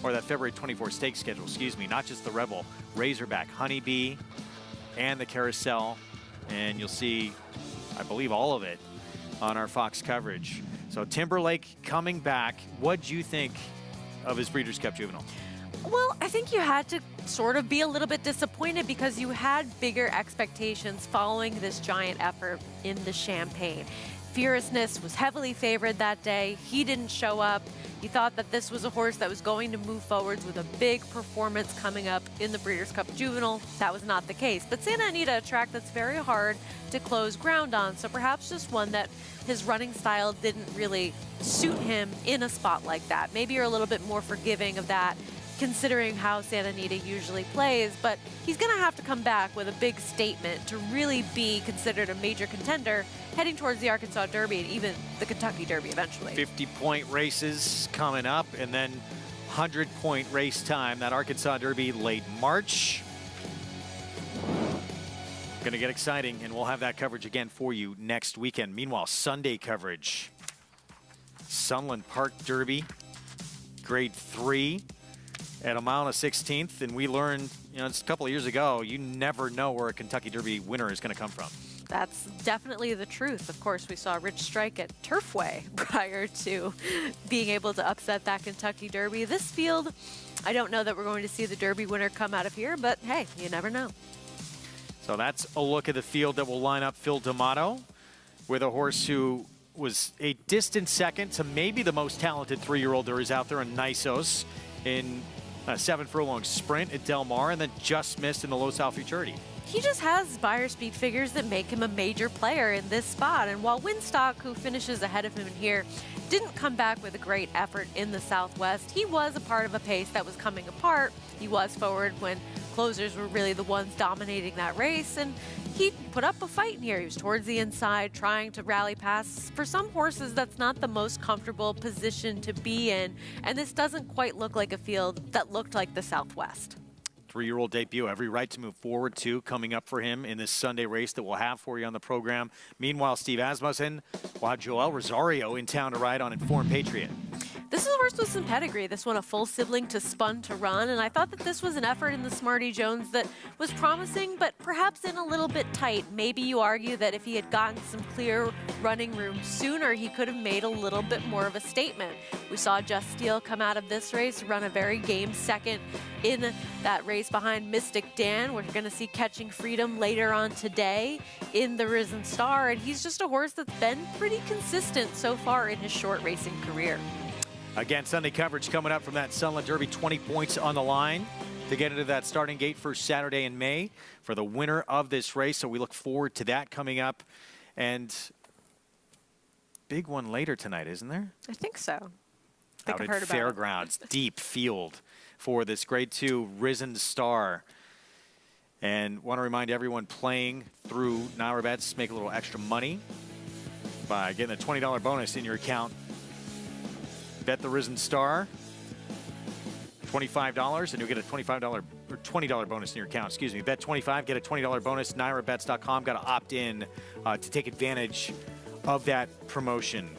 Or that February 24 stakes schedule, excuse me, not just the Rebel, Razorback, Honeybee, and the Carousel. And you'll see, I believe, all of it on our Fox coverage. So Timberlake coming back. What'd you think of his Breeders' Cup Juvenile? Well, I think you had to sort of be a little bit disappointed because you had bigger expectations following this giant effort in the Champagne. Fierceness was heavily favored that day. He didn't show up. You thought that this was a horse that was going to move forwards with a big performance coming up in the Breeders' Cup Juvenile. That was not the case. But Santa Anita, a track that's very hard to close ground on, so perhaps just one that his running style didn't really suit him in a spot like that. Maybe you're a little bit more forgiving of that, considering how Santa Anita usually plays, but he's going to have to come back with a big statement to really be considered a major contender heading towards the Arkansas Derby and even the Kentucky Derby eventually. 50-point races coming up, and then 100-point race time. That Arkansas Derby late March. Going to get exciting, and we'll have that coverage again for you next weekend. Meanwhile, Sunday coverage. Sunland Park Derby, Grade 3. At a mile and a 16th, and we learned, it's a couple of years ago, you never know where a Kentucky Derby winner is going to come from. That's definitely the truth. Of course, we saw Rich Strike at Turfway prior to being able to upset that Kentucky Derby. This field, I don't know that we're going to see the Derby winner come out of here, but hey, you never know. So that's a look at the field that will line up Phil D'Amato with a horse who was a distant second to maybe the most talented 3-year-old there is out there in Nisos in a 7-furlong sprint at Del Mar, and then just missed in the Los Al Futurity. He just has Beyer speed figures that make him a major player in this spot. And while Winstock, who finishes ahead of him in here, didn't come back with a great effort in the Southwest, he was a part of a pace that was coming apart. He was forward when closers were really the ones dominating that race, and he put up a fight in here. He was towards the inside trying to rally past. For some horses, that's not the most comfortable position to be in, and this doesn't quite look like a field that looked like the Southwest. 3-year-old debut, every right to move forward too, coming up for him in this Sunday race that we'll have for you on the program. Meanwhile, Steve Asmussen will have Joel Rosario in town to ride on Informed Patriot. This is a horse with some pedigree. This one a full sibling to Spun to Run, and I thought that this was an effort in the Smarty Jones that was promising, but perhaps in a little bit tight. Maybe you argue that if he had gotten some clear running room sooner, he could have made a little bit more of a statement. We saw Just Steel come out of this race, run a very game second in that race behind Mystic Dan. We're going to see Catching Freedom later on today in the Risen Star, and he's just a horse that's been pretty consistent so far in his short racing career. Again, Sunday coverage coming up from that Sunland Derby, 20 points on the line to get into that starting gate for Saturday in May for the winner of this race. So we look forward to that coming up. And big one later tonight, isn't there? I think so. Out at Fairgrounds, deep field for this Grade 2 Risen Star. And want to remind everyone playing through NYRA Bets, make a little extra money by getting a $20 bonus in your account. Bet the Risen Star, $25, and you'll get a $25 or $20 bonus in your account. Excuse me. Bet 25, get a $20 bonus. NYRABets.com. Got to opt in to take advantage of that promotion.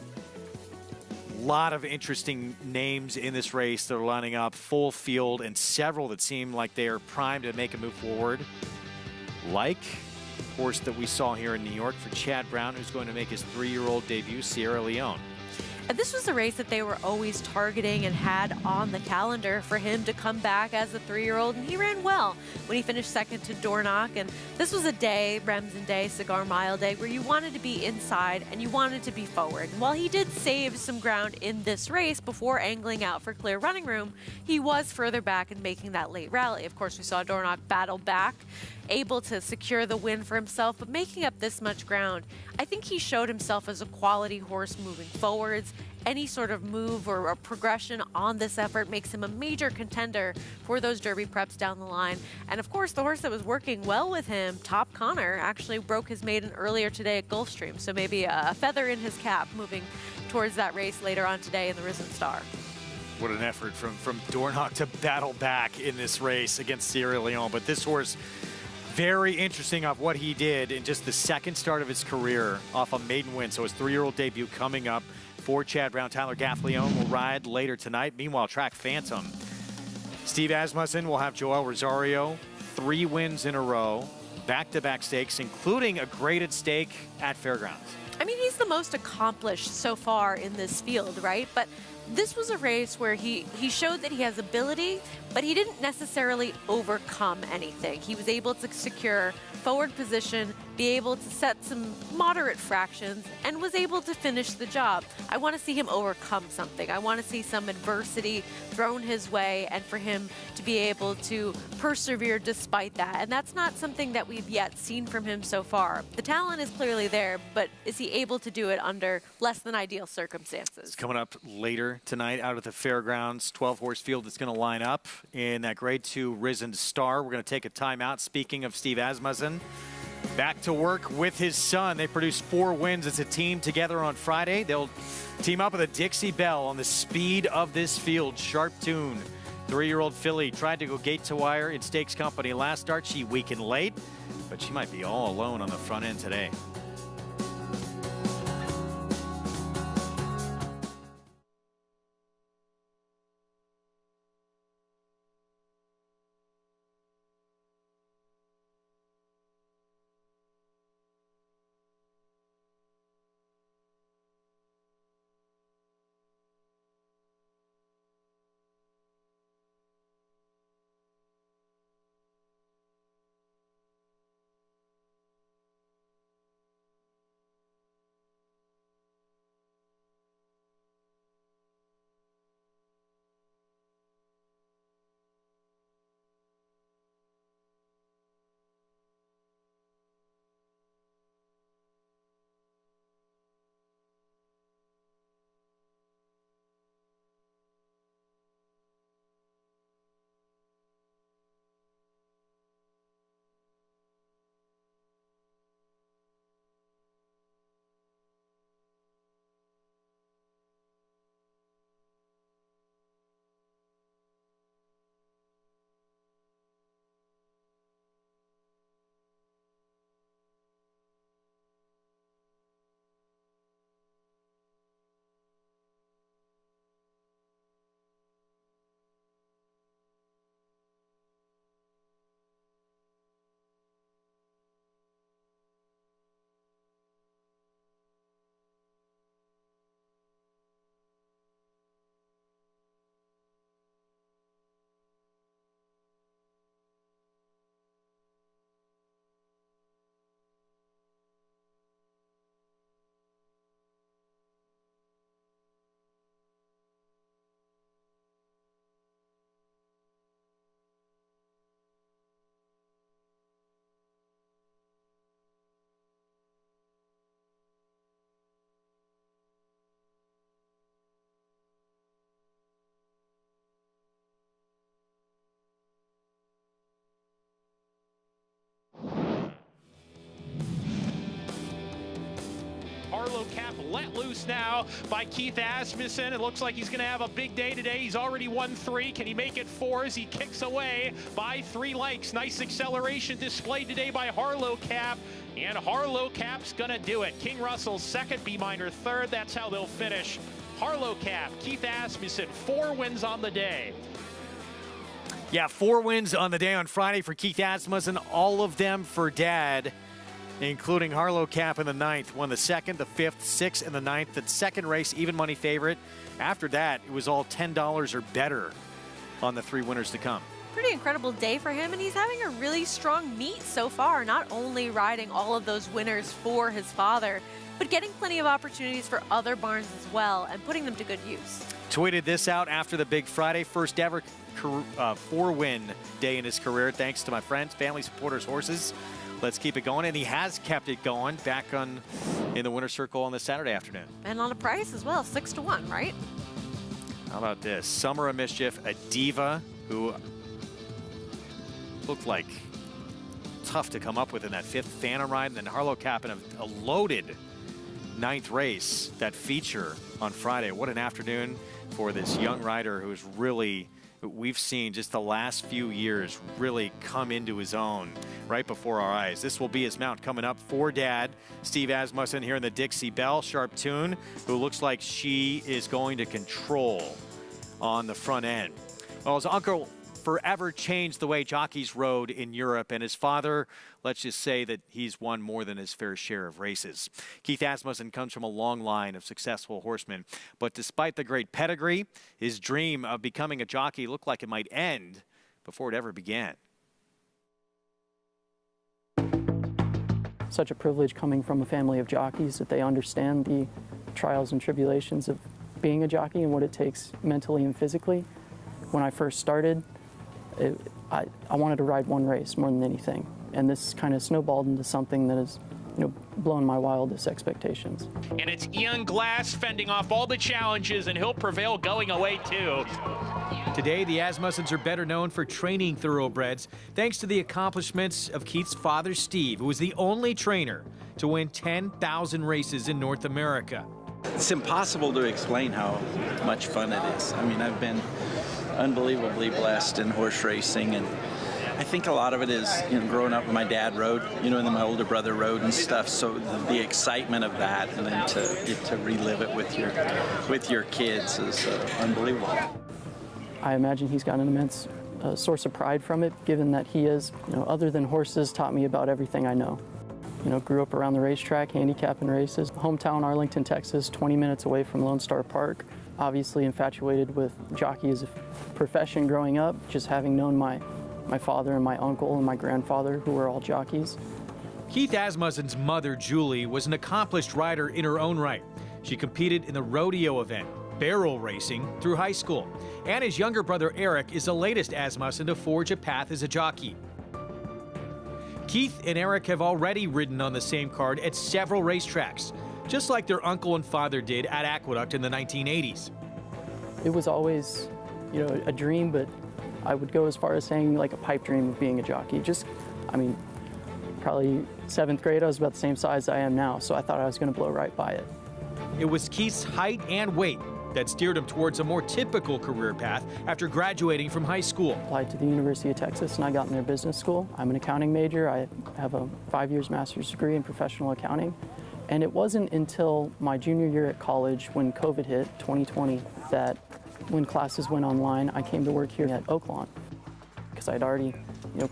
A lot of interesting names in this race that are lining up, full field, and several that seem like they are primed to make a move forward. Like horse that we saw here in New York for Chad Brown, who's going to make his 3-year-old debut, Sierra Leone. And this was a race that they were always targeting and had on the calendar for him to come back as a 3-year-old, and he ran well when he finished second to Dornoch. And this was a day, Remsen Day, Cigar Mile Day, where you wanted to be inside and you wanted to be forward. And while he did save some ground in this race before angling out for clear running room, he was further back and making that late rally. Of course, we saw Dornoch battle back, able to secure the win for himself, but making up this much ground, I think he showed himself as a quality horse moving forwards. Any sort of move or a progression on this effort makes him a major contender for those Derby preps down the line. And of course, the horse that was working well with him, Top Connor, actually broke his maiden earlier today at Gulfstream. So maybe a feather in his cap moving towards that race later on today in the Risen Star. What an effort from Dornoch to battle back in this race against Sierra Leone. But this horse, very interesting of what he did in just the second start of his career off a maiden win. So his 3-year-old debut coming up for Chad Brown. Tyler Gaffalione will ride later tonight. Meanwhile, Track Phantom, Steve Asmussen will have Joel Rosario, 3 wins in a row, back-to-back stakes, including a graded stake at Fairgrounds. I mean, he's the most accomplished so far in this field, right? But this was a race where he showed that he has ability, but he didn't necessarily overcome anything. He was able to secure forward position, be able to set some moderate fractions, and was able to finish the job. I want to see him overcome something. I want to see some adversity thrown his way and for him to be able to persevere despite that. And that's not something that we've yet seen from him so far. The talent is clearly there, but is he able to do it under less than ideal circumstances? It's coming up later tonight out at the Fairgrounds. 12-horse field that's going to line up in that Grade 2 Risen Star. We're going to take a timeout. Speaking of Steve Asmussen, back to work with his son. They produced 4 wins as a team together on Friday. They'll team up with a Dixie Belle on the speed of this field. Sharp Tune, 3-year-old filly, tried to go gate to wire in Stakes Company last start. She weakened late, but she might be all alone on the front end today. Harlow Cap let loose now by Keith Asmussen. It looks like he's going to have a big day today. He's already won 3. Can he make it 4 as he kicks away by 3 lengths? Nice acceleration displayed today by Harlow Cap. And Harlow Cap's going to do it. King Russell's second, B Minor third. That's how they'll finish. Harlow Cap, Keith Asmussen, 4 wins on the day. Yeah, 4 wins on the day on Friday for Keith Asmussen, all of them for Dad. including Harlow Cap in the 9th. Won the 2nd, the 5th, 6th, and the 9th. The second race, even money favorite. After that, it was all $10 or better on the 3 winners to come. Pretty incredible day for him, and he's having a really strong meet so far, not only riding all of those winners for his father, but getting plenty of opportunities for other barns as well and putting them to good use. Tweeted this out after the Big Friday, first ever 4-win day in his career, thanks to my friends, family, supporters, horses. Let's keep it going, and he has kept it going back in the winner's circle on this Saturday afternoon. And on a price as well, 6-1, right? How about this? Summer of Mischief, a diva who looked like tough to come up with in that 5th Phantom ride, and then Harlow Cap in a loaded 9th race, that feature on Friday. What an afternoon for this young rider who's really, we've seen just the last few years really come into his own right before our eyes. This will be his mount coming up for Dad, Steve Asmussen, here in the Dixie Belle. Sharp Tune, who looks like she is going to control on the front end. Well, his uncle forever changed the way jockeys rode in Europe, and his father, let's just say that he's won more than his fair share of races. Keith Asmussen comes from a long line of successful horsemen, but despite the great pedigree, his dream of becoming a jockey looked like it might end before it ever began. Such a privilege coming from a family of jockeys that they understand the trials and tribulations of being a jockey and what it takes mentally and physically. When I first started, I wanted to ride one race more than anything, and this kind of snowballed into something that has, blown my wildest expectations. And it's Ian Glass fending off all the challenges, and he'll prevail going away too. Today, the Asmussens are better known for training thoroughbreds, thanks to the accomplishments of Keith's father, Steve, who was the only trainer to win 10,000 races in North America. It's impossible to explain how much fun it is. I mean, I've been unbelievably blessed in horse racing, and I think a lot of it is, growing up, my dad rode, and then my older brother rode and stuff. So the excitement of that, and then to get to relive it with your kids is unbelievable. I imagine he's got an immense source of pride from it, given that he is, other than horses, taught me about everything I know. Grew up around the racetrack, handicapping races. Hometown Arlington, Texas, 20 minutes away from Lone Star Park. Obviously infatuated with jockey as a profession growing up, just having known my father and my uncle and my grandfather, who were all jockeys. Keith Asmussen's mother, Julie, was an accomplished rider in her own right. She competed in the rodeo event, barrel racing, through high school. And his younger brother, Eric, is the latest Asmussen to forge a path as a jockey. Keith and Eric have already ridden on the same card at several racetracks, just like their uncle and father did at Aqueduct in the 1980s. It was always, a dream, but I would go as far as saying like a pipe dream of being a jockey. Probably 7th grade, I was about the same size I am now, so I thought I was going to blow right by it. It was Keith's height and weight that steered him towards a more typical career path after graduating from high school. Applied to the University of Texas, and I got in their business school. I'm an accounting major. I have a 5 years master's degree in professional accounting. And it wasn't until my junior year at college, when COVID hit, 2020, that when classes went online, I came to work here at Oaklawn. Because I'd already,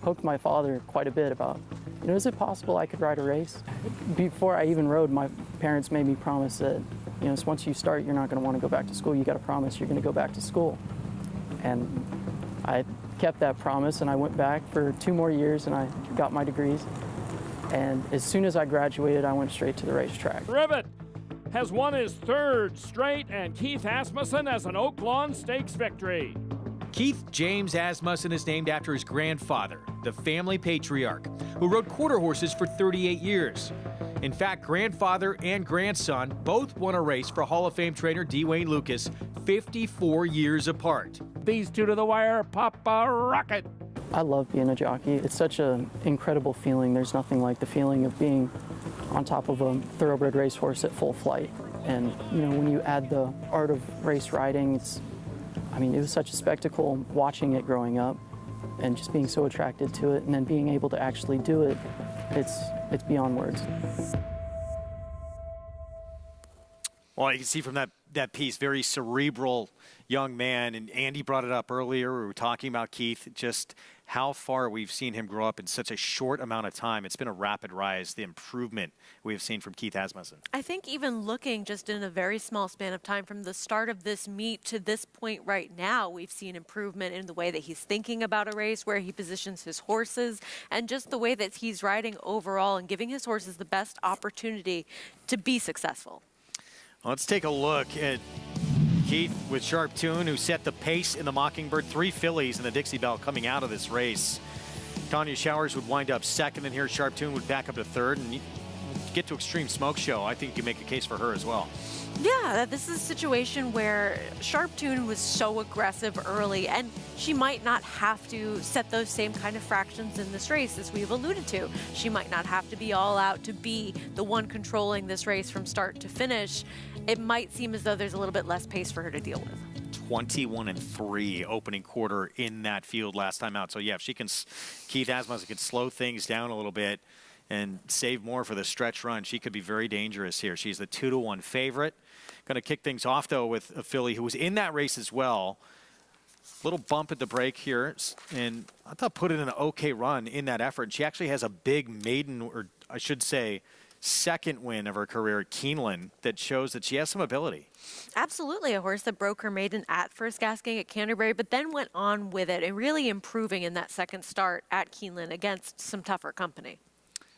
poked my father quite a bit about, is it possible I could ride a race? Before I even rode, my parents made me promise that, once you start, you're not going to want to go back to school. You got to promise you're going to go back to school. And I kept that promise, and I went back for 2 more years, and I got my degrees. And as soon as I graduated, I went straight to the racetrack. Rivet has won his 3rd straight, and Keith Asmussen has an Oaklawn Stakes victory. Keith James Asmussen is named after his grandfather, the family patriarch, who rode quarter horses for 38 years. In fact, grandfather and grandson both won a race for Hall of Fame trainer D. Wayne Lukas 54 years apart. These two to the wire, Papa Rocket. I love being a jockey. It's such an incredible feeling. There's nothing like the feeling of being on top of a thoroughbred racehorse at full flight. And, when you add the art of race riding, it was such a spectacle watching it growing up and just being so attracted to it, and then being able to actually do it, it's beyond words. Well, you can see from that piece, very cerebral young man, and Andy brought it up earlier. We were talking about Keith, just how far we've seen him grow up in such a short amount of time. It's been a rapid rise, the improvement we've seen from Keith Asmussen. I think even looking just in a very small span of time from the start of this meet to this point right now, we've seen improvement in the way that he's thinking about a race, where he positions his horses, and just the way that he's riding overall and giving his horses the best opportunity to be successful. Let's take a look at Keith with Sharp Tune, who set the pace in the Mockingbird. 3 fillies in the Dixie Belle coming out of this race. Tanya Showers would wind up second, and here Sharp Tune would back up to third. And you get to Extreme Smoke Show, I think you make a case for her as well. Yeah, this is a situation where Sharp Tune was so aggressive early, and she might not have to set those same kind of fractions in this race, as we've alluded to. She might not have to be all out to be the one controlling this race from start to finish. It might seem as though there's a little bit less pace for her to deal with. 21-3 opening quarter in that field last time out. So yeah, if she can, Keith Asmussen can slow things down a little bit and save more for the stretch run, she could be very dangerous here. She's the 2-1 favorite. Going to kick things off, though, with a filly who was in that race as well. Little bump at the break here, and I thought put in an okay run in that effort. She actually has a big maiden, or I should say, second win of her career at Keeneland that shows that she has some ability. Absolutely, a horse that broke her maiden at First Gasking at Canterbury, but then went on with it and really improving in that second start at Keeneland against some tougher company.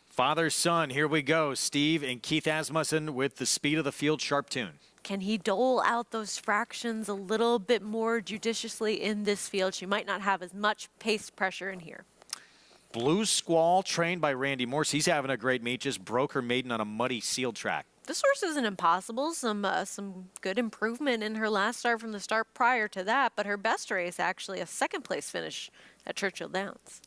Father-son, here we go. Steve and Keith Asmussen with the speed of the field, Sharp Tune. Can he dole out those fractions a little bit more judiciously in this field? She might not have as much pace pressure in here. Blue Squall, trained by Randy Morse. He's having a great meet. Just broke her maiden on a muddy sealed track. This horse isn't impossible. Some good improvement in her last start from the start prior to that, but her best race actually a second-place finish at Churchill Downs.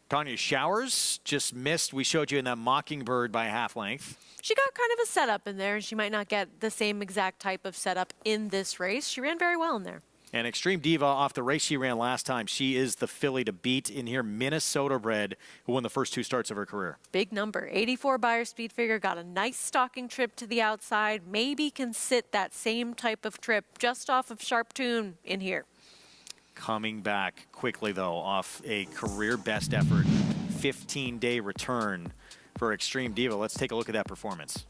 Tanya Showers just missed. We showed you in that Mockingbird by a half length. She got kind of a setup in there, and she might not get the same exact type of setup in this race. She ran very well in there. And Extreme Diva off the race she ran last time. She is the filly to beat in here, Minnesota bred, who won the first 2 starts of her career. Big number, 84 Beyer speed figure, got a nice stalking trip to the outside. Maybe can sit that same type of trip just off of Sharp Tune in here. Coming back quickly, though, off a career best effort, 15-day return for Extreme Diva. Let's take a look at that performance.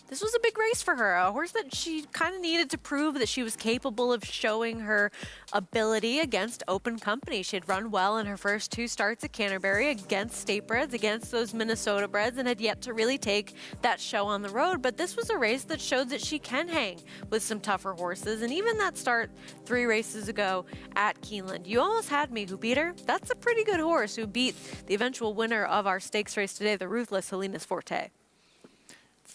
This was a big race for her, a horse that she kind of needed to prove that she was capable of showing her ability against open company. She had run well in her first 2 starts at Canterbury against state breds, against those Minnesota breds, and had yet to really take that show on the road. But this was a race that showed that she can hang with some tougher horses. And even that start 3 races ago at Keeneland, You Almost Had Me, who beat her. That's a pretty good horse who beat the eventual winner of our stakes race today, the ruthless Helena's Forte.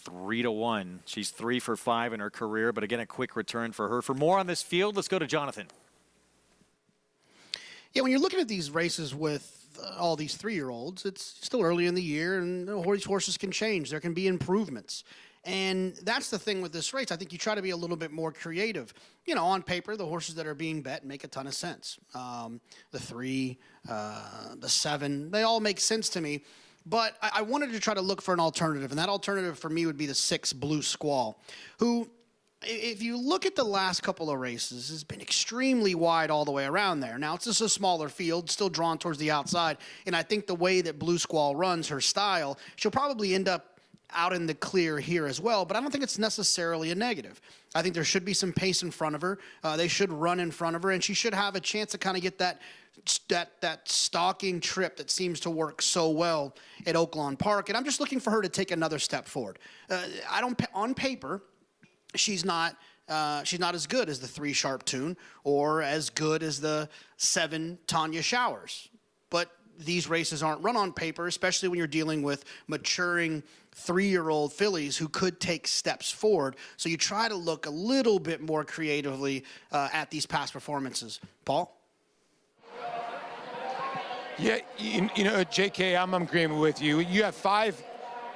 3-1. She's 3 for 5 in her career, but again, a quick return for her. For more on this field, let's go to Jonathan. Yeah, when you're looking at these races with all these 3-year-olds, it's still early in the year, and these horses can change. There can be improvements. And that's the thing with this race. I think you try to be a little bit more creative. You know, on paper, the horses that are being bet make a ton of sense. The 3, the 7, they all make sense to me. But I wanted to try to look for an alternative, and that alternative for me would be the 6 Blue Squall, who, if you look at the last couple of races, has been extremely wide all the way around there. Now, it's just a smaller field, still drawn towards the outside, and I think the way that Blue Squall runs her style, she'll probably end up out in the clear here as well, but I don't think it's necessarily a negative. I think there should be some pace in front of her. They should run in front of her, and she should have a chance to kind of get that stalking trip that seems to work so well at Oaklawn Park. And I'm just looking for her to take another step forward. On paper, she's not as good as the 3 Sharp Tune or as good as the 7 Tanya Showers. But these races aren't run on paper, especially when you're dealing with maturing 3-year-old fillies who could take steps forward. So you try to look a little bit more creatively at these past performances. Paul? Yeah, you know, JK, I'm in agreement with you. You have 5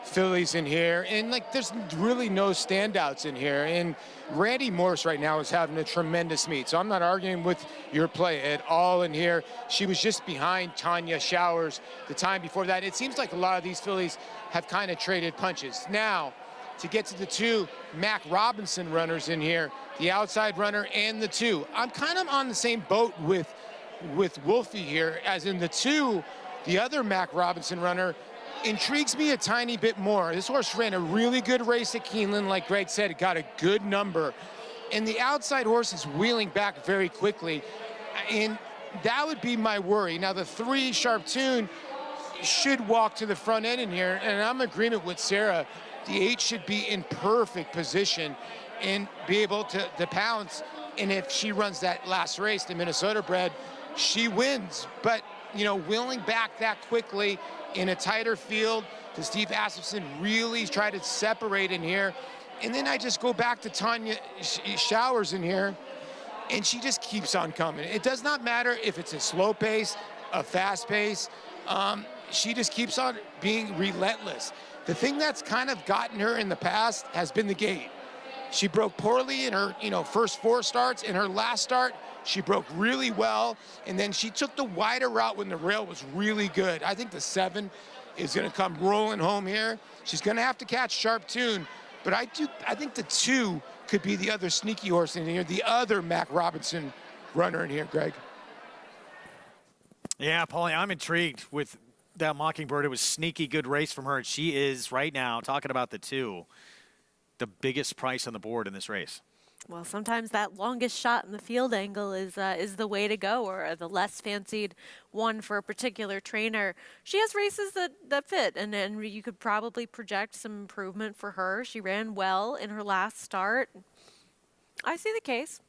fillies in here, and like there's really no standouts in here. And Randy Morse right now is having a tremendous meet, so I'm not arguing with your play at all in here. She was just behind Tanya Showers the time before that. It seems like a lot of these fillies have kind of traded punches. Now, to get to the 2 Mac Robinson runners in here, the outside runner and the 2. I'm kind of on the same boat with Wolfie here, as in the 2, the other Mac Robinson runner intrigues me a tiny bit more. This horse ran a really good race at Keeneland, like Greg said, it got a good number. And the outside horse is wheeling back very quickly, and that would be my worry. Now, the 3 Sharp Tune should walk to the front end in here, and I'm in agreement with Sarah. The 8 should be in perfect position and be able to pounce. And if she runs that last race, the Minnesota bred, she wins. But, you know, wheeling back that quickly in a tighter field, does Steve Asmussen really try to separate in here? And then I just go back to Tanya Showers in here, and she just keeps on coming. It does not matter if it's a slow pace, a fast pace. She just keeps on being relentless. The thing that's kind of gotten her in the past has been the gate. She broke poorly in her, first 4 starts. In her last start, she broke really well, and then she took the wider route when the rail was really good. I think the 7 is going to come rolling home here. She's going to have to catch Sharp Tune, but I think the 2 could be the other sneaky horse in here, the other Mac Robinson runner in here, Greg. Yeah, Paulie, I'm intrigued with that Mockingbird. It was sneaky good race from her, and she is right now, talking about the 2, the biggest price on the board in this race. Well, sometimes that longest shot in the field angle is the way to go, or the less fancied one for a particular trainer. She has races that fit, and then you could probably project some improvement for her. She ran well in her last start. I see the case.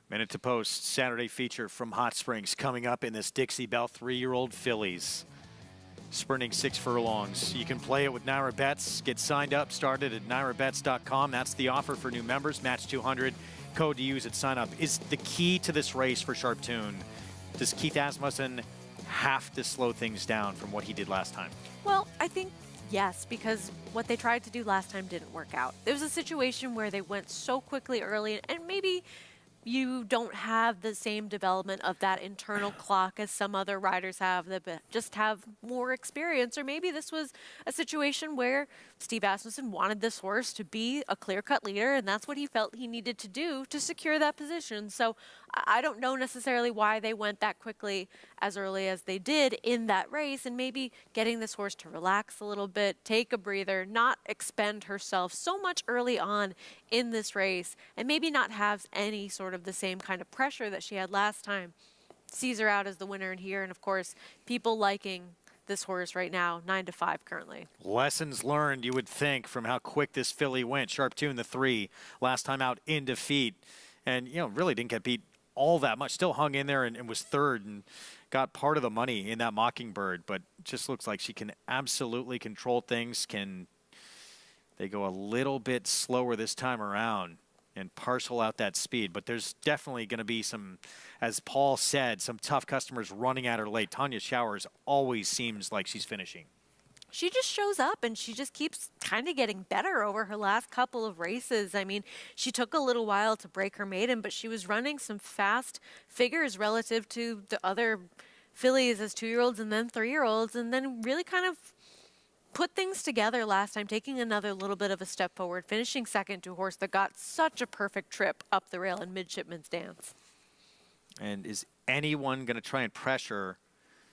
Minute to Post Saturday feature from Hot Springs coming up in this Dixie Belle 3-year-old fillies. Sprinting 6 furlongs. You can play it with Naira Bets. Get signed up, started at nairabets.com. That's the offer for new members. Match 200. Code to use at sign up. Is the key to this race for Sharp Tune? Does Keith Asmussen have to slow things down from what he did last time? Well, I think yes, because what they tried to do last time didn't work out. There was a situation where they went so quickly early, and maybe you don't have the same development of that internal clock as some other riders have that just have more experience. Or maybe this was a situation where Steve Asmussen wanted this horse to be a clear-cut leader, and that's what he felt he needed to do to secure that position. So I don't know necessarily why they went that quickly as early as they did in that race, and maybe getting this horse to relax a little bit, take a breather, not expend herself so much early on in this race, and maybe not have any sort of the same kind of pressure that she had last time. Sees her out as the winner in here, and of course, people liking this horse right now, 9-5 currently. Lessons learned, you would think, from how quick this filly went. Sharp Tune, the 3, last time out in defeat, and really didn't get beat all that much. Still hung in there and was 3rd and got part of the money in that Mockingbird, but just looks like she can absolutely control things. Can they go a little bit slower this time around and parcel out that speed? But there's definitely going to be some, as Paul said, some tough customers running at her late. Tanya Showers always seems like she's finishing. She just shows up, and she just keeps kind of getting better over her last couple of races. I mean, she took a little while to break her maiden, but she was running some fast figures relative to the other fillies as 2-year-olds and then 3-year-olds, and then really kind of put things together last time, taking another little bit of a step forward, finishing second to a horse that got such a perfect trip up the rail in Midshipman's Dance. And is anyone going to try and pressure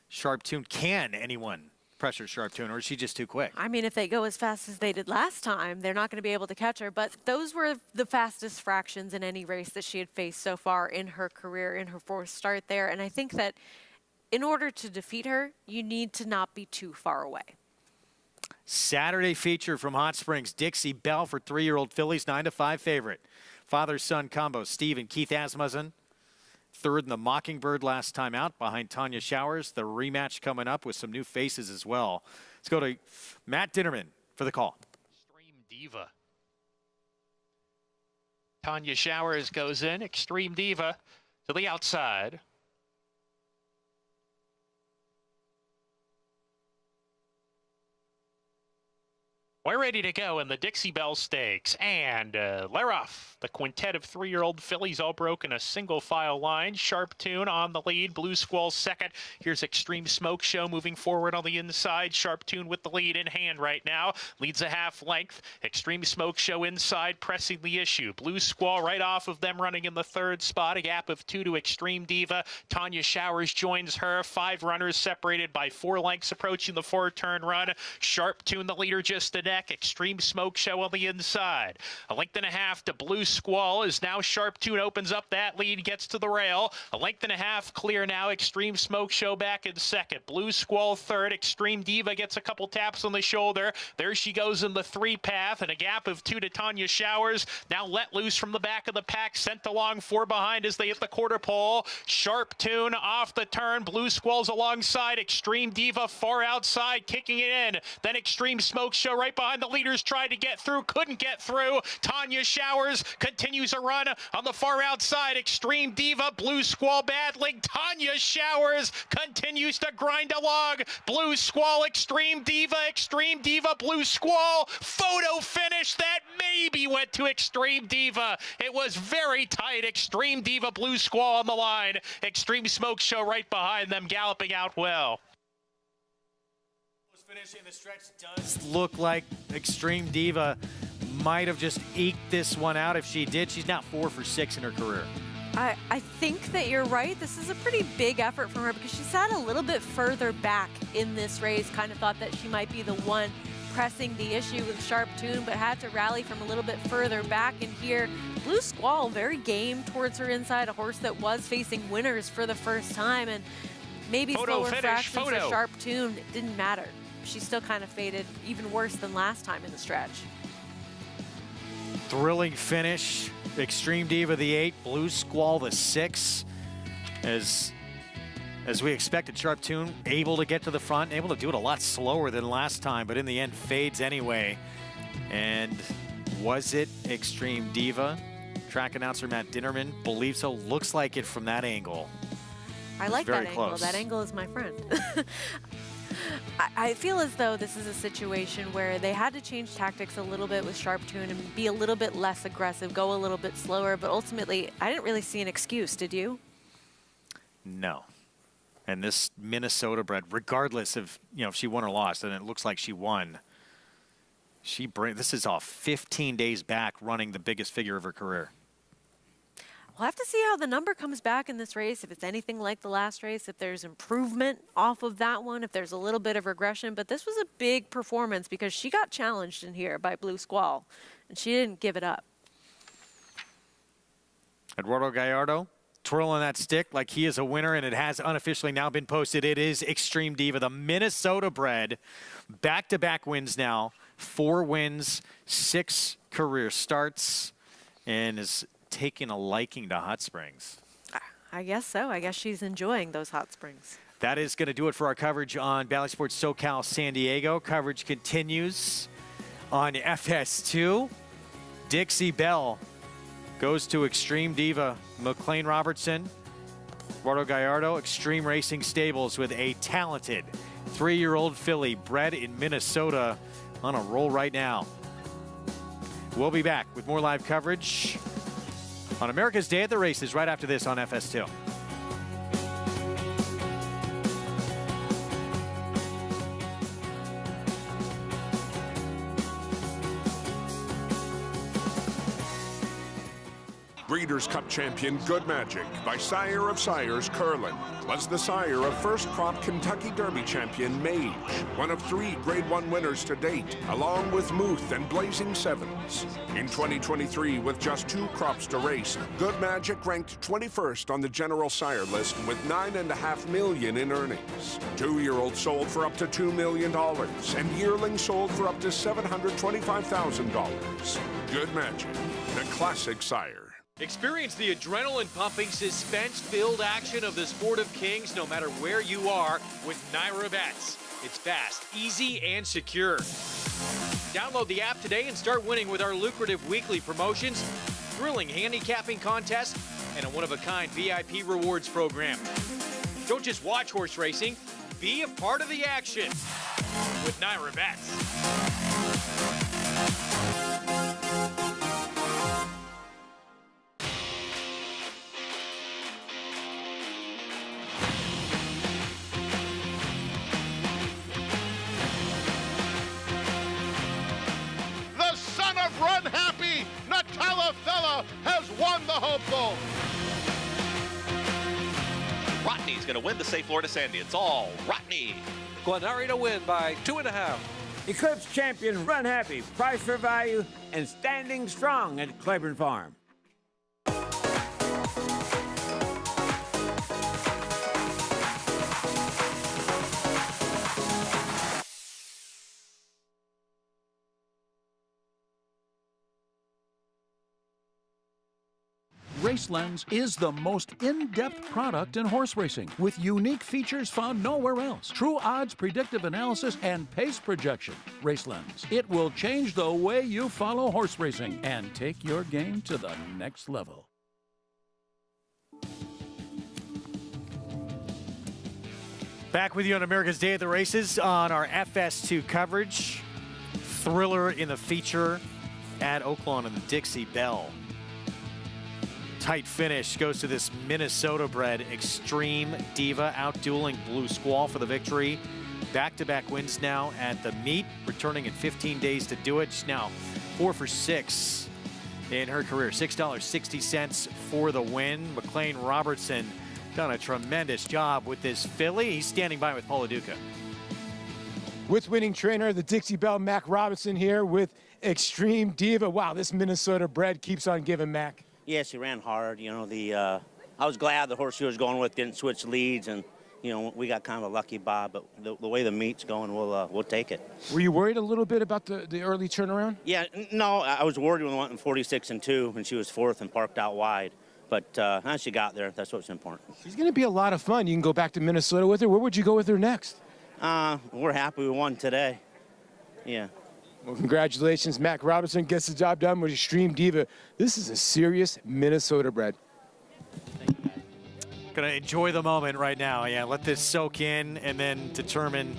Sharp Tune? Can anyone pressure Sharp Tune, or is she just too quick? I mean, if they go as fast as they did last time, they're not going to be able to catch her, but those were the fastest fractions in any race that she had faced so far in her career, in her 4th start there, and I think that in order to defeat her, you need to not be too far away. Saturday feature from Hot Springs, Dixie Belle for 3-year-old fillies, 9-5 favorite. Father-son combo, Steve and Keith Asmussen. 3rd in the Mockingbird last time out behind Tanya Showers. The rematch coming up with some new faces as well. Let's go to Matt Dinnerman for the call. Extreme Diva. Tanya Showers goes in. Extreme Diva to the outside. We're ready to go in the Dixie Belle Stakes, and they're off. The quintet of 3-year-old fillies all broke in a single file line. Sharp Tune on the lead, Blue Squall second. Here's Extreme Smoke Show moving forward on the inside. Sharp Tune with the lead in hand right now. Leads a half length. Extreme Smoke Show inside, pressing the issue. Blue Squall right off of them, running in the third spot. A gap of 2 to Extreme Diva. Tanya Showers joins her. 5 runners separated by 4 lengths approaching the 4-turn run. Sharp Tune the leader just a neck. Extreme Smoke Show on the inside. A length and a half to Blue Squall as now Sharp Tune opens up that lead, gets to the rail. A length and a half clear now. Extreme Smoke Show back in second. Blue Squall third. Extreme Diva gets a couple taps on the shoulder. There she goes in the 3 path, and a gap of 2 to Tanya Showers. Now let loose from the back of the pack, sent along 4 behind as they hit the quarter pole. Sharp Tune off the turn. Blue Squall's alongside. Extreme Diva far outside, kicking it in. Then Extreme Smoke Show right behind the leaders, tried to get through, couldn't get through. Tanya Showers continues a run on the far outside. Extreme Diva, Blue Squall battling. Tanya Showers continues to grind along. Blue Squall, Extreme Diva, Blue Squall. Photo finish that maybe went to Extreme Diva. It was very tight. Extreme Diva, Blue Squall on the line. Extreme Smoke Show right behind them, galloping out well. Finishing the stretch does look like Extreme Diva might have just eked this one out. If she did, she's now 4 for 6 in her career. I think that you're right. This is a pretty big effort from her because she sat a little bit further back in this race. Kind of thought that she might be the one pressing the issue with Sharp Tune, but had to rally from a little bit further back. And here, Blue Squall very game towards her inside, a horse that was facing winners for the first time. And maybe slower fractions for Sharp Tune, it didn't matter. She still kind of faded even worse than last time in the stretch. Thrilling finish. Extreme Diva the 8, Blue Squall the 6. As we expected, Sharp Tune able to get to the front, able to do it a lot slower than last time, but in the end fades anyway. And was it Extreme Diva? Track announcer Matt Dinnerman believes so. Looks like it from that angle. I like that angle. That angle is my friend. I feel as though this is a situation where they had to change tactics a little bit with Sharp Tune and be a little bit less aggressive, go a little bit slower, but ultimately, I didn't really see an excuse, did you? No. And this Minnesota bred, regardless of, if she won or lost, and it looks like she won, this is off 15 days back running the biggest figure of her career. We'll have to see how the number comes back in this race, if it's anything like the last race, if there's improvement off of that one, if there's a little bit of regression. But this was a big performance because she got challenged in here by Blue Squall, and she didn't give it up. Eduardo Gallardo twirling that stick like he is a winner, and it has unofficially now been posted. It is Extreme Diva, the Minnesota bred. Back-to-back wins now. 4 wins, 6 career starts, and is taking a liking to hot springs. I guess so. I guess she's enjoying those hot springs. That is going to do it for our coverage on Bally Sports SoCal San Diego. Coverage continues on FS2. Dixie Belle goes to Extreme Diva. McLean Robertson, Eduardo Gallardo, Extreme Racing Stables with a talented 3-year-old filly bred in Minnesota on a roll right now. We'll be back with more live coverage on America's Day at the Races right after this on FS2. Breeders' Cup champion Good Magic by Sire of Sires Curlin was the sire of first crop Kentucky Derby champion Mage, one of 3 Grade 1 winners to date, along with Muth and Blazing Sevens. In 2023, with just 2 crops to race, Good Magic ranked 21st on the general sire list with $9.5 million in earnings. 2-year-olds sold for up to $2 million, and yearlings sold for up to $725,000. Good Magic, the classic sire. Experience the adrenaline-pumping, suspense-filled action of the Sport of Kings no matter where you are with NYRA Bets. It's fast, easy, and secure. Download the app today and start winning with our lucrative weekly promotions, thrilling handicapping contests, and a one-of-a-kind VIP rewards program. Don't just watch horse racing, be a part of the action with NYRA Bets. hopeful. Rodney's going to win the Say Florida Sandy. It's all Rodney. Glenari to win by 2.5. Eclipse champion Run Happy, price for value, and standing strong at Claiborne Farm. RaceLens is the most in-depth product in horse racing, with unique features found nowhere else. True odds, predictive analysis, and pace projection. RaceLens. It will change the way you follow horse racing and take your game to the next level. Back with you on America's Day of the Races on our FS2 coverage. Thriller in the feature at Oaklawn in the Dixie Belle. Tight finish goes to this Minnesota-bred Extreme Diva, out-dueling Blue Squall for the victory. Back-to-back wins now at the meet, returning in 15 days to do it. She's now 4 for 6 in her career. $6.60 for the win. McLean Robertson done a tremendous job with this filly. He's standing by with Paula Duca. With winning trainer, the Dixie Belle, Mac Robinson here with Extreme Diva. Wow, this Minnesota bred keeps on giving, Mac. Yeah, she ran hard. You know, I was glad the horse she was going with didn't switch leads, and you know, we got kind of a lucky bob. But the way the meet's going, we'll take it. Were you worried a little bit about the early turnaround? Yeah, no, I was worried when we went in 46-2 and she was 4th and parked out wide. But as she got there, that's what's important. She's going to be a lot of fun. You can go back to Minnesota with her. Where would you go with her next? We're happy we won today. Yeah. Well, congratulations. Mac Robinson gets the job done with Extreme Diva. This is a serious Minnesota bred. Gonna enjoy the moment right now. Yeah, let this soak in and then determine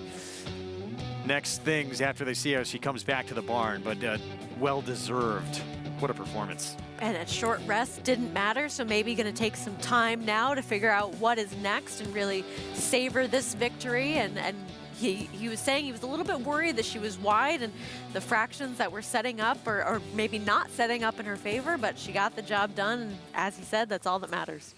next things after they see how she comes back to the barn. But well-deserved. What a performance. And a short rest didn't matter, so maybe going to take some time now to figure out what is next and really savor this victory. And he was saying he was a little bit worried that she was wide and the fractions that were setting up or maybe not setting up in her favor, but she got the job done. And as he said, that's all that matters.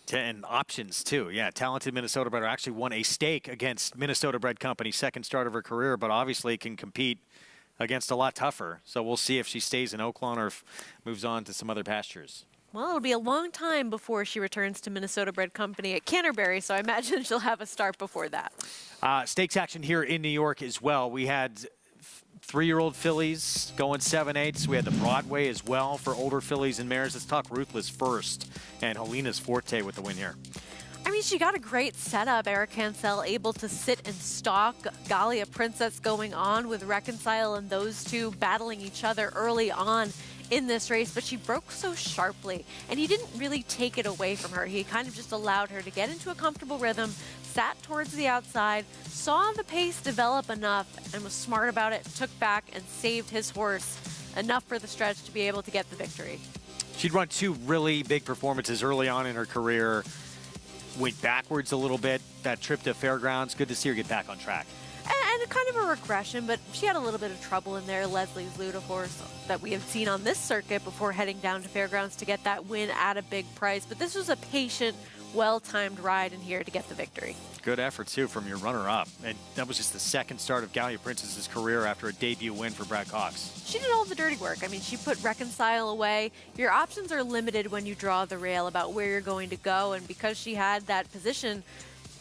10 options, too. Yeah, talented Minnesota bred actually won a stake against Minnesota Bred Company, second start of her career, but obviously can compete against a lot tougher. So we'll see if she stays in Oaklawn or if moves on to some other pastures. Well, it'll be a long time before she returns to Minnesota Bred Company at Canterbury, so I imagine she'll have a start before that. Stakes action here in New York as well. We had 3-year-old fillies going 7/8. We had the Broadway as well for older fillies and mares. Let's talk Ruthless first, and Helena's Forte with the win here. I mean, she got a great setup. Eric Hansel able to sit and stalk. Galia Princess going on with Reconcile, and those two battling each other early on in this race, but she broke so sharply, and he didn't really take it away from her. He kind of just allowed her to get into a comfortable rhythm, sat towards the outside, saw the pace develop enough, and was smart about it, took back and saved his horse enough for the stretch to be able to get the victory. She'd run 2 really big performances early on in her career. Went backwards a little bit. That trip to Fairgrounds, good to see her get back on track. And kind of a regression, but she had a little bit of trouble in there. Leslie's Luda horse that we have seen on this circuit before heading down to Fairgrounds to get that win at a big price. But this was a patient, well-timed ride in here to get the victory. Good effort, too, from your runner-up. And that was just the second start of Galia Princess's career after a debut win for Brad Cox. She did all the dirty work. I mean, she put Reconcile away. Your options are limited when you draw the rail about where you're going to go. And because she had that position,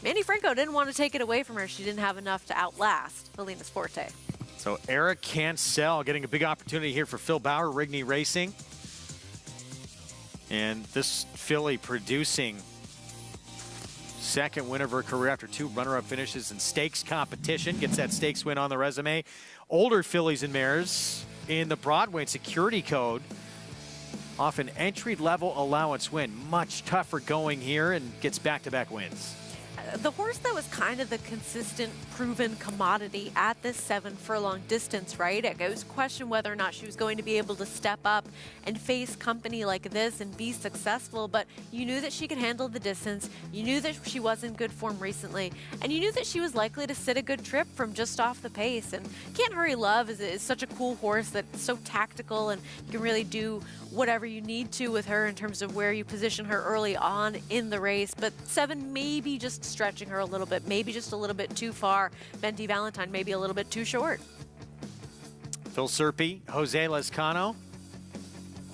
Manny Franco didn't want to take it away from her. She didn't have enough to outlast Helena's Forte. So Eric Hansel getting a big opportunity here for Phil Bauer, Rigney Racing. And this filly producing second win of her career after 2 runner-up finishes in stakes competition. Gets that stakes win on the resume. Older fillies and mares in the Broadway and Security Code off an entry-level allowance win. Much tougher going here and gets back-to-back wins. the horse that was kind of the consistent, proven commodity at this 7 furlong distance, right? It was questioned whether or not she was going to be able to step up and face company like this and be successful, but you knew that she could handle the distance. You knew that she was in good form recently, and you knew that she was likely to sit a good trip from just off the pace. And Can't Hurry Love is such a cool horse that's so tactical, and you can really do whatever you need to with her in terms of where you position her early on in the race. But 7 maybe just stretching her a little bit, maybe just a little bit too far. Venti Valentine maybe a little bit too short. Phil Serpy, Jose Lezcano,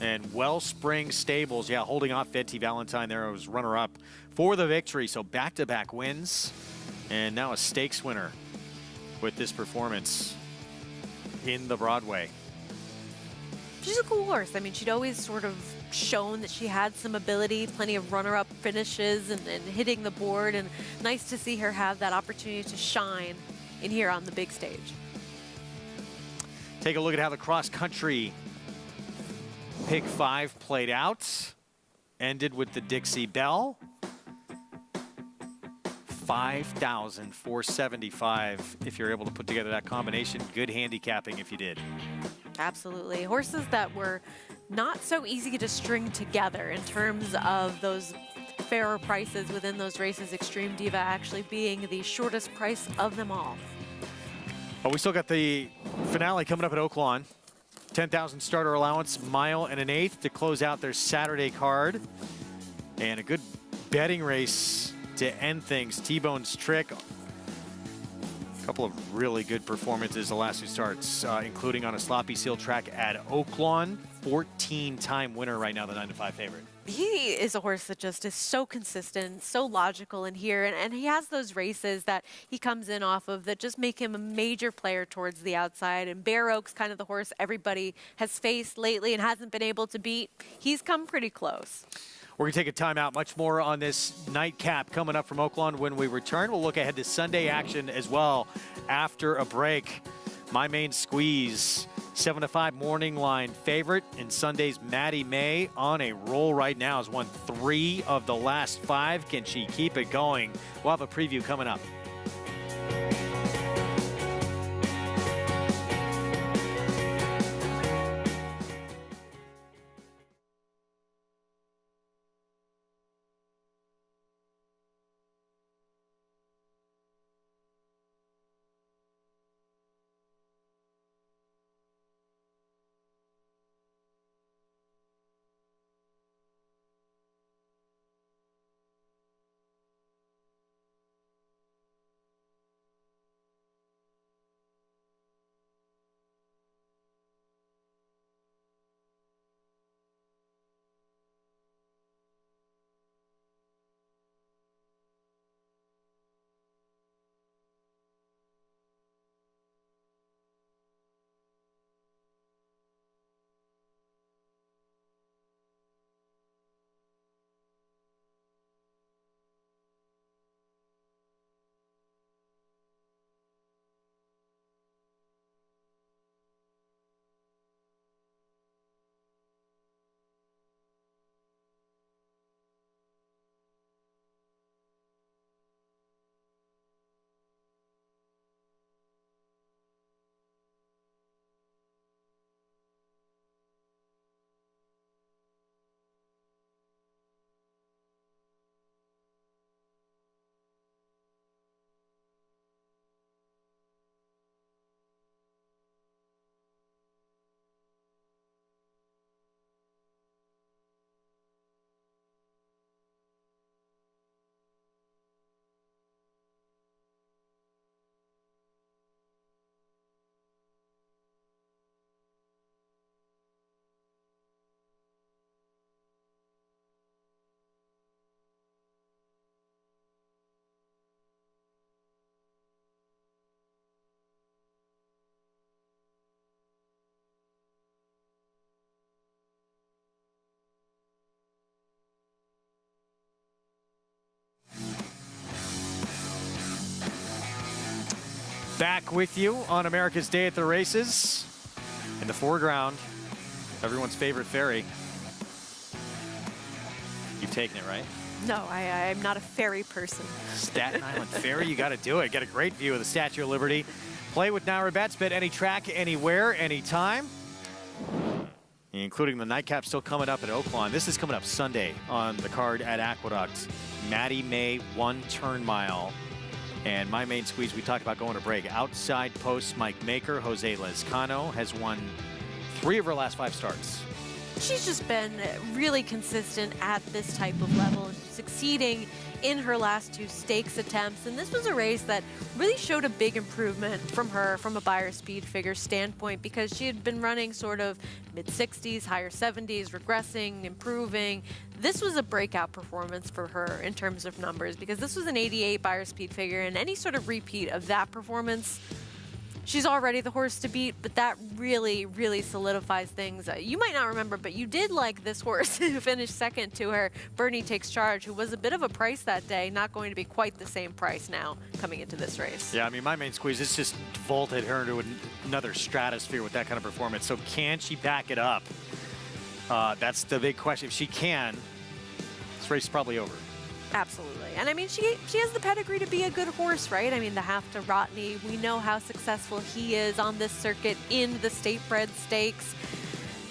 and Wellspring Stables, holding off Venti Valentine there. It was runner-up for the victory. So back-to-back wins, and now a stakes winner with this performance in the Broadway. She's a cool horse. I mean, she'd always sort of shown that she had some ability, plenty of runner-up finishes and hitting the board, and nice to see her have that opportunity to shine in here on the big stage. Take a look at how the cross-country Pick 5 played out. Ended with the Dixie Belle. 5,475 if you're able to put together that combination. Good handicapping if you did. Absolutely. Horses that were not so easy to string together in terms of those fairer prices within those races. Extreme Diva actually being the shortest price of them all. Well, we still got the finale coming up at Oaklawn. 10,000 starter allowance, mile and an eighth to close out their Saturday card. And a good betting race to end things. T-Bone's Trick. A couple of really good performances the last 2 starts, including on a sloppy seal track at Oaklawn. 14-time winner right now, the 9-5 favorite. He is a horse that just is so consistent, so logical in here, and he has those races that he comes in off of that just make him a major player towards the outside. And Bear Oak's kind of the horse everybody has faced lately and hasn't been able to beat. He's come pretty close. We're going to take a timeout. Much more on this nightcap coming up from Oaklawn when we return. We'll look ahead to Sunday action as well after a break. My Main Squeeze, 7-5 morning line favorite, and Sunday's Maddie May on a roll right now. Has won 3 of the last 5. Can she keep it going? We'll have a preview coming up. Back with you on America's Day at the Races. In the foreground, everyone's favorite ferry. You've taken it, right? No, I'm not a ferry person. Staten Island Ferry, you got to do it. Get a great view of the Statue of Liberty. Play with Naira Bets, bet any track, anywhere, anytime. Including the nightcap still coming up at Oaklawn. This is coming up Sunday on the card at Aqueduct. Maddie May, 1 turn mile. And my main squeeze, we talked about going to break. Outside post, Mike Maker, Jose Lezcano has won 3 of her last 5 starts. She's just been really consistent at this type of level, succeeding in her last 2 stakes attempts. And this was a race that really showed a big improvement from her from a Beyer speed figure standpoint, because she had been running sort of mid-60s, higher 70s, regressing, improving. This was a breakout performance for her in terms of numbers, because this was an 88 Beyer speed figure, and any sort of repeat of that performance, she's already the horse to beat, but that really, really solidifies things. You might not remember, but you did like this horse who finished second to her, Bernie Takes Charge, who was a bit of a price that day, not going to be quite the same price now coming into this race. Yeah, I mean, my main squeeze, it's just vaulted her into another stratosphere with that kind of performance. So can she back it up? That's the big question. If she can, this race is probably over. Absolutely. And I mean, she has the pedigree to be a good horse, right? I mean, the Half to Rodney, we know how successful he is on this circuit in the State Bred Stakes.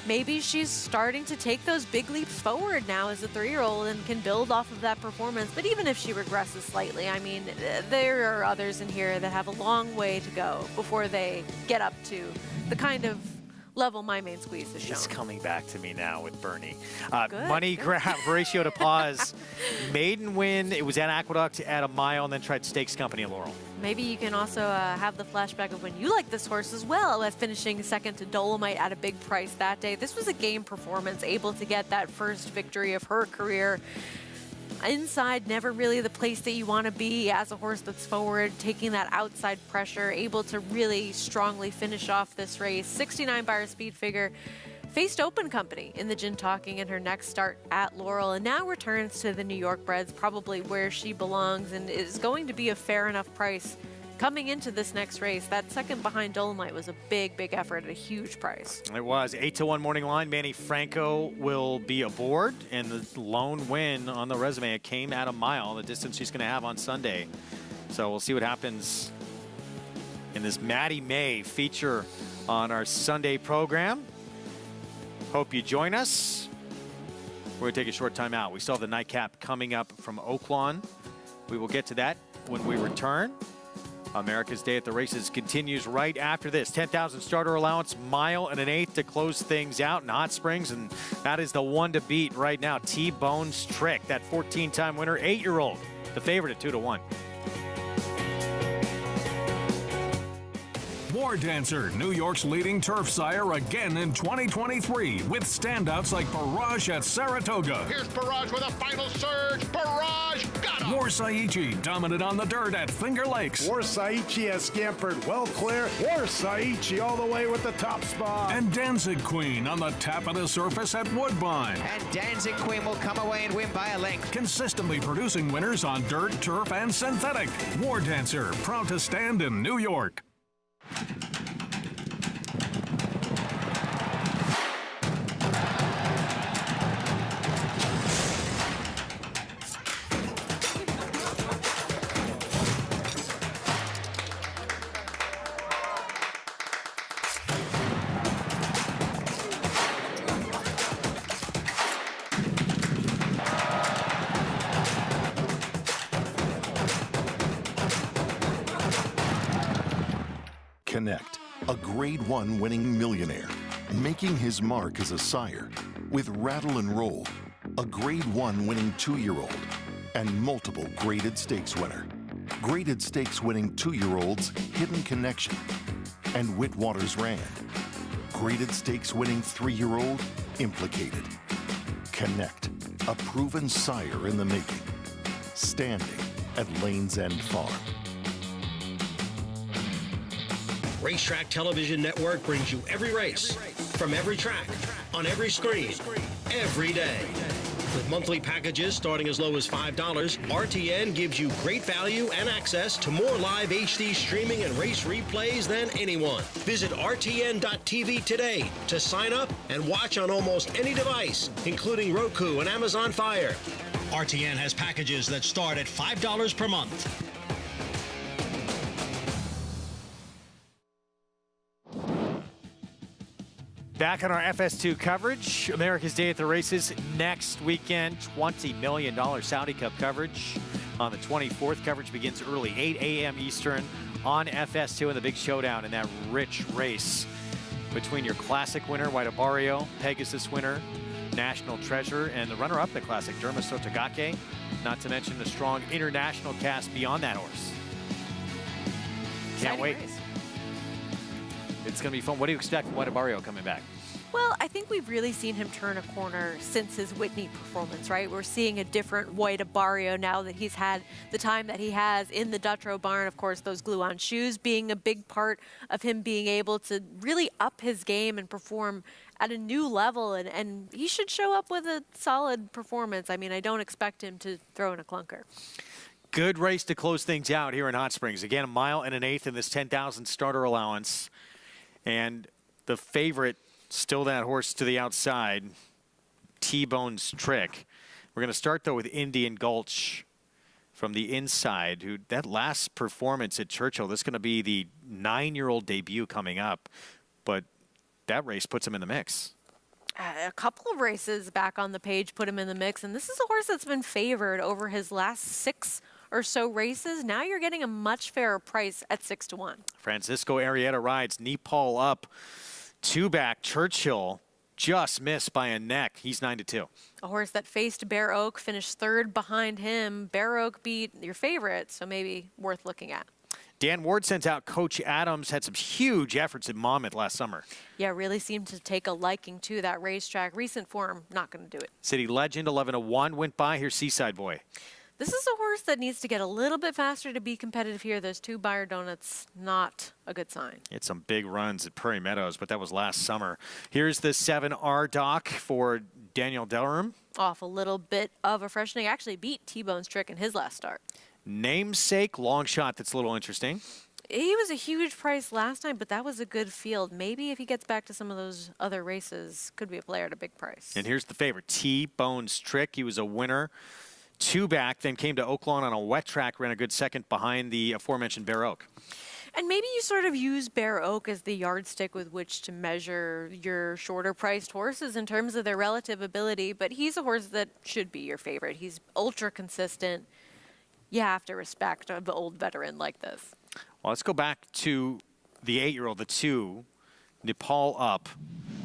Maybe she's starting to take those big leaps forward now as a 3-year-old and can build off of that performance. But even if she regresses slightly, I mean, there are others in here that have a long way to go before they get up to the kind of level my main squeeze has shown. It's coming back to me now with Bernie. Good, Money good. grab, ratio to pause. Maiden win. It was at Aqueduct at a mile, and then tried Stakes Company at Laurel. Maybe you can also have the flashback of when you liked this horse as well, as finishing second to Dolomite at a big price that day. This was a game performance, able to get that first victory of her career. Inside, never really the place that you want to be as a horse that's forward, taking that outside pressure, able to really strongly finish off this race. 69 Beyer speed figure, faced Open Company in the Gin Talking in her next start at Laurel, and now returns to the New York Breds, probably where she belongs, and is going to be a fair enough price coming into this next race. That second behind Dolomite was a big, big effort at a huge price. It was 8-1 morning line. Manny Franco will be aboard, and the lone win on the resume, it came at a mile, the distance she's going to have on Sunday. So we'll see what happens in this Maddie May feature on our Sunday program. Hope you join us. We're going to take a short time out. We still have the nightcap coming up from Oaklawn. We will get to that when we return. America's Day at the Races continues right after this. 10,000 starter allowance, mile and an eighth to close things out in Hot Springs, and that is the one to beat right now. T-Bone's Trick, that 14-time winner, 8-year-old, the favorite at 2-1. War Dancer, New York's leading turf sire again in 2023 with standouts like Barrage at Saratoga. Here's Barrage with a final surge. Barrage got him. Warsaichi dominant on the dirt at Finger Lakes. Warsaichi has scampered well clear. Warsaichi all the way with the top spot. And Danzig Queen on the tap of the surface at Woodbine. And Danzig Queen will come away and win by a length. Consistently producing winners on dirt, turf, and synthetic. War Dancer, proud to stand in New York. Connect, a Grade 1 winning millionaire, making his mark as a sire with Rattle and Roll, a Grade 1 winning 2-year-old, and multiple graded stakes winner. Graded stakes winning 2-year-olds Hidden Connection and Whitwater's Rand. Graded stakes winning 3-year-old Implicated. Connect, a proven sire in the making. Standing at Lane's End Farm. Racetrack Television Network brings you every race, from every track, on every screen, every day. With monthly packages starting as low as $5, RTN gives you great value and access to more live HD streaming and race replays than anyone. Visit RTN.tv today to sign up and watch on almost any device, including Roku and Amazon Fire. RTN has packages that start at $5 per month. Back on our FS2 coverage, America's Day at the Races next weekend, $20 million Saudi Cup coverage on the 24th. Coverage begins early, 8 a.m. Eastern on FS2 in the big showdown in that rich race between your Classic winner, White Barrio, Pegasus winner, National Treasure, and the runner-up in the Classic, Derma Sotogake, not to mention the strong international cast beyond that horse. Can't wait. Race. It's going to be fun. What do you expect from White Barrio coming back? Well, I think we've really seen him turn a corner since his Whitney performance, right? We're seeing a different White Barrio now that he's had the time that he has in the Dutrow barn. Of course, those glue-on shoes being a big part of him being able to really up his game and perform at a new level, and he should show up with a solid performance. I mean, I don't expect him to throw in a clunker. Good race to close things out here in Hot Springs. Again, 1 1/8 in this 10,000 starter allowance. And the favorite, still that horse to the outside, T-Bone's Trick. We're going to start, though, with Indian Gulch from the inside, who that last performance at Churchill, this is going to be the 9-year-old debut coming up. But that race puts him in the mix. A couple of races back on the page put him in the mix, and this is a horse that's been favored over his last 6 or so races. Now you're getting a much fairer price at 6-1. Francisco Arrieta rides, Nepal up, 2-back. Churchill just missed by a neck. He's 9-2. A horse that faced Bear Oak, finished 3rd behind him. Bear Oak beat your favorite, so maybe worth looking at. Dan Ward sent out Coach Adams, had some huge efforts at Monmouth last summer. Yeah, really seemed to take a liking to that racetrack. Recent form, not going to do it. City Legend, 11-1, went by. Here's Seaside Boy. This is a horse that needs to get a little bit faster to be competitive here. Those 2 Buyer Donuts, not a good sign. He had some big runs at Prairie Meadows, but that was last summer. Here's the 7R doc for Daniel Delrum. Off a little bit of a freshening. Actually beat T-Bone's Trick in his last start. Namesake, long shot that's a little interesting. He was a huge price last time, but that was a good field. Maybe if he gets back to some of those other races, could be a player at a big price. And here's the favorite, T-Bone's Trick. He was a winner. 2-back, then came to Oaklawn on a wet track, ran a good second behind the aforementioned Bear Oak. And maybe you sort of use Bear Oak as the yardstick with which to measure your shorter priced horses in terms of their relative ability, but he's a horse that should be your favorite. He's ultra consistent. You have to respect an old veteran like this. Well, let's go back to the 8-year-old, the 2, Nepal up,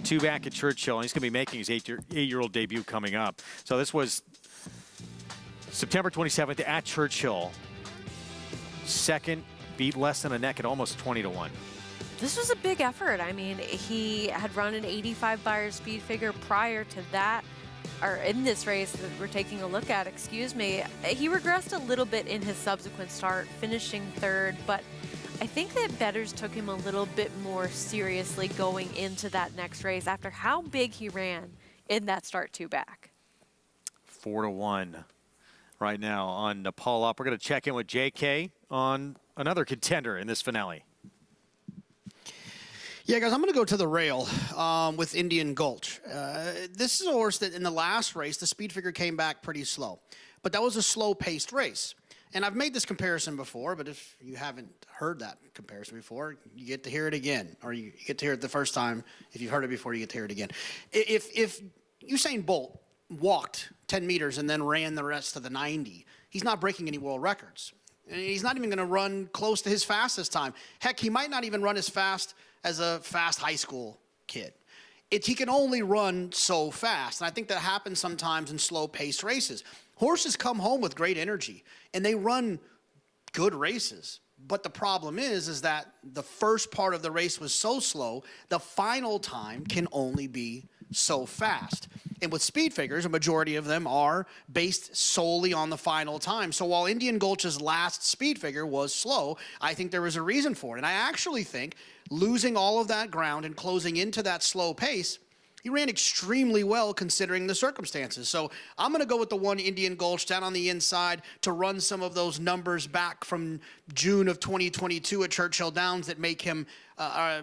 2-back at Churchill, and he's going to be making his 8-year-old debut coming up. So this was September 27th at Churchill. Second, beat less than a neck at almost 20-1. This was a big effort. I mean, he had run an 85 Beyer speed figure prior to that, or in this race that we're taking a look at, excuse me. He regressed a little bit in his subsequent start, finishing 3rd, but I think that bettors took him a little bit more seriously going into that next race after how big he ran in that start 2-back. 4-1 right now on Nepal up. We're going to check in with JK on another contender in this finale. Yeah, guys, I'm going to go to the rail with Indian Gulch. This is a horse that in the last race, the speed figure came back pretty slow. But that was a slow-paced race. And I've made this comparison before, but if you haven't heard that comparison before, you get to hear it again. Or you get to hear it the first time. If you've heard it before, you get to hear it again. If Usain Bolt walked 10 meters and then ran the rest of the 90, he's not breaking any world records. And he's not even going to run close to his fastest time. Heck, he might not even run as fast as a fast high school kid. He can only run so fast. And I think that happens sometimes in slow-paced races. Horses come home with great energy, and they run good races. But the problem is that the first part of the race was so slow, the final time can only be so fast. And with speed figures, a majority of them are based solely on the final time. So while Indian Gulch's last speed figure was slow, I think there was a reason for it. And I actually think losing all of that ground and closing into that slow pace, he ran extremely well considering the circumstances. So I'm going to go with the 1 Indian Gulch down on the inside to run some of those numbers back from June of 2022 at Churchill Downs that make him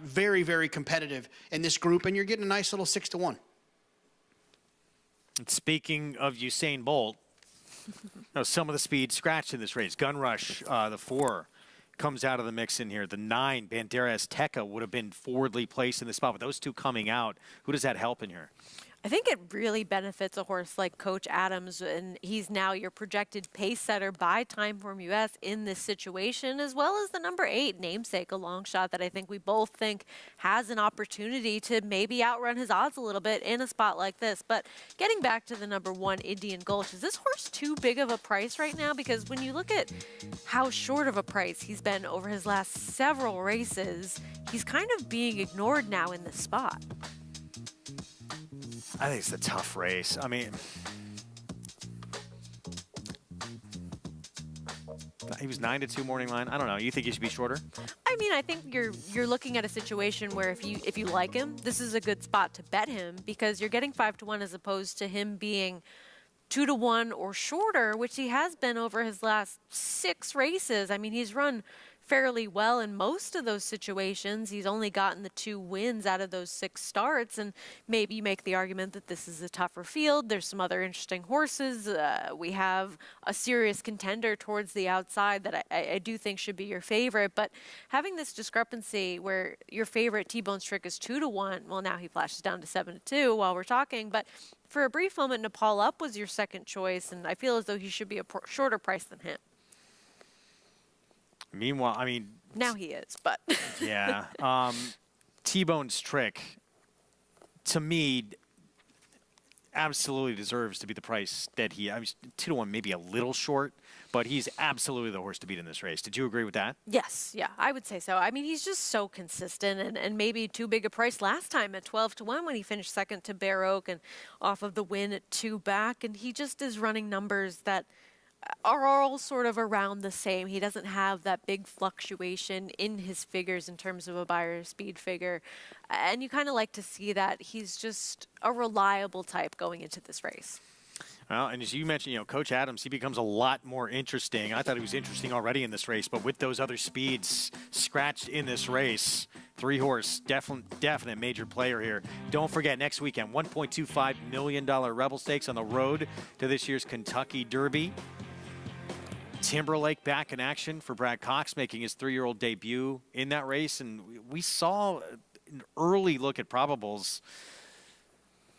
very, very competitive in this group. And you're getting a nice little 6-1. And speaking of Usain Bolt, Now, some of the speed scratched in this race. Gun Rush, the 4, comes out of the mix in here. The 9, Bandera Azteca, would have been forwardly placed in the spot. But those two coming out, who does that help in here? I think it really benefits a horse like Coach Adams, and he's now your projected pace setter by Timeform US in this situation, as well as the number 8, Namesake, a long shot that I think we both think has an opportunity to maybe outrun his odds a little bit in a spot like this. But getting back to the number 1, Indian Gulch, is this horse too big of a price right now? Because when you look at how short of a price he's been over his last several races, he's kind of being ignored now in this spot. I think it's a tough race. I mean, he was 9-2 morning line. I don't know. You think he should be shorter? I mean, I think you're looking at a situation where if you like him, this is a good spot to bet him, because you're getting 5-1 as opposed to him being 2-1 or shorter, which he has been over his last 6 races. I mean, he's run fairly well in most of those situations. He's only gotten the 2 wins out of those 6 starts, and maybe you make the argument that this is a tougher field. There's some other interesting horses. We have a serious contender towards the outside that I do think should be your favorite, but having this discrepancy where your favorite T-Bone's Trick is 2-1, well, now he flashes down to 7-2 while we're talking, but for a brief moment, Nepal Up was your second choice, and I feel as though he should be a shorter price than him. Meanwhile, I mean... Now he is, but... yeah. T-Bone's Trick, to me, absolutely deserves to be the price that he... I mean, 2-1 maybe a little short, but he's absolutely the horse to beat in this race. Did you agree with that? Yes, yeah, I would say so. I mean, he's just so consistent, and maybe too big a price last time at 12-1 when he finished second to Bear Oak and off of the win at 2 back, and he just is running numbers that are all sort of around the same. He doesn't have that big fluctuation in his figures in terms of a Beyer speed figure. And you kind of like to see that he's just a reliable type going into this race. Well, and as you mentioned, you know, Coach Adams, he becomes a lot more interesting. I thought he was interesting already in this race, but with those other speeds scratched in this race, 3-horse, definite major player here. Don't forget, next weekend, $1.25 million Rebel Stakes on the road to this year's Kentucky Derby. Timberlake back in action for Brad Cox, making his 3-year-old debut in that race. And we saw an early look at probables.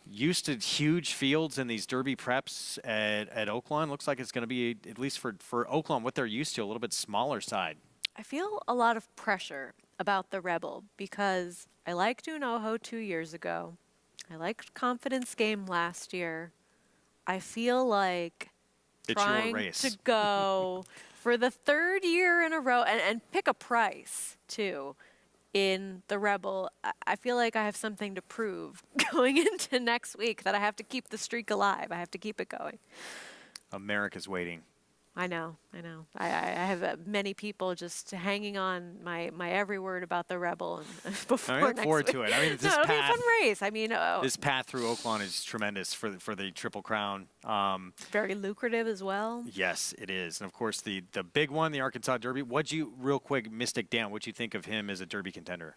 Used to huge fields in these Derby preps at Oaklawn. Looks like it's going to be, at least for Oaklawn, what they're used to, a little bit smaller side. I feel a lot of pressure about the Rebel because I liked Unoho 2 years ago. I liked Confidence Game last year. I feel like it's trying your race to go for the 3rd year in a row and pick a price too in the Rebel. I feel like I have something to prove going into next week, that I have to keep the streak alive. I have to keep it going. America's waiting. I know. I have many people just hanging on my every word about the Rebel before I look next forward week. to it. I mean, this it'll path, be a fun race. I mean, this path through Oaklawn is tremendous for the Triple Crown. Very lucrative as well. Yes, it is. And of course, the big one, the Arkansas Derby. What'd you, real quick, Mystic Dan, what'd you think of him as a Derby contender?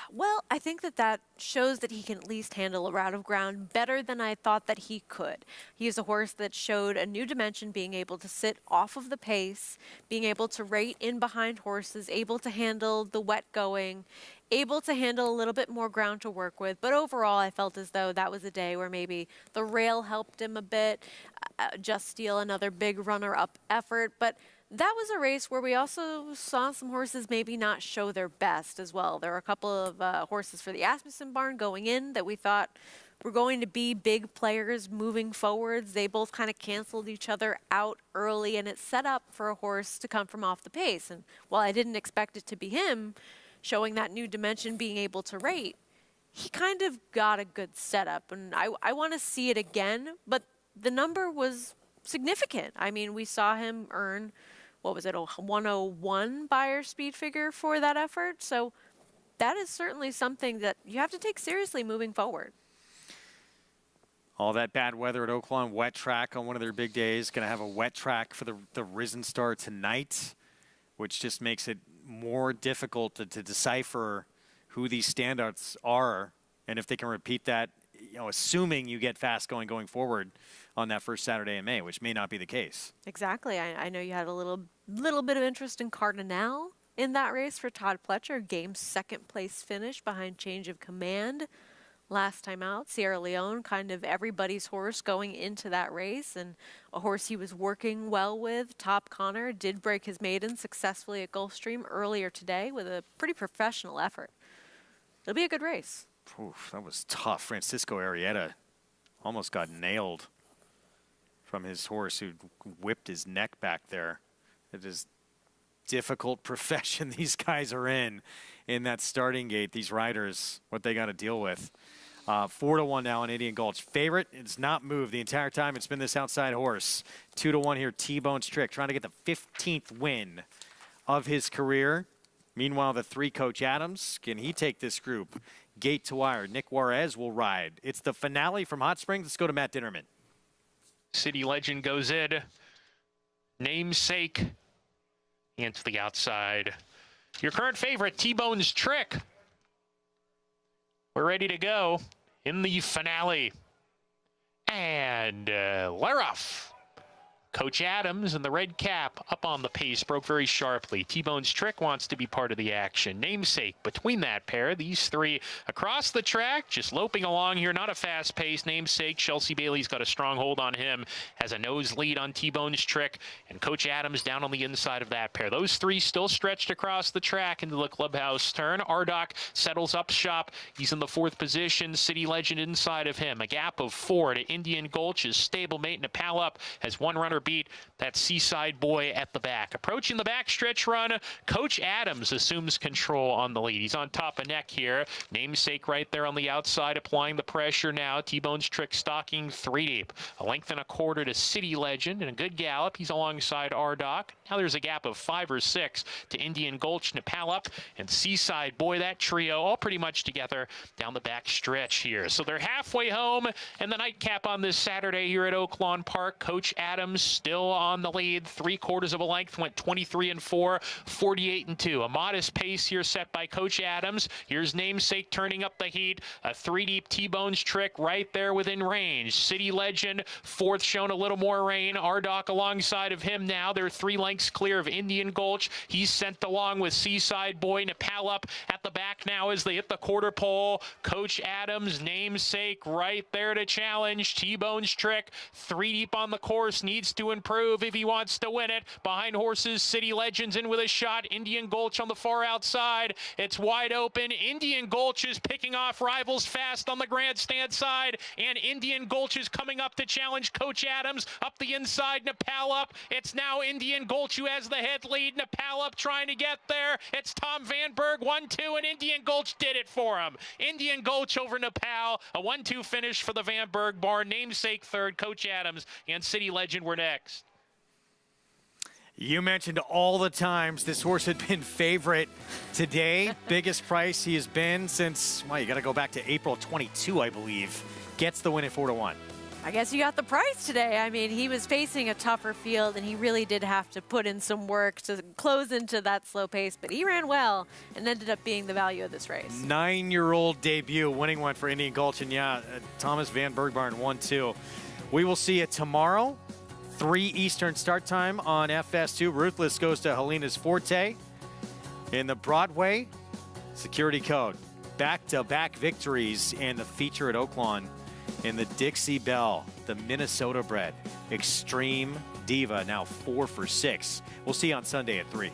Well, I think that shows that he can at least handle a route of ground better than I thought that he could. He is a horse that showed a new dimension, being able to sit off of the pace, being able to rate in behind horses, able to handle the wet going, able to handle a little bit more ground to work with. But overall, I felt as though that was a day where maybe the rail helped him a bit. Just Steel, another big runner-up effort. But that was a race where we also saw some horses maybe not show their best as well. There were a couple of horses for the Asmussen barn going in that we thought were going to be big players moving forwards. They both kind of canceled each other out early, and it set up for a horse to come from off the pace. And while I didn't expect it to be him, showing that new dimension, being able to rate, he kind of got a good setup. And I want to see it again, but the number was significant. I mean, we saw him earn, what was it, a 101 Beyer speed figure for that effort. So that is certainly something that you have to take seriously moving forward. All that bad weather at Oaklawn, wet track on one of their big days. Going to have a wet track for the Risen Star tonight, which just makes it more difficult to decipher who these standouts are and if they can repeat that assuming you get fast going forward on that first Saturday in May, which may not be the case. Exactly. I know you had a little bit of interest in Cardinal in that race for Todd Pletcher. Game's second place finish behind Change of Command. Last time out, Sierra Leone, kind of everybody's horse going into that race, and a horse he was working well with. Top Connor did break his maiden successfully at Gulfstream earlier today with a pretty professional effort. It'll be a good race. Oof, that was tough. Francisco Arrieta almost got nailed from his horse who whipped his neck back there. It is difficult profession these guys are in that starting gate, these riders, what they got to deal with. 4-1 now on Indian Gulch. Favorite, it's not moved the entire time. It's been this outside horse. 2-1 here, T-Bone's Trick, trying to get the 15th win of his career. Meanwhile, the 3 Coach Adams, can he take this group? Gate to wire, Nick Juarez will ride. It's the finale from Hot Springs. Let's go to Matt Dinnerman. City Legend goes in. Namesake into the outside. Your current favorite, T-Bone's Trick. We're ready to go in the finale. And we're off. Coach Adams in the red cap up on the pace, broke very sharply. T-Bone's Trick wants to be part of the action. Namesake between that pair. These 3 across the track, just loping along here. Not a fast pace. Namesake, Chelsea Bailey's got a strong hold on him. Has a nose lead on T-Bone's Trick. And Coach Adams down on the inside of that pair. Those 3 still stretched across the track into the clubhouse turn. Ardoc settles up shop. He's in the 4th position. City Legend inside of him. A gap of 4 to Indian Gulch's stablemate. Nepal Up has 1 runner beat. That Seaside Boy at the back. Approaching the backstretch run, Coach Adams assumes control on the lead. He's on top of neck here. Namesake right there on the outside, applying the pressure now. T-Bone's Trick stalking 3 deep. A length and a quarter to City Legend, and a good gallop. He's alongside Ardoc. Now there's a gap of 5 or 6 to Indian Gulch, Nepal Up, and Seaside Boy. That trio all pretty much together down the back stretch here. So they're halfway home, and the nightcap on this Saturday here at Oaklawn Park. Coach Adams still on the lead, 3/4 of a length, went 23-4, 48-2. A modest pace here set by Coach Adams. Here's Namesake turning up the heat. A 3-deep T-Bone's Trick right there within range. City Legend, 4th, shown a little more rain. Ardoc alongside of him now. They're 3 lengths clear of Indian Gulch. He's sent along with Seaside Boy. Nepal Up at the back now as they hit the quarter pole. Coach Adams, Namesake right there to challenge. T-Bone's Trick, 3 deep on the course, needs to improve if he wants to win it. Behind horses, City Legends in with a shot. Indian Gulch on the far outside. It's wide open. Indian Gulch is picking off rivals fast on the grandstand side, and Indian Gulch is coming up to challenge Coach Adams up the inside. Nepal Up. It's now Indian Gulch who has the head lead. Nepal Up trying to get there. It's Tom Vanberg, 1-2, and Indian Gulch did it for him. Indian Gulch over Nepal. A 1-2 finish for the Vanberg barn. Namesake 3rd, Coach Adams, and City Legend were next. You mentioned all the times this horse had been favorite today. Biggest price he has been since, well, you got to go back to April 22, I believe. Gets the win at 4-1. I guess you got the price today. I mean, he was facing a tougher field, and he really did have to put in some work to close into that slow pace, but he ran well and ended up being the value of this race. 9-year-old debut, winning one for Indian Gulch, and yeah, Thomas Vanberg barn 1-2. We will see it tomorrow. 3 Eastern start time on FS2. Ruthless goes to Helena's Forte. In the Broadway, Security Code. Back-to-back victories and the feature at Oaklawn in the Dixie Belle, the Minnesota bred. Extreme Diva, now 4 for 6. We'll see you on Sunday at 3.